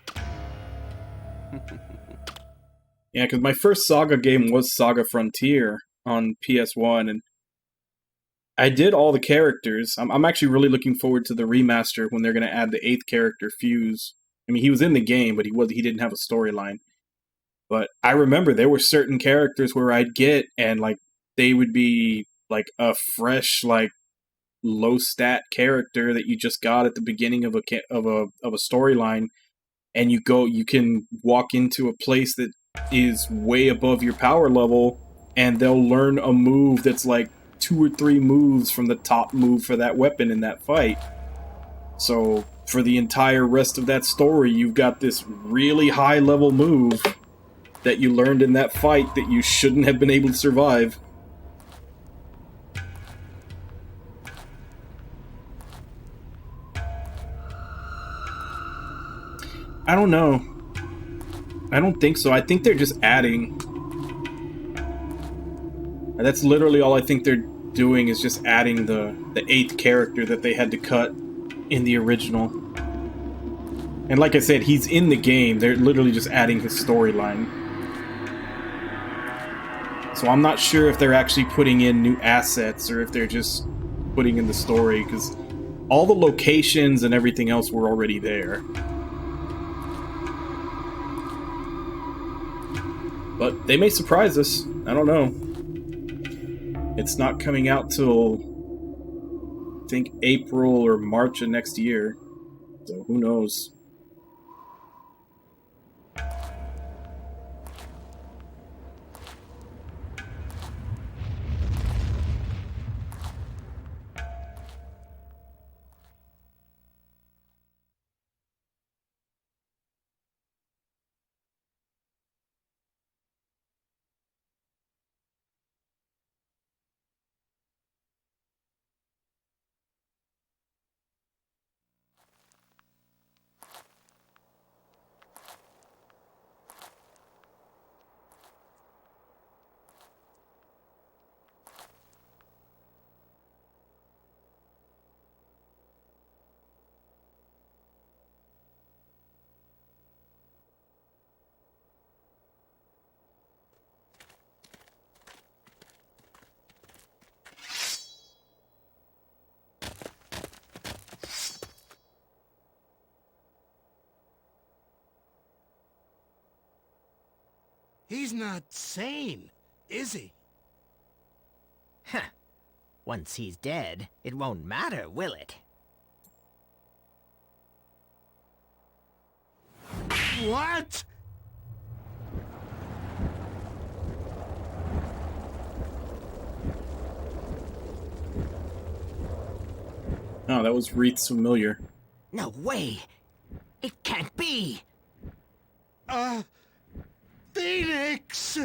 Yeah, because my first Saga game was Saga Frontier on PS1, and I did all the characters. I'm actually really looking forward to the remaster when they're going to add the 8th character, Fuse. I mean, he was in the game, but he didn't have a storyline. But I remember there were certain characters where I'd get, and like they would be like a fresh, like low stat character that you just got at the beginning of a storyline, and you can walk into a place that is way above your power level, and they'll learn a move that's like 2 or 3 moves from the top move for that weapon in that fight. So for the entire rest of that story, you've got this really high level move that you learned in that fight that you shouldn't have been able to survive. I don't know. I don't think so. I think they're just adding. That's literally all I think they're doing, is just adding the 8th character that they had to cut in the original. And like I said, he's in the game. They're literally just adding his storyline. So I'm not sure if they're actually putting in new assets or if they're just putting in the story, because all the locations and everything else were already there. But they may surprise us. I don't know. It's not coming out till, I think, April or March of next year. So who knows? He's not sane, is he? Huh. Once he's dead, it won't matter, will it? What? Oh, that was Wreath's familiar. No way! It can't be! Phoenix!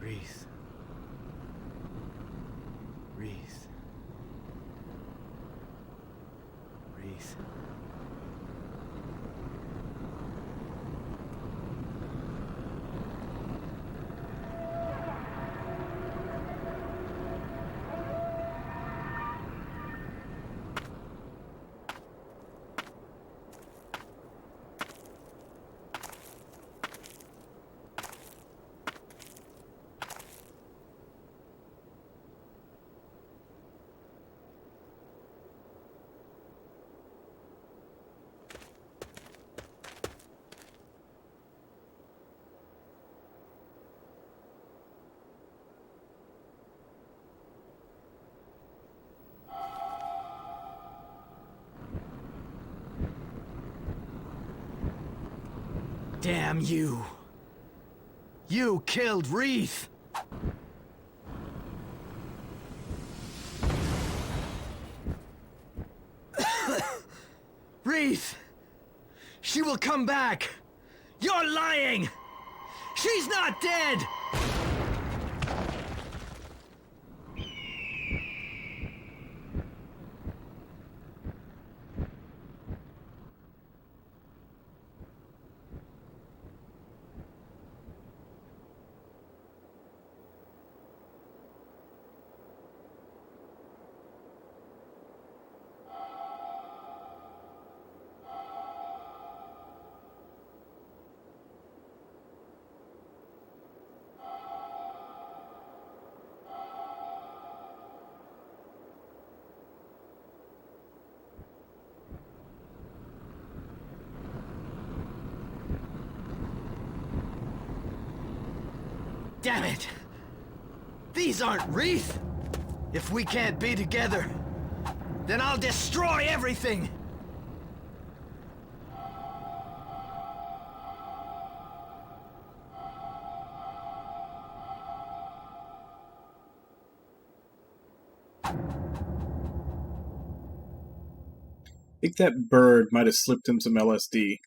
Wreath. Wreath. Wreath. Damn you! You killed Wreath! Wreath! She will come back! You're lying! She's not dead! Damn it! These aren't Wreath! If we can't be together, then I'll destroy everything! think that bird might have slipped him some LSD.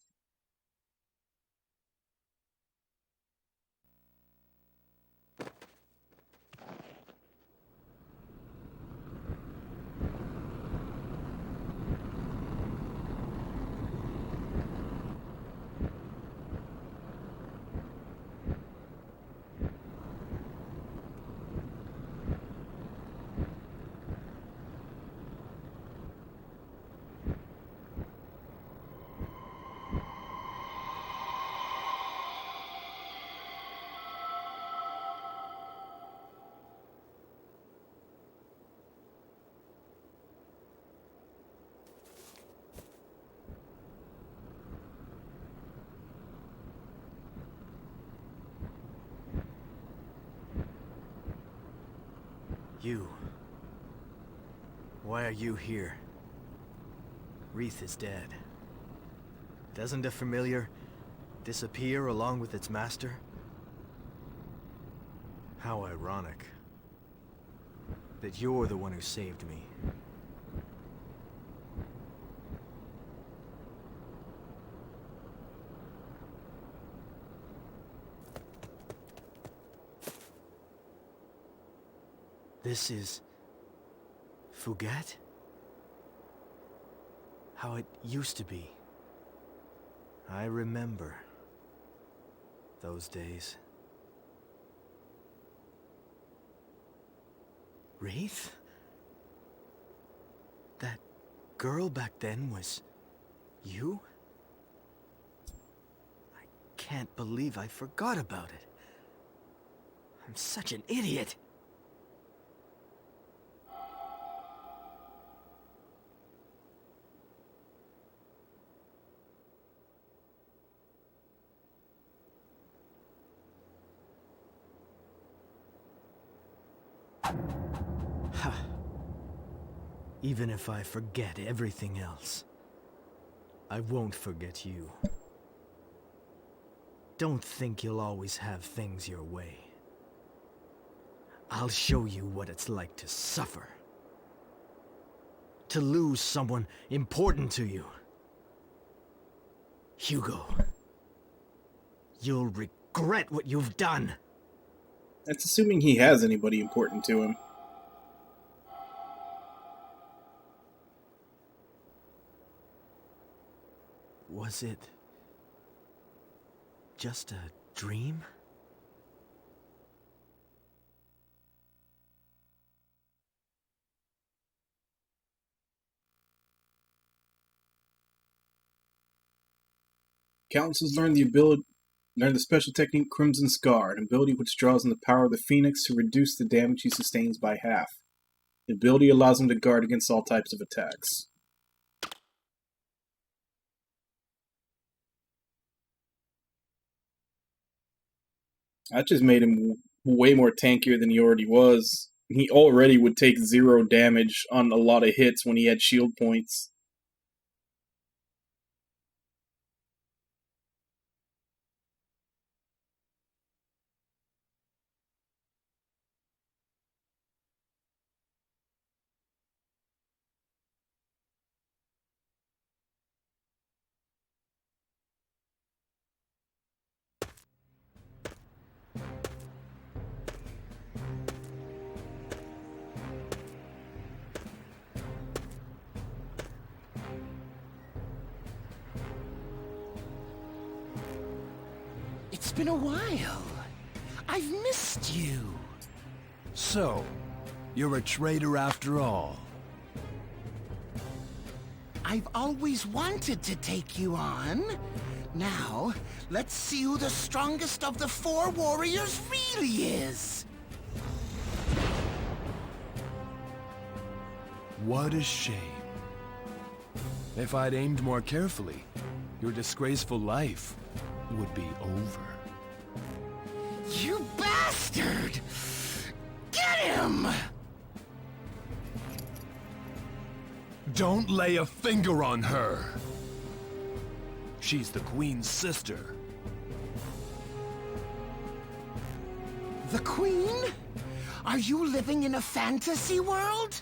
You. Why are you here? Wreath is dead. Doesn't a familiar disappear along with its master? How ironic that you're the one who saved me. This is Fougat? How it used to be. I remember those days. Wraith? That girl back then was you? I can't believe I forgot about it. I'm such an idiot. Ha. Even if I forget everything else, I won't forget you. Don't think you'll always have things your way. I'll show you what it's like to suffer. To lose someone important to you. Hugo, you'll regret what you've done. That's assuming he has anybody important to him. Was it just a dream? Callus has learned the special technique Crimson Scar, an ability which draws on the power of the Phoenix to reduce the damage he sustains by half. The ability allows him to guard against all types of attacks. That just made him way more tankier than he already was. He already would take 0 damage on a lot of hits when he had shield points. It's been a while. I've missed you. So, you're a traitor after all. I've always wanted to take you on. Now, let's see who the strongest of the 4 warriors really is. What a shame. If I'd aimed more carefully, your disgraceful life would be over. You bastard! Get him! Don't lay a finger on her. She's the Queen's sister. The Queen? Are you living in a fantasy world?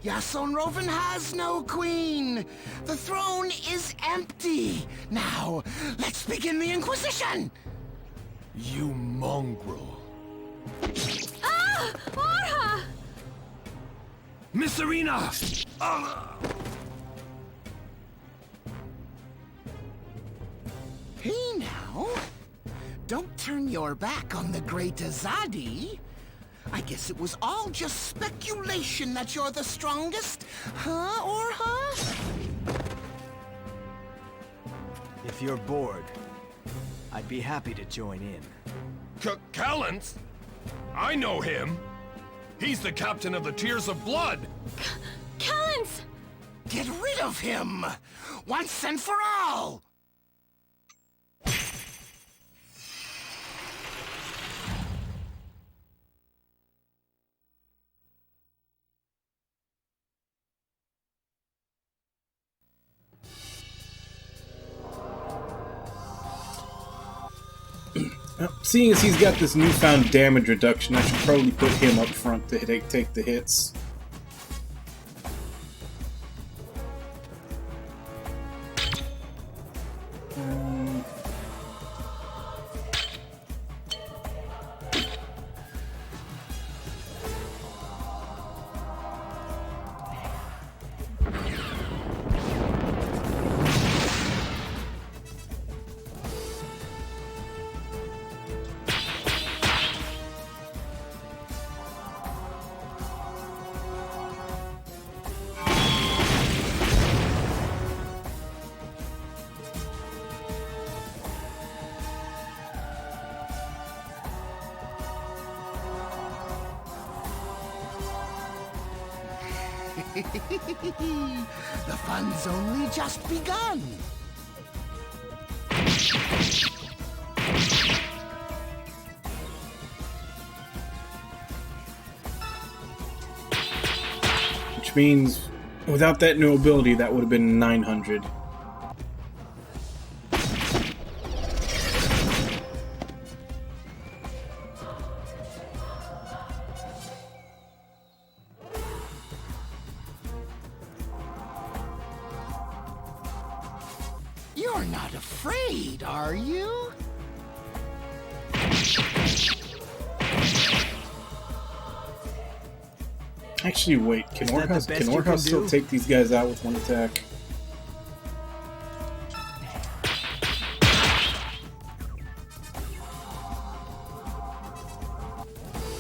Yason Roven has no queen. The throne is empty. Now, let's begin the Inquisition. You mongrel. Ah! Orha! Miss Arena! Hey now, don't turn your back on the great Azadi. I guess it was all just speculation that you're the strongest, huh, Orha? If you're bored, I'd be happy to join in. Callens? I know him. He's the captain of the Tears of Blood. Callens! Get rid of him! Once and for all! Seeing as he's got this newfound damage reduction, I should probably put him up front to take the hits. The fun's only just begun. Which means, without that new ability, that would have been 900. You're not afraid, are you? Actually, wait. Can Orha still take these guys out with one attack?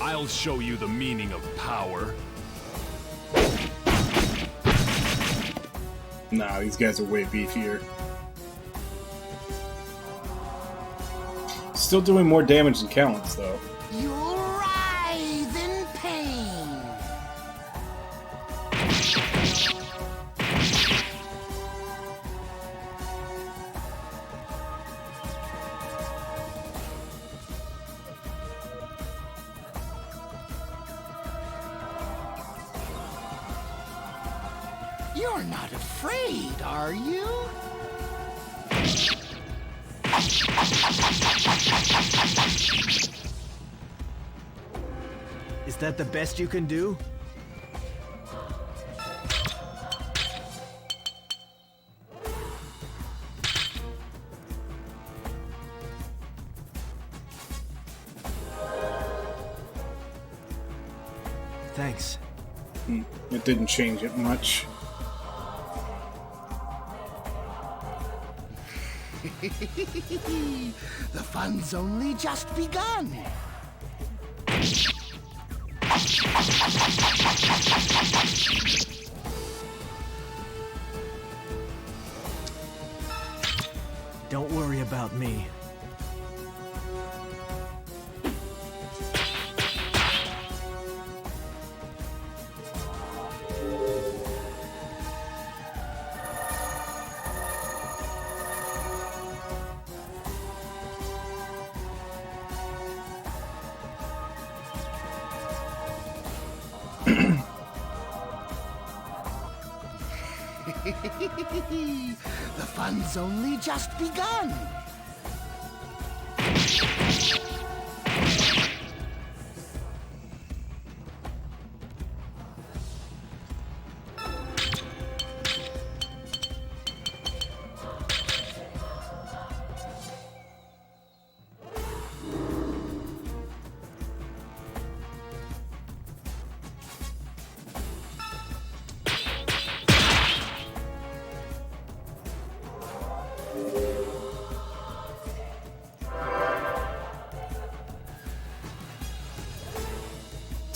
I'll show you the meaning of power. Nah, these guys are way beefier. Still doing more damage than Callens, though. You'll writhe in pain. You're not afraid, are you? Is that the best you can do? Thanks. It didn't change it much. The fun's only just begun. Don't worry about me. The fun's only just begun.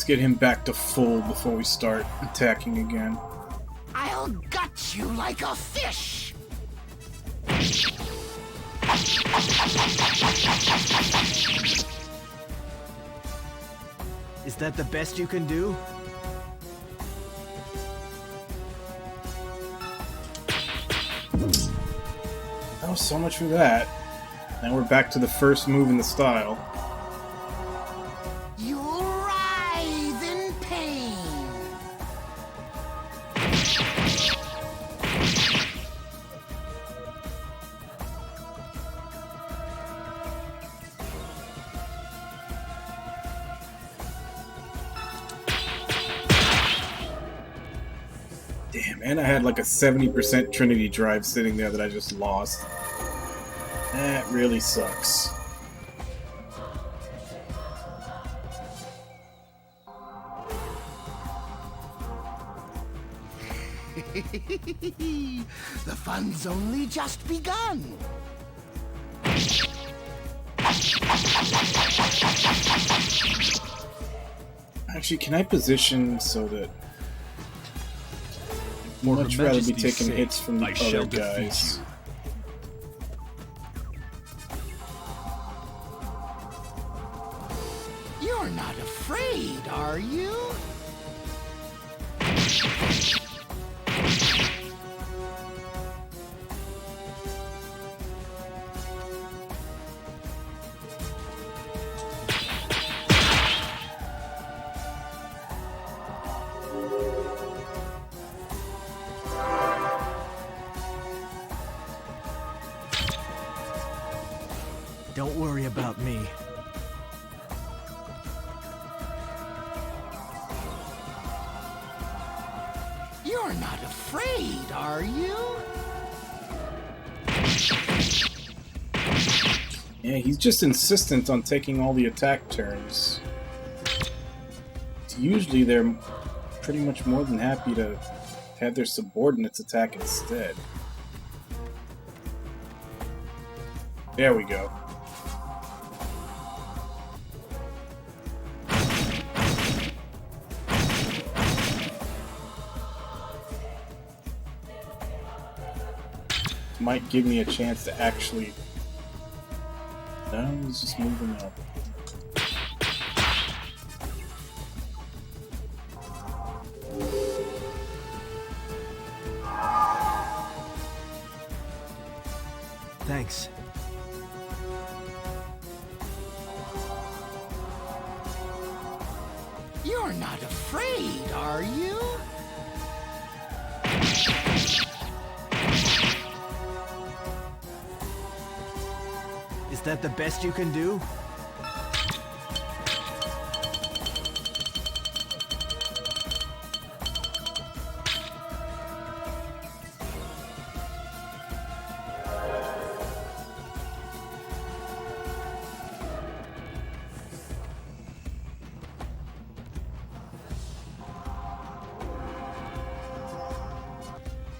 Let's get him back to full before we start attacking again. I'll gut you like a fish! Is that the best you can do? Oh, so much for that. Now we're back to the first move in the style. You writhe in pain! Damn, man, I had like a 70% Trinity drive sitting there that I just lost. That really sucks. The fun's only just begun. Actually, can I position so that I'd For much Her rather be Majesty's taking sake, hits from the I shall other defeat guys. You're not afraid, are you? Don't worry about me. You're not afraid, are you? Yeah, he's just insistent on taking all the attack turns. Usually they're pretty much more than happy to have their subordinates attack instead. There we go. Might give me a chance to actually... No, he's just moving up. Thanks. You're not afraid, are you? Is that the best you can do?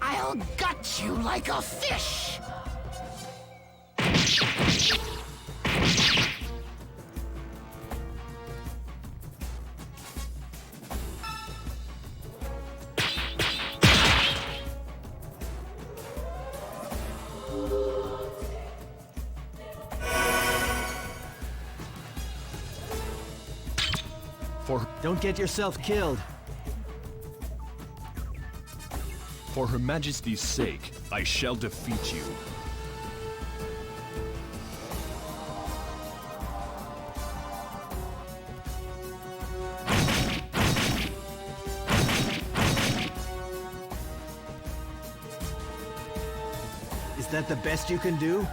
I'll gut you like a fish! Don't get yourself killed. For Her Majesty's sake, I shall defeat you. Is that the best you can do?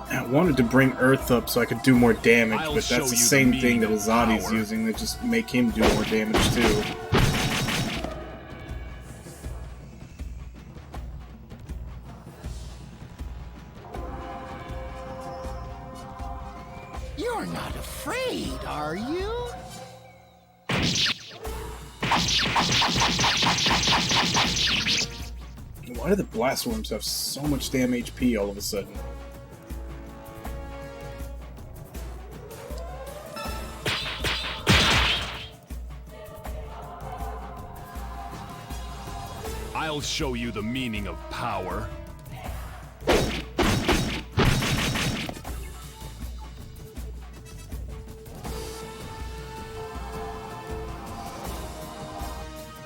I wanted to bring Earth up so I could do more damage, I'll but show that's the you the same thing meaning that of Azadi's power. using. They just make him do more damage too. You're not afraid, are you? Why do the blast worms have so much damn HP all of a sudden? I'll show you the meaning of power.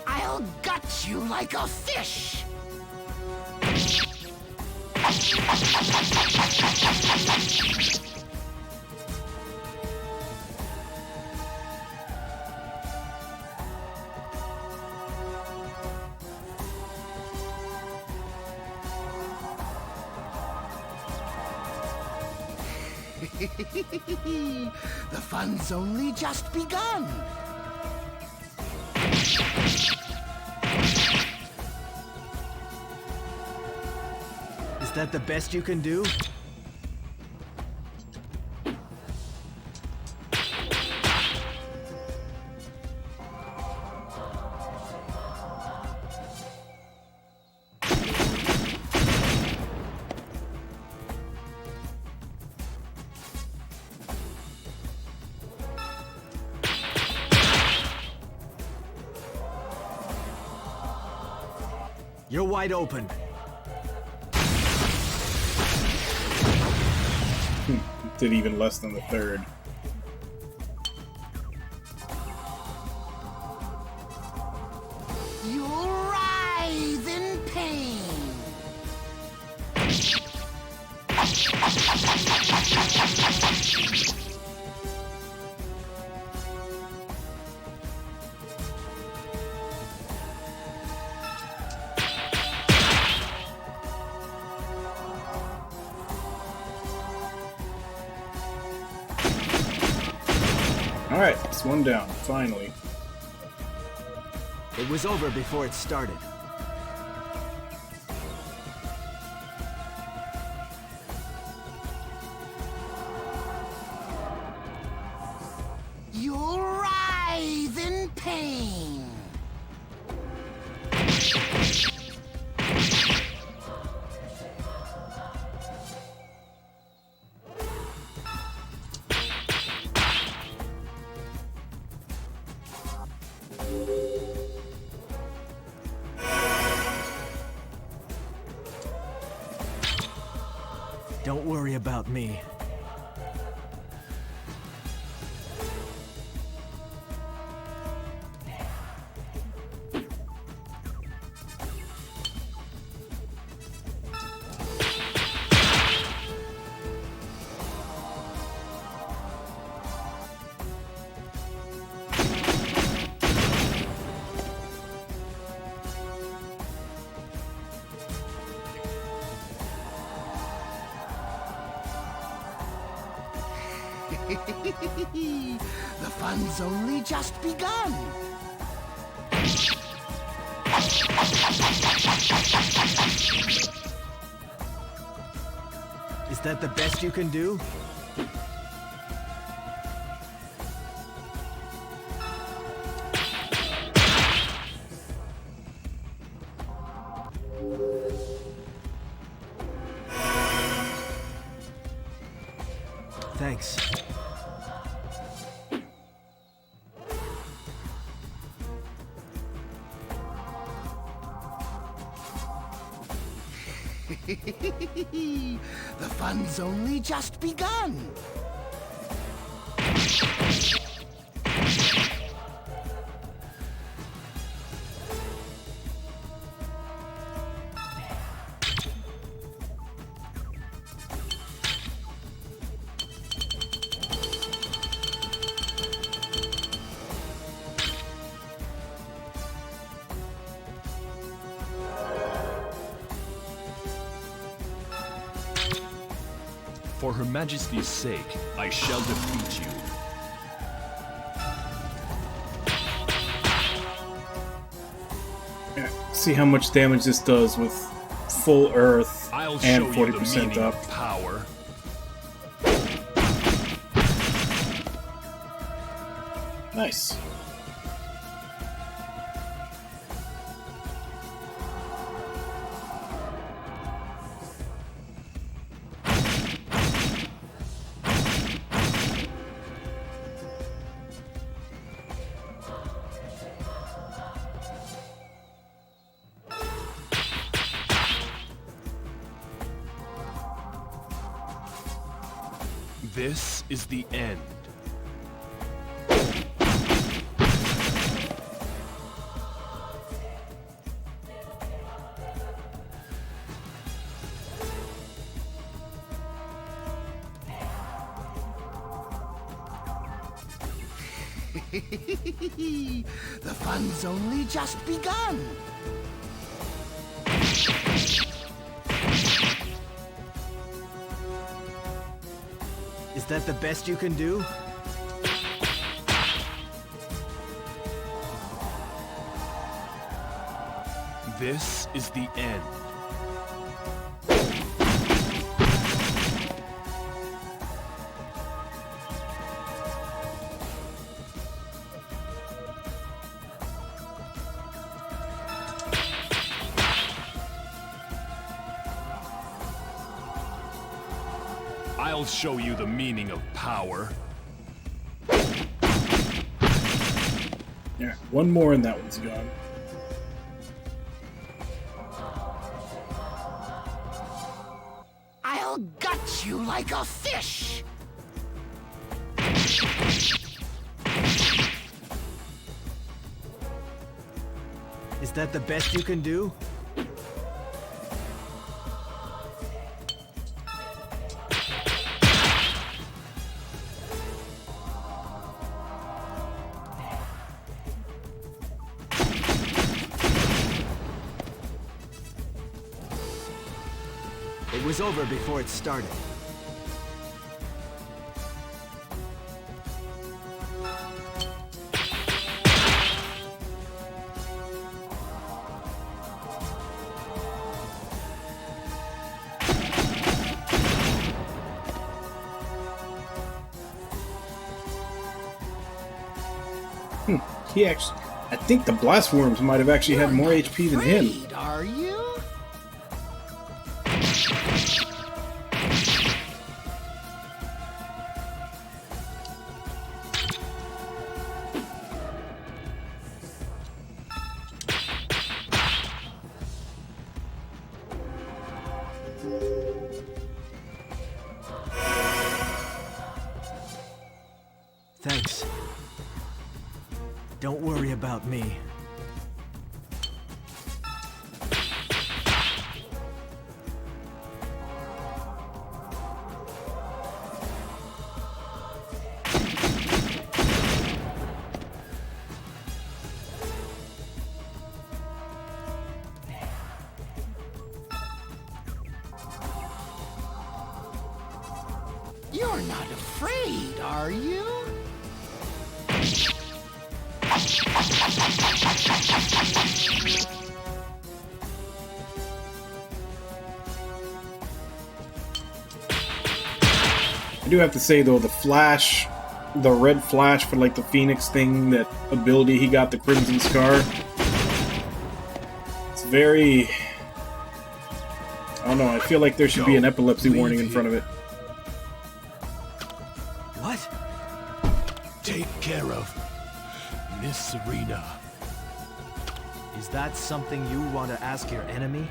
I'll gut you like a fish! The fun's only just begun. Is that the best you can do? You're wide open. Did even less than the third. You'll writhe in pain. Alright, it's one down, finally. It was over before it started. You'll writhe in pain. Don't worry about me. The fun's only just begun. Is that the best you can do? Thanks. The fun's only just begun. For Her Majesty's sake, I shall defeat you. Yeah, see how much damage this does with full earth I'll and show you 40% the meaning up. of power. Nice. This is the end. The fun's only just begun. Is that the best you can do? This is the end. I'll show you the meaning of power. Yeah, one more and that one's gone. I'll gut you like a fish. Is that the best you can do? It was over before it started. He actually, I think the blast worms might have actually had more HP than him. Are you? Thanks. Don't worry about me. You're not afraid, are you? I do have to say though, the flash, the red flash for like the Phoenix thing, that ability he got, the Crimson Scar, it's very, I don't know, I feel like there should be an epilepsy warning in front of it. What? Take care of Miss Serena. Is that something you want to ask your enemy?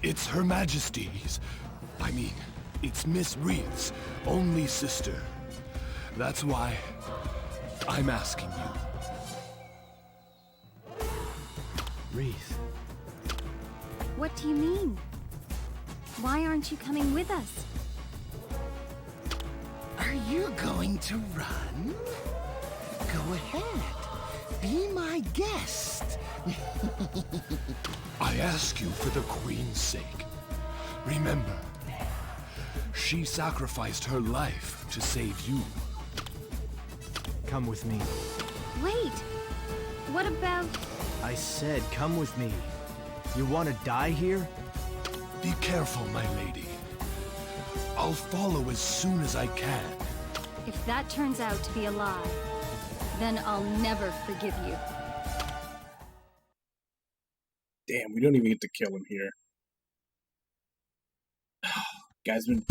It's Her Majesty's. I mean, it's Miss Wreath's only sister. That's why I'm asking you. Wreath. What do you mean? Why aren't you coming with us? Are you going to run? Go ahead. Be my guest. I ask you for the Queen's sake. Remember, she sacrificed her life to save you. Come with me. Wait! What about... I said come with me. You want to die here? Be careful, my lady. I'll follow as soon as I can. If that turns out to be a lie, then I'll never forgive you. Damn, we don't even get to kill him here. Guy's been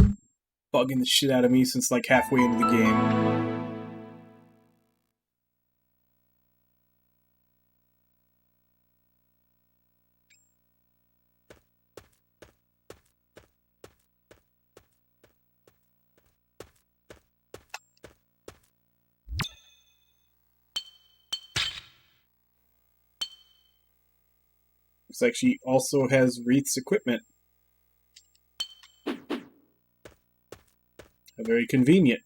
bugging the shit out of me since like halfway into the game. Looks like she also has Wreath's equipment. Very convenient.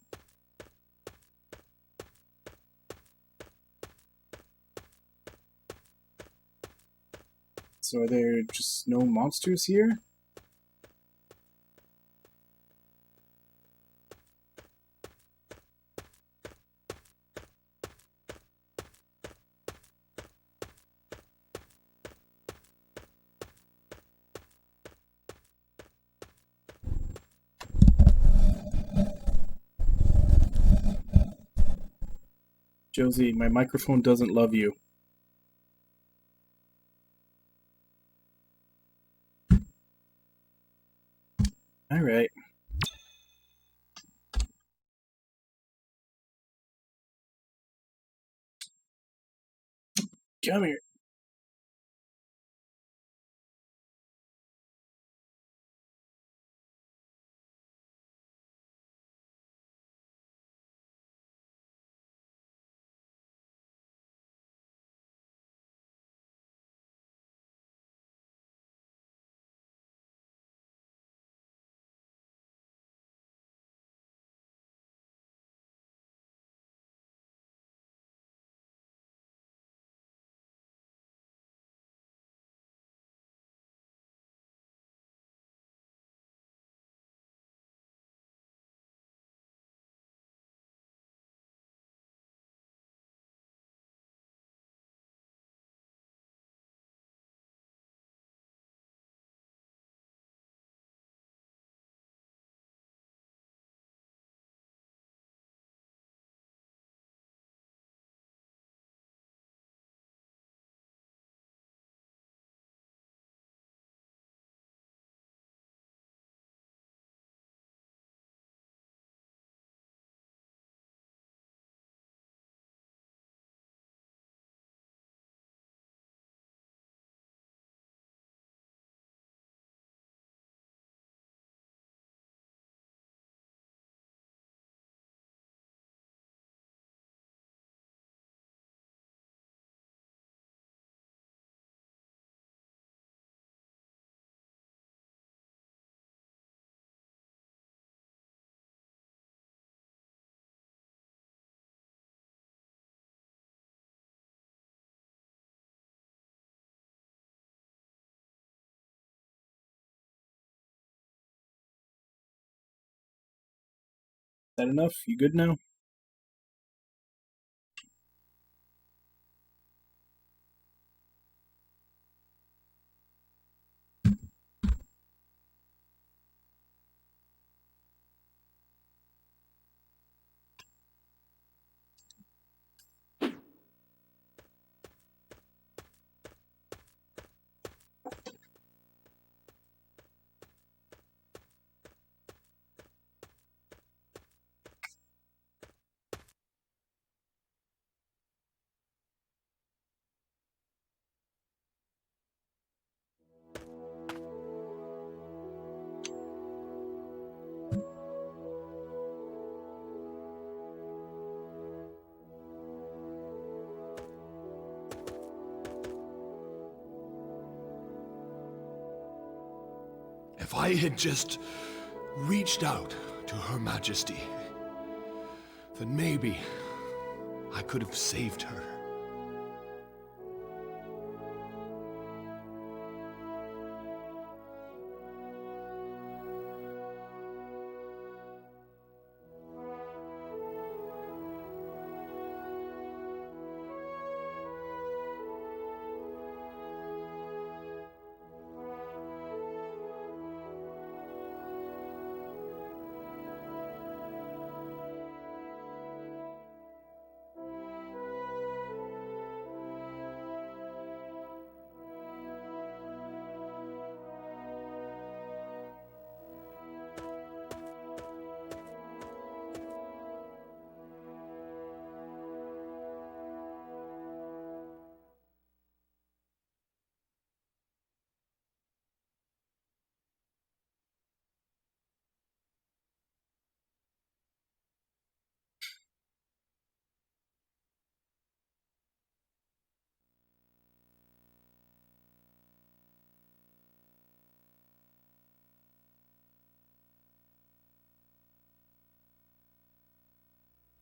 So are there just no monsters here? Josie, my microphone doesn't love you. Alright. Come here. Is that enough? You good now? If I had just reached out to Her Majesty, then maybe I could have saved her.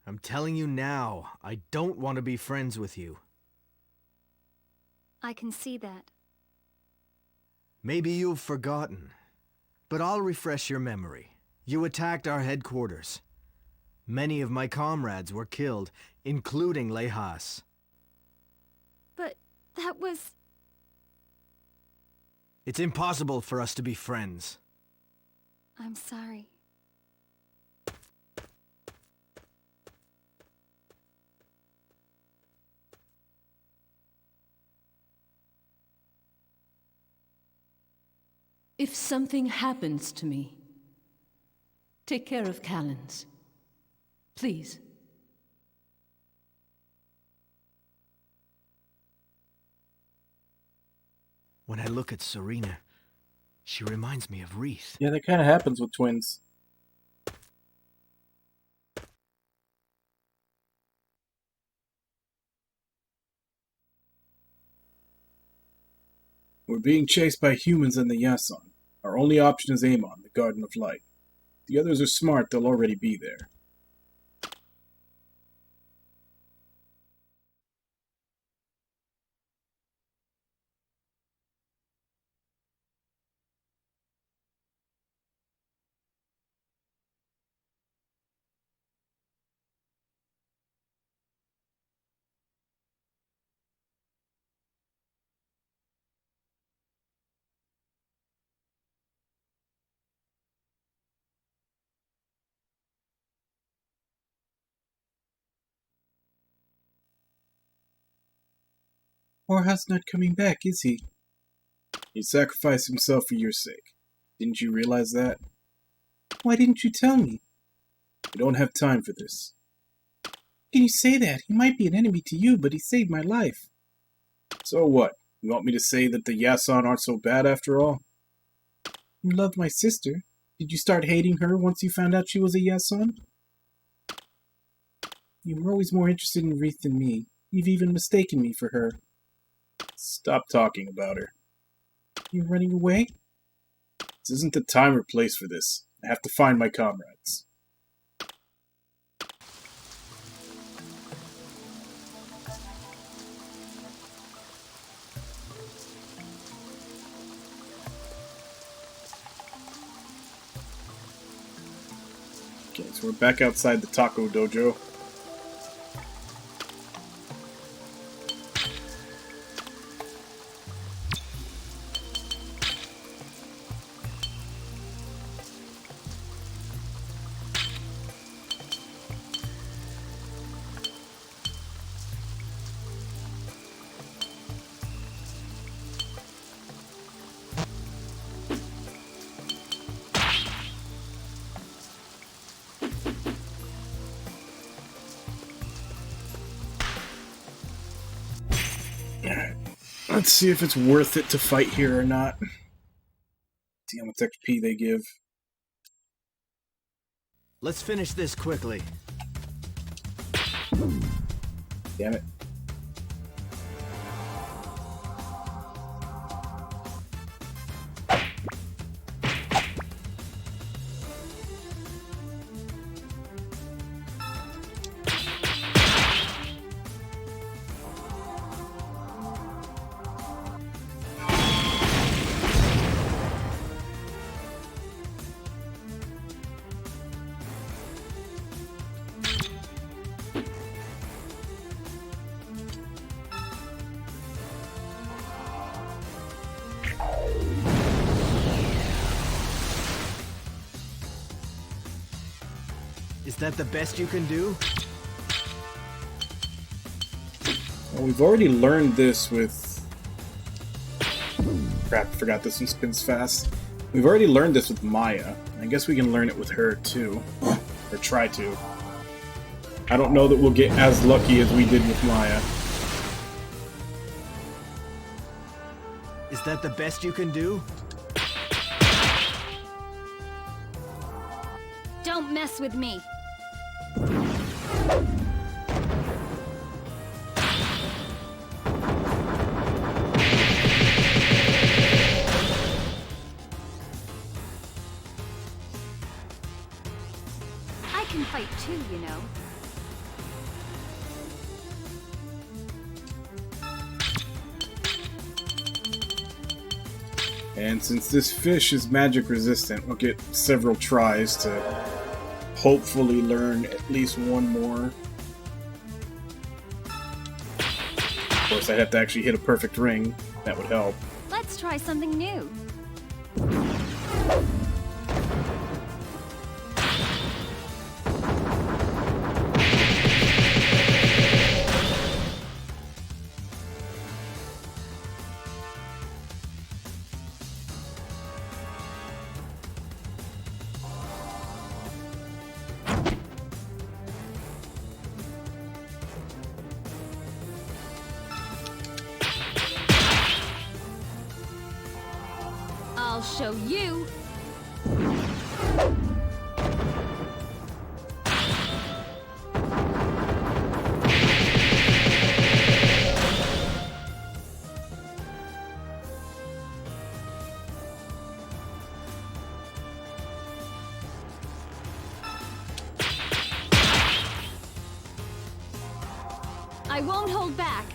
I'm telling you now, I don't want to be friends with you. I can see that. Maybe you've forgotten, but I'll refresh your memory. You attacked our headquarters. Many of my comrades were killed, including Lehas. But that was... It's impossible for us to be friends. I'm sorry. If something happens to me, take care of Callens. Please. When I look at Serena, she reminds me of Wreath. Yeah, that kind of happens with twins. We're being chased by humans and the Yasan. Our only option is Amon, the Garden of Light. The others are smart, they'll already be there. Orha's not coming back, is he? He sacrificed himself for your sake. Didn't you realize that? Why didn't you tell me? We don't have time for this. How can you say that? He might be an enemy to you, but he saved my life. So what? You want me to say that the Yasan aren't so bad after all? You loved my sister. Did you start hating her once you found out she was a Yasan? You were always more interested in Wreath than me. You've even mistaken me for her. Stop talking about her. You're running away? This isn't the time or place for this. I have to find my comrades. Okay, so we're back outside the taco dojo. Let's see if it's worth it to fight here or not. See how much XP they give. Let's finish this quickly. Damn it. Is that the best you can do? Well, we've already learned this with... Crap, forgot this one spins fast. We've already learned this with Maya. I guess we can learn it with her, too. Or try to. I don't know that we'll get as lucky as we did with Maya. Is that the best you can do? Don't mess with me. I can fight too, you know. And since this fish is magic resistant, we'll get several tries to hopefully learn at least one more. Of course, I'd have to actually hit a perfect ring. That would help. Let's try something new. I'll show you. I won't hold back.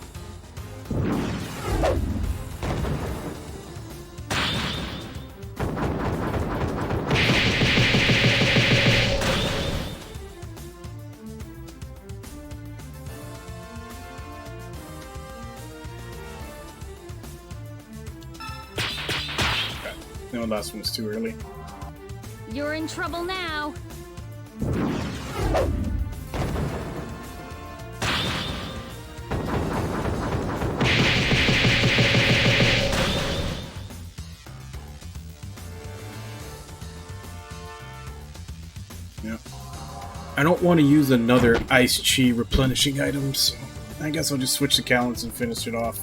No, last one was too early. You're in trouble now. Yeah. I don't want to use another ice chi replenishing item, so I guess I'll just switch to Callens and finish it off.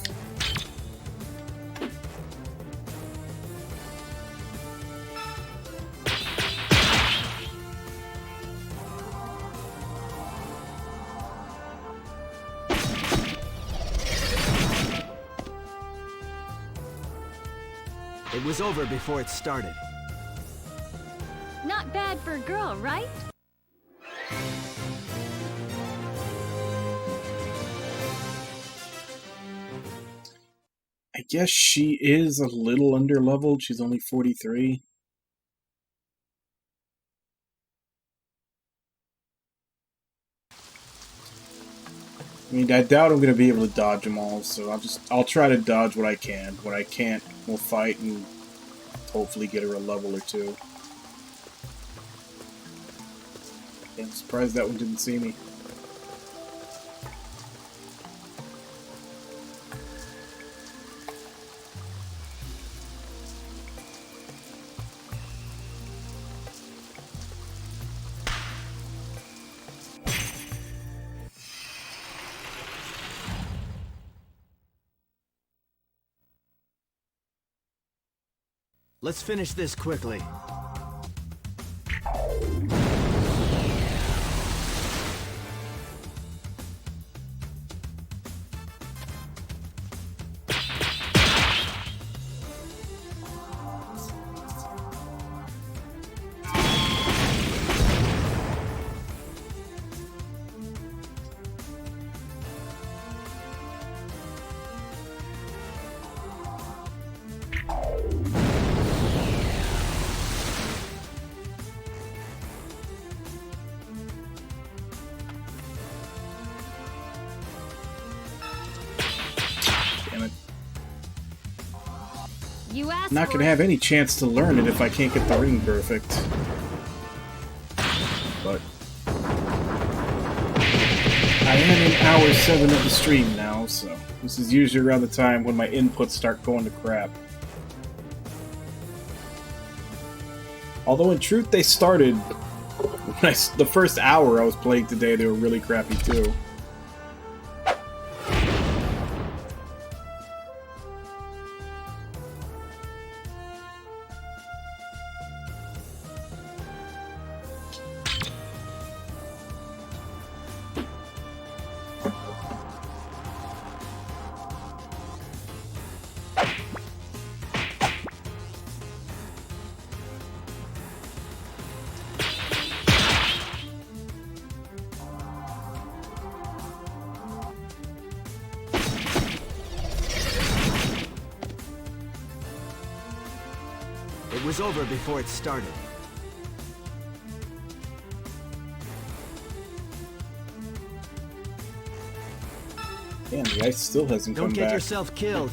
It was over before it started. Not bad for a girl, right? I guess she is a little under-leveled. She's only 43. I mean, I doubt I'm going to be able to dodge them all, so I'll try to dodge what I can. What I can't, we'll fight and hopefully get her a level or two. I'm surprised that one didn't see me. Let's finish this quickly. You asked Not going to have any chance to learn it if I can't get the ring perfect. But I am in hour 7 of the stream now, so this is usually around the time when my inputs start going to crap. Although in truth they started when the first hour I was playing today, they were really crappy too. It was over before it started. Damn, the ice still hasn't come Don't back. get yourself killed.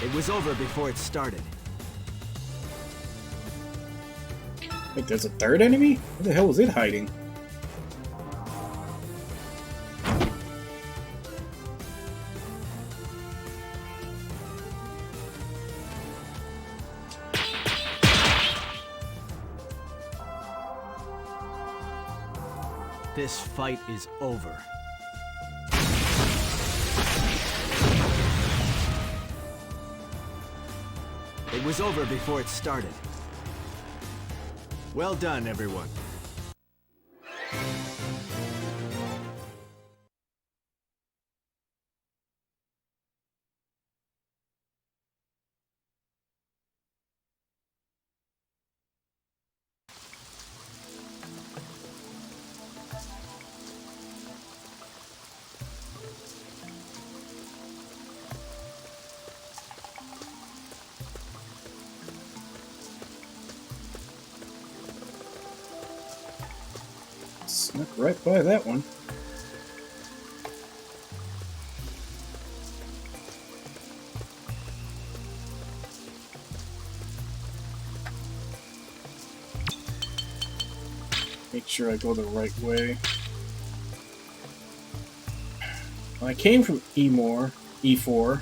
It was over before it started. Wait, there's a third enemy? Where the hell was it hiding? This fight is over. It was over before it started. Well done, everyone. Snuck right by that one. Make sure I go the right way. I came from E4.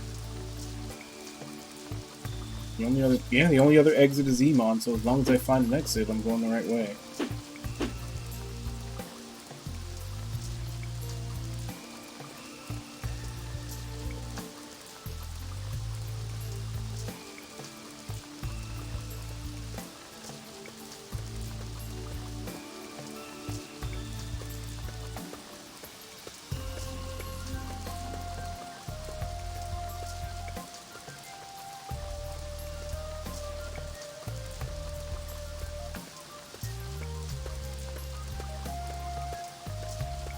The only other exit is Emon, so as long as I find an exit, I'm going the right way.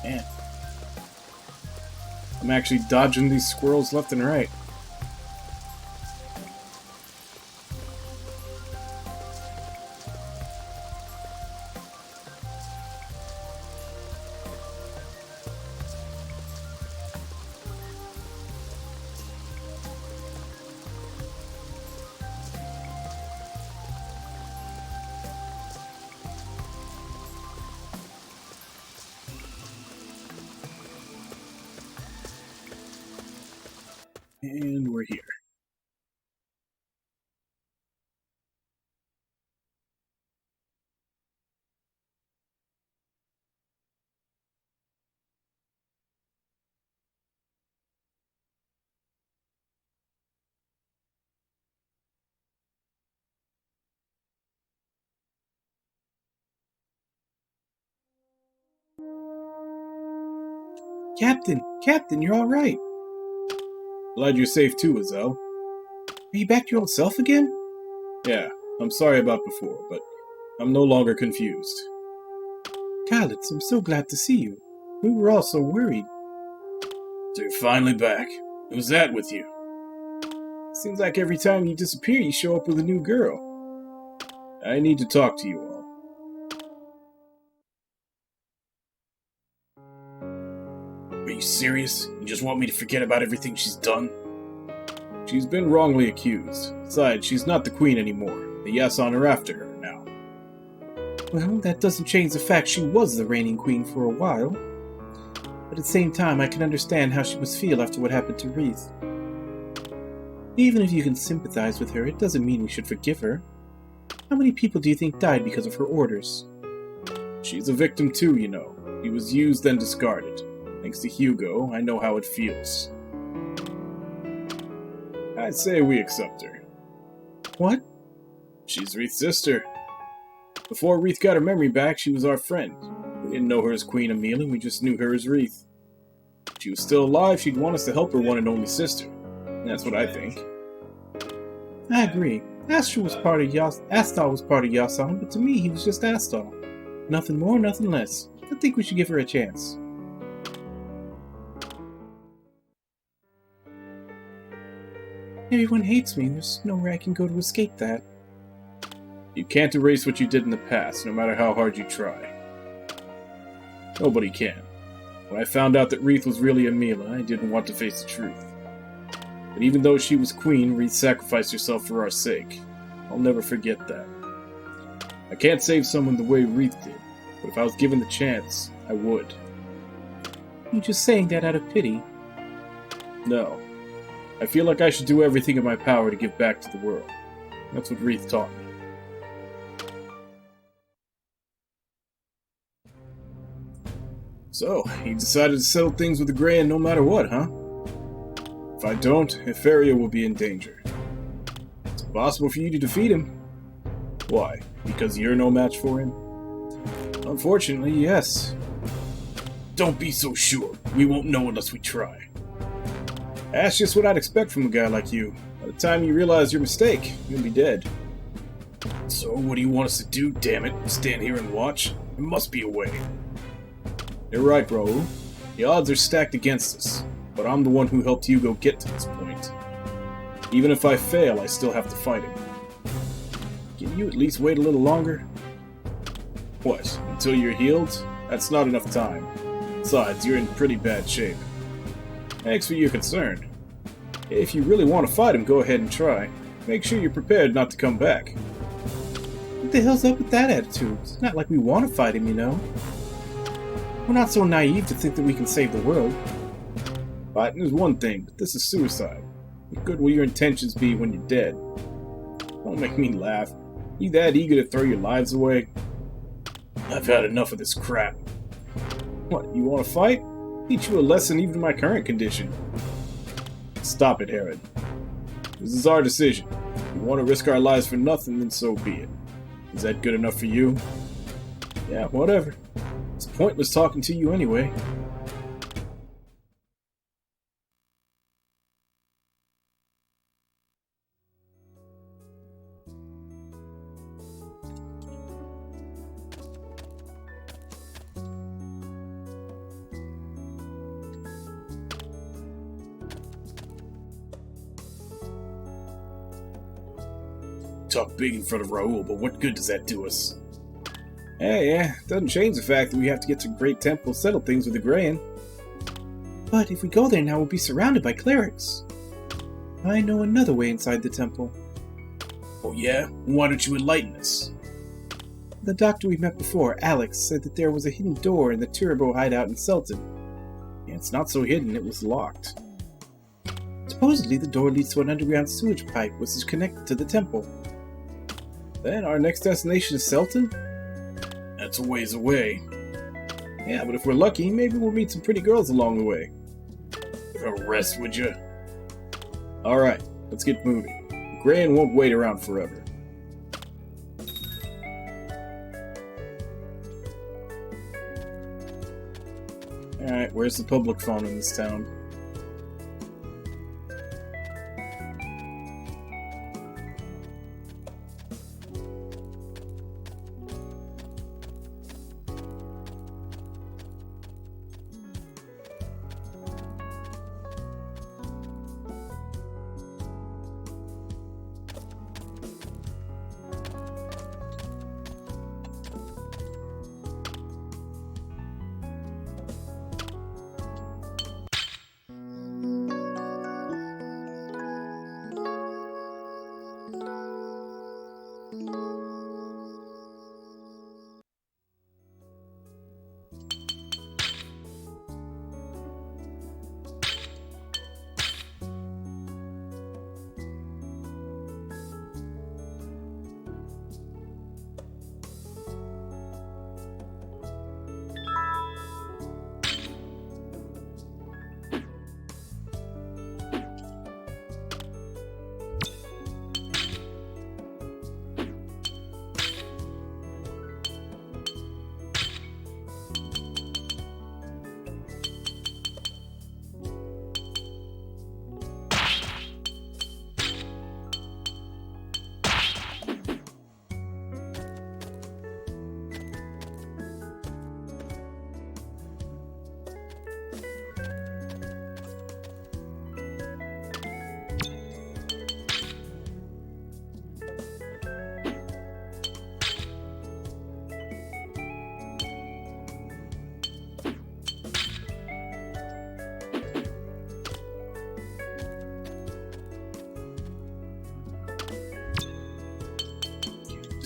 Man. I'm actually dodging these squirrels left and right. And we're here. Captain, you're all right. Glad you're safe too, Azel. Are you back to your old self again? Yeah, I'm sorry about before, but I'm no longer confused. Kalitz, I'm so glad to see you. We were all so worried. So you're finally back. Who's that with you? Seems like every time you disappear, you show up with a new girl. I need to talk to you all. Are you serious? You just want me to forget about everything she's done? She's been wrongly accused. Besides, she's not the queen anymore. The Yasan are after her now. Well, that doesn't change the fact she was the reigning queen for a while. But at the same time, I can understand how she must feel after what happened to Wreath. Even if you can sympathize with her, it doesn't mean we should forgive her. How many people do you think died because of her orders? She's a victim too, you know. He was used and discarded. Thanks to Hugo, I know how it feels. I'd say we accept her. What? She's Wreath's sister. Before Wreath got her memory back, she was our friend. We didn't know her as Queen Amelia, we just knew her as Wreath. If she was still alive, she'd want us to help her one and only sister. That's what I think. I agree. Astor was part of Yasan, but to me he was just Astor. Nothing more, nothing less. I think we should give her a chance. Everyone hates me, and there's nowhere I can go to escape that. You can't erase what you did in the past, no matter how hard you try. Nobody can. When I found out that Wreath was really Amila, I didn't want to face the truth. But even though she was queen, Wreath sacrificed herself for our sake. I'll never forget that. I can't save someone the way Wreath did, but if I was given the chance, I would. You're just saying that out of pity? No. I feel like I should do everything in my power to give back to the world. That's what Wreath taught me. So, you decided to settle things with the Grey no matter what, huh? If I don't, Etheria will be in danger. It's impossible for you to defeat him. Why? Because you're no match for him? Unfortunately, yes. Don't be so sure. We won't know unless we try. That's just what I'd expect from a guy like you. By the time you realize your mistake, you'll be dead. So, what do you want us to do, damn it? Stand here and watch? There must be a way. You're right, Raoul. The odds are stacked against us, but I'm the one who helped Hugo get to this point. Even if I fail, I still have to fight him. Can you at least wait a little longer? What, until you're healed? That's not enough time. Besides, you're in pretty bad shape. Thanks for your concern. If you really want to fight him, go ahead and try. Make sure you're prepared not to come back. What the hell's up with that attitude? It's not like we want to fight him, you know? We're not so naive to think that we can save the world. Fighting is one thing, but this is suicide. What good will your intentions be when you're dead? Don't make me laugh. You that eager to throw your lives away? I've had enough of this crap. What, you want to fight? Teach you a lesson even in my current condition. Stop it, Herod. This is our decision. If we want to risk our lives for nothing, then so be it. Is that good enough for you? Yeah, whatever. It's pointless talking to you anyway. Talk big in front of Raoul, but what good does that do us? Yeah, doesn't change the fact that we have to get to Great Temple, settle things with the Grayan. But if we go there now, we'll be surrounded by clerics. I know another way inside the temple. Oh yeah? Why don't you enlighten us? The doctor we met before, Alex, said that there was a hidden door in the Turbo hideout in Sultan. Yeah, it's not so hidden, it was locked. Supposedly the door leads to an underground sewage pipe which is connected to the temple. Then our next destination is Sultan? That's a ways away. Yeah, but if we're lucky, maybe we'll meet some pretty girls along the way. A rest, would you? Alright, let's get moving. Gran won't wait around forever. Alright, where's the public phone in this town?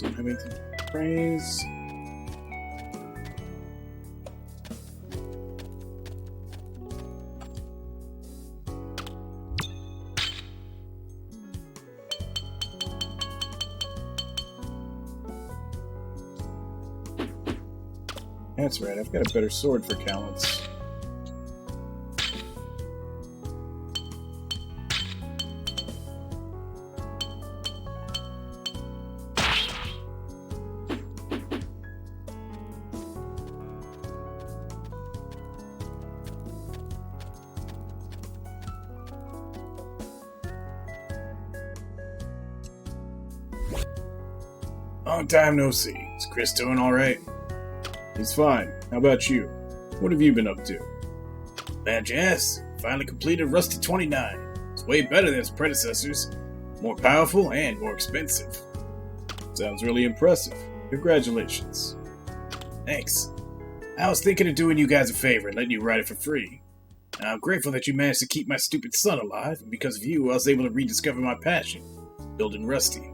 Don't have anything to praise. That's right, I've got a better sword for Callants. Long time no see. Is Chris doing alright? He's fine. How about you? What have you been up to? Man, Jazz, finally completed Rusty 29. It's way better than its predecessors. More powerful and more expensive. Sounds really impressive. Congratulations. Thanks. I was thinking of doing you guys a favor and letting you ride it for free. I'm grateful that you managed to keep my stupid son alive, and because of you, I was able to rediscover my passion, building Rusty.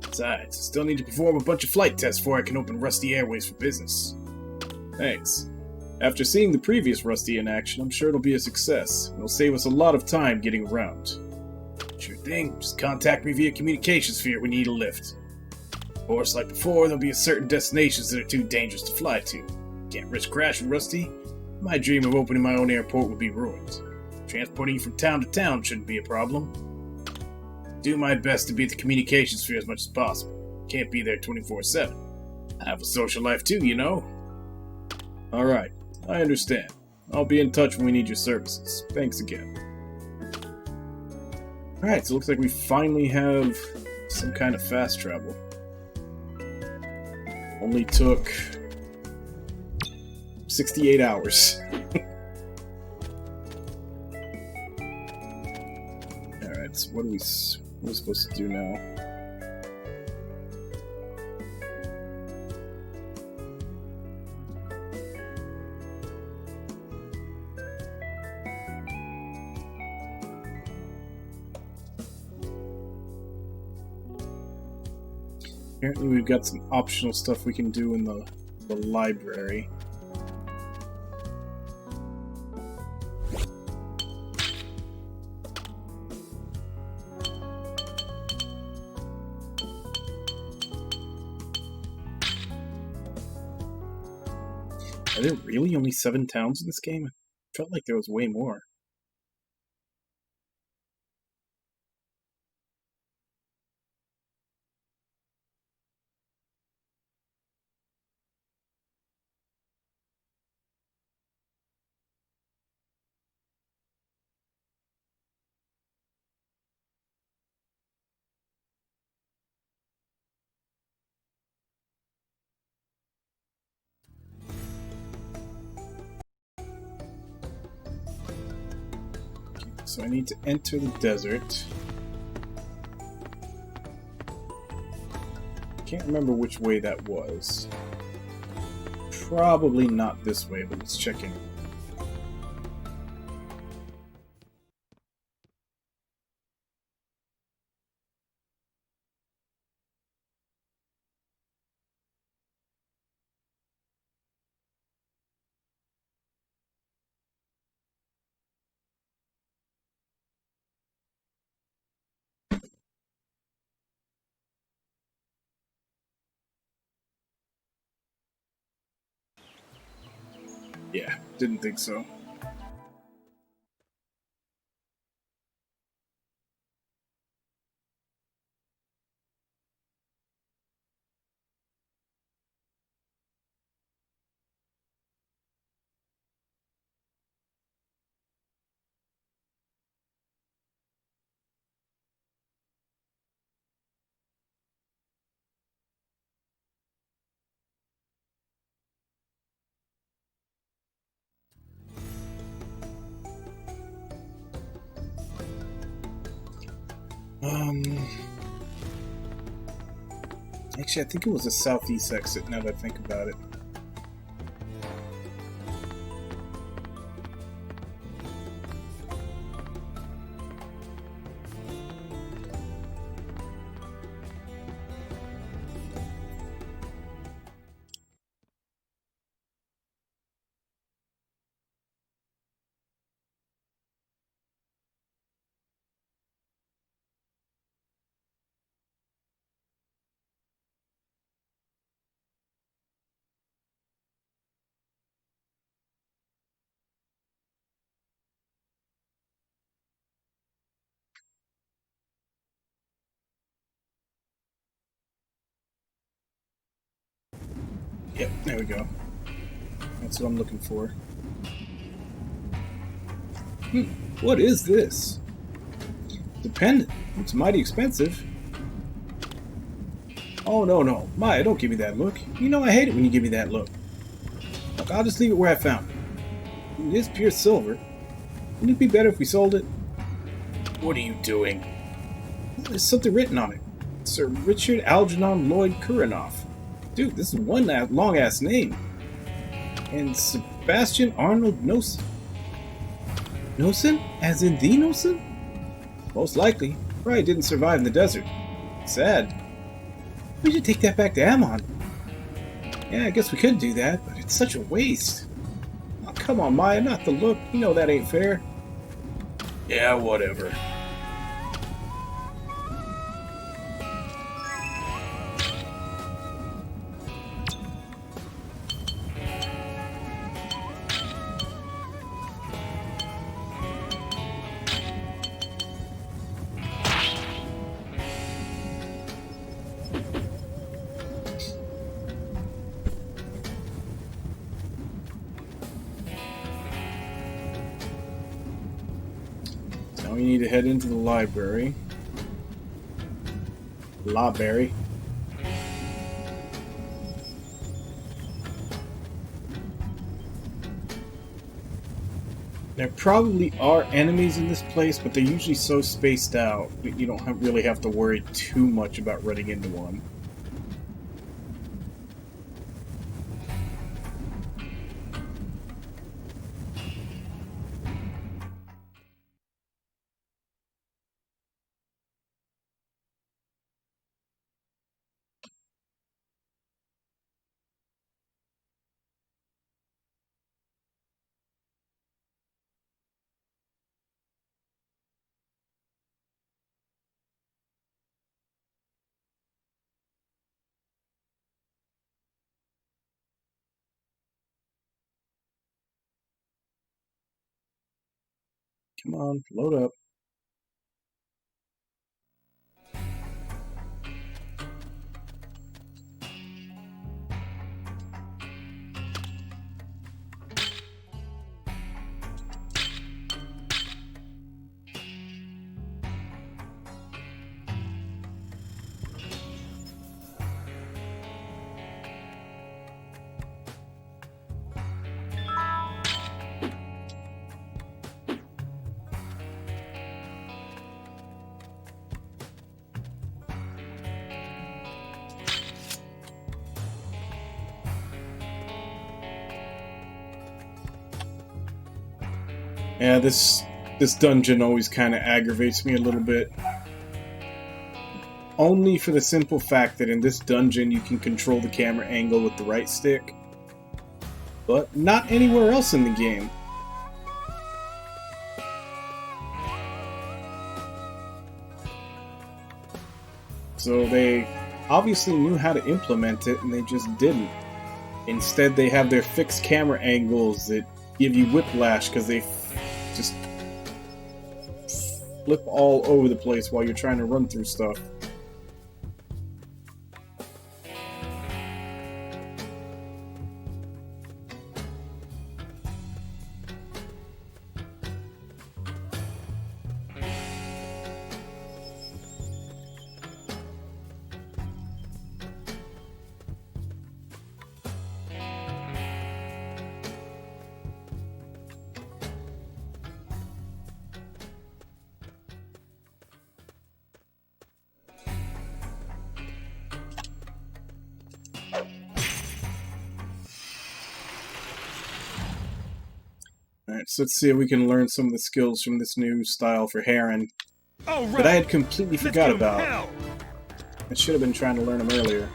Besides, I still need to perform a bunch of flight tests before I can open Rusty Airways for business. Thanks. After seeing the previous Rusty in action, I'm sure it'll be a success, and it'll save us a lot of time getting around. Sure thing, just contact me via communication sphere when you need a lift. Of course, like before, there'll be certain destinations that are too dangerous to fly to. Can't risk crashing Rusty. My dream of opening my own airport would be ruined. Transporting you from town to town shouldn't be a problem. Do my best to be at the communication sphere as much as possible. Can't be there 24/7. I have a social life too, you know. Alright, I understand. I'll be in touch when we need your services. Thanks again. Alright, so it looks like we finally have some kind of fast travel. Only took 68 hours. Alright, so what are we supposed to do now? Apparently we've got some optional stuff we can do in the library. Are there really only 7 towns in this game? I felt like there was way more. So I need to enter the desert. Can't remember which way that was. Probably not this way, but let's check in. Yeah, didn't think so. Actually, I think it was a southeast exit, now that I think about it. Yep, there we go. That's what I'm looking for. What is this? Dependent. It's mighty expensive. Oh, no. Maya, don't give me that look. You know I hate it when you give me that look. Look, I'll just leave it where I found it. It is pure silver. Wouldn't it be better if we sold it? What are you doing? There's something written on it. Sir Richard Algernon Lloyd Kuranoff. Dude, this is one long-ass name. And Sebastian Arnold Nosen. Nosen? As in the Nosen? Most likely. Probably didn't survive in the desert. Sad. We should take that back to Ammon. Yeah, I guess we could do that, but it's such a waste. Oh, come on, Maya, not the look. You know that ain't fair. Yeah, whatever. Now we need to head into the library. Library. There probably are enemies in this place, but they're usually so spaced out that you don't really have to worry too much about running into one. Come on, load up. Yeah, this dungeon always kind of aggravates me a little bit. Only for the simple fact that in this dungeon you can control the camera angle with the right stick, but not anywhere else in the game. So they obviously knew how to implement it and they just didn't. Instead they have their fixed camera angles that give you whiplash because they just flip all over the place while you're trying to run through stuff. Alright, so let's see if we can learn some of the skills from this new style for Heron that I had completely forgot about. I should have been trying to learn them earlier.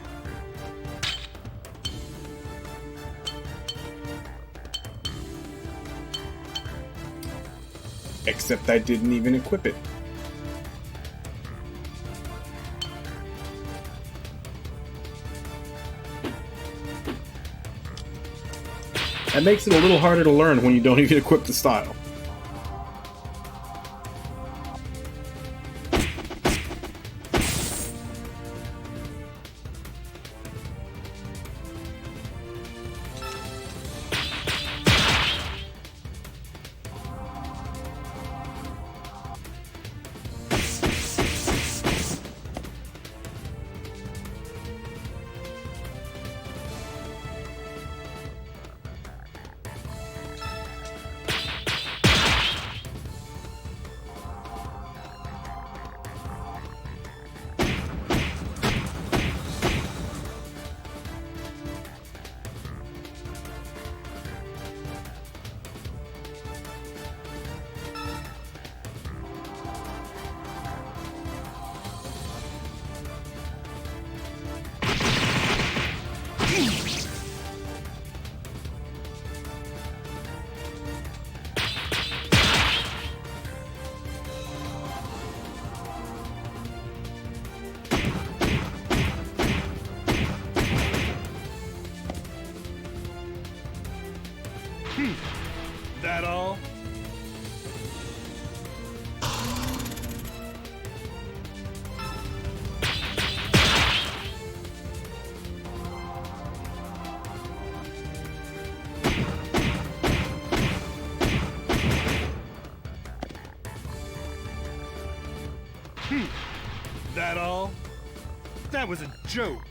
Except I didn't even equip it. That makes it a little harder to learn when you don't even equip the style. That all? That was a joke.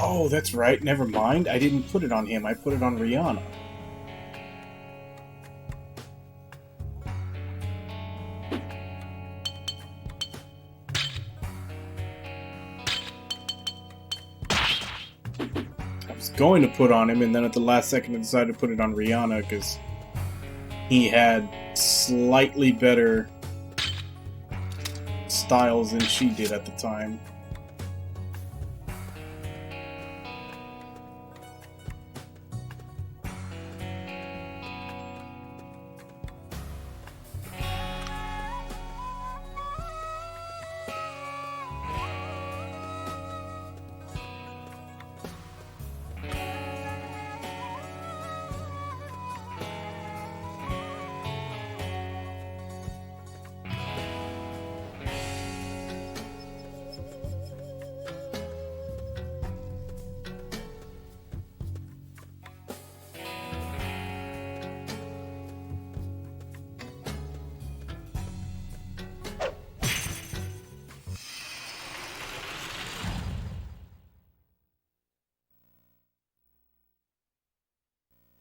Oh, that's right. Never mind. I didn't put it on him. I put it on Rihanna. I was going to put on him, and then at the last second I decided to put it on Rihanna because he had slightly better styles than she did at the time.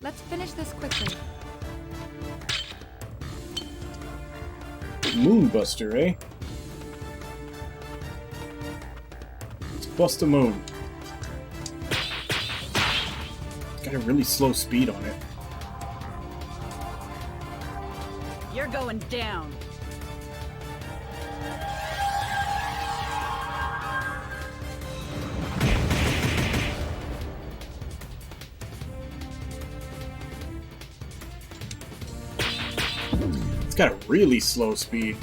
Let's finish this quickly. Moonbuster, eh? Let's bust a moon. Got a really slow speed on it. You're going down. It's got a really slow speed.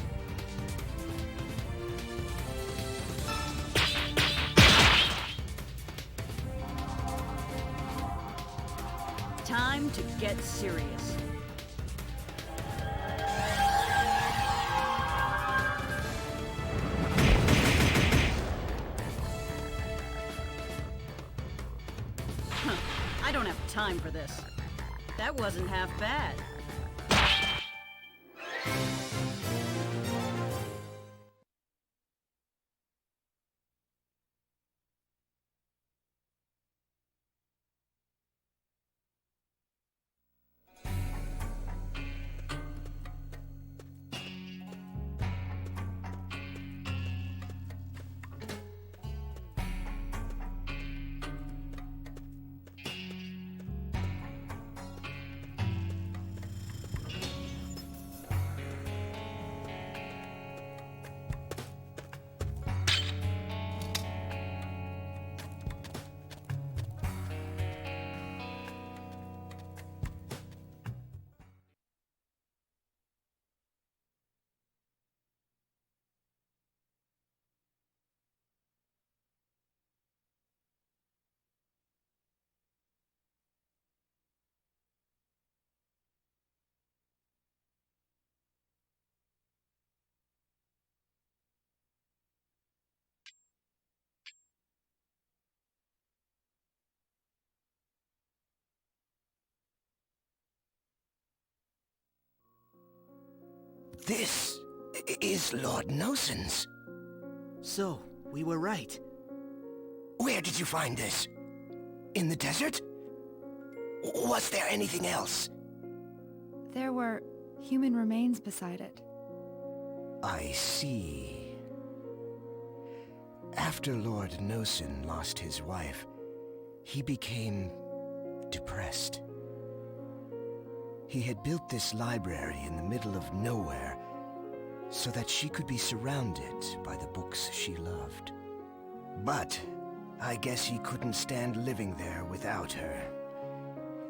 Time to get serious. I don't have time for this. That wasn't half bad. This is Lord Nosen's. So, we were right. Where did you find this? In the desert? Was there anything else? There were human remains beside it. I see. After Lord Nosen lost his wife, he became depressed. He had built this library in the middle of nowhere so that she could be surrounded by the books she loved. But I guess he couldn't stand living there without her.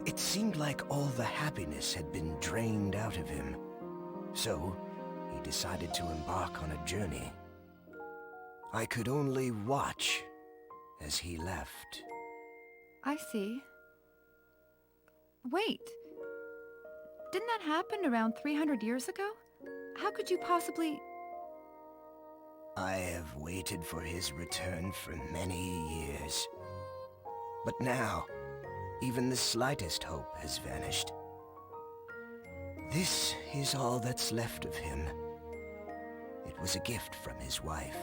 It seemed like all the happiness had been drained out of him. So he decided to embark on a journey. I could only watch as he left. I see. Wait. Didn't that happen around 300 years ago? How could you possibly... I have waited for his return for many years. But now, even the slightest hope has vanished. This is all that's left of him. It was a gift from his wife.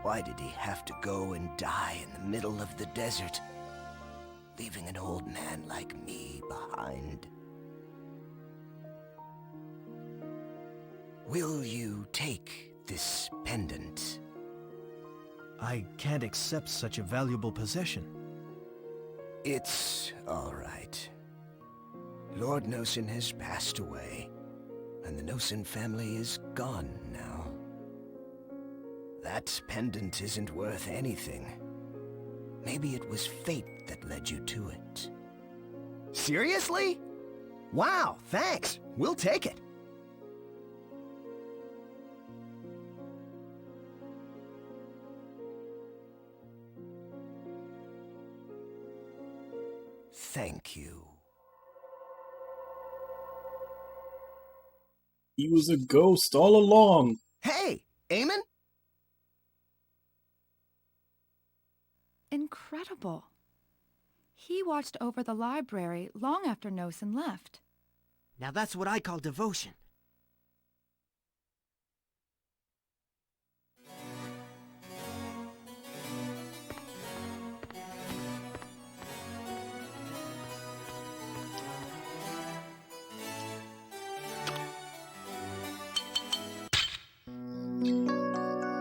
Why did he have to go and die in the middle of the desert, leaving an old man like me behind? Will you take this pendant? I can't accept such a valuable possession. It's all right. Lord Nosen has passed away, and the Nosen family is gone now. That pendant isn't worth anything. Maybe it was fate that led you to it. Seriously? Wow, thanks. We'll take it. Thank you. He was a ghost all along. Hey, Eamon? Incredible. He watched over the library long after Nosen left. Now that's what I call devotion.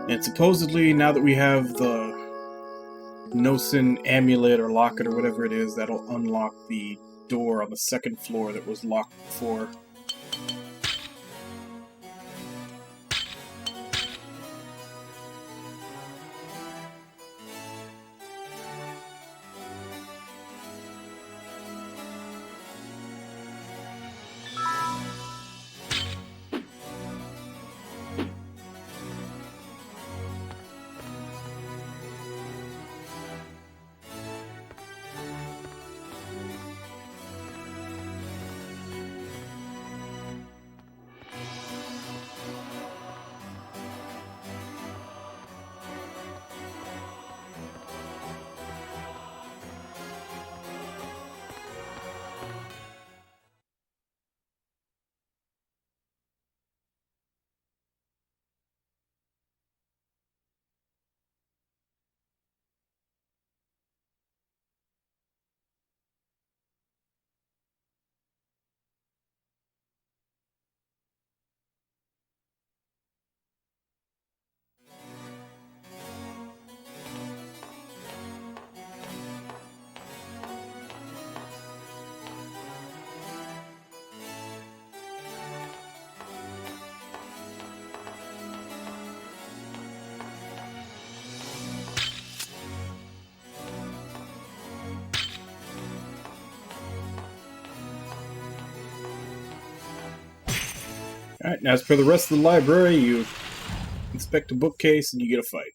And supposedly, now that we have the Nosen amulet or locket or whatever it is, that'll unlock the door on the second floor that was locked before. Alright, now as per the rest of the library, you inspect a bookcase and you get a fight.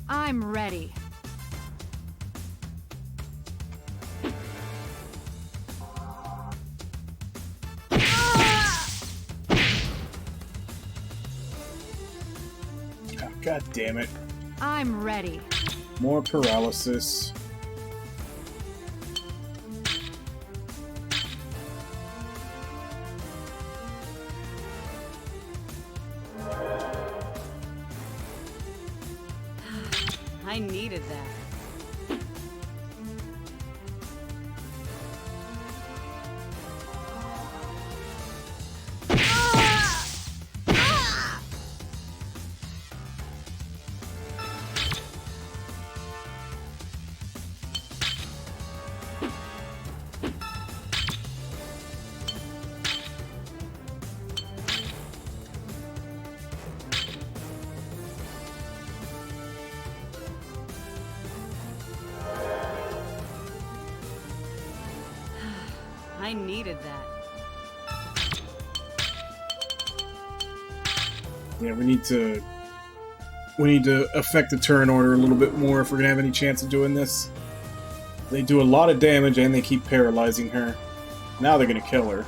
I'm ready. Oh, God damn it. I'm ready. More paralysis. I needed that. I needed that. Yeah, we need to affect the turn order a little bit more if we're gonna have any chance of doing this. They do a lot of damage and they keep paralyzing her. Now they're gonna kill her.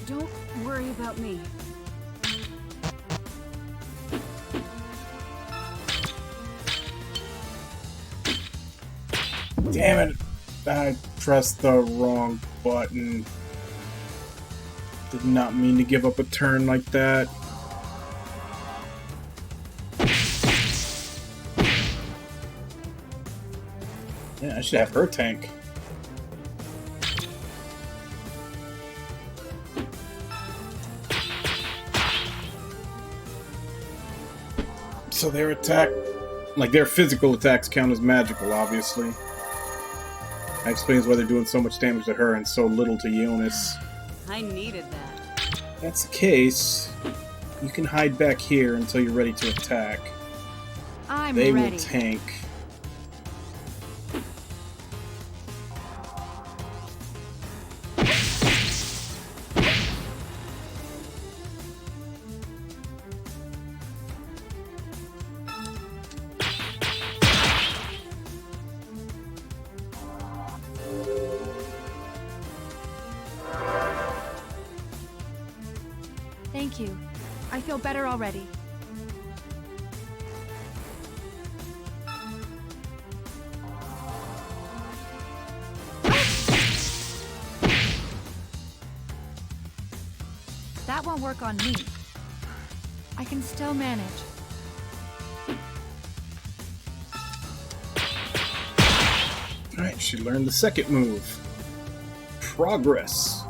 Don't worry about me. Damn it! I pressed the wrong button. Did not mean to give up a turn like that. Yeah, I should have her tank. So their attack, like their physical attacks count as magical, obviously. That explains why they're doing so much damage to her and so little to Jonas. I needed that. If that's the case, you can hide back here until you're ready to attack. They will tank. Thank you. I feel better already. That won't work on me. I can still manage. Alright, she learned the second move. Progress.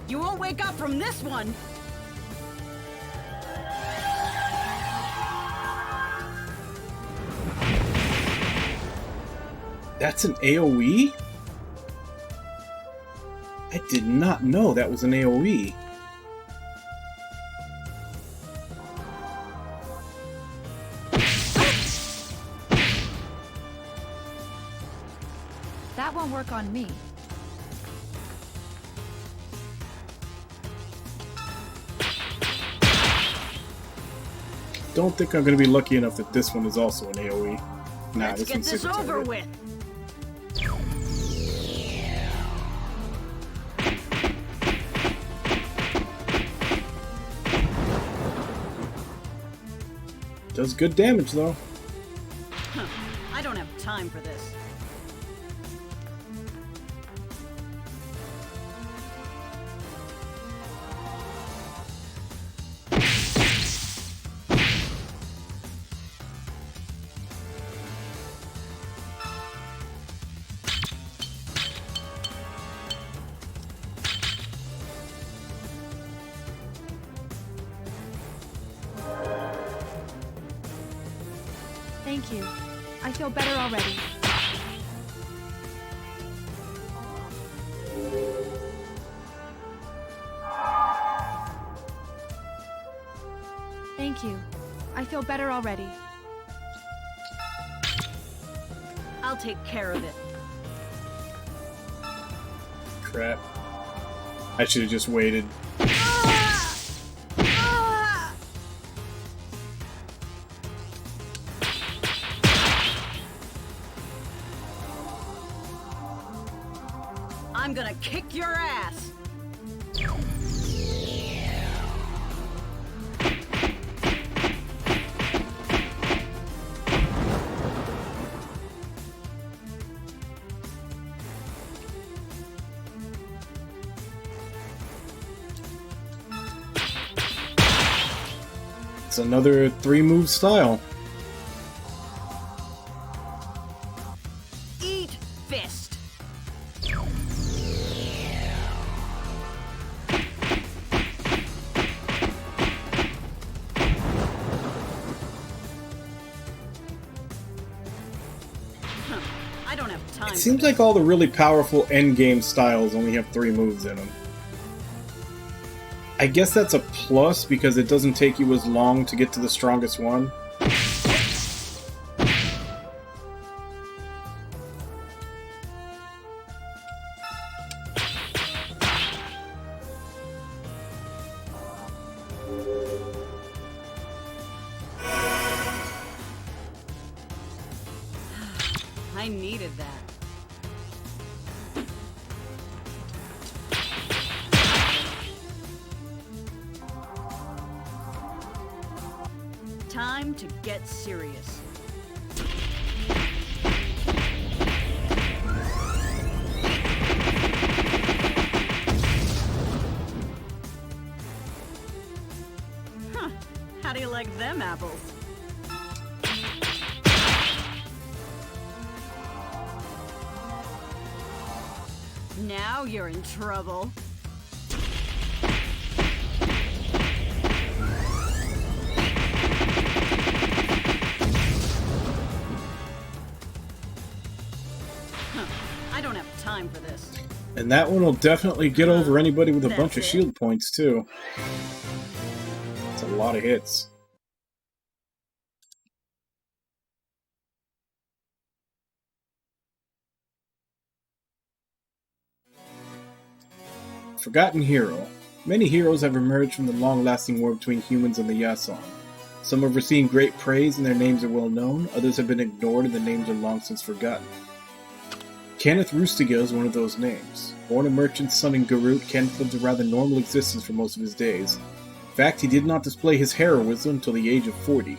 You won't wake up from this one! That's an AoE? I did not know that was an AoE. That won't work on me. Don't think I'm going to be lucky enough that this one is also an AoE. Nah, Let's get this over with! Does good damage, though. Huh. I don't have time for this. Thank you. I feel better already. Thank you. I feel better already. I'll take care of it. Crap. I should have just waited. I'm gonna kick your ass! It's another 3-move style. Eat fist! seems like all the really powerful endgame styles only have 3 moves in them. I guess that's a plus because it doesn't take you as long to get to the strongest one. I needed that. Time to get serious. Huh. How do you like them apples? Now you're in trouble. I don't have time for this. And that one will definitely get over anybody with a bunch of shield points, too. It's a lot of hits. Forgotten Hero. Many heroes have emerged from the long-lasting war between humans and the Yason. Some have received great praise and their names are well known, others have been ignored and their names are long since forgotten. Kenneth Rustiga is one of those names. Born a merchant's son in Garut, Kenneth lived a rather normal existence for most of his days. In fact, he did not display his heroism until the age of 40.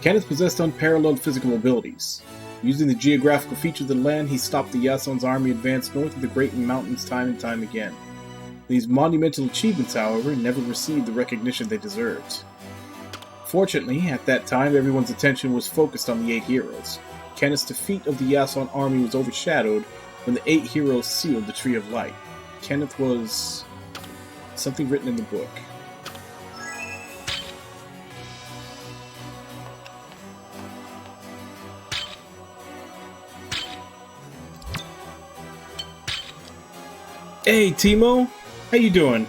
Kenneth possessed unparalleled physical abilities. Using the geographical features of the land, he stopped the Yason's army advance north of the Great Mountains time and time again. These monumental achievements, however, never received the recognition they deserved. Fortunately, at that time, everyone's attention was focused on the 8 heroes. Kenneth's defeat of the Yason army was overshadowed when the 8 heroes sealed the Tree of Light. Kenneth was something written in the book. Hey, Timo! How you doing?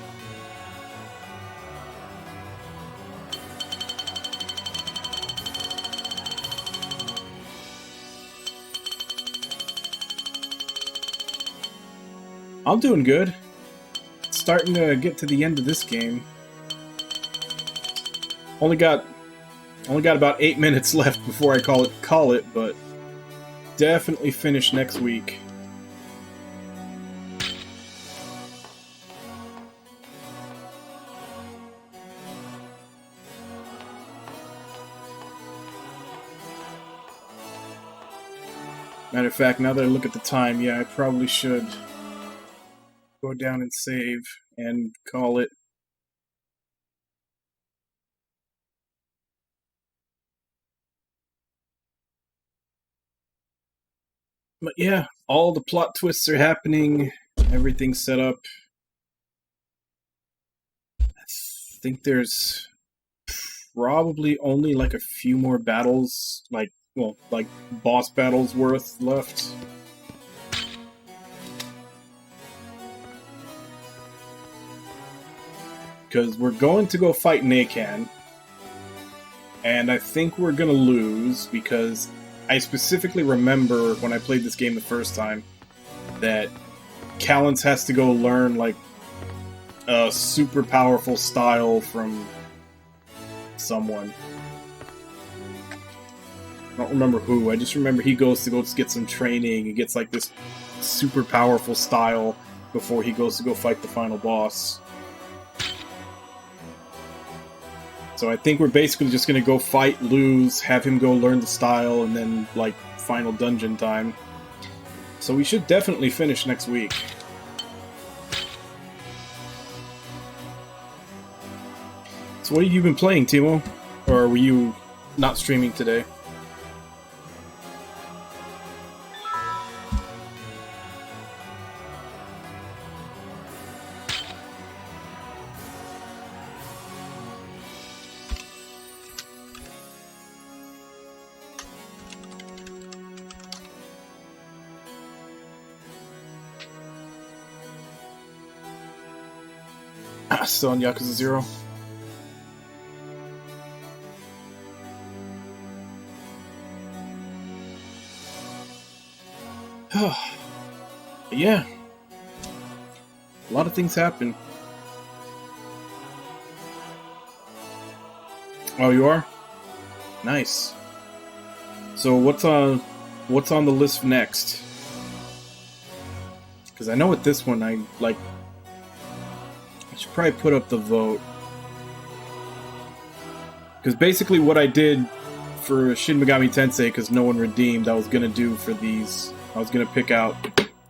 I'm doing good. Starting to get to the end of this game. Only got about 8 minutes left before I call it, but definitely finish next week. Matter of fact, now that I look at the time, yeah, I probably should go down and save and call it. But yeah, all the plot twists are happening, everything's set up. I think there's probably only like a few more battles, like boss battles worth left. Because we're going to go fight Nakan, and I think we're going to lose because I specifically remember when I played this game the first time that Callens has to go learn like a super powerful style from someone. I don't remember who, I just remember he goes to go get some training, he gets like this super powerful style before he goes to go fight the final boss. So I think we're basically just gonna go fight, lose, have him go learn the style, and then, like, final dungeon time. So we should definitely finish next week. So what have you been playing, Timo? Or were you not streaming today? Still on Yakuza 0. Yeah. A lot of things happen. Oh, you are? Nice. So what's on the list next? Because I know with this one, I should probably put up the vote. Because basically what I did for Shin Megami Tensei, because no one redeemed, I was going to do for these. I was going to pick out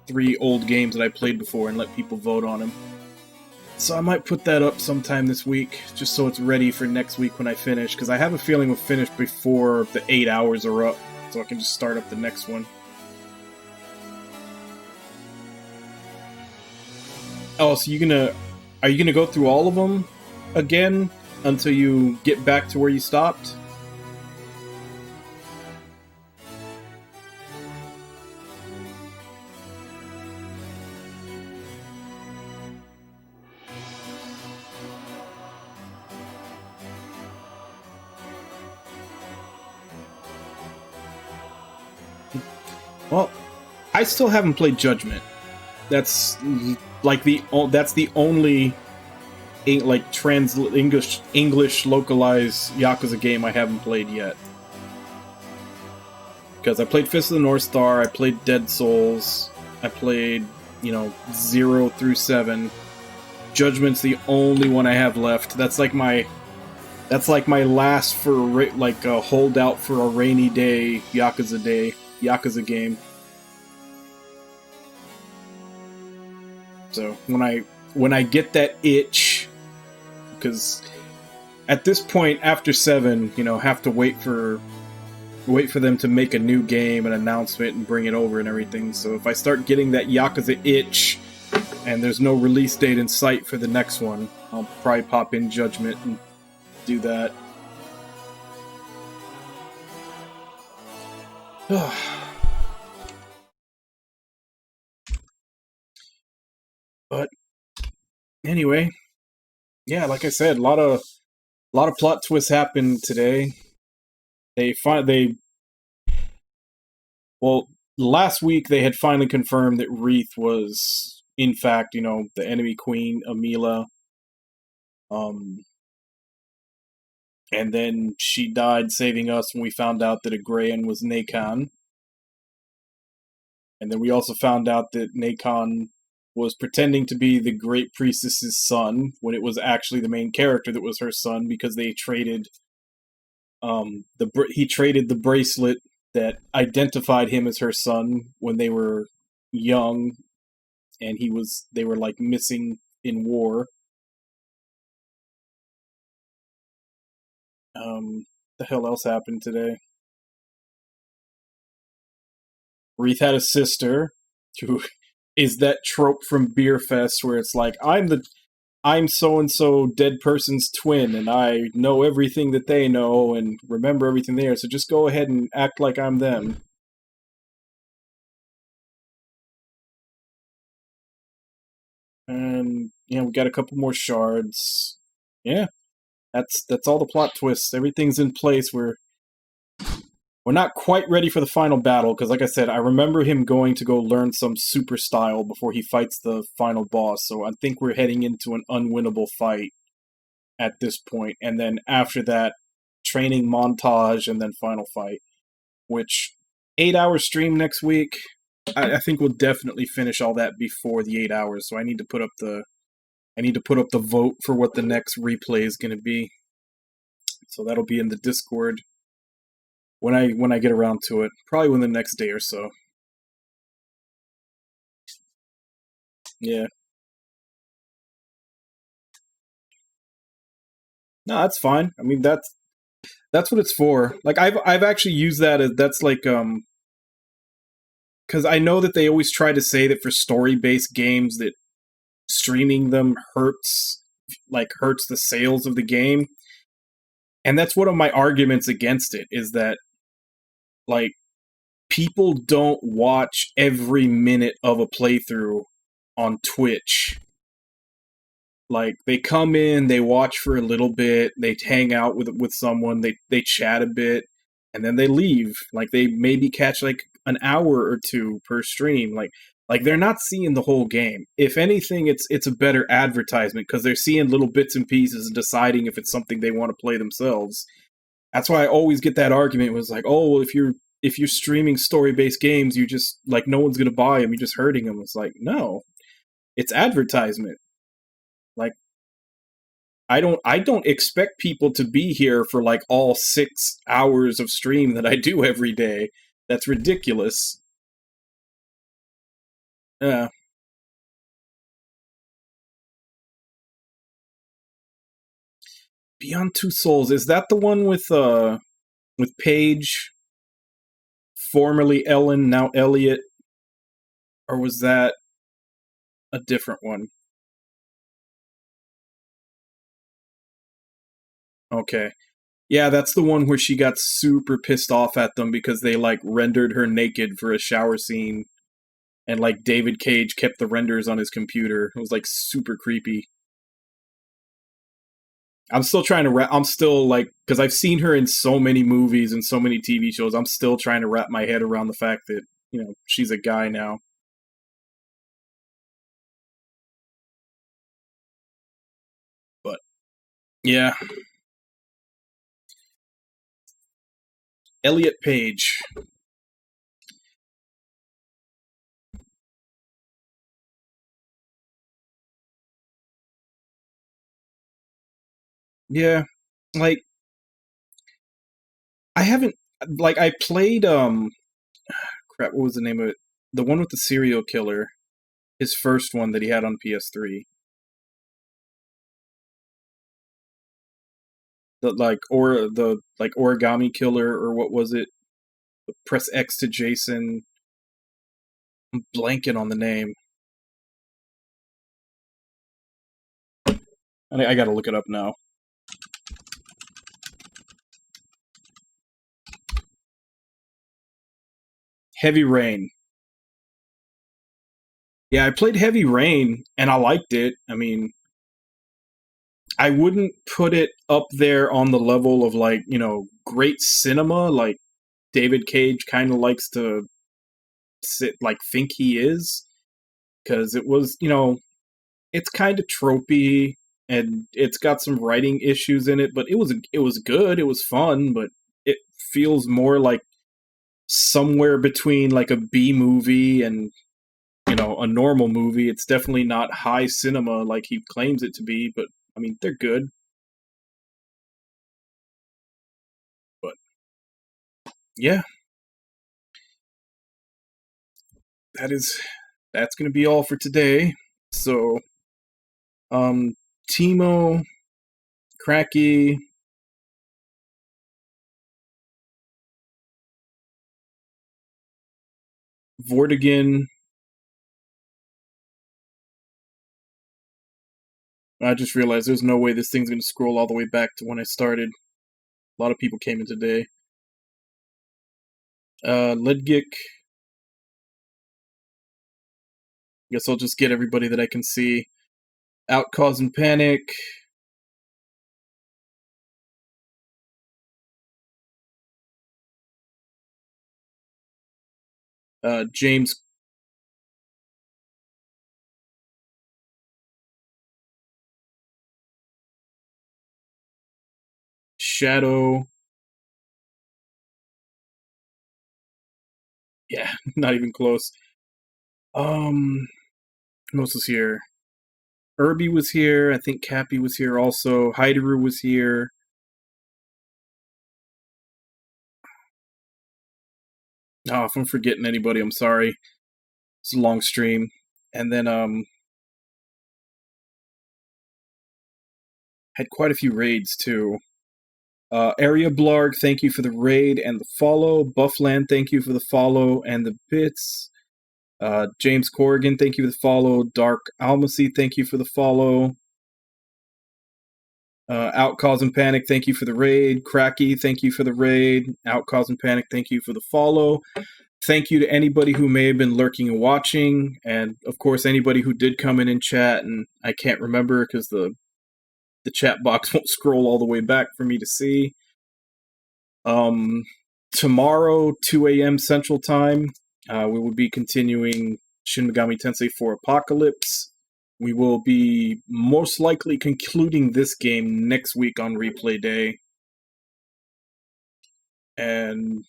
3 old games that I played before and let people vote on them. So I might put that up sometime this week, just so it's ready for next week when I finish, because I have a feeling we'll finish before the 8 hours are up, so I can just start up the next one. Oh, so are you gonna go through all of them again until you get back to where you stopped? Well, I still haven't played Judgment. That's like the only like English localized Yakuza game I haven't played yet. Because I played Fist of the North Star, I played Dead Souls, I played 0 through 7. Judgment's the only one I have left. That's like my last for like a holdout for a rainy day Yakuza game. So when I get that itch, because at this point after 7, have to wait for them to make a new game, an announcement, and bring it over and everything. So if I start getting that Yakuza itch, and there's no release date in sight for the next one, I'll probably pop in Judgment and do that. But anyway, yeah, like I said, a lot of plot twists happened today. Well, last week they had finally confirmed that Wreath was, in fact, the enemy queen, Amila. And then she died saving us when we found out that Agrayan was Nakan. And then we also found out that Nakan was pretending to be the Great Priestess's son when it was actually the main character that was her son, because they traded he traded the bracelet that identified him as her son when they were young, and they were like missing in war. The hell else happened today? Wreath had a sister who is that trope from Beer Fest where it's like, I'm so-and-so dead person's twin, and I know everything that they know and remember everything there, so just go ahead and act like I'm them. And we got a couple more shards. Yeah. That's all the plot twists. Everything's in place. We're not quite ready for the final battle, because like I said, I remember him going to go learn some super style before he fights the final boss, so I think we're heading into an unwinnable fight at this point. And then after that, training montage, and then final fight. Which, 8-hour stream next week, I think we'll definitely finish all that before the 8 hours, so I need to put up the vote for what the next replay is going to be. So that'll be in the Discord when I get around to it, probably within the next day or so. Yeah. No, that's fine. I mean, that's what it's for. Like, I've actually used that as, that's like, because I know that they always try to say that for story-based games that streaming them hurts the sales of the game. And that's one of my arguments against it, is that, like, people don't watch every minute of a playthrough on Twitch. Like, they come in, they watch for a little bit, they hang out with someone, they chat a bit, and then they leave. Like, they maybe catch like an hour or two per stream. Like they're not seeing the whole game. If anything, it's a better advertisement because they're seeing little bits and pieces and deciding if it's something they want to play themselves. That's why I always get that argument was like, oh, well, if you're streaming story-based games, you just like no one's gonna buy them. You're just hurting them. It's like, no, it's advertisement. Like, I don't expect people to be here for like all 6 hours of stream that I do every day. That's ridiculous. Yeah. Beyond Two Souls, is that the one with Paige, formerly Ellen, now Elliot? Or was that a different one? Okay. Yeah, that's the one where she got super pissed off at them because they like rendered her naked for a shower scene, and like David Cage kept the renders on his computer. It was like super creepy. I'm still trying to I'm still like, because I've seen her in so many movies and so many TV shows, I'm still trying to wrap my head around the fact that, you know, she's a guy now. But, yeah. Elliot Page. Yeah. Like, I haven't, like, I played, crap, what was the name of it? The one with the serial killer. His first one that he had on PS3. The origami killer, or what was it? Press X to Jason. I'm blanking on the name. I gotta look it up now. Heavy Rain. Yeah, I played Heavy Rain, and I liked it. I mean, I wouldn't put it up there on the level of, like, you know, great cinema, like David Cage kind of likes to think he is. Because it was, you know, it's kind of tropey, and it's got some writing issues in it, but it was good, it was fun, but it feels more like somewhere between like a B movie and, you know, a normal movie. It's definitely not high cinema like he claims it to be, but I mean, they're good. But yeah, that's gonna be all for today. So, Timo, Cracky, Vortigin. I just realized there's no way this thing's gonna scroll all the way back to when I started. A lot of people came in today. Ledgic. Guess I'll just get everybody that I can see. Out Causing Panic. James. Shadow. Yeah, not even close. Who else was here? Irby was here. I think Cappy was here also. Heideru was here. Oh, if I'm forgetting anybody, I'm sorry. It's a long stream. And then, had quite a few raids, too. Area Blarg, thank you for the raid and the follow. Buffland, thank you for the follow and the bits. James Corrigan, thank you for the follow. Dark Almacy, thank you for the follow. Out Causing Panic, thank you for the raid. Cracky, thank you for the raid. Out Causing Panic, thank you for the follow. thank you to anybody who may have been lurking and watching, and of course anybody who did come in and chat, and I can't remember because the chat box won't scroll all the way back for me to see. Tomorrow, 2 a.m. Central Time, we will be continuing Shin Megami Tensei 4 Apocalypse. We will be most likely concluding this game next week on Replay Day. And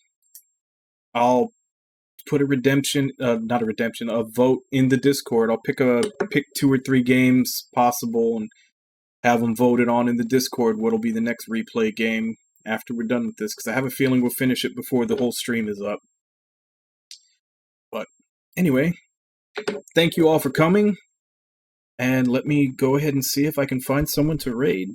I'll put a vote in the Discord. I'll pick 2 or 3 games possible and have them voted on in the Discord what'll be the next Replay game after we're done with this, because I have a feeling we'll finish it before the whole stream is up. But anyway, thank you all for coming, and let me go ahead and see if I can find someone to raid.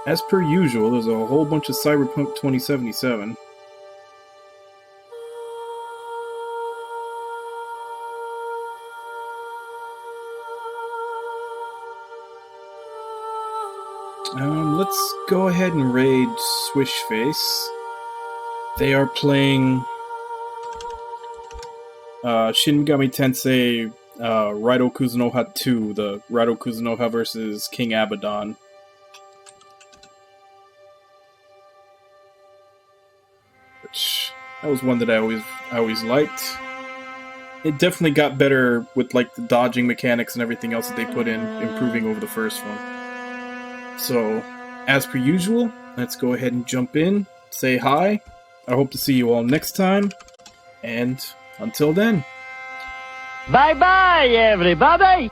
As per usual, there's a whole bunch of Cyberpunk 2077. Let's go ahead and raid Swishface. They are playing Shin Megami Tensei Raito Kuzunoha 2, the Raito Kuzunoha versus King Abaddon. That was one that I always liked. It definitely got better with like the dodging mechanics and everything else that they put in, improving over the first one. So, as per usual, let's go ahead and jump in, say hi. I hope to see you all next time, and until then. Bye-bye, everybody!